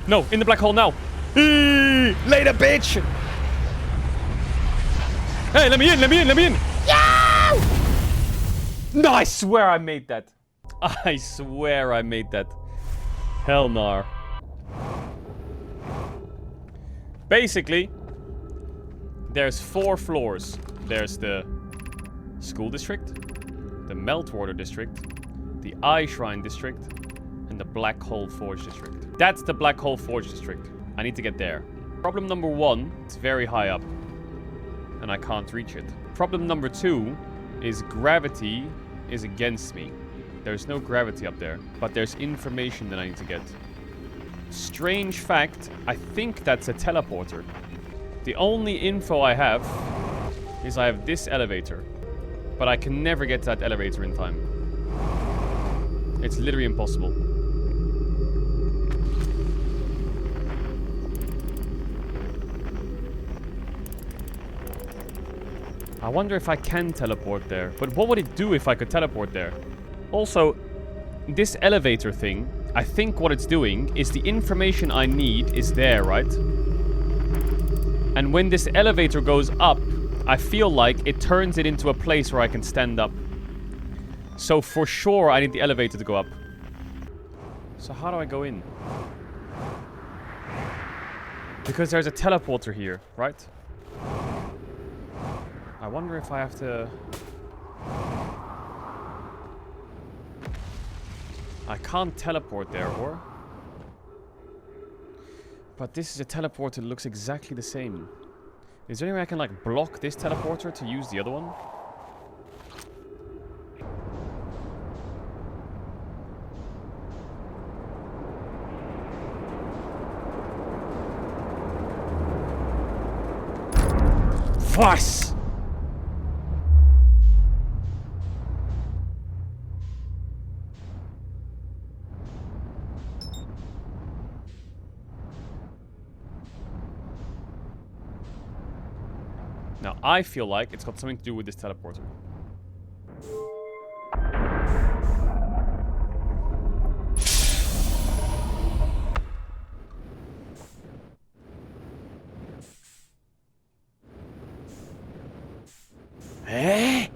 No, in the black hole now. Later, bitch! Hey, let me in, let me in, let me in! Yeah! No, I swear I made that. I swear I made that. Hell nah. Basically, there's 4 floors. There's the school district, the meltwater district, the eye shrine district, and the black hole forge district. That's the black hole forge district. I need to get there. Problem number 1, it's very high up, and I can't reach it. Problem number 2 is gravity is against me. There's no gravity up there, but there's information that I need to get. Strange fact, I think that's a teleporter. The only info I have is I have this elevator, but I can never get to that elevator in time. It's literally impossible. I wonder if I can teleport there, but what would it do if I could teleport there? Also, this elevator thing, I think what it's doing is the information I need is there, right? And when this elevator goes up, I feel like it turns it into a place where I can stand up. So for sure, I need the elevator to go up. So how do I go in? Because there's a teleporter here, right? I wonder if I have to... I can't teleport there, or? But this is a teleporter that looks exactly the same. Is there any way I can, like, block this teleporter to use the other one? Was? I feel like it's got something to do with this teleporter. Eh?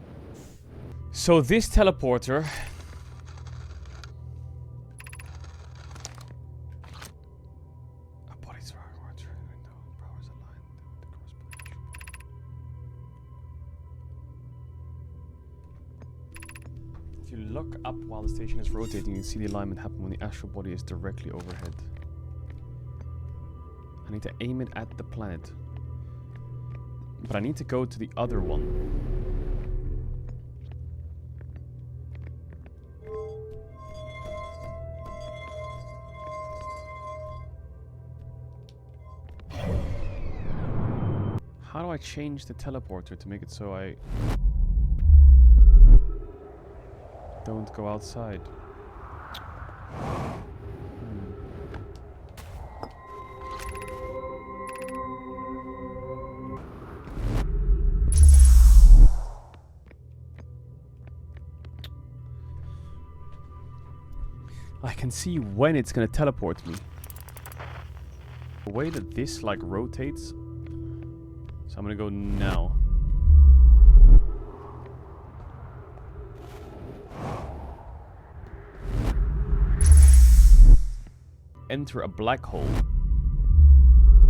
So this teleporter... If you look up while the station is rotating, you see the alignment happen when the astral body is directly overhead. I need to aim it at the planet. But I need to go to the other one. How do I change the teleporter to make it so I don't go outside? I can see when it's gonna teleport me. The way that this like rotates. So I'm gonna go now. Enter a black hole.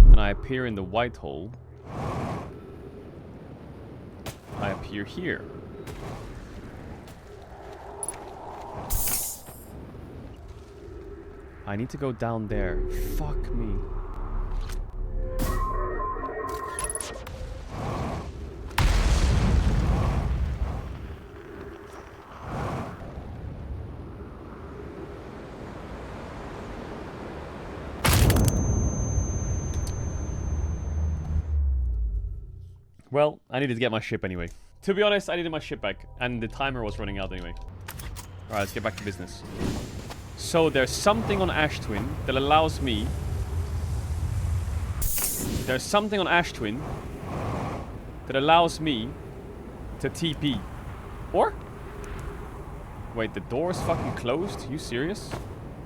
And I appear in the white hole. I appear here. I need to go down there. Fuck me. Well, I needed to get my ship anyway. To be honest, I needed my ship back, and the timer was running out anyway. Alright, let's get back to business. So there's something on Ash Twin that allows me... There's something on Ash Twin that allows me to TP. Or? Wait, the door is fucking closed? You serious?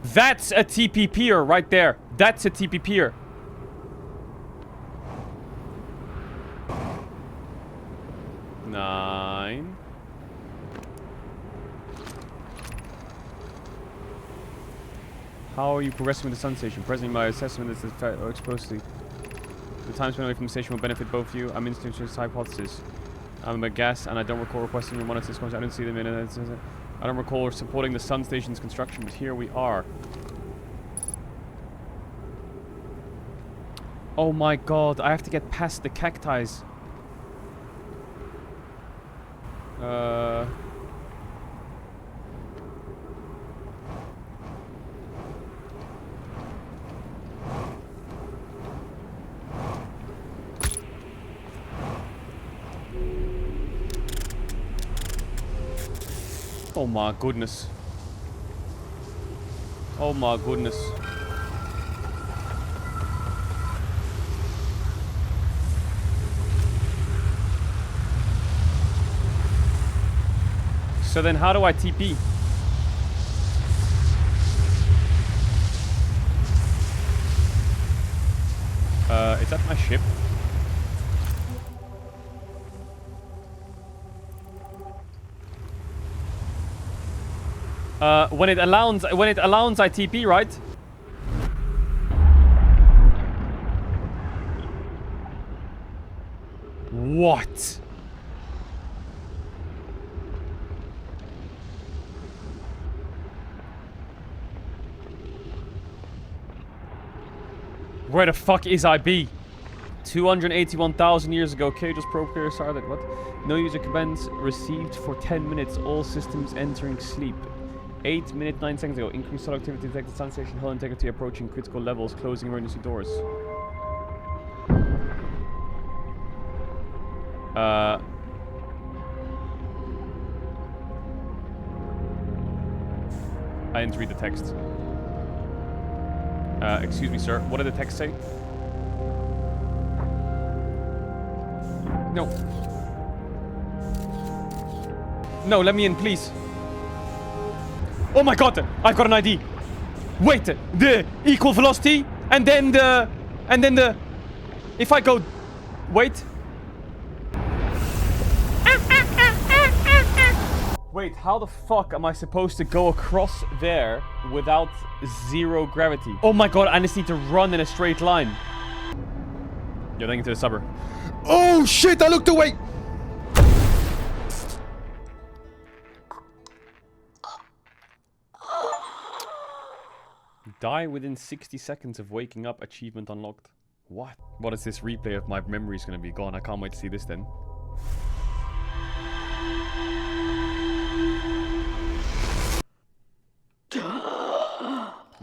That's a TPPer right there. That's a TPPer. Nine. How are you progressing with the sun station? Presently, my assessment is exposed to the time spent away from the station will benefit both of you. I'm instantly this hypothesis. I'm a guess, and I don't recall requesting your monitors. I didn't see them in it. I don't recall supporting the sun station's construction, but here we are. Oh my god, I have to get past the cacti. Oh my goodness. Oh my goodness. So then how do I TP? Is that my ship? When it allows I TP, right? What? Where the fuck is IB? 281,000 years ago, Caedrel's probe started. What? No user commands received for 10 minutes. All systems entering sleep. 8 minutes 9 seconds ago. Increased solar activity detected. Sun station hull integrity approaching critical levels. Closing emergency doors. I didn't read the text. Excuse me, sir. What did the text say? No. No, let me in, please. Oh my god, I've got an ID. Wait, the equal velocity, and then the... If I go... Wait. Wait, how the fuck am I supposed to go across there without 0 gravity? Oh my god, I just need to run in a straight line. You're thinking to the suburb. Oh shit, I looked away! Die within 60 seconds of waking up, achievement unlocked. What? What is this replay of my memories gonna be gone? I can't wait to see this then.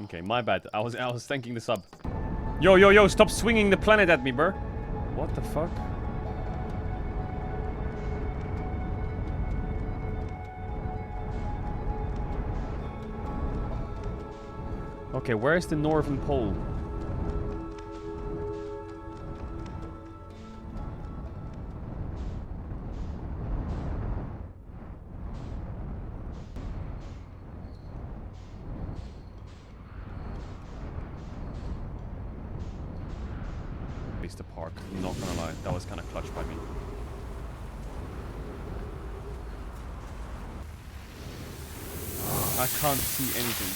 Okay, my bad. I was thanking the sub. Yo, stop swinging the planet at me, bro. What the fuck? Okay, where's the northern pole? The park. I'm not gonna lie, that was kind of clutch by me. I can't see anything.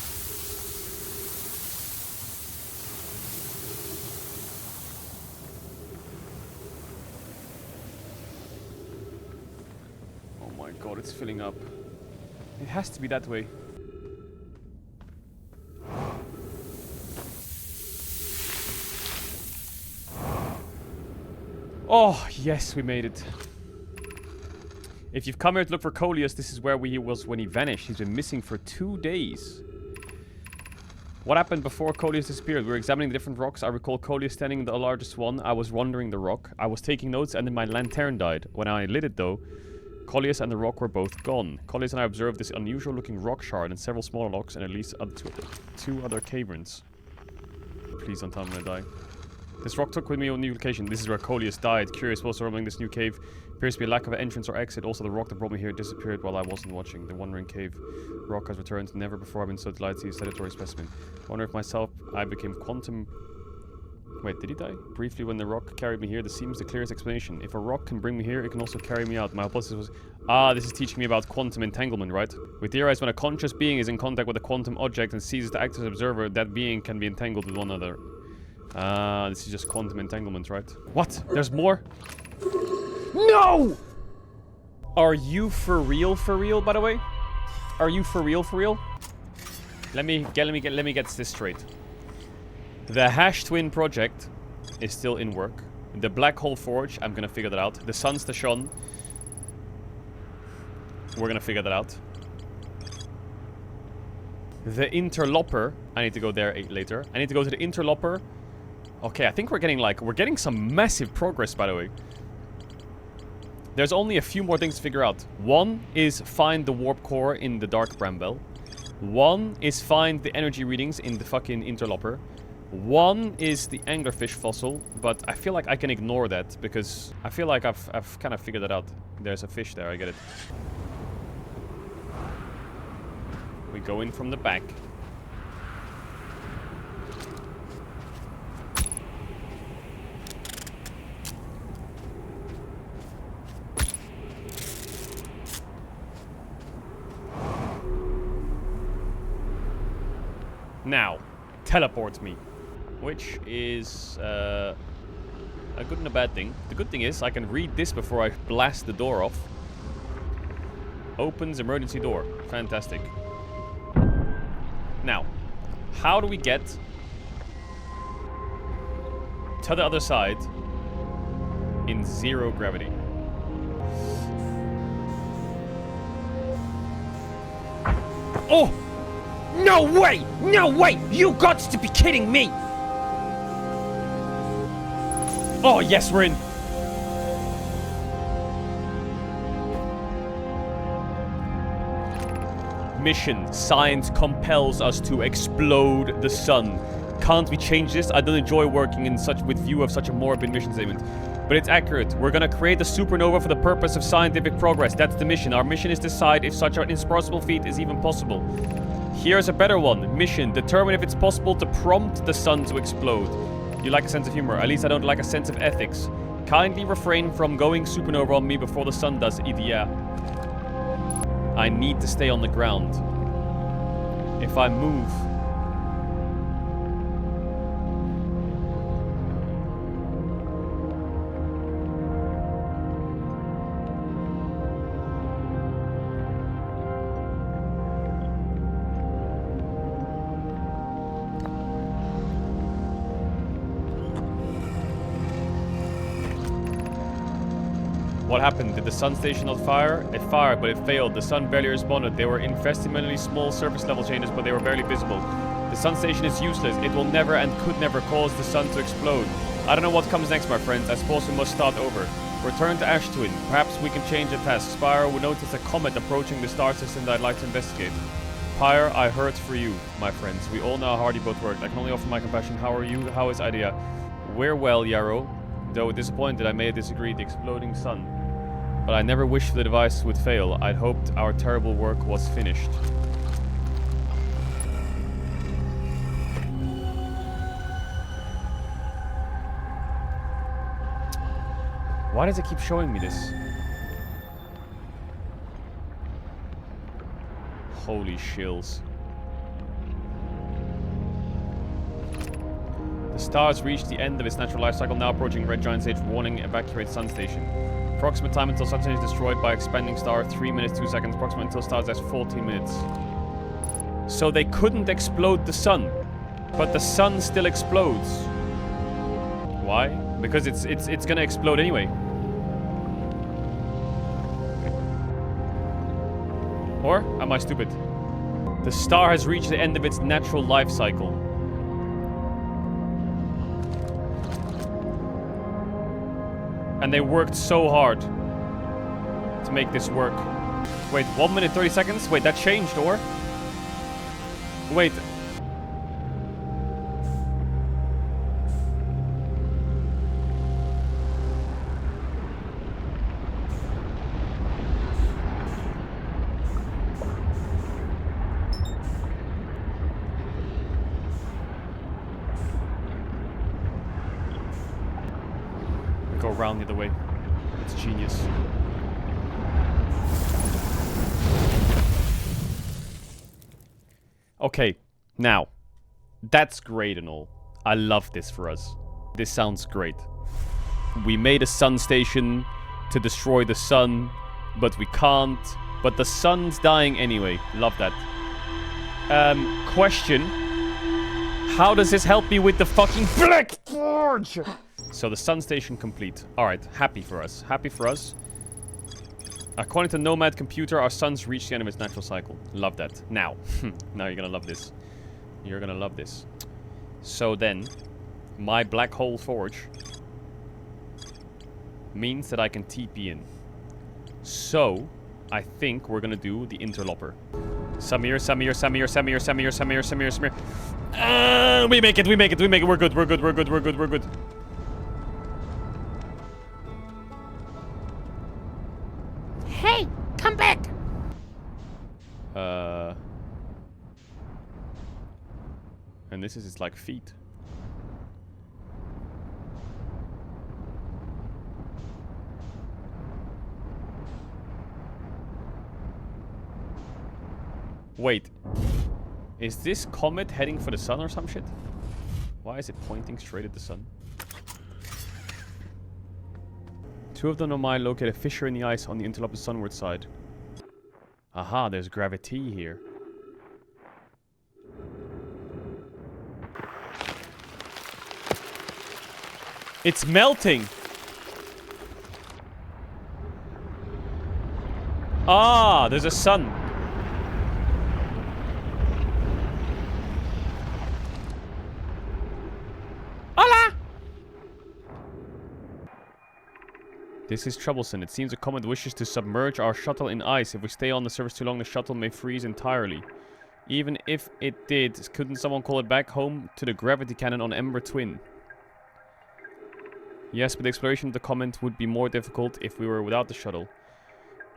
Oh my god, it's filling up. It has to be that way. Oh, yes, we made it. If you've come here to look for Coleus, this is where he was when he vanished. He's been missing for 2 days. What happened before Coleus disappeared? We were examining the different rocks. I recall Coleus standing in the largest one. I was wandering the rock. I was taking notes and then my lantern died. When I lit it though, Coleus and the rock were both gone. Coleus and I observed this unusual looking rock shard and several smaller rocks and at least two other caverns. Please don't tell me I'm gonna die. This rock took with me on a new location. This is where Coleus died. Curious what's surrounding this new cave. Appears to be a lack of an entrance or exit. Also, the rock that brought me here disappeared while I wasn't watching. The wandering cave rock has returned. Never before have been so delighted to see a sedentary specimen. I wonder if myself I became quantum... Wait, did he die? Briefly, when the rock carried me here, this seems the clearest explanation. If a rock can bring me here, it can also carry me out. My hypothesis was... Ah, this is teaching me about quantum entanglement, right? We theorize when a conscious being is in contact with a quantum object and ceases to act as an observer, that being can be entangled with one another. This is just quantum entanglement, right? What? There's more? No! Are you for real, by the way? Are you for real? Let me get this straight. The Hash Twin project is still in work. The Black Hole Forge, I'm gonna figure that out. The Sun Station, we're gonna figure that out. The Interloper, I need to go there later. I need to go to the Interloper. Okay, I think we're getting some massive progress, by the way. There's only a few more things to figure out. One is find the warp core in the Dark Bramble. One is find the energy readings in the fucking Interloper. One is the anglerfish fossil, but I feel like I can ignore that because I feel like I've kind of figured that out. There's a fish there, I get it. We go in from the back. Now, teleport me. Which is a good and a bad thing. The good thing is I can read this before I blast the door off. Opens emergency door. Fantastic. Now, how do we get to the other side in 0 gravity? Oh! No way! No way! You got to be kidding me! Oh, yes, we're in. Mission. Science compels us to explode the sun. Can't we change this? I don't enjoy working in with view of such a morbid mission statement. but it's accurate. We're gonna create a supernova for the purpose of scientific progress. That's the mission. Our mission is to decide if such an impossible feat is even possible. Here's a better one. Mission. Determine if it's possible to prompt the sun to explode. You like a sense of humor. At least I don't like a sense of ethics. Kindly refrain from going supernova on me before the sun does it. Yeah. I need to stay on the ground. If I move... What happened? Did the sun station not fire? It fired, but it failed. The sun barely responded. There were infinitesimally small surface level changes, but they were barely visible. The sun station is useless. It will never and could never cause the sun to explode. I don't know what comes next, my friends. I suppose we must start over. Return to Ash Twin. Perhaps we can change the task. Spire will notice a comet approaching the star system that I'd like to investigate. Pyre, I hurt for you, my friends. We all know how hard you both worked. I can only offer my compassion. How are you? How is Idea? We're well, Yarrow. Though disappointed, I may disagree. The exploding sun. But I never wished the device would fail. I'd hoped our terrible work was finished. Why does it keep showing me this? Holy shills. The star has reached the end of its natural life cycle, now approaching red giant age. Warning, evacuate sun station. Approximate time until sun station is destroyed by expanding star, 3 minutes, 2 seconds. Approximate until star is 14 minutes. So they couldn't explode the sun, but the sun still explodes. Why? Because it's gonna explode anyway. Or am I stupid? The star has reached the end of its natural life cycle. And they worked so hard to make this work. Wait, 1 minute 30 seconds? Wait, that changed, or? Wait. Go around the other way. It's genius. Okay, now, that's great and all. I love this for us. This sounds great. We made a sun station to destroy the sun, but we can't. But the sun's dying anyway. Love that. Question. How does this help me with the fucking Black Forge? So the sun station complete. Alright, happy for us. Happy for us. According to Nomad computer, our sun's reached the end of its natural cycle. Love that. Now. Now you're gonna love this. You're gonna love this. So then, my black hole forge means that I can TP in. So, I think we're gonna do the Interloper. Samir. We make it. We're good. Hey, come back! And this is its like feet. Wait. Is this comet heading for the sun or some shit? Why is it pointing straight at the sun? Two of the Nomai locate a fissure in the ice on the Interloper sunward side. Aha, there's gravity here. It's melting! Ah, there's a sun. Hola! This is troublesome. It seems the comet wishes to submerge our shuttle in ice. If we stay on the surface too long, the shuttle may freeze entirely. Even if it did, couldn't someone call it back home to the gravity cannon on Ember Twin? Yes, but the exploration of the comet would be more difficult if we were without the shuttle.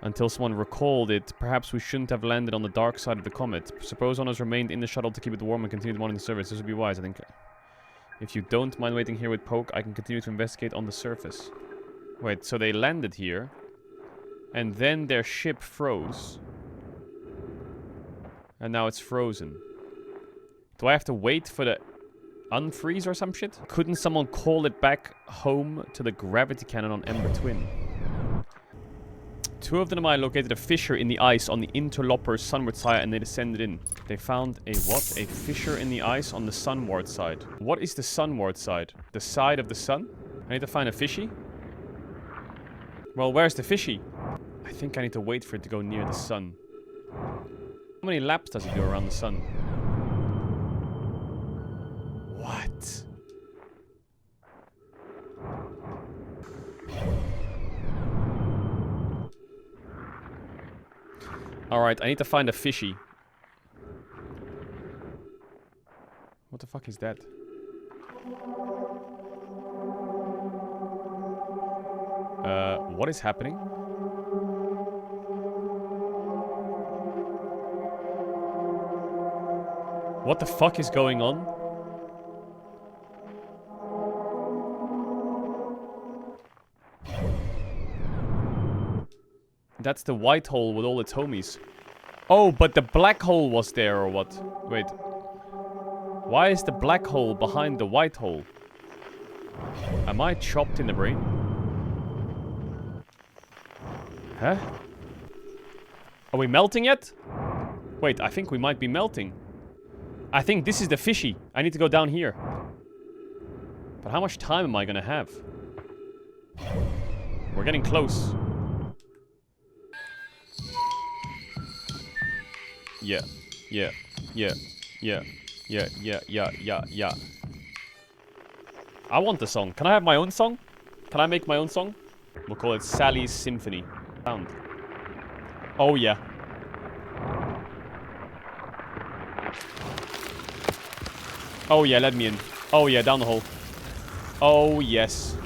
Until someone recalled it, perhaps we shouldn't have landed on the dark side of the comet. Suppose one of us remained in the shuttle to keep it warm and continue the monitoring service. This would be wise, I think. If you don't mind waiting here with Poke, I can continue to investigate on the surface. Wait, so they landed here, and then their ship froze. And now it's frozen. Do I have to wait for the unfreeze or some shit? Couldn't someone call it back home to the gravity cannon on Ember Twin? Two of the Nomai located a fissure in the ice on the Interloper's sunward side and they descended in. They found a what? A fissure in the ice on the sunward side. What is the sunward side? The side of the sun? I need to find a fishy? Well, where's the fishy? I think I need to wait for it to go near the sun. How many laps does it go around the sun? What? Alright, I need to find a fishy. What the fuck is that? What is happening? What the fuck is going on? That's the white hole with all its homies. Oh, but the black hole was there or what? Wait. Why is the black hole behind the white hole? Am I chopped in the brain? Huh? Are we melting yet? Wait, I think we might be melting. I think this is the fishy. I need to go down here. But how much time am I gonna have? We're getting close. Yeah. I want the song. Can I have my own song? Can I make my own song? We'll call it Sally's Symphony. Sound. Oh yeah. Oh yeah, let me in. Oh yeah, down the hole. Oh yes.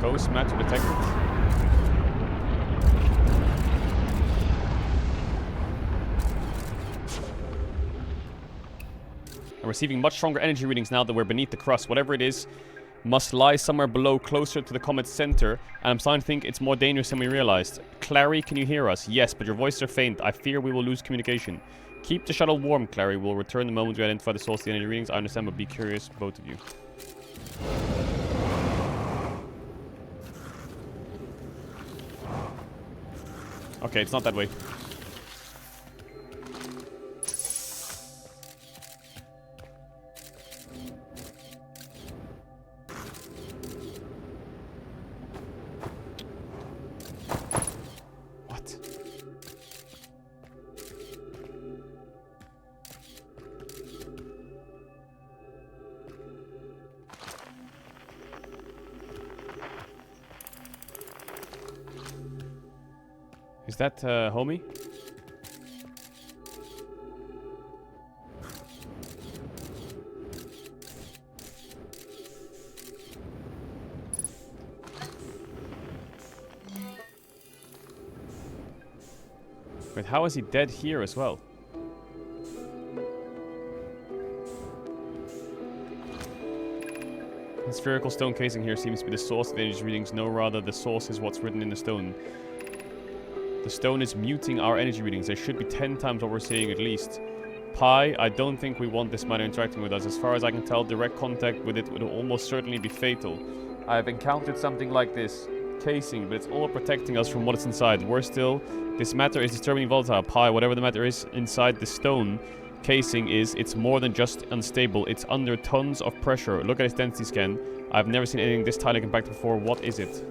Ghost matter detected. I'm receiving much stronger energy readings now that we're beneath the crust. Whatever it is must lie somewhere below, closer to the comet's center, and I'm starting to think it's more dangerous than we realized. Clary, can you hear us? Yes, but your voices are faint. I fear we will lose communication. Keep the shuttle warm, Clary. We'll return the moment we identify the source of the energy readings. I understand, but be curious, both of you. Okay, it's not that way. Is that, homie? Wait, how is he dead here as well? The spherical stone casing here seems to be the source of the energy readings. No, rather, the source is what's written in the stone. The stone is muting our energy readings. They should be 10 times what we're seeing at least. Pi, I don't think we want this matter interacting with us. As far as I can tell, direct contact with it would almost certainly be fatal. I have encountered something like this. Casing, but it's all protecting us from what is inside. Worse still, this matter is disturbingly volatile. Pi, whatever the matter is inside the stone casing it's more than just unstable. It's under tons of pressure. Look at its density scan. I've never seen anything this tightly compacted before. What is it?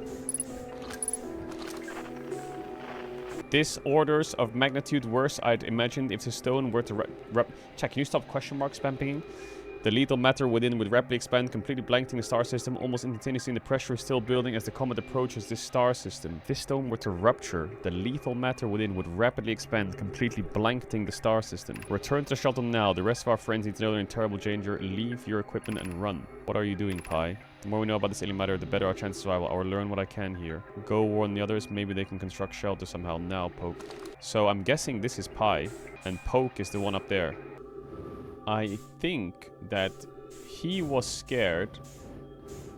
This orders of magnitude worse, I'd imagine, if the stone were to Check, can you stop question mark spam pinging? The lethal matter within would rapidly expand, completely blanketing the star system. Almost instantaneously, the pressure is still building as the comet approaches this star system. If this stone were to rupture, the lethal matter within would rapidly expand, completely blanketing the star system. Return to the shuttle now. The rest of our friends need to know they're in terrible danger. Leave your equipment and run. What are you doing, Pi? The more we know about this alien matter, the better our chance of survival. I will learn what I can here. Go warn the others. Maybe they can construct shelter somehow. Now, Poke. So I'm guessing this is Pi, and Poke is the one up there. I think that he was scared.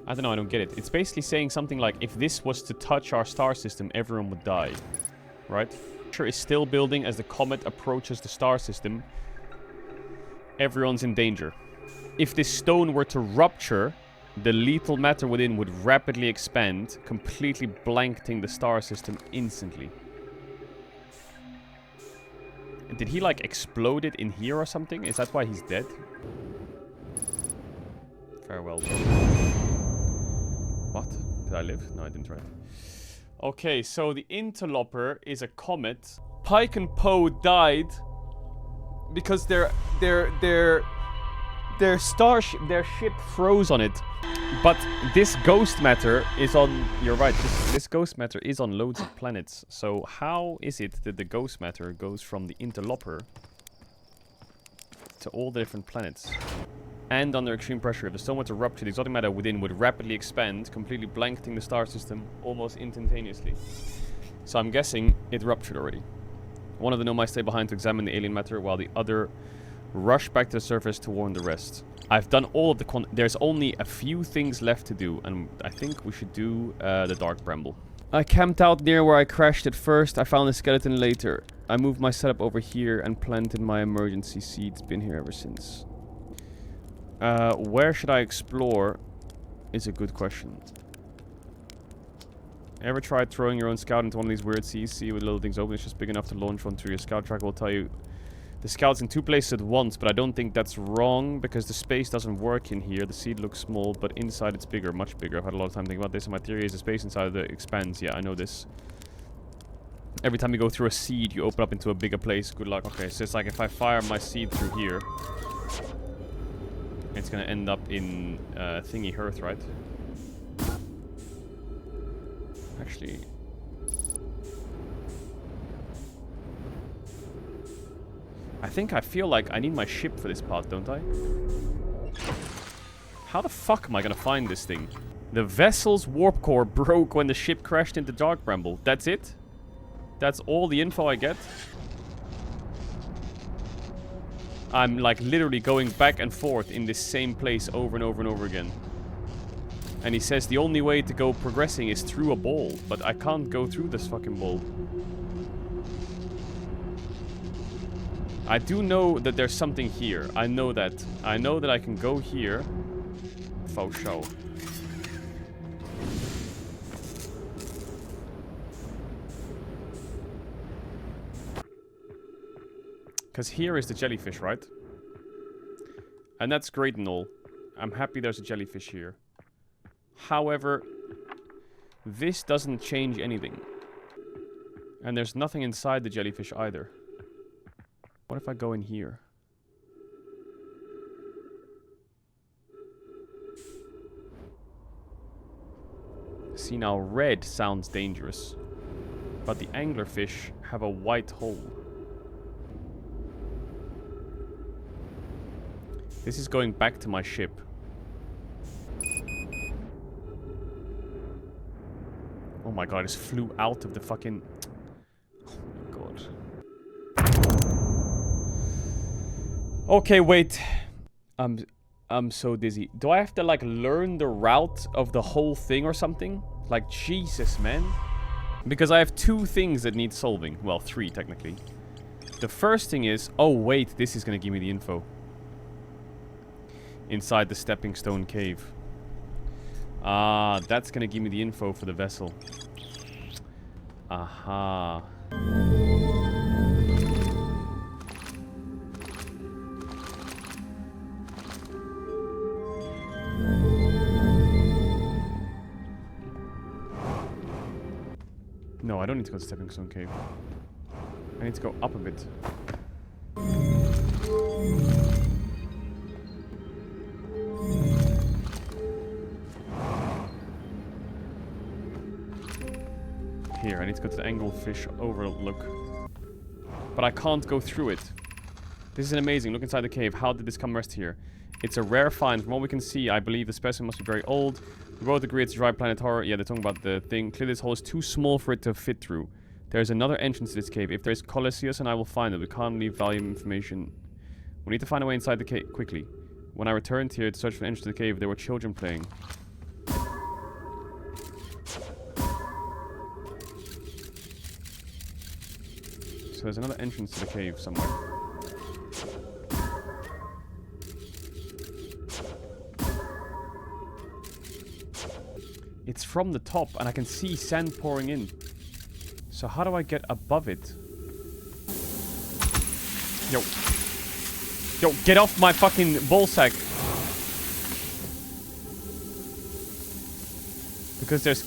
I don't know, I don't get it. It's basically saying something like, if this was to touch our star system, everyone would die. Right? Pressure is still building as the comet approaches the star system. Everyone's in danger. If this stone were to rupture, the lethal matter within would rapidly expand, completely blanketing the star system instantly. Did he, like, explode it in here or something? Is that why he's dead? Farewell. What? Did I live? No, I didn't, right? Okay, so the Interloper is a comet. Pike and Poe died because their ship froze on it. But this ghost matter is on... You're right, this ghost matter is on loads of planets. So how is it that the ghost matter goes from the Interloper to all the different planets? And under extreme pressure, if the stone were to rupture, the exotic matter within would rapidly expand, completely blanketing the star system almost instantaneously. So I'm guessing it ruptured already. One of the Nomai stayed behind to examine the alien matter, while the other rushed back to the surface to warn the rest. I've done all of the there's only a few things left to do, and I think we should do the Dark Bramble. I camped out near where I crashed at first. I found the skeleton later. I moved my setup over here and planted my emergency seeds. Been here ever since. Where should I explore is a good question. Ever tried throwing your own scout into one of these weird seas? See with little things open, it's just big enough to launch one through. Your scout tracker will tell you the scout's in 2 places at once, but I don't think that's wrong because the space doesn't work in here. The seed looks small, but inside it's bigger, much bigger. I've had a lot of time thinking about this, and my theory is the space inside of it expands. Yeah, I know this. Every time you go through a seed, you open up into a bigger place. Good luck. Okay, so it's like if I fire my seed through here, it's gonna end up in thingy hearth, right? Actually... I feel like I need my ship for this part, don't I? How the fuck am I gonna find this thing? The vessel's warp core broke when the ship crashed into Dark Bramble. That's it? That's all the info I get? I'm like literally going back and forth in this same place over and over and over again. And he says the only way to go progressing is through a ball. But I can't go through this fucking ball. I do know that there's something here. I know that. I know that I can go here. Faux show. Because here is the jellyfish, right? And that's great and all. I'm happy there's a jellyfish here. However, this doesn't change anything. And there's nothing inside the jellyfish either. What if I go in here? See, now red sounds dangerous. But the anglerfish have a white hole. This is going back to my ship. Oh my god, I just flew out of the fucking... Oh my god. Okay, wait. I'm so dizzy. Do I have to, like, learn the route of the whole thing or something? Like, Jesus, man. Because I have 2 things that need solving. Well, 3, technically. The first thing is... Oh, wait. This is gonna give me the info. Inside the stepping stone cave. Ah, that's gonna give me the info for the vessel. Aha. No, I don't need to go to Stepping Stone Cave. I need to go up a bit. Here, I need to go to the anglefish overlook. But I can't go through it. This is amazing. Look inside the cave. How did this come rest here? It's a rare find. From what we can see, I believe the specimen must be very old. We both agree it's a dry planetary. Yeah, they're talking about the thing. Clearly this hole is too small for it to fit through. There's another entrance to this cave. If there's Coliseus and I will find it. We can't leave valuable information. We need to find a way inside the cave quickly. When I returned here to search for the entrance to the cave, there were children playing. So there's another entrance to the cave somewhere. It's from the top, and I can see sand pouring in. So how do I get above it? Yo. Yo, get off my fucking ballsack. Because there's...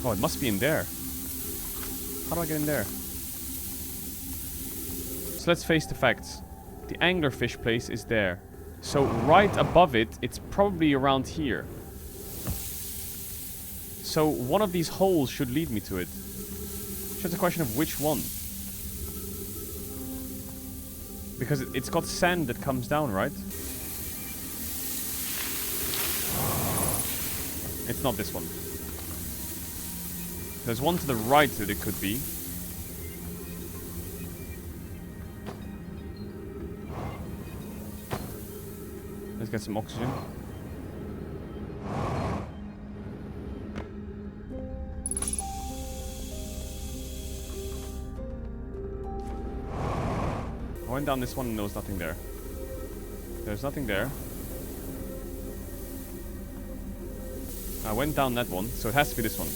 Oh, it must be in there. How do I get in there? So let's face the facts. The anglerfish place is there. So right above it, it's probably around here. So one of these holes should lead me to it. It's just a question of which one. Because it's got sand that comes down, right? It's not this one. There's one to the right that it could be. Let's get some oxygen. I went down this one and there was nothing there. There's nothing there. I went down that one, so it has to be this one.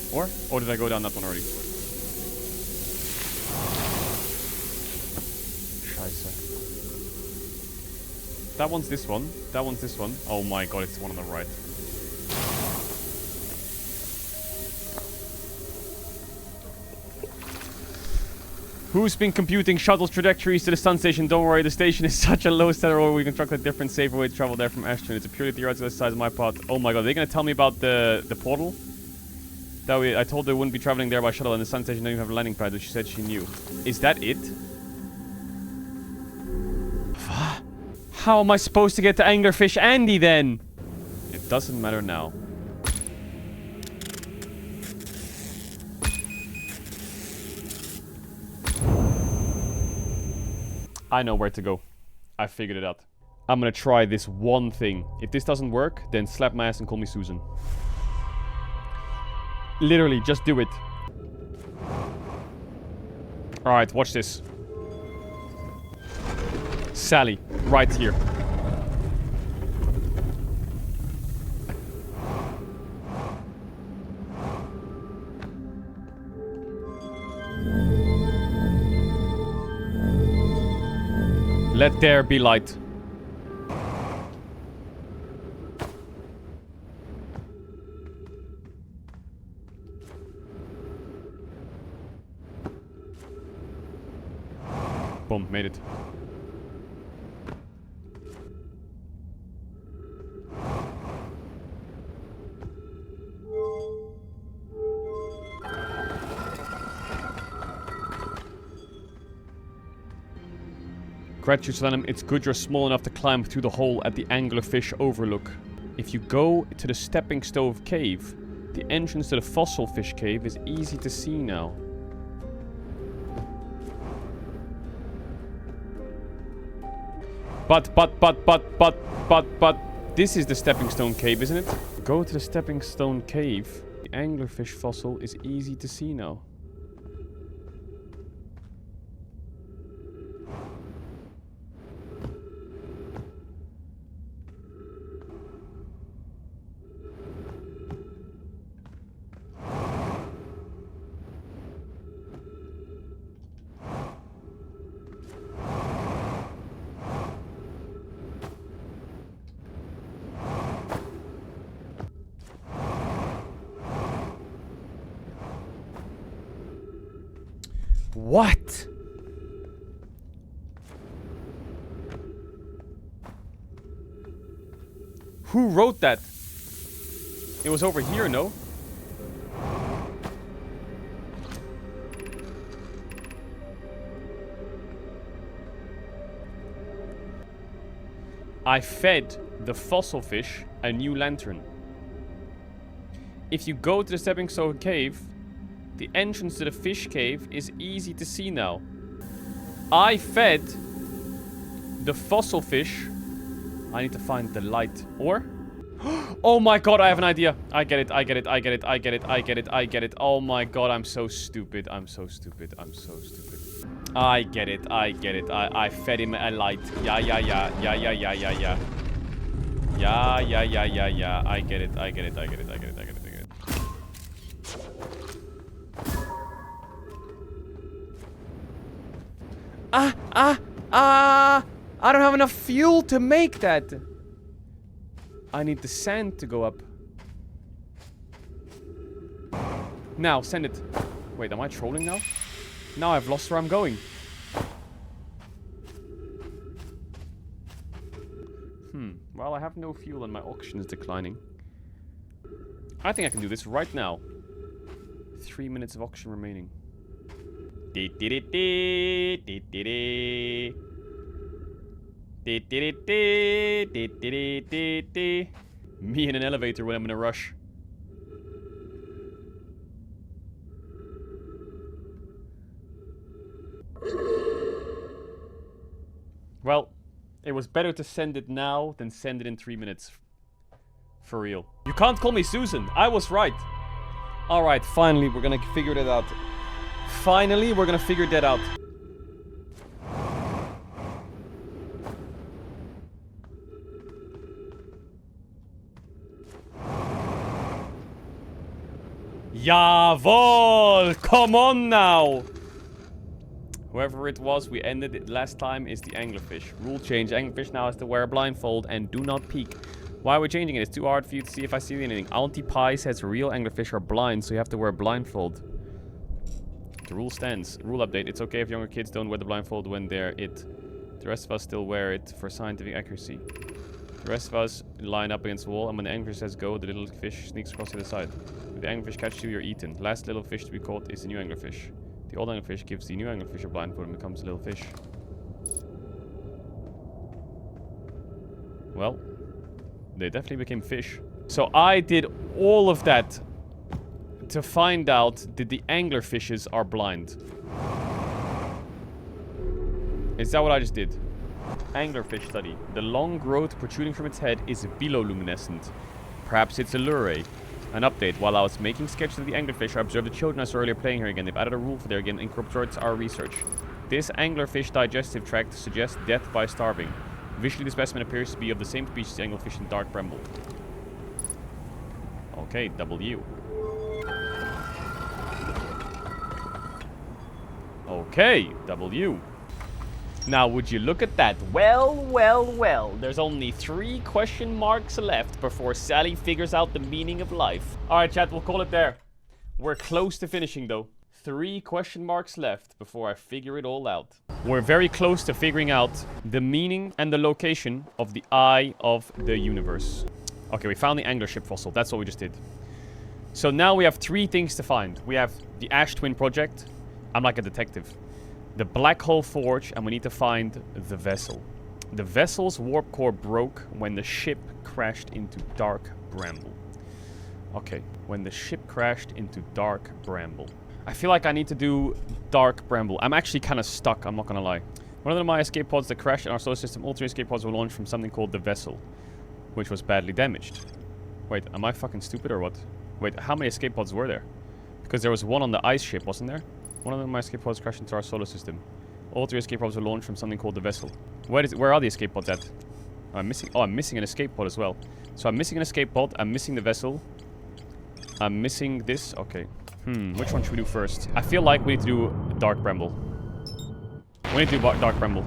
Or did I go down that one already? Scheiße. That one's this one. That one's this one. Oh my god, it's the one on the right. Who's been computing shuttle trajectories to the sun station? Don't worry, the station is such a low stellar orbit we construct a different, safer way to travel there from Esker. It's a purely theoretical exercise on my part. Oh my god, are they gonna tell me about the portal? That I told they wouldn't be traveling there by shuttle, and the sun station doesn't even have a landing pad, which she said she knew. Is that it? How am I supposed to get to Anglerfish Andy then? It doesn't matter now. I know where to go. I figured it out. I'm gonna try this one thing. If this doesn't work, then slap my ass and call me Susan. Literally, just do it. Alright, watch this. Sally, right here. Let there be light. Boom, made it. Gratitude, Selenium. It's good you're small enough to climb through the hole at the anglerfish overlook. If you go to the stepping stone cave, the entrance to the fossil fish cave is easy to see now. But, this is the stepping stone cave, isn't it? Go to the stepping stone cave. The anglerfish fossil is easy to see now. What? Who wrote that? It was over here, no? I fed the fossil fish a new lantern. If you go to the stepping stone cave, the entrance to the fish cave is easy to see now. I fed the fossil fish. I need to find the light. Or? Oh my god, I have an idea. I get it, I get it, I get it, I get it, I get it, I get it. Oh my god, I'm so stupid. I'm so stupid. I'm so stupid. I get it, I get it. I fed him a light. Yeah. Yeah. I get it, I get it, I get it, I get it, I get it, I get it. I don't have enough fuel to make that. I need the sand to go up. Now, send it. Wait, am I trolling now? Now I've lost where I'm going. Well, I have no fuel and my oxygen is declining. I think I can do this right now. 3 minutes of oxygen remaining. Me in an elevator when I'm in a rush. Well, it was better to send it now than send it in 3 minutes. For real. You can't call me Susan. I was right. Alright, finally we're gonna figure that out. Finally, we're gonna figure that out. Jawohl! Come on now! Whoever it was, we ended it last time, is the anglerfish. Rule change. Anglerfish now has to wear a blindfold and do not peek. Why are we changing it? It's too hard for you to see if I see anything. Auntie Pie says real anglerfish are blind, so you have to wear a blindfold. The rule stands. Rule update. It's okay if younger kids don't wear the blindfold when they're it. The rest of us still wear it for scientific accuracy. The rest of us line up against the wall, and when the anglerfish says go, the little fish sneaks across to the side. If the anglerfish catches you, you're eaten. Last little fish to be caught is the new anglerfish. The old anglerfish gives the new anglerfish a blindfold and becomes a little fish. Well, they definitely became fish. So I did all of that to find out that the anglerfishes are blind. Is that what I just did? Anglerfish study. The long growth protruding from its head is bioluminescent. Perhaps it's a lure. An update. While I was making sketches of the anglerfish, I observed the children I saw earlier playing here again. They've added a rule for there again, incorporates our research. This anglerfish digestive tract suggests death by starving. Visually, the specimen appears to be of the same species as anglerfish in dark bramble. Okay, W. Okay, W. Now, would you look at that? Well. There's only 3 question marks left before Sally figures out the meaning of life. Alright, chat, we'll call it there. We're close to finishing, though. 3 question marks left before I figure it all out. We're very close to figuring out the meaning and the location of the eye of the universe. Okay, we found the angler ship fossil. That's what we just did. So now we have 3 things to find. We have the Ash Twin Project. I'm like a detective. The Black Hole Forge, and we need to find the vessel. The vessel's warp core broke when the ship crashed into dark Bramble. Okay, when the ship crashed into dark Bramble. I feel like I need to do dark Bramble. I'm actually kind of stuck, I'm not gonna lie. One of the Nomai escape pods that crashed in our solar system, all 3 escape pods were launched from something called the vessel, which was badly damaged. Wait, am I fucking stupid or what? Wait, how many escape pods were there? Because there was one on the ice ship, wasn't there? One of my escape pods crashed into our solar system. All 3 escape pods were launched from something called the vessel. Where are the escape pods at? I'm missing an escape pod as well. So I'm missing an escape pod. I'm missing the vessel. I'm missing this. Okay. Which one should we do first? I feel like we need to do Dark Bramble. We need to do Dark Bramble.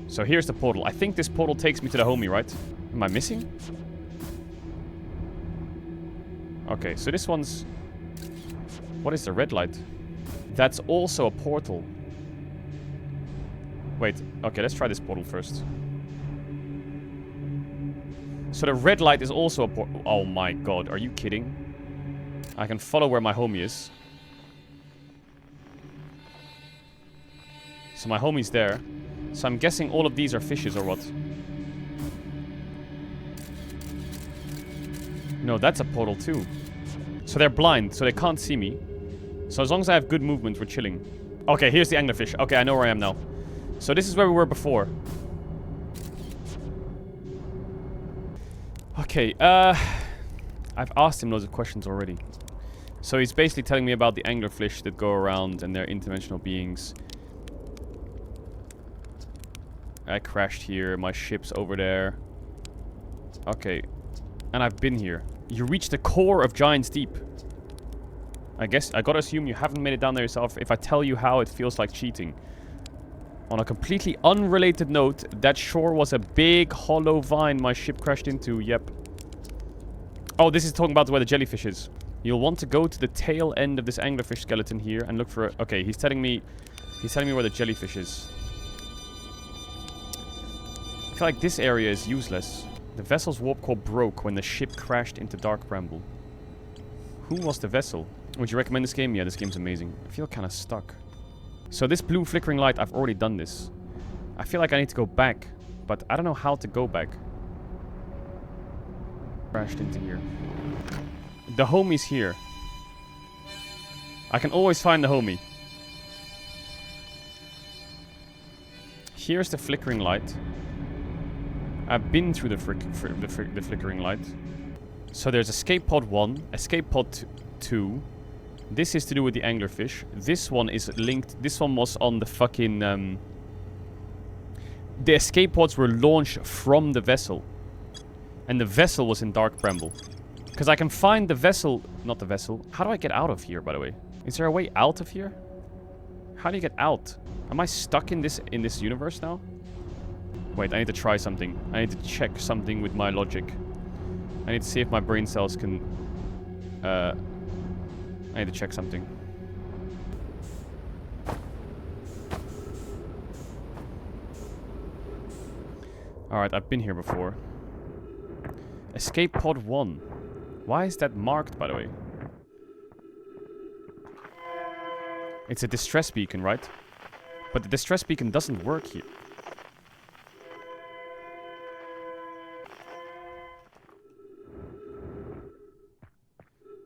So here's the portal. I think this portal takes me to the homie, right? Am I missing? Okay, so this one's... What is the red light? That's also a portal. Wait, okay, let's try this portal first. So the red light is also a portal. Oh my god, are you kidding? I can follow where my homie is. So my homie's there. So I'm guessing all of these are fishes or what? No, that's a portal too. So they're blind, so they can't see me. So as long as I have good movement, we're chilling. Okay, here's the anglerfish. Okay, I know where I am now. So this is where we were before. Okay, I've asked him loads of questions already. So he's basically telling me about the anglerfish that go around and they're interdimensional beings. I crashed here, my ship's over there. Okay, and I've been here. You reached the core of Giant's Deep. I guess I gotta assume you haven't made it down there yourself. If I tell you how, it feels like cheating. On a completely unrelated note, that shore was a big hollow vine my ship crashed into. Yep. Oh, this is talking about where the jellyfish is. You'll want to go to the tail end of this anglerfish skeleton here and look for a... Okay, he's telling me where the jellyfish is. I feel like this area is useless. The vessel's warp core broke when the ship crashed into Dark Bramble. Who was the vessel? Would you recommend this game? Yeah, this game's amazing. I feel kind of stuck. So this blue flickering light, I've already done this. I feel like I need to go back, but I don't know how to go back. Crashed into here. The homie's here. I can always find the homie. Here's the flickering light. I've been through the flickering light. So there's escape pod 1, escape pod 2. This is to do with the anglerfish. This one is linked. This one was on the fucking... The escape pods were launched from the vessel. And the vessel was in Dark Bramble. Because I can find the vessel... Not the vessel. How do I get out of here, by the way? Is there a way out of here? How do you get out? Am I stuck in this universe now? Wait, I need to try something. I need to check something with my logic. I need to see if my brain cells can... I need to check something. Alright, I've been here before. Escape pod 1. Why is that marked, by the way? It's a distress beacon, right? But the distress beacon doesn't work here.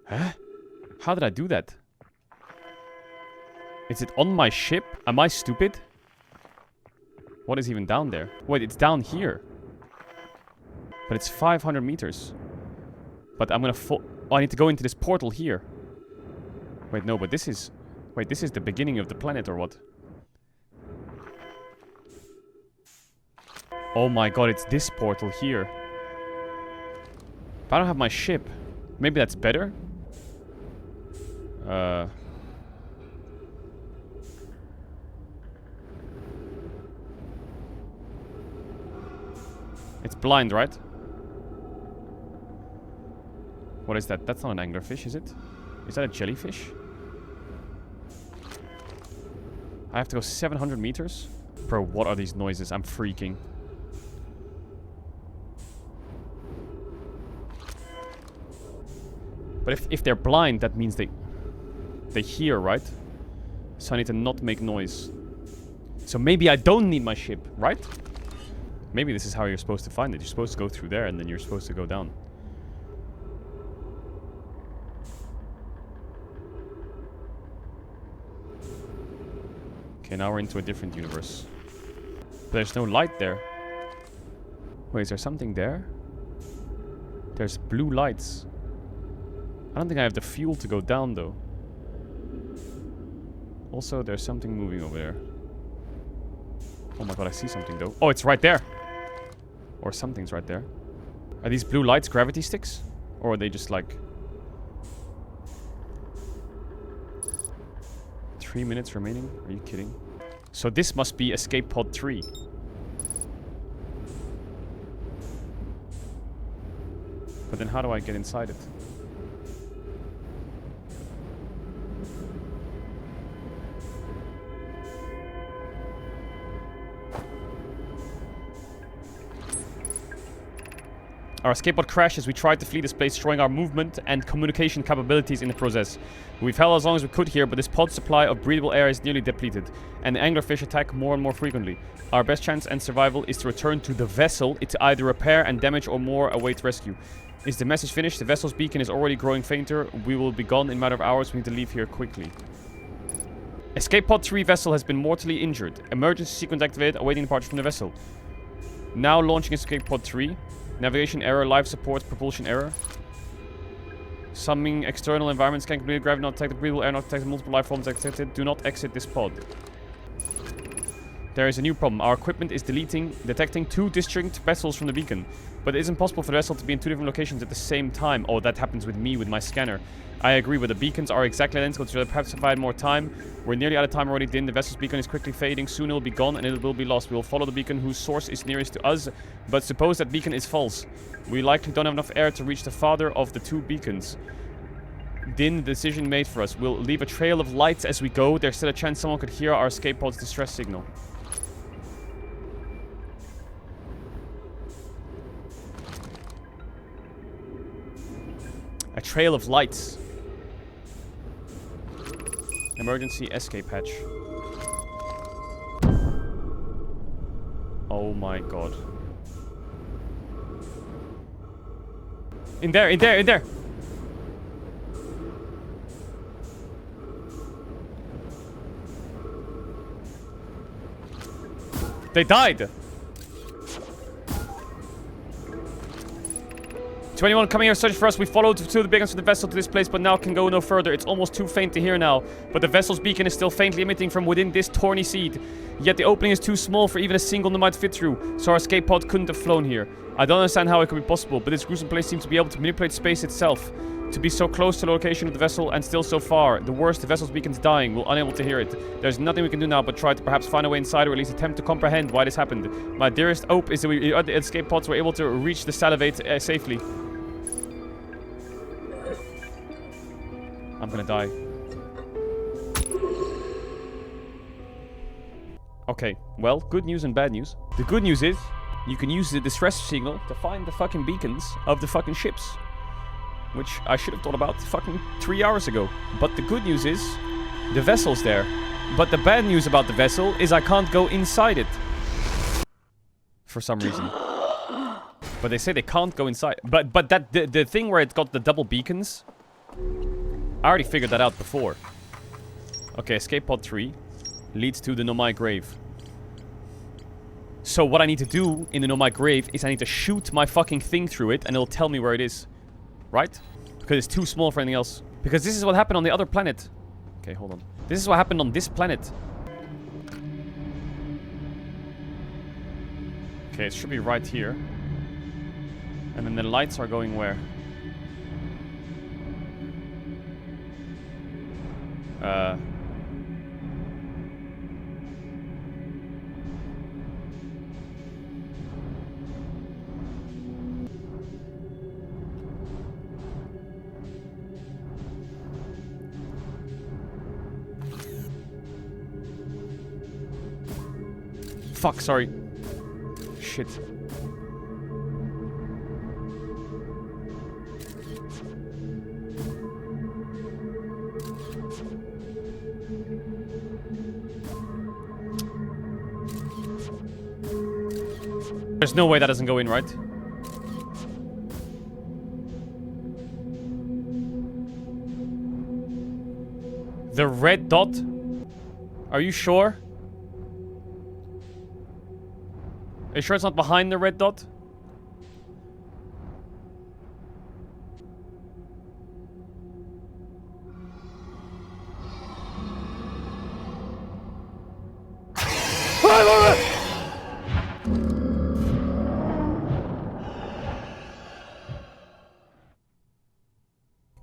Huh? How did I do that? Is it on my ship? Am I stupid? What is even down there? Wait, it's down here. But it's 500 meters. But I'm gonna fall... Oh, I need to go into this portal here. Wait, no, but this is... Wait, this is the beginning of the planet or what? Oh my god, it's this portal here. But I don't have my ship. Maybe that's better? It's blind, right? What is that? That's not an anglerfish, is it? Is that a jellyfish? I have to go 700 meters? Bro, what are these noises? I'm freaking. But if they're blind, that means they hear, right? So I need to not make noise. So maybe I don't need my ship, right? Maybe this is how you're supposed to find it. You're supposed to go through there and then you're supposed to go down. Okay, now we're into a different universe. But there's no light there. Wait, is there something there? There's blue lights. I don't think I have the fuel to go down, though. Also, there's something moving over there. Oh my god, I see something, though. Oh, it's right there! Or something's right there. Are these blue lights gravity sticks? Or are they just like... 3 minutes remaining? Are you kidding? So this must be escape pod 3. But then how do I get inside it? Our escape pod crashed as we tried to flee this place, destroying our movement and communication capabilities in the process. We've held as long as we could here, but this pod's supply of breathable air is nearly depleted, and the anglerfish attack more and more frequently. Our best chance and survival is to return to the vessel. It's either repair and damage or more await rescue. Is the message finished? The vessel's beacon is already growing fainter. We will be gone in a matter of hours. We need to leave here quickly. Escape pod 3 vessel has been mortally injured. Emergency sequence activated, awaiting departure from the vessel. Now launching escape pod 3. Navigation error, life support, propulsion error. Summing external environments can complete. Gravity not detected, breathable air not detected, multiple life forms detected. Do not exit this pod. There is a new problem. Our equipment is detecting 2 distinct vessels from the beacon. But it isn't possible for the vessel to be in 2 different locations at the same time. Oh, that happens with me with my scanner. I agree, but the beacons are exactly identical, so perhaps if I had more time. We're nearly out of time already. The vessel's beacon is quickly fading. Soon it will be gone and it will be lost. We will follow the beacon whose source is nearest to us. But suppose that beacon is false. We likely don't have enough air to reach the farther of the 2 beacons. Then the decision made for us. We'll leave a trail of lights as we go. There's still a chance someone could hear our escape pod's distress signal. A trail of lights. Emergency escape hatch. Oh my god. In there, in there, in there! They died! 21 coming here searching for us. We followed 2 of the beacons of the vessel to this place, but now can go no further. It's almost too faint to hear now. But the vessel's beacon is still faintly emitting from within this thorny seed. Yet the opening is too small for even a single Nomai to fit through, so our escape pod couldn't have flown here. I don't understand how it could be possible, but this gruesome place seems to be able to manipulate space itself. To be so close to the location of the vessel and still so far. The worst, the vessel's beacon's dying. We're unable to hear it. There's nothing we can do now but try to perhaps find a way inside or at least attempt to comprehend why this happened. My dearest hope is that the escape pods were able to reach the salivate safely. I'm gonna die. Okay, well, good news and bad news. The good news is, you can use the distress signal to find the fucking beacons of the fucking ships. Which I should have thought about fucking 3 hours ago. But the good news is, the vessel's there. But the bad news about the vessel is I can't go inside it. For some reason. But they say they can't go inside. But that the thing where it got the double beacons, I already figured that out before. Okay, escape pod 3 leads to the Nomai grave. So what I need to do in the Nomai grave is I need to shoot my fucking thing through it and it'll tell me where it is. Right? Because it's too small for anything else. Because this is what happened on the other planet. Okay, hold on. This is what happened on this planet. Okay, it should be right here. And then the lights are going where? Fuck, sorry. Shit. There's no way that doesn't go in, right? The red dot? Are you sure? Are you sure it's not behind the red dot?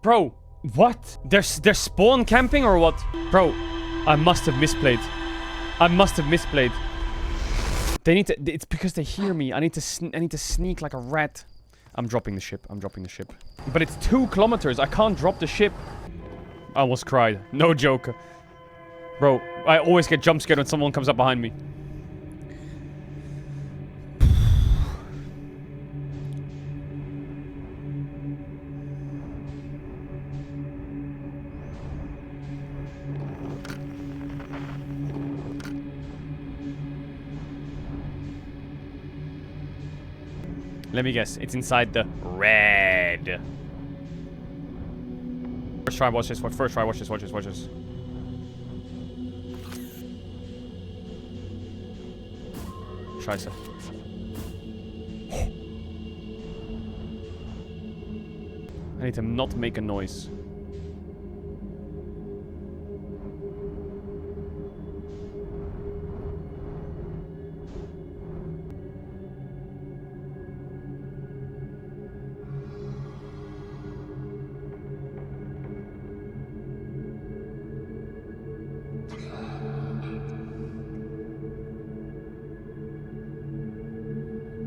Bro, what? They're spawn camping or what? Bro, I must have misplayed. I must have misplayed. They need to. It's because they hear me. I need to sneak like a rat. I'm dropping the ship. I'm dropping the ship. But it's 2 kilometers. I can't drop the ship. I almost cried. No joke. Bro, I always get jump scared when someone comes up behind me. Let me guess. It's inside the red. First try, watch this. First try, watch this, watch this, watch this. Scheiße. I need to not make a noise.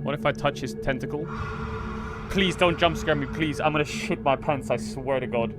What if I touch his tentacle? Please don't jump scare me, please. I'm gonna shit my pants, I swear to God.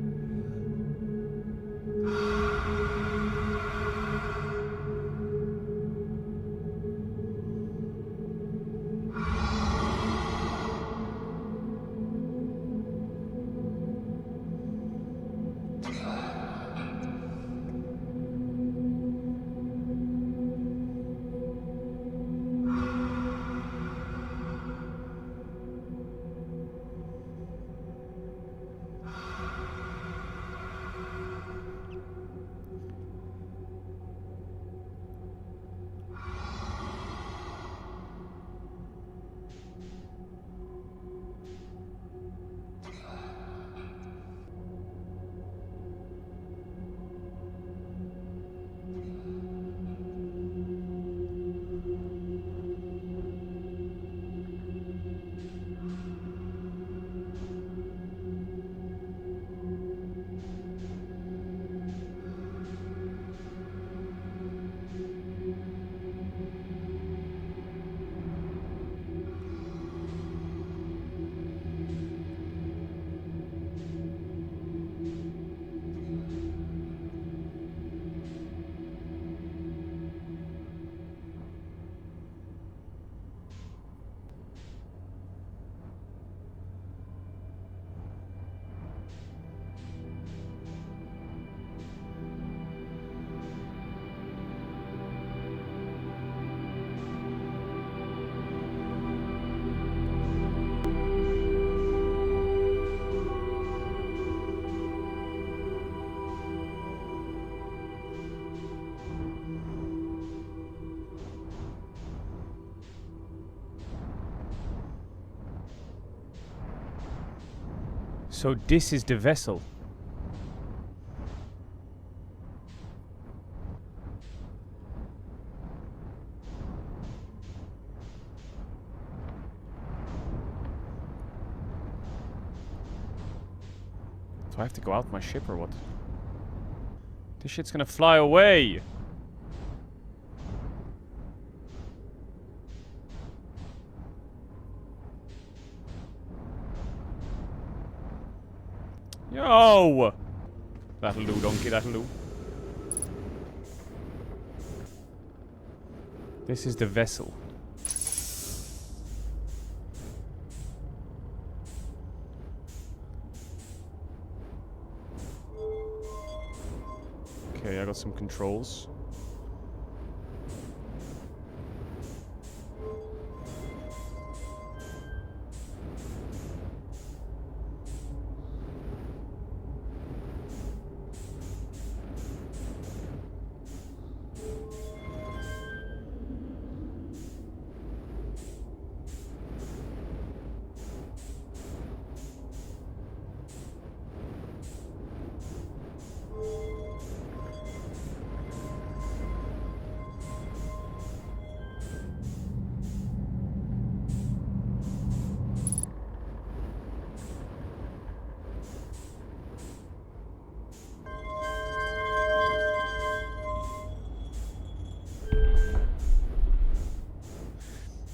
So this is the vessel. Do I have to go out my ship or what? This shit's gonna fly away! Yo! That'll do, donkey, that'll do. This is the vessel. Okay, I got some controls.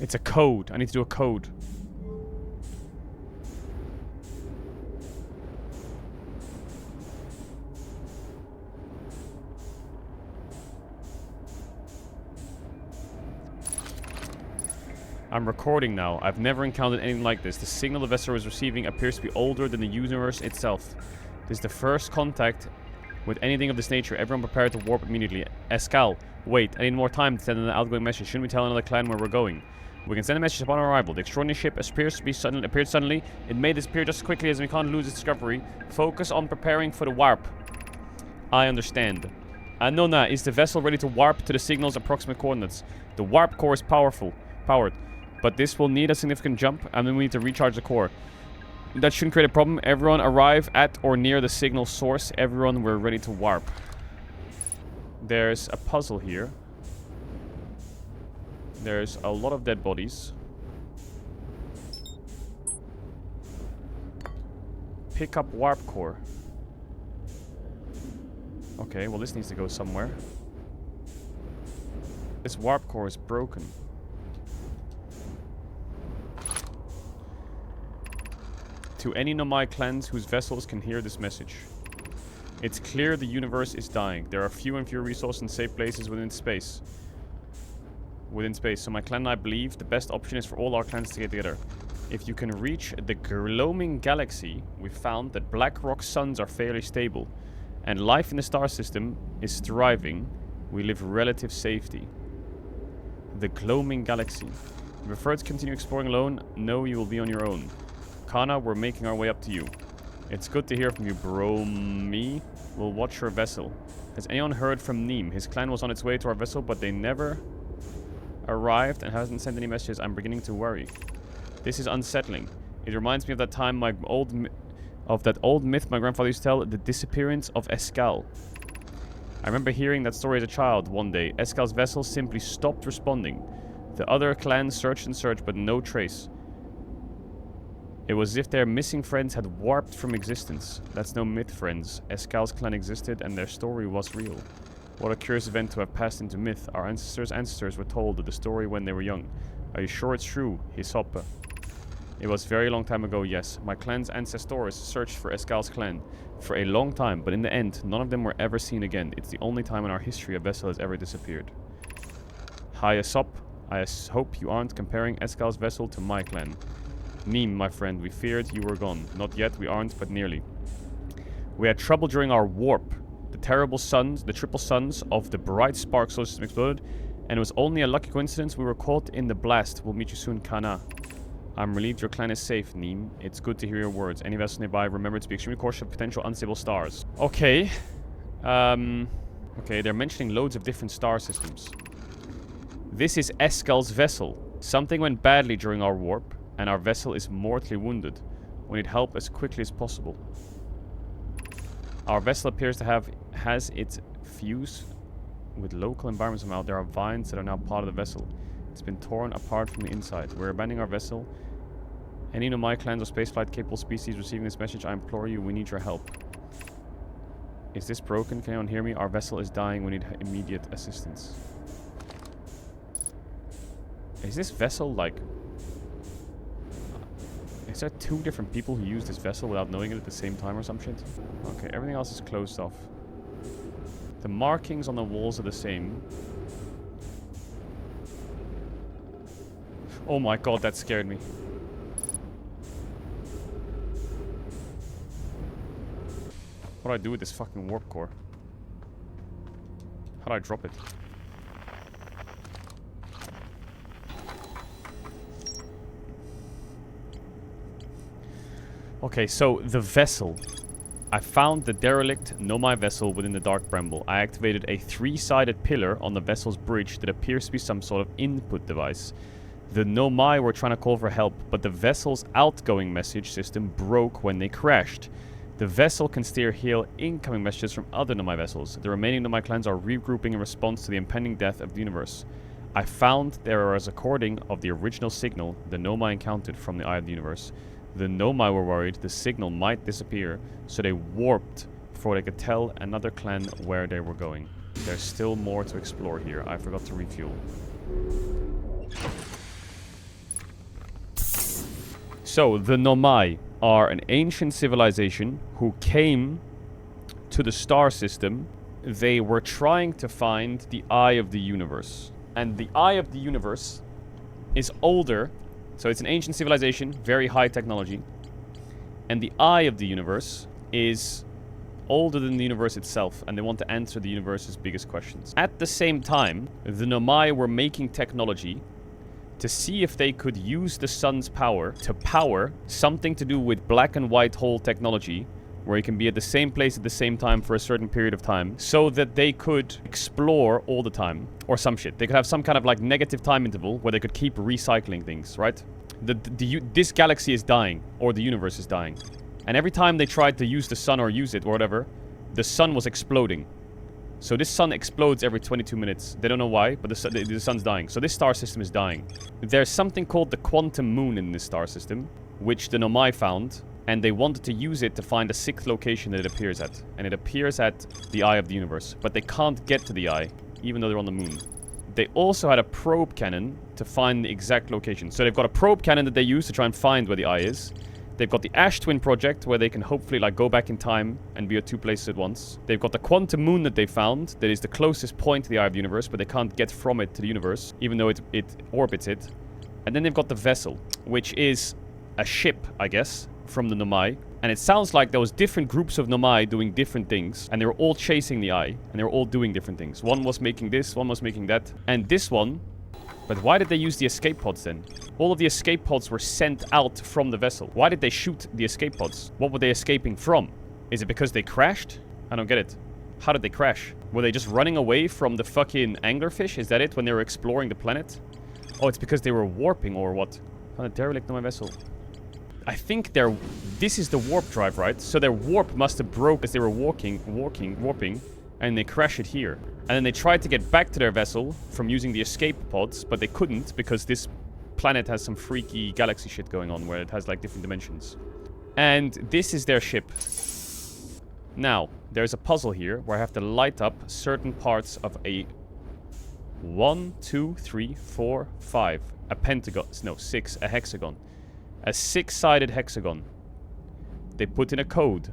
It's a code. I need to do a code. I'm recording now. I've never encountered anything like this. The signal the vessel is receiving appears to be older than the universe itself. This is the first contact with anything of this nature. Everyone prepared to warp immediately. Esker, wait, I need more time to send an outgoing message. Shouldn't we tell another clan where we're going? We can send a message upon our arrival. The extraordinary ship appeared suddenly. It may disappear just as quickly as we can't lose its discovery. Focus on preparing for the warp. I understand. Anona, is the vessel ready to warp to the signal's approximate coordinates? The warp core is powered, but this will need a significant jump, and then we need to recharge the core. That shouldn't create a problem. Everyone arrive at or near the signal source. Everyone, we're ready to warp. There's a puzzle here. There's a lot of dead bodies. Pick up warp core. Okay, well this needs to go somewhere. This warp core is broken. To any Nomai clans whose vessels can hear this message. It's clear the universe is dying. There are fewer and fewer resources and safe places within space. So my clan and I believe the best option is for all our clans to get together. If you can reach the gloaming galaxy, we found that black rock suns are fairly stable, and life in the star system is thriving. We live relative safety. The gloaming galaxy. If you prefer to continue exploring alone, no, you will be on your own. Kana, we're making our way up to you. It's good to hear from you, bro. Me will watch your vessel. Has anyone heard from Neem? His clan was on its way to our vessel, but they never arrived and hasn't sent any messages. I'm beginning to worry. This is unsettling. It reminds me of that time that old myth my grandfather used to tell, the disappearance of Esker. I remember hearing that story as a child one day. Esker's vessel simply stopped responding. The other clans searched and searched, but no trace. It was as if their missing friends had warped from existence. That's no myth, friends. Esker's clan existed and their story was real. What a curious event to have passed into myth. Our ancestors were told the story when they were young. Are you sure it's true? Hisoppe. It was a very long time ago, yes. My clan's ancestors searched for Esker's clan for a long time, but in the end, none of them were ever seen again. It's the only time in our history a vessel has ever disappeared. Hi, Hisoppe. I hope you aren't comparing Esker's vessel to my clan. Neem, my friend, we feared you were gone. Not yet, we aren't, but nearly. We had trouble during our warp. The terrible suns, the triple suns of the bright spark solar system exploded, and it was only a lucky coincidence we were caught in the blast. We'll meet you soon, Kana. I'm relieved your clan is safe, Neem. It's good to hear your words. Any vessel nearby, remember to be extremely cautious of potential unstable stars. Okay. Okay, they're mentioning loads of different star systems. This is Eskel's vessel. Something went badly during our warp, and our vessel is mortally wounded. We need help as quickly as possible. Our vessel appears to has its fuse with local environments somehow. There are vines that are now part of the vessel. It's been torn apart from the inside. We're abandoning our vessel. Any Nomai clans or spaceflight capable species receiving this message, I implore you, we need your help. Is this broken? Can anyone hear me? Our vessel is dying. We need immediate assistance. Is this vessel like... Is there two different people who use this vessel without knowing it at the same time or some shit? Okay, everything else is closed off. The markings on the walls are the same. Oh my god, that scared me. What do I do with this fucking warp core? How do I drop it? Okay, so the vessel. I found the derelict Nomai vessel within the Dark Bramble. I activated a 3-sided pillar on the vessel's bridge that appears to be some sort of input device. The Nomai were trying to call for help, but the vessel's outgoing message system broke when they crashed. The vessel can steer hail incoming messages from other Nomai vessels. The remaining Nomai clans are regrouping in response to the impending death of the universe. I found there was a recording of the original signal the Nomai encountered from the Eye of the Universe. The Nomai were worried the signal might disappear, so they warped before they could tell another clan where they were going. There's still more to explore here. I forgot to refuel. So, the Nomai are an ancient civilization who came to the star system. They were trying to find the Eye of the Universe. And the Eye of the Universe is older. So it's an ancient civilization, very high technology. And the Eye of the Universe is older than the universe itself, and they want to answer the universe's biggest questions. At the same time, the Nomai were making technology to see if they could use the sun's power to power something to do with black and white hole technology, where you can be at the same place at the same time for a certain period of time, so that they could explore all the time, or some shit. They could have some kind of like negative time interval where they could keep recycling things, right? This galaxy is dying, or the universe is dying. And every time they tried to use the sun or use it or whatever, the sun was exploding. So this sun explodes every 22 minutes. They don't know why, but the sun's dying. So this star system is dying. There's something called the quantum moon in this star system, which the Nomai found, and they wanted to use it to find a 6th location that it appears at. And it appears at the eye of the universe. But they can't get to the eye, even though they're on the moon. They also had a probe cannon to find the exact location. So they've got a probe cannon that they use to try and find where the eye is. They've got the Ash Twin project, where they can hopefully like go back in time and be at 2 places at once. They've got the quantum moon that they found, that is the closest point to the eye of the universe, but they can't get from it to the universe, even though it orbits it. And then they've got the vessel, which is a ship, I guess, from the Nomai. And it sounds like there was different groups of Nomai doing different things, and they were all chasing the eye, and they were all doing different things. One was making this, one was making that, and this one. But why did they use the escape pods then? All of the escape pods were sent out from the vessel. Why did they shoot the escape pods? What were they escaping from? Is it because they crashed? I don't get it. How did they crash? Were they just running away from the fucking anglerfish? Is that it, when they were exploring the planet? Oh, it's because they were warping or what? Found a derelict on my vessel. I think this is the warp drive, right? So their warp must have broke as they were warping, and they crash it here. And then they tried to get back to their vessel from using the escape pods, but they couldn't because this planet has some freaky galaxy shit going on where it has like different dimensions. And this is their ship. Now, there's a puzzle here where I have to light up certain parts of a 1, 2, 3, 4, 5. A pentagon. No, 6. A hexagon. A 6-sided hexagon. They put in a code.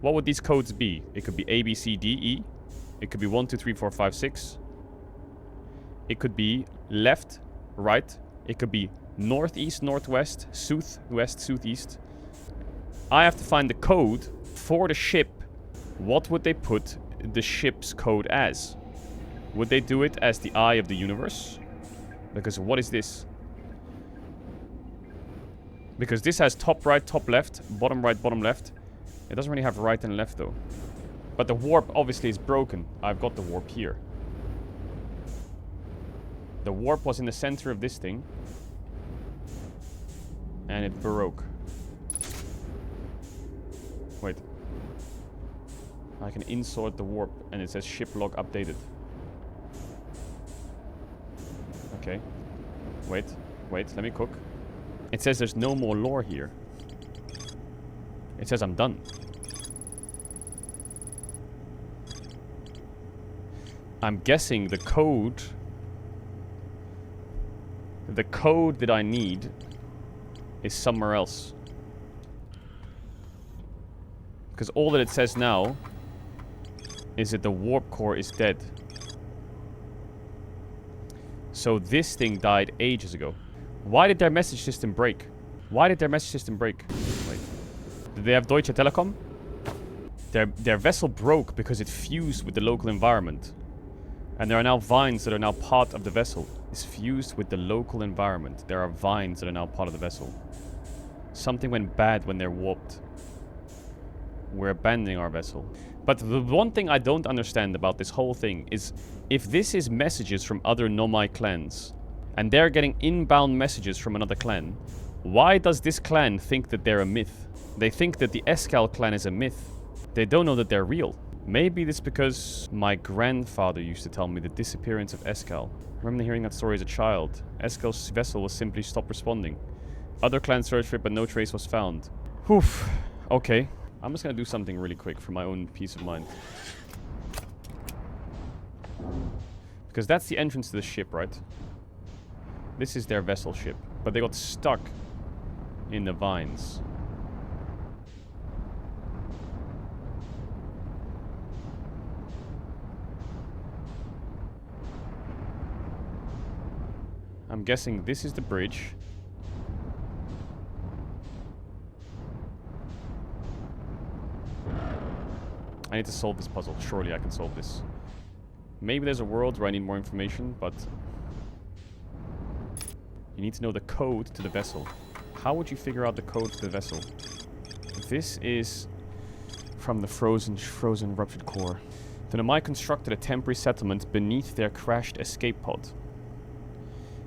What would these codes be? It could be A, B, C, D, E. It could be 1, 2, 3, 4, 5, 6. It could be left, right. It could be northeast, northwest, southwest, southeast. I have to find the code for the ship. What would they put the ship's code as? Would they do it as the eye of the universe? Because what is this? Because this has top right, top left, bottom right, bottom left. It doesn't really have right and left though. But the warp obviously is broken. I've got the warp here. The warp was in the center of this thing. And it broke. Wait. I can insert the warp and it says ship log updated. Okay. Wait, let me cook. It says there's no more lore here. It says I'm done. I'm guessing the code that I need is somewhere else. Because all that it says now is that the warp core is dead. So this thing died ages ago. Why did their message system break? Why did their message system break? Wait. Did they have Deutsche Telekom? Their vessel broke because it fused with the local environment. And there are now vines that are now part of the vessel. It's fused with the local environment. There are vines that are now part of the vessel. Something went bad when they're warped. We're abandoning our vessel. But the one thing I don't understand about this whole thing is, if this is messages from other Nomai clans, and they're getting inbound messages from another clan, why does this clan think that they're a myth? They think that the Esker clan is a myth. They don't know that they're real. Maybe it's because my grandfather used to tell me the disappearance of Esker. I remember hearing that story as a child. Esker's vessel was simply stopped responding. Other clans searched for it, but no trace was found. Oof. Okay. I'm just gonna do something really quick for my own peace of mind. Because that's the entrance to the ship, right? This is their vessel ship. But they got stuck in the vines. I'm guessing this is the bridge. I need to solve this puzzle. Surely I can solve this. Maybe there's a world where I need more information, but You need to know the code to the vessel. How would you figure out the code to the vessel? This is from the frozen ruptured core. The Nomai constructed a temporary settlement beneath their crashed escape pod.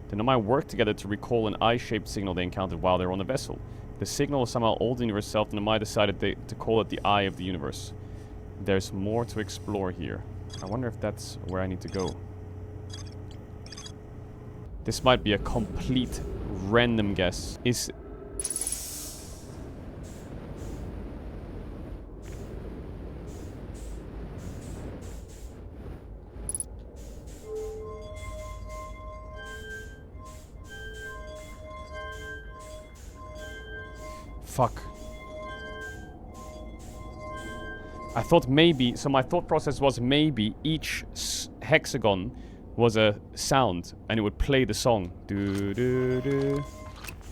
The Nomai worked together to recall an eye-shaped signal they encountered while they were on the vessel. The signal was somehow old in the universe itself. The Nomai decided to call it the Eye of the Universe. There's more to explore here. I wonder if that's where I need to go. This might be a complete random guess. Fuck. I thought maybe, so my thought process was maybe each hexagon was a sound and it would play the song. Do do do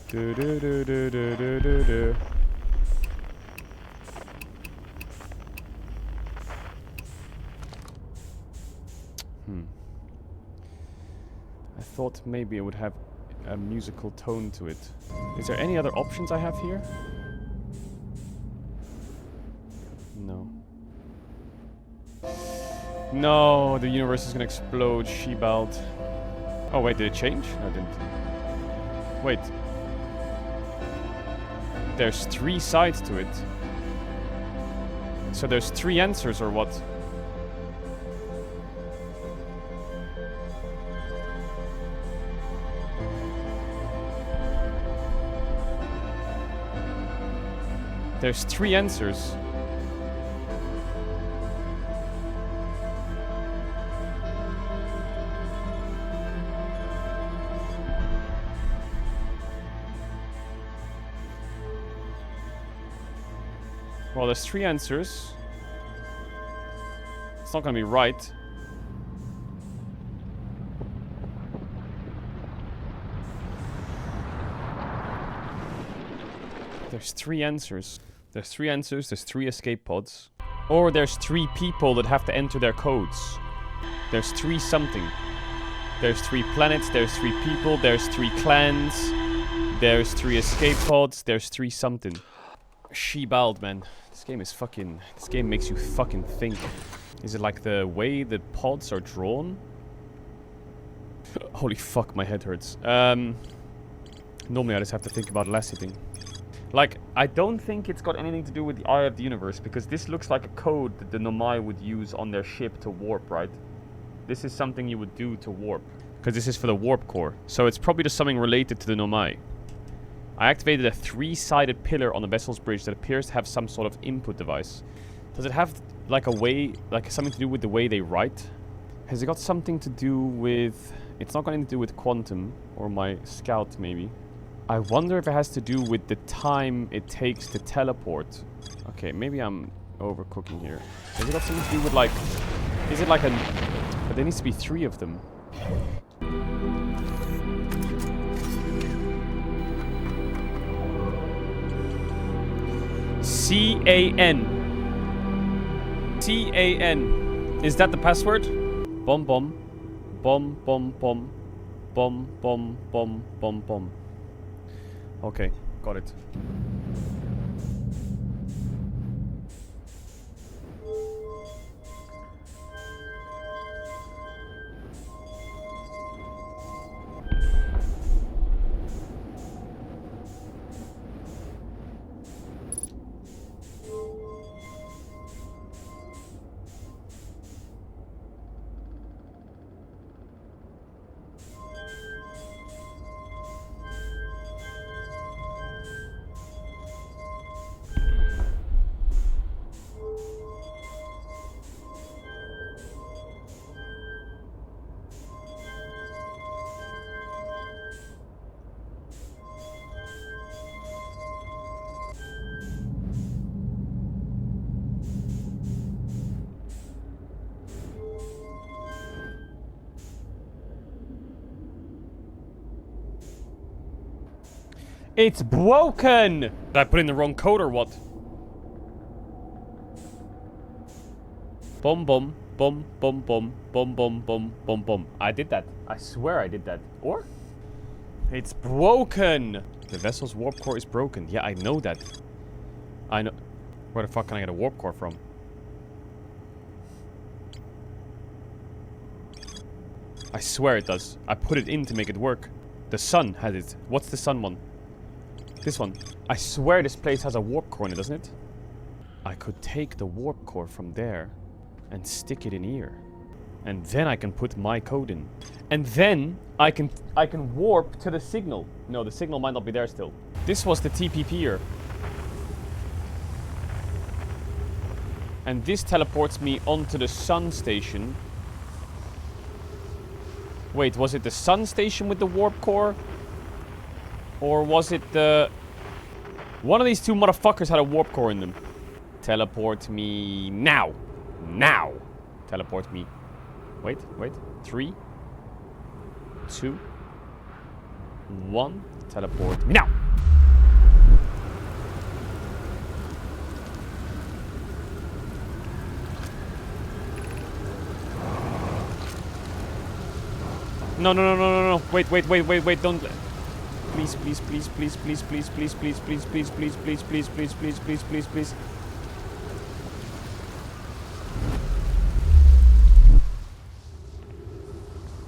do do do do do do do do. I thought maybe it would have a musical tone to it. Is there any other options I have here? No. No, the universe is gonna explode, Shebald. Oh wait, did it change? No, it didn't. Wait. There's 3 sides to it. So there's 3 answers or what? There's 3 answers. Well, there's 3 answers. It's not gonna be right. There's 3 answers. There's 3 answers, there's 3 escape pods. Or there's 3 people that have to enter their codes. There's 3 something. There's 3 planets, there's 3 people, there's 3 clans. There's 3 escape pods, there's 3 something. Shebald, man. This game is fucking... This game makes you fucking think. Is it like the way the pods are drawn? Holy fuck, my head hurts. Normally I just have to think about less hitting. Like, I don't think it's got anything to do with the Eye of the Universe, because this looks like a code that the Nomai would use on their ship to warp, right? This is something you would do to warp, because this is for the warp core. So it's probably just something related to the Nomai. I activated a 3-sided pillar on the vessel's bridge that appears to have some sort of input device. Does it have, like, a way, like, something to do with the way they write? Has it got something to do with... It's not got anything to do with quantum, or my scout, maybe. I wonder if it has to do with the time it takes to teleport. Okay, maybe I'm overcooking here. Has it got something to do with, like... Is it like a... But there needs to be 3 of them. C-A-N. C-A-N. Is that the password? Bom bom. Bom bom bom. Bom bom bom bom bom. Okay, got it. It's broken! Did I put in the wrong code or what? Bum bum bum bum bum bum bum bum bum bum. I did that. I swear I did that. Or? It's broken! The vessel's warp core is broken. Yeah, I know that. I know. Where the fuck can I get a warp core from? I swear it does. I put it in to make it work. The sun has it. What's the sun one? This one. I swear this place has a warp core in it, doesn't it? I could take the warp core from there and stick it in here. And then I can put my code in. And then I can warp to the signal. No, the signal might not be there still. This was the TPP'er. And this teleports me onto the sun station. Wait, was it the sun station with the warp core? Or was it the... One of these two motherfuckers had a warp core in them. Teleport me now. Now. Teleport me. Wait. 3, 2, 1. Teleport me now. No. Wait. Don't. Please.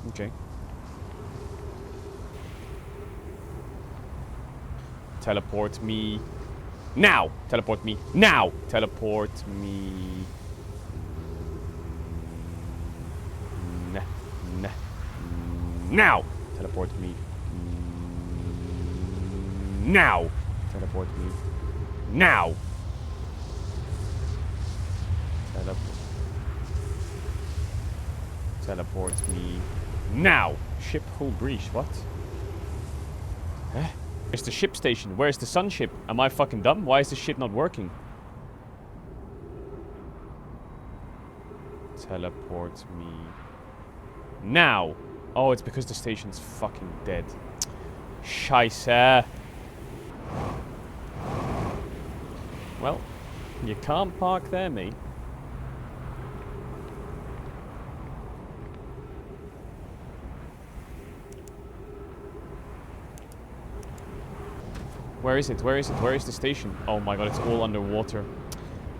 Okay. Teleport me now. Teleport me now. Teleport me. Now. Teleport me. Now. Teleport me. Now. Teleport me. Now. Ship hull breach. What? Huh? Where's the ship station? Where's the sun ship? Am I fucking dumb? Why is this shit not working? Teleport me. Now. Oh, it's because the station's fucking dead. Scheisse. Well, you can't park there, mate. Where is it? Where is the station? Oh my god, it's all underwater.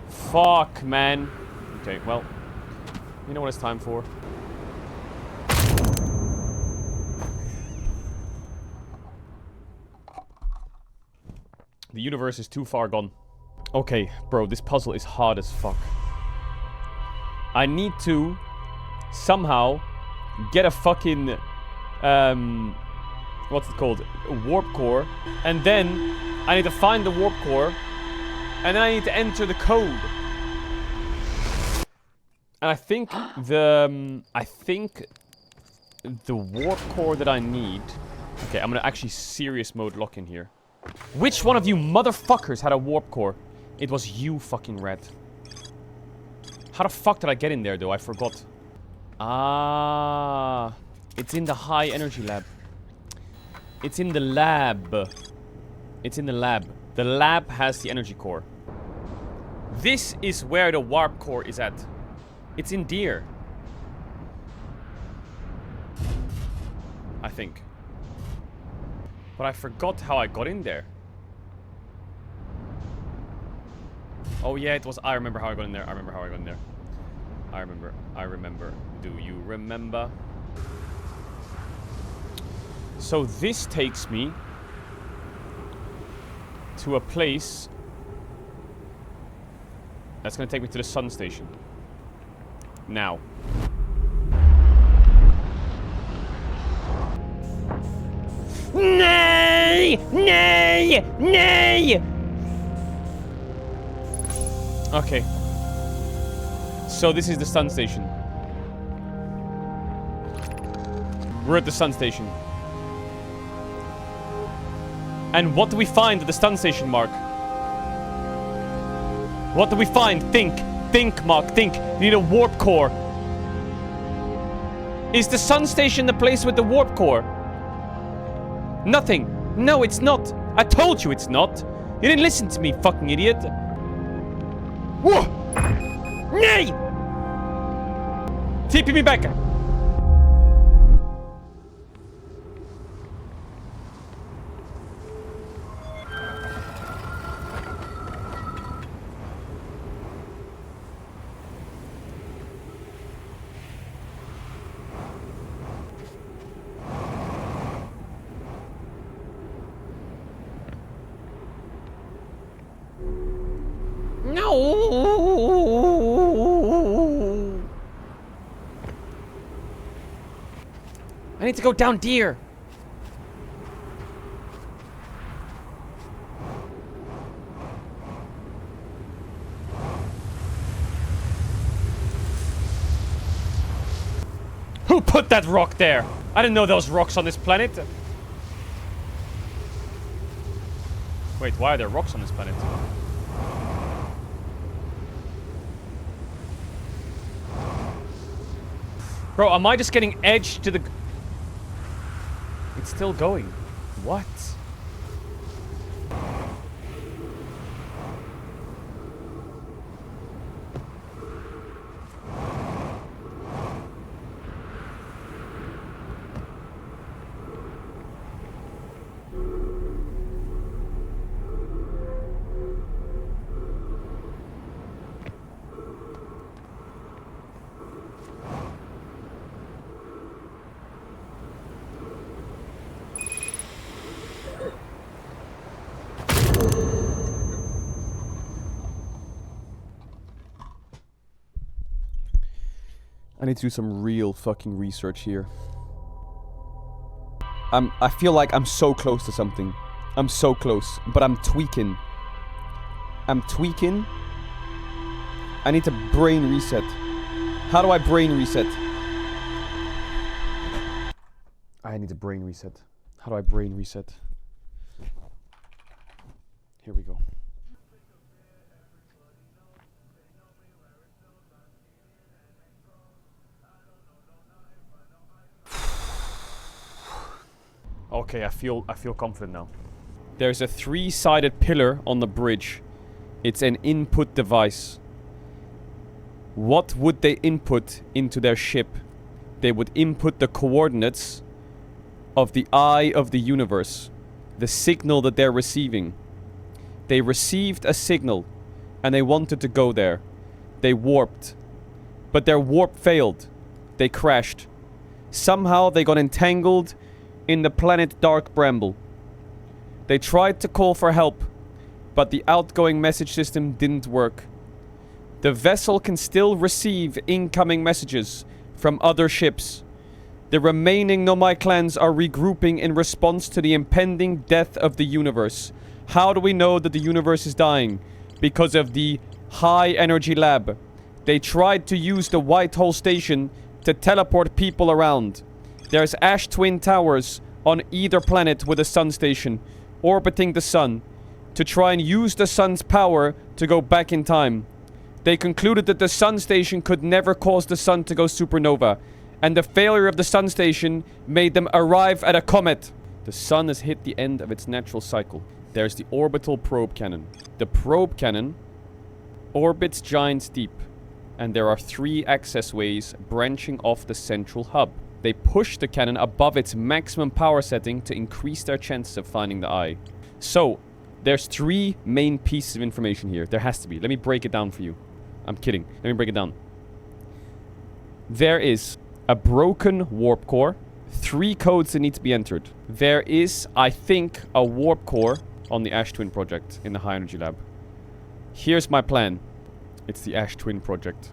Fuck, man. Okay, well, you know what it's time for. The universe is too far gone. Okay, bro, this puzzle is hard as fuck. I need to somehow get a fucking what's it called? A warp core. And then I need to find the warp core. And then I need to enter the code. And I think the warp core that I need. Okay, I'm gonna actually serious mode lock in here. Which one of you motherfuckers had a warp core? It was you, fucking red. How the fuck did I get in there, though? I forgot. Ah, it's in the high energy lab. It's in the lab. It's in the lab. The lab has the energy core. This is where the warp core is at. It's in Deer. I think. But I forgot how I got in there. Oh yeah, it was... I remember how I got in there. I remember. Do you remember? So this takes me to a place that's gonna take me to the sun station. Now. Nay! Okay. So this is the sun station. We're at the sun station. And what do we find at the sun station, Marc? What do we find? Think, Marc, think. You need a warp core. Is the sun station the place with the warp core? Nothing. No, it's not. I told you it's not. You didn't listen to me, fucking idiot. Whoa! Nay! TP me back. need to go down there. Who put that rock there? I didn't know there was rocks on this planet. Wait, why are there rocks on this planet? Bro, am I just getting edged to the... It's still going. What? I need to do some real fucking research here. I feel like I'm so close to something. I'm so close, but I'm tweaking. I'm tweaking. I need to brain reset. How do I brain reset? I need to brain reset. How do I brain reset? Here we go. Okay, I feel confident now. There's a 3-sided pillar on the bridge. It's an input device. What would they input into their ship? They would input the coordinates of the eye of the universe. The signal that they're receiving. They received a signal and they wanted to go there. They warped. But their warp failed. They crashed. Somehow they got entangled in the planet Dark Bramble. They tried to call for help, but the outgoing message system didn't work. The vessel can still receive incoming messages from other ships. The remaining Nomai clans are regrouping in response to the impending death of the universe. How do we know that the universe is dying? Because of the high energy lab. They tried to use the White Hole Station to teleport people around. There's ash twin towers on either planet with a sun station, orbiting the sun, to try and use the sun's power to go back in time. They concluded that the sun station could never cause the sun to go supernova, and the failure of the sun station made them arrive at a comet. The sun has hit the end of its natural cycle. There's the orbital probe cannon. The probe cannon orbits giants deep, and there are 3 access ways branching off the central hub. They push the cannon above its maximum power setting to increase their chances of finding the eye. So, there's 3 main pieces of information here. There has to be. Let me break it down for you. I'm kidding. Let me break it down. There is a broken warp core. 3 codes that need to be entered. There is, I think, a warp core on the Ash Twin project in the High Energy Lab. Here's my plan. It's the Ash Twin project.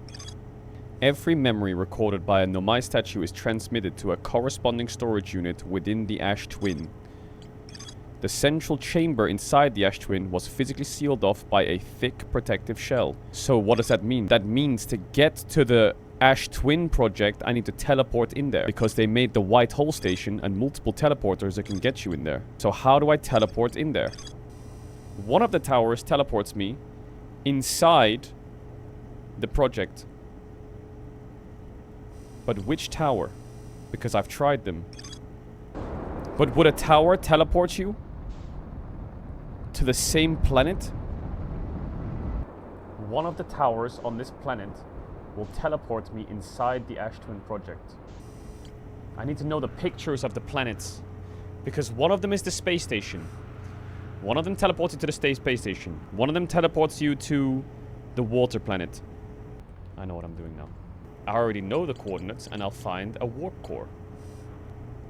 Every memory recorded by a Nomai statue is transmitted to a corresponding storage unit within the Ash Twin. The central chamber inside the Ash Twin was physically sealed off by a thick protective shell. So what does that mean? That means to get to the Ash Twin project, I need to teleport in there. Because they made the White Hole Station and multiple teleporters that can get you in there. So how do I teleport in there? One of the towers teleports me inside the project. But which tower? Because I've tried them. But would a tower teleport you to the same planet? One of the towers on this planet will teleport me inside the Ash Twin project. I need to know the pictures of the planets. Because one of them is the space station. One of them teleports you to the space station. One of them teleports you to the water planet. I know what I'm doing now. I already know the coordinates, and I'll find a warp core.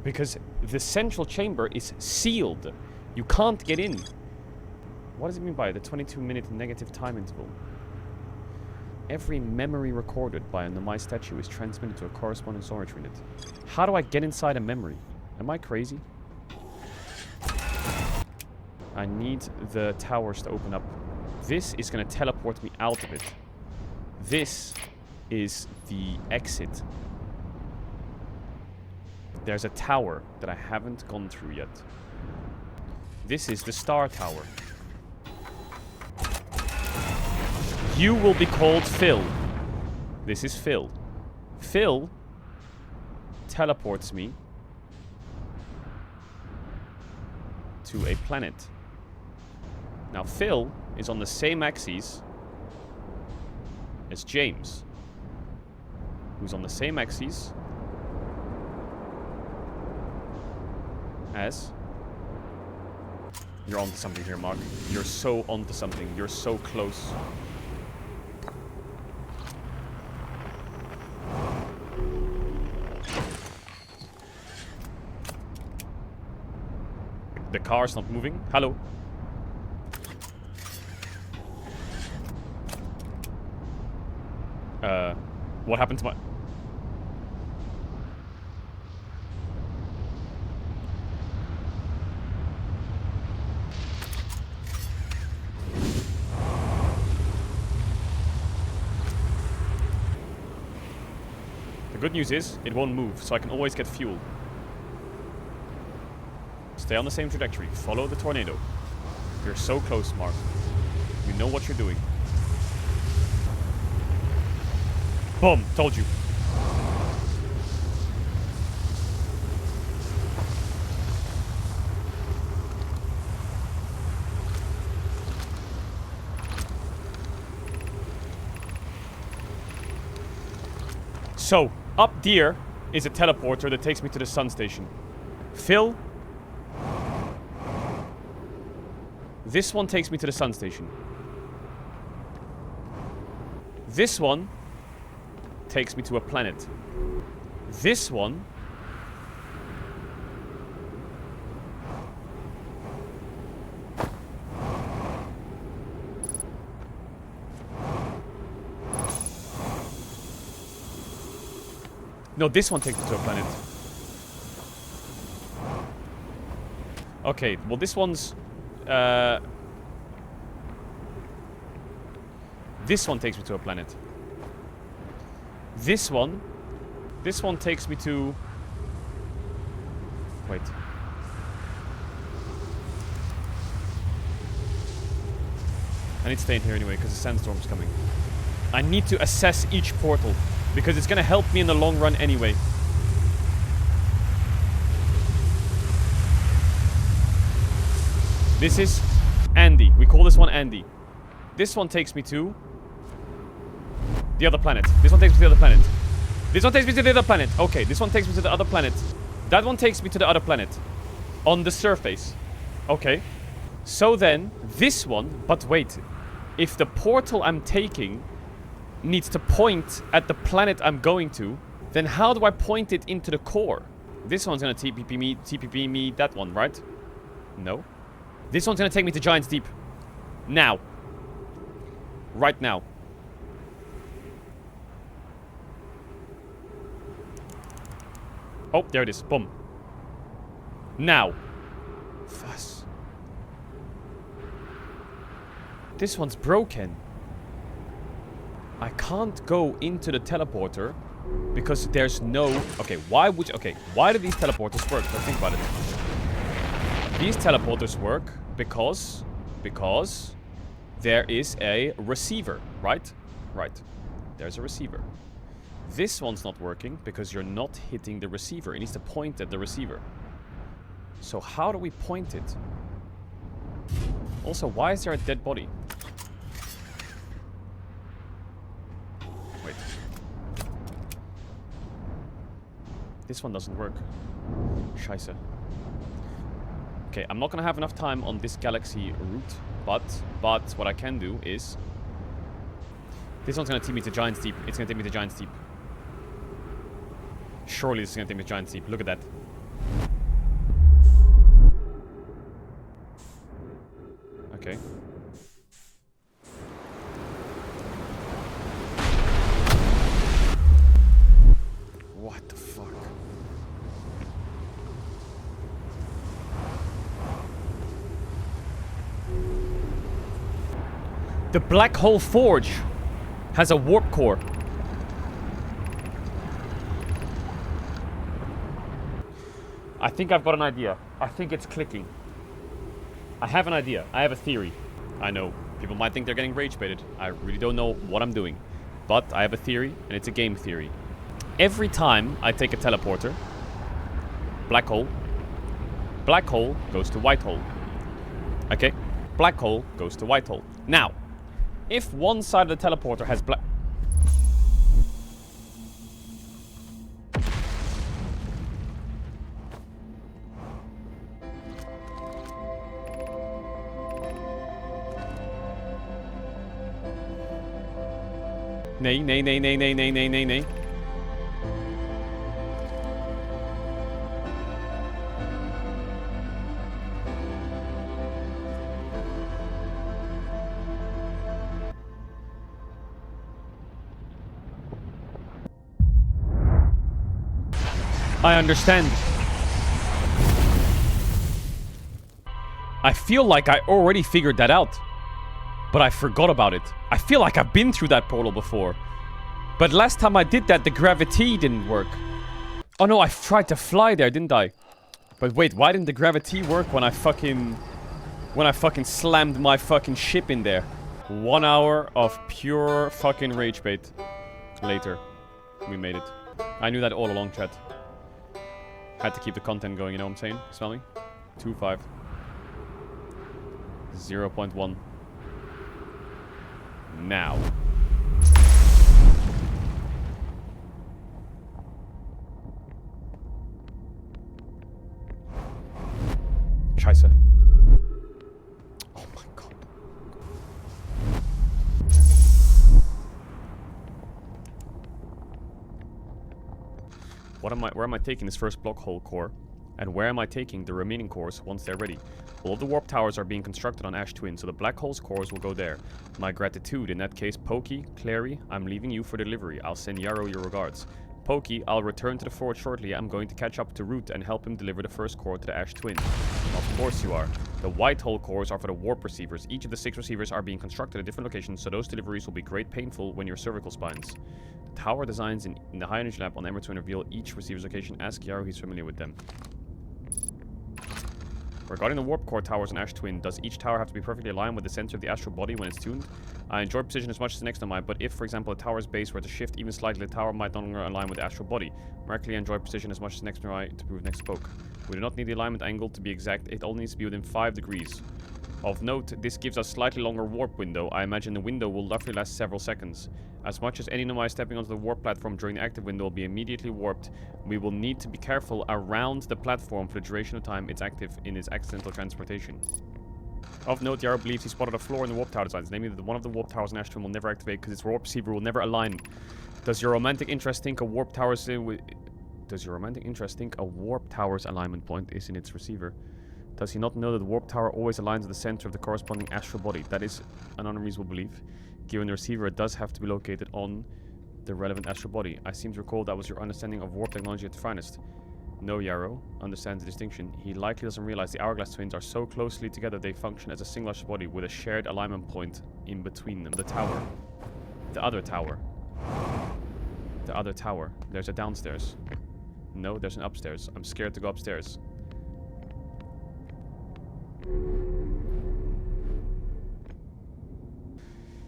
Because the central chamber is sealed. You can't get in. What does it mean by the 22-minute negative time interval? Every memory recorded by a Nomai statue is transmitted to a corresponding storage unit. How do I get inside a memory? Am I crazy? I need the towers to open up. This is going to teleport me out of it. This is the exit. There's a tower that I haven't gone through yet. This is the star tower. You will be called Phil. This is Phil. Phil teleports me to a planet. Now Phil is on the same axis as James, who's on the same axis as... You're onto something here, Marc. You're so onto something. You're so close. The car's not moving. Hello. What happened to my... The good news is, it won't move, so I can always get fuel. Stay on the same trajectory. Follow the tornado. You're so close, Marc. You know what you're doing. Boom! Told you. So, up there is a teleporter that takes me to the sun station. Phil. This one takes me to the sun station. This one takes me to a planet. This one no, this one takes me to a planet. Okay, well this one's this one takes me to a planet. This one takes me to... Wait. I need to stay in here anyway, because the sandstorm's coming. I need to assess each portal, because it's going to help me in the long run anyway. This is Andy. We call this one Andy. This one takes me to... the other planet. This one takes me to the other planet. This one takes me to the other planet. Okay, this one takes me to the other planet. That one takes me to the other planet. On the surface. Okay. So then, this one... But wait. If the portal I'm taking needs to point at the planet I'm going to, then how do I point it into the core? This one's gonna TPP me that one, right? No. This one's gonna take me to Giant's Deep. Now. Right now. Oh, there it is. Boom. Now. Fuss. This one's broken. I can't go into the teleporter because there's no... Okay, why would... Okay, why do these teleporters work? Let's think about it. These teleporters work because there is a receiver, right? Right. There's a receiver. This one's not working because you're not hitting the receiver. It needs to point at the receiver. So how do we point it? Also, why is there a dead body? Wait. This one doesn't work. Scheiße. Okay, I'm not gonna have enough time on this galaxy route, but what I can do is... This one's gonna take me to Giant's Deep. It's gonna take me to Giant's Deep. Surely this is gonna take me to Giant's Deep. Look at that. Okay. The black hole forge has a warp core. I think I've got an idea. I think it's clicking. I have an idea. I have a theory. I know people might think they're getting rage baited. I really don't know what I'm doing. But I have a theory, and it's a game theory. Every time I take a teleporter, black hole goes to white hole. Okay? Black hole goes to white hole. Now, if one side of the teleporter has black... Nee, nee, nee, nee, nee, nee, nee, nee, nee. I understand. I feel like I already figured that out. But I forgot about it. I feel like I've been through that portal before. But last time I did that, the gravity didn't work. Oh no, I tried to fly there, didn't I? But wait, why didn't the gravity work when I fucking slammed my fucking ship in there? 1 hour of pure fucking rage bait. Later, we made it. I knew that all along, chat. Had to keep the content going, you know what I'm saying? Smell me? 2.5. 0.1. Now. Scheiße. Oh my god. Where am I taking this first block hole core? And where am I taking the remaining cores once they're ready? All of the warp towers are being constructed on Ash Twin, so the black hole's cores will go there. My gratitude, in that case, Pokey, Clary, I'm leaving you for delivery. I'll send Yarrow your regards. Pokey, I'll return to the fort shortly. I'm going to catch up to Root and help him deliver the first core to the Ash Twin. Of course you are. The white hole cores are for the warp receivers. Each of the 6 receivers are being constructed at different locations, so those deliveries will be great painful when your cervical spines. The tower designs in the high energy lab on Ember Twin reveal each receiver's location. Ask Yarrow, he's familiar with them. Regarding the warp core towers on Ash Twin, does each tower have to be perfectly aligned with the center of the astral body when it's tuned? I enjoy precision as much as the next Nomai, but if, for example, a tower's base were to shift even slightly, the tower might no longer align with the astral body. Marc enjoy precision as much as the next Nomai to prove next spoke. We do not need the alignment angle to be exact, it only needs to be within 5 degrees. Of note, this gives us slightly longer warp window. I imagine the window will roughly last several seconds. As much as any Nomai stepping onto the warp platform during the active window will be immediately warped, we will need to be careful around the platform for the duration of time it's active in its accidental transportation. Of note, Yarrow believes he spotted a flaw in the warp tower designs, namely that one of the warp towers in Ash Twin will never activate because its warp receiver will never align. Does your romantic interest think a warp tower's alignment point is in its receiver? Does he not know that the warp tower always aligns at the center of the corresponding astral body? That is an unreasonable belief. Given the receiver, it does have to be located on the relevant astral body. I seem to recall that was your understanding of warp technology at the finest. No, Yarrow understands the distinction. He likely doesn't realize the hourglass twins are so closely together they function as a single astral body with a shared alignment point in between them. The tower. The other tower. The other tower. There's a downstairs. No, there's an upstairs. I'm scared to go upstairs.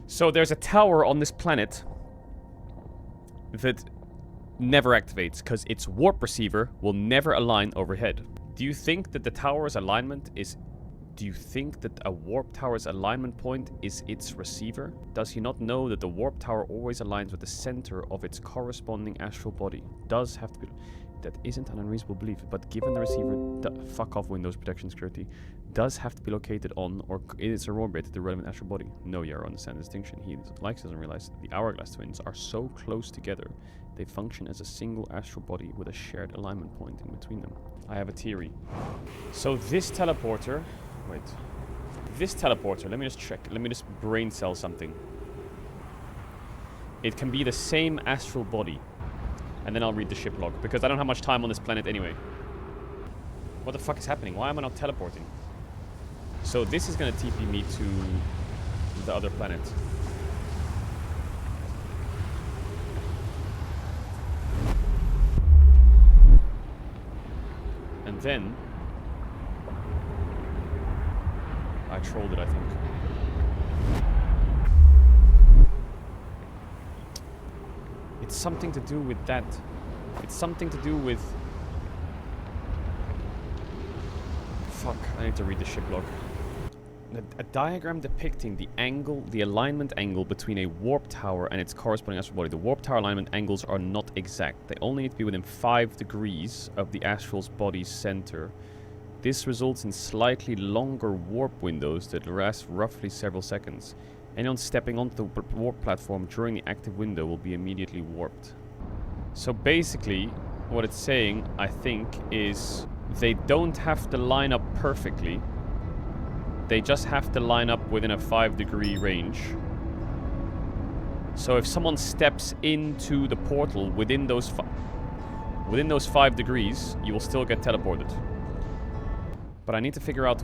So there's a tower on this planet that never activates because its warp receiver will never align overhead. Do you think that the tower's alignment is... Do you think that a warp tower's alignment point is its receiver? Does he not know that the warp tower always aligns with the center of its corresponding astral body? Does have to be... That isn't an unreasonable belief, but given the receiver... Fuck off Windows Protection Security. Does have to be located on or in its orbit the relevant astral body. No, Yarrow understands the distinction. He likes doesn't realize that the hourglass twins are so close together they function as a single astral body with a shared alignment point in between them. I have a theory. So this teleporter... Wait. This teleporter, let me just check. Let me just brain cell something. It can be the same astral body. And then I'll read the ship log, because I don't have much time on this planet anyway. What the fuck is happening? Why am I not teleporting? So this is gonna TP me to the other planet. And then I trolled it, I think. It's something to do with that. It's something to do with... Fuck, I need to read the ship log. A diagram depicting the angle, the alignment angle between a warp tower and its corresponding astral body. The warp tower alignment angles are not exact. They only need to be within 5 degrees of the astral body's center. This results in slightly longer warp windows that last roughly several seconds. Anyone stepping onto the warp platform during the active window will be immediately warped. So basically, what it's saying, I think, is they don't have to line up perfectly. They just have to line up within a 5-degree range. So if someone steps into the portal within those 5 degrees, you will still get teleported. But I need to figure out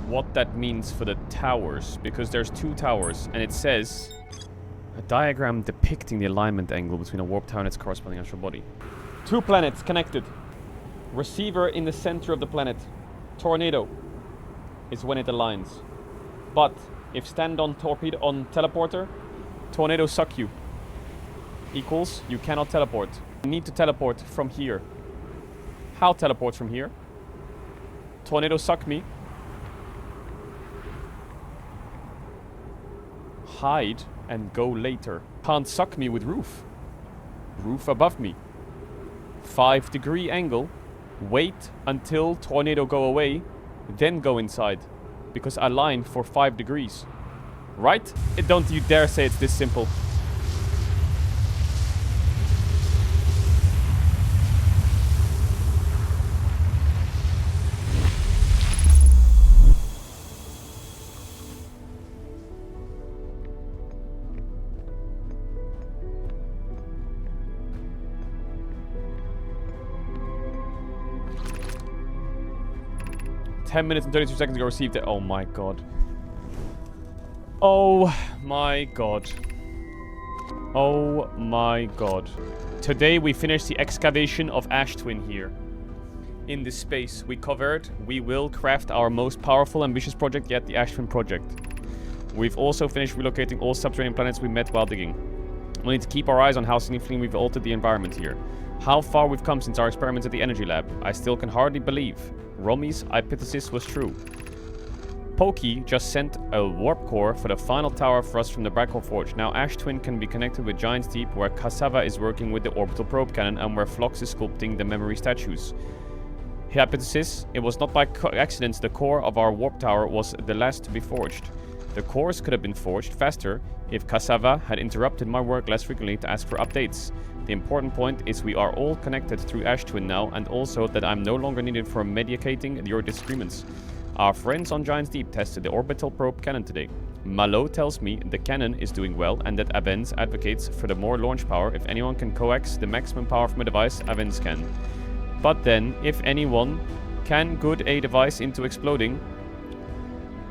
what that means for the towers, because there's 2 towers, and it says a diagram depicting the alignment angle between a warp tower and its corresponding astral body. 2 planets connected. Receiver in the center of the planet. Tornado is when it aligns. But if stand on torpedo on teleporter, tornado suck you. Equals you cannot teleport. You need to teleport from here. How teleport from here? Tornado suck me. Hide and go later. Can't suck me with roof. Roof above me. 5-degree angle. Wait until tornado go away. Then go inside. Because I line for 5 degrees. Right? Don't you dare say it's this simple. Minutes and 32 seconds ago received it. Oh my god. Oh my god. Oh my god. Today we finished the excavation of Ash Twin here. In this space we covered, we will craft our most powerful, ambitious project yet, the Ash Twin project. We've also finished relocating all subterranean planets we met while digging. We need to keep our eyes on how significantly we've altered the environment here. How far we've come since our experiments at the energy lab. I still can hardly believe Romi's hypothesis was true. Pokey just sent a warp core for the final tower for us from the Black Hole Forge. Now Ash Twin can be connected with Giant's Deep, where Cassava is working with the orbital probe cannon and where Phlox is sculpting the memory statues. Hypothesis: it was not by accident the core of our warp tower was the last to be forged. The cores could have been forged faster if Cassava had interrupted my work less frequently to ask for updates. The important point is we are all connected through Ash Twin now, and also that I'm no longer needed for mediating your disagreements. Our friends on Giant's Deep tested the orbital probe cannon today. Malo tells me the cannon is doing well and that Avens advocates for the more launch power. If anyone can coax the maximum power from a device, Avens can. But then, if anyone can good a device into exploding,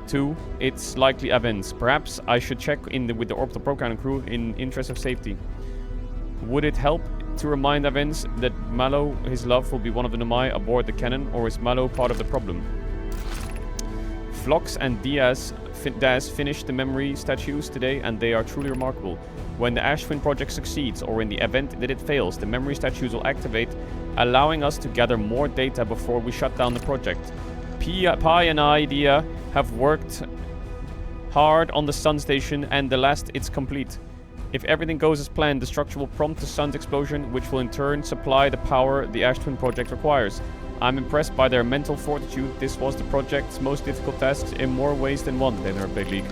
too, it's likely Avens. Perhaps I should check in with the orbital probe cannon crew in interest of safety. Would it help to remind Avens that Malo, his love, will be one of the Nomai aboard the cannon, or is Malo part of the problem? Phlox and Daz finished the memory statues today, and they are truly remarkable. When the Ash Twin project succeeds, or in the event that it fails, the memory statues will activate, allowing us to gather more data before we shut down the project. Pi and Idea have worked hard on the sun station, and the last it's complete. If everything goes as planned, the structure will prompt the sun's explosion, which will in turn supply the power the Ash Twin project requires. I'm impressed by their mental fortitude. This was the project's most difficult task in more ways than one. Then they're big league.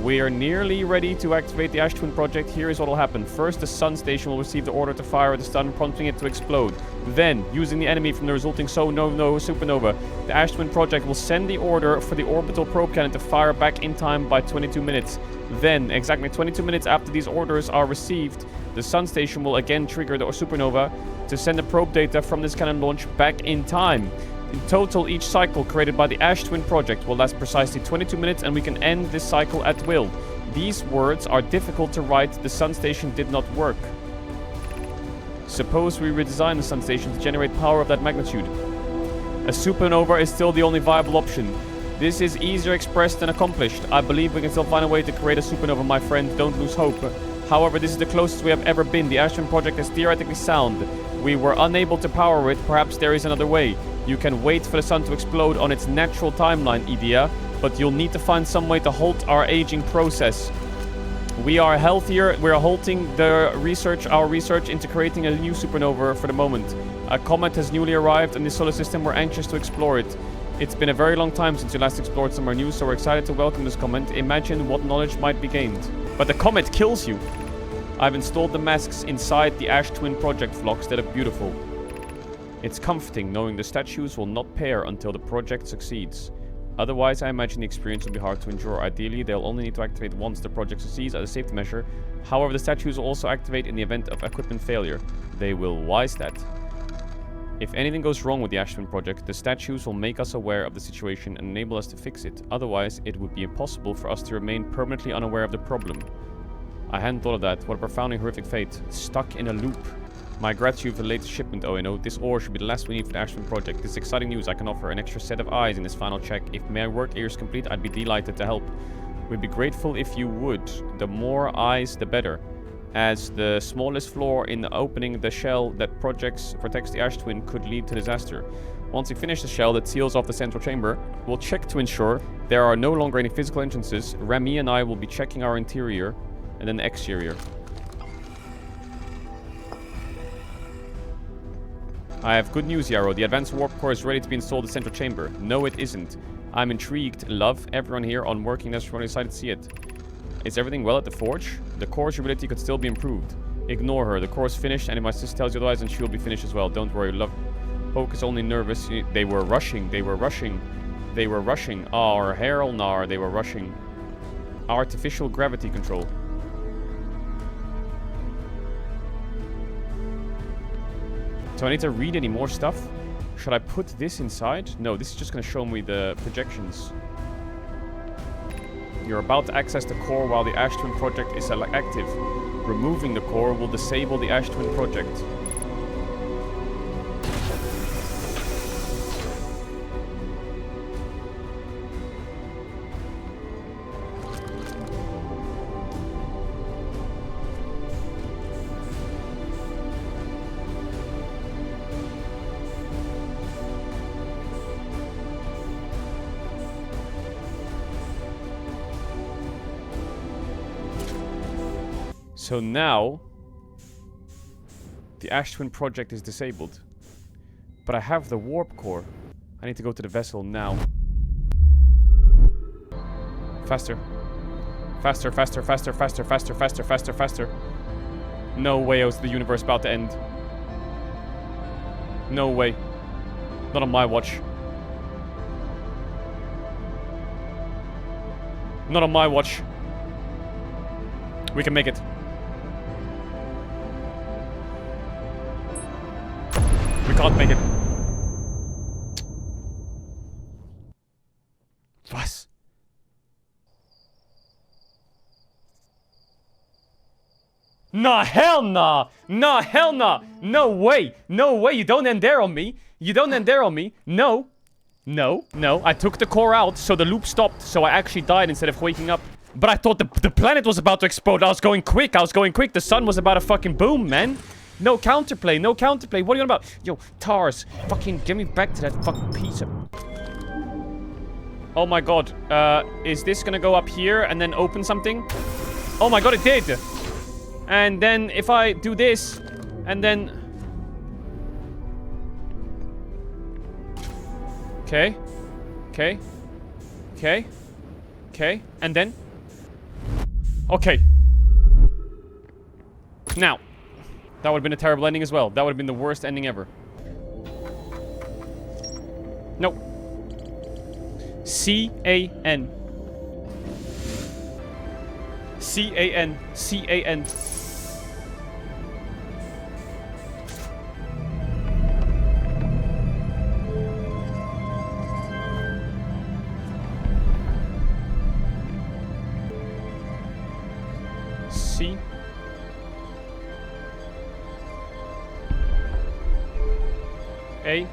We are nearly ready to activate the Ash Twin project. Here is what will happen. First, the sun station will receive the order to fire at the sun, prompting it to explode. Then, using the enemy from the resulting supernova, the Ash Twin project will send the order for the orbital probe cannon to fire back in time by 22 minutes. Then, exactly 22 minutes after these orders are received, the sun station will again trigger the supernova to send the probe data from this cannon launch back in time. In total, each cycle created by the Ash Twin project will last precisely 22 minutes, and we can end this cycle at will. These words are difficult to write. The sun station did not work. Suppose we redesign the sun station to generate power of that magnitude. A supernova is still the only viable option. This is easier expressed than accomplished. I believe we can still find a way to create a supernova, my friend. Don't lose hope. However, this is the closest we have ever been. The Ash Twin project is theoretically sound. We were unable to power it. Perhaps there is another way. You can wait for the sun to explode on its natural timeline, Idea, but you'll need to find some way to halt our aging process. We are healthier. We are halting our research into creating a new supernova for the moment. A comet has newly arrived in the solar system. We're anxious to explore it. It's been a very long time since you last explored somewhere new, so we're excited to welcome this comet. Imagine what knowledge might be gained. But the comet kills you. I've installed the masks inside the Ash Twin project flocks that are beautiful. It's comforting knowing the statues will not pair until the project succeeds. Otherwise, I imagine the experience will be hard to endure. Ideally, they'll only need to activate once the project succeeds as a safety measure. However, the statues will also activate in the event of equipment failure. They will wise that. If anything goes wrong with the Ash Twin project, the statues will make us aware of the situation and enable us to fix it. Otherwise, it would be impossible for us to remain permanently unaware of the problem. I hadn't thought of that. What a profoundly horrific fate. Stuck in a loop. My gratitude for the latest shipment, ONO. This ore should be the last we need for the Ash Twin project. This is exciting news. I can offer an extra set of eyes in this final check. If my work here is complete, I'd be delighted to help. We'd be grateful if you would. The more eyes, the better. As the smallest flaw in the opening the shell that protects the Ash Twin could lead to disaster. Once we finish the shell that seals off the central chamber, we'll check to ensure there are no longer any physical entrances. Remy and I will be checking our interior and then the exterior. I have good news, Yarrow. The advanced warp core is ready to be installed in the central chamber. No, it isn't. I'm intrigued. Love, everyone here on working. That's really excited to see it. Is everything well at the forge? The core's ability could still be improved. Ignore her. The core's finished, and if my sister tells you otherwise, then she'll be finished as well. Don't worry, love. Poke is only nervous. They were rushing. They were rushing. They were rushing. Our Heralnar. They were rushing. Artificial gravity control. So I need to read any more stuff? Should I put this inside? No, this is just going to show me the projections. You're about to access the core while the Ash Twin project is active. Removing the core will disable the Ash Twin project. So now, the Ash Twin project is disabled. But I have the warp core. I need to go to the vessel now. Faster. Faster, faster, faster, faster, faster, faster, faster, faster. No way is the universe about to end. No way. Not on my watch. Not on my watch. We can make it. We can't make it. Was? Nah, hell nah! Nah, hell nah! No way! No way! You don't end there on me! You don't end there on me! No! No, no. I took the core out, so the loop stopped, so I actually died instead of waking up. But I thought the planet was about to explode. I was going quick. I was going quick. The sun was about to fucking boom, man. No counterplay. No counterplay. What are you on about? Yo, Tars. Fucking get me back to that fucking piece of... Oh my god. Is this gonna go up here and then open something? Oh my god, it did. And then if I do this and then... Okay. Okay. Okay. Okay. And then... Okay. Now. That would have been a terrible ending as well. That would have been the worst ending ever. Nope. C-A-N. C-A-N. C-A-N. A.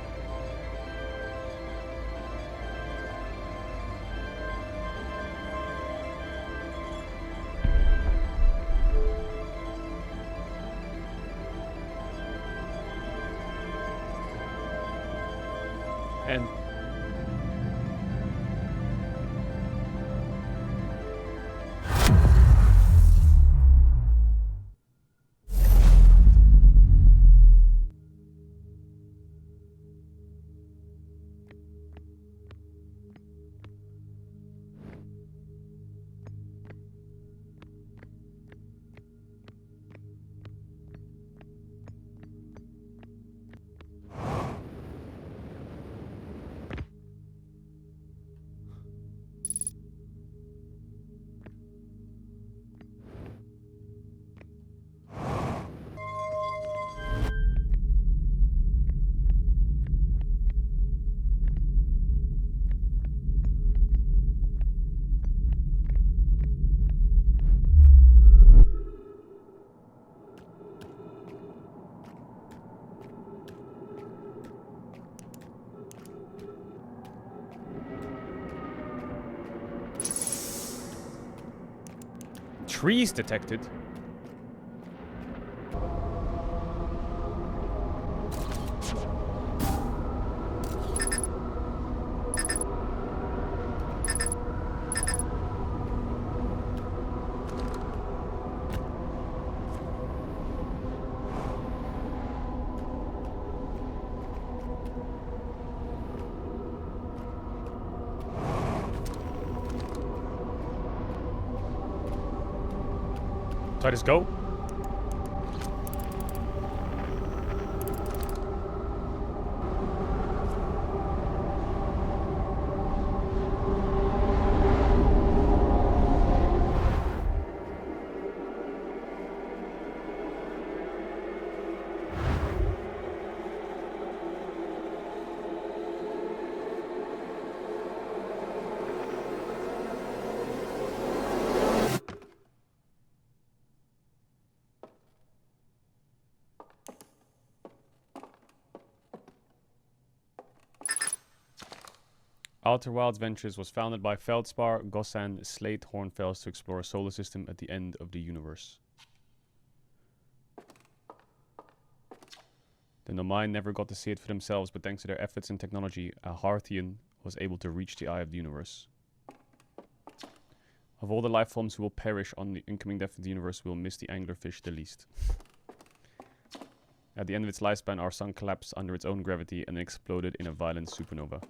And trees detected. So I just go? Outer Wilds Ventures was founded by Feldspar, Gossan, Slate, Hornfels to explore a solar system at the end of the universe. The Nomai never got to see it for themselves, but thanks to their efforts and technology, a Harthian was able to reach the eye of the universe. Of all the life forms who will perish on the incoming depth of the universe, we will miss the anglerfish the least. At the end of its lifespan, our sun collapsed under its own gravity and exploded in a violent supernova.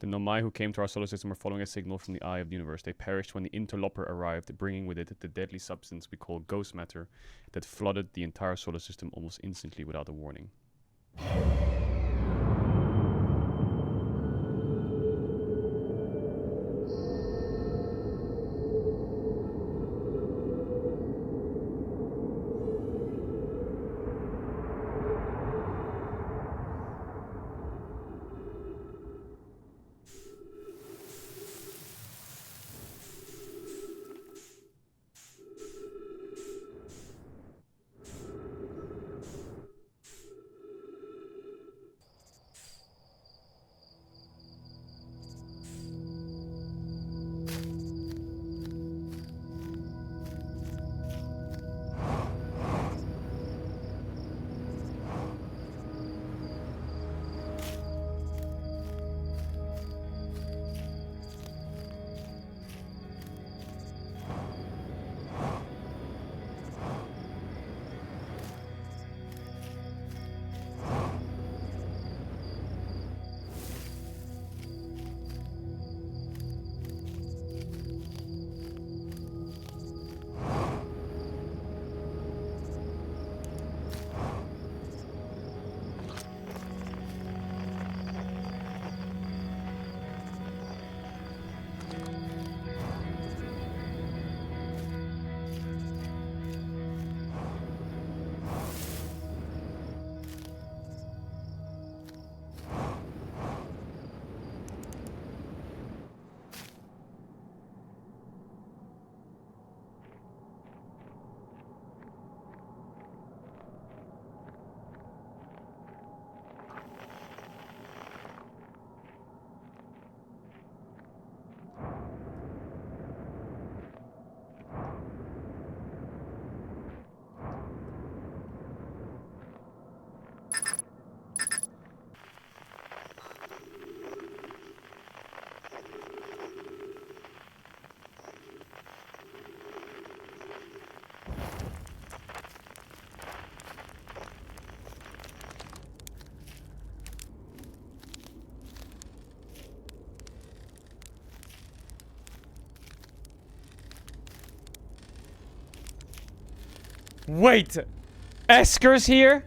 The Nomai who came to our solar system were following a signal from the eye of the universe. They perished when the Interloper arrived, bringing with it the deadly substance we call ghost matter that flooded the entire solar system almost instantly without a warning. Wait! Esker's here?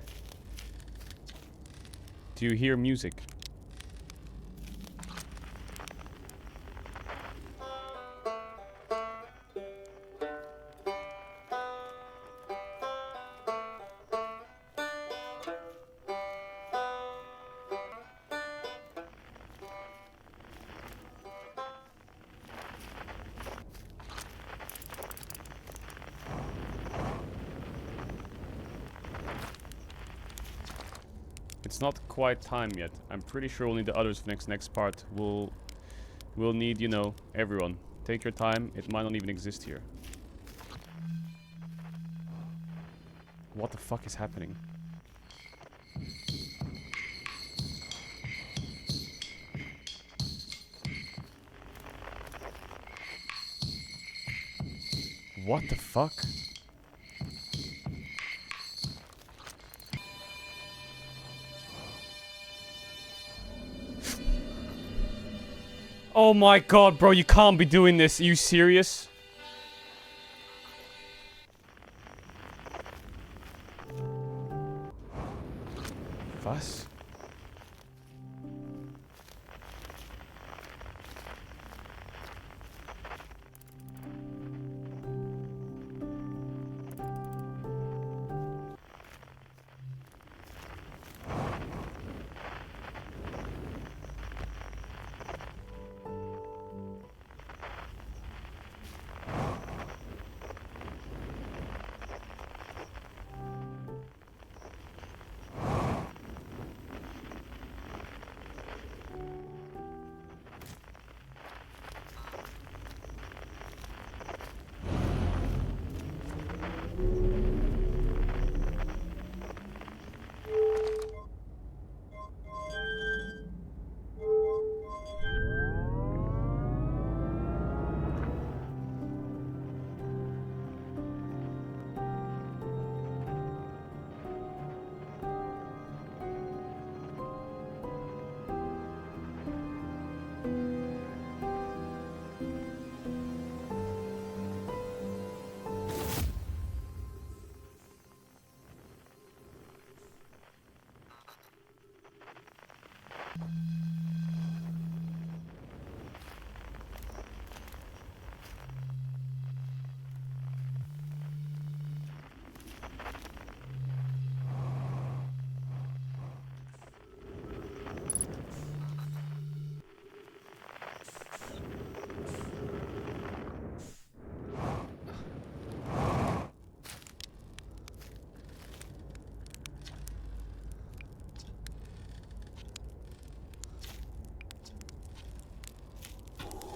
Do you hear music? It's not quite time yet. I'm pretty sure we'll need the others for next part. We'll need, you know, everyone. Take your time. It might not even exist here. What the fuck is happening? What the fuck? Oh my god, bro, you can't be doing this. Are you serious? Was?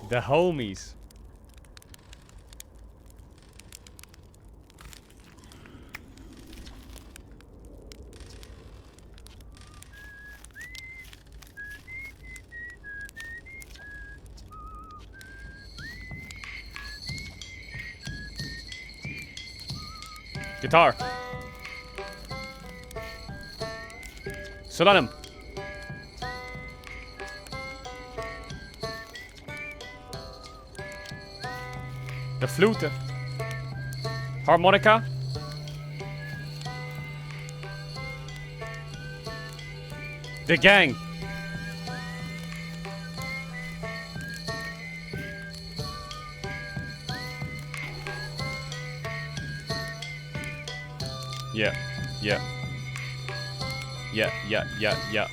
The homies. Guitar. Sit on him. De flute. Harmonica. De gang. Yeah, yeah. Yeah, yeah, yeah, yeah.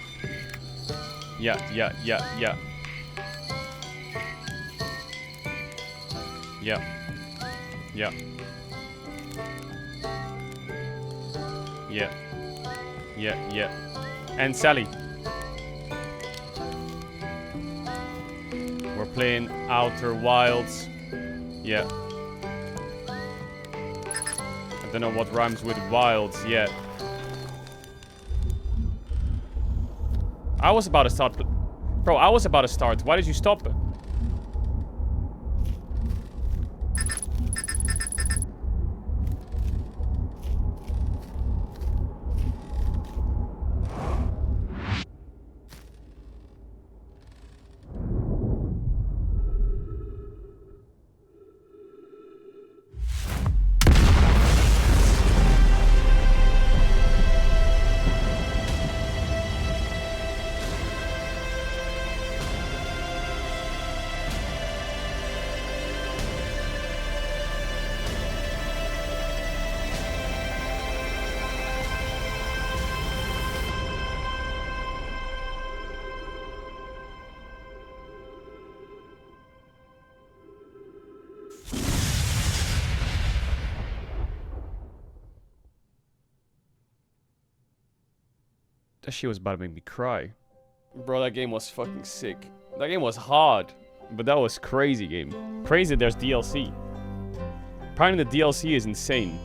Yeah, yeah, yeah, yeah. Yeah. Yeah. Yeah. Yeah, yeah. And Sally. We're playing Outer Wilds. Yeah. I don't know what rhymes with wilds yet. I was about to start. Bro, I was about to start. Why did you stop? That shit was about to make me cry. Bro, that game was fucking sick. That game was hard, but that was crazy game. Crazy there's DLC. Apparently the DLC is insane.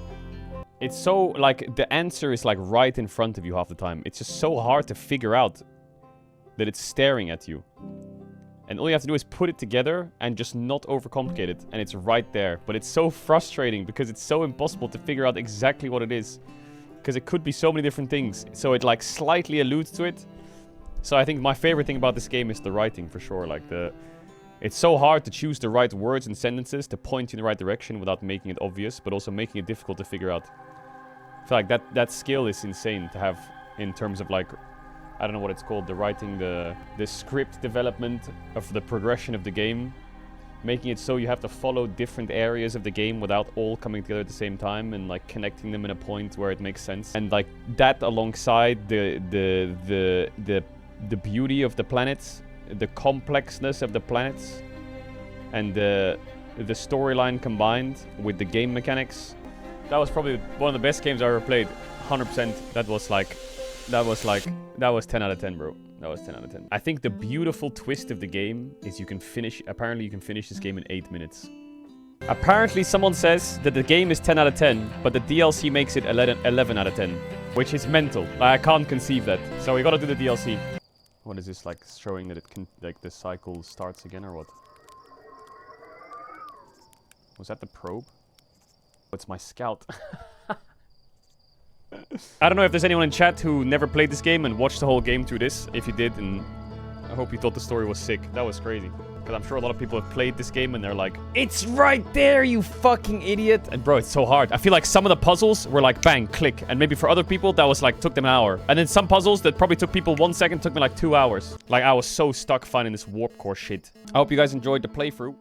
It's so, like, the answer is, like, right in front of you half the time. It's just so hard to figure out that it's staring at you. And all you have to do is put it together and just not overcomplicate it. And it's right there. But it's so frustrating because it's so impossible to figure out exactly what it is. Because it could be so many different things. So it, like, slightly alludes to it. So I think my favorite thing about this game is the writing, for sure. Like, it's so hard to choose the right words and sentences to point you in the right direction without making it obvious, but also making it difficult to figure out. I feel like that skill is insane to have in terms of, like, I don't know what it's called, the writing, the script development of the progression of the game. Making it so you have to follow different areas of the game without all coming together at the same time and, like, connecting them in a point where it makes sense. And, like, that alongside the beauty of the planets, the complexness of the planets, and the storyline combined with the game mechanics. That was probably one of the best games I ever played. 100%. That was 10 out of 10, bro. That was 10 out of 10. I think the beautiful twist of the game is apparently you can finish this game in 8 minutes. Apparently someone says that the game is 10 out of 10, but the DLC makes it 11 out of 10. Which is mental. I can't conceive that. So we gotta do the DLC. What is this, like, showing that it can, like, the cycle starts again, or what? Was that the probe? Oh, it's my scout. I don't know if there's anyone in chat who never played this game and watched the whole game through this. If you did, and I hope you thought the story was sick. That was crazy. Because I'm sure a lot of people have played this game and they're like, it's right there, you fucking idiot. And bro, it's so hard. I feel like some of the puzzles were like, bang, click. And maybe for other people, that was like, took them an hour. And then some puzzles that probably took people 1 second took me like 2 hours. Like, I was so stuck finding this warp core shit. I hope you guys enjoyed the playthrough.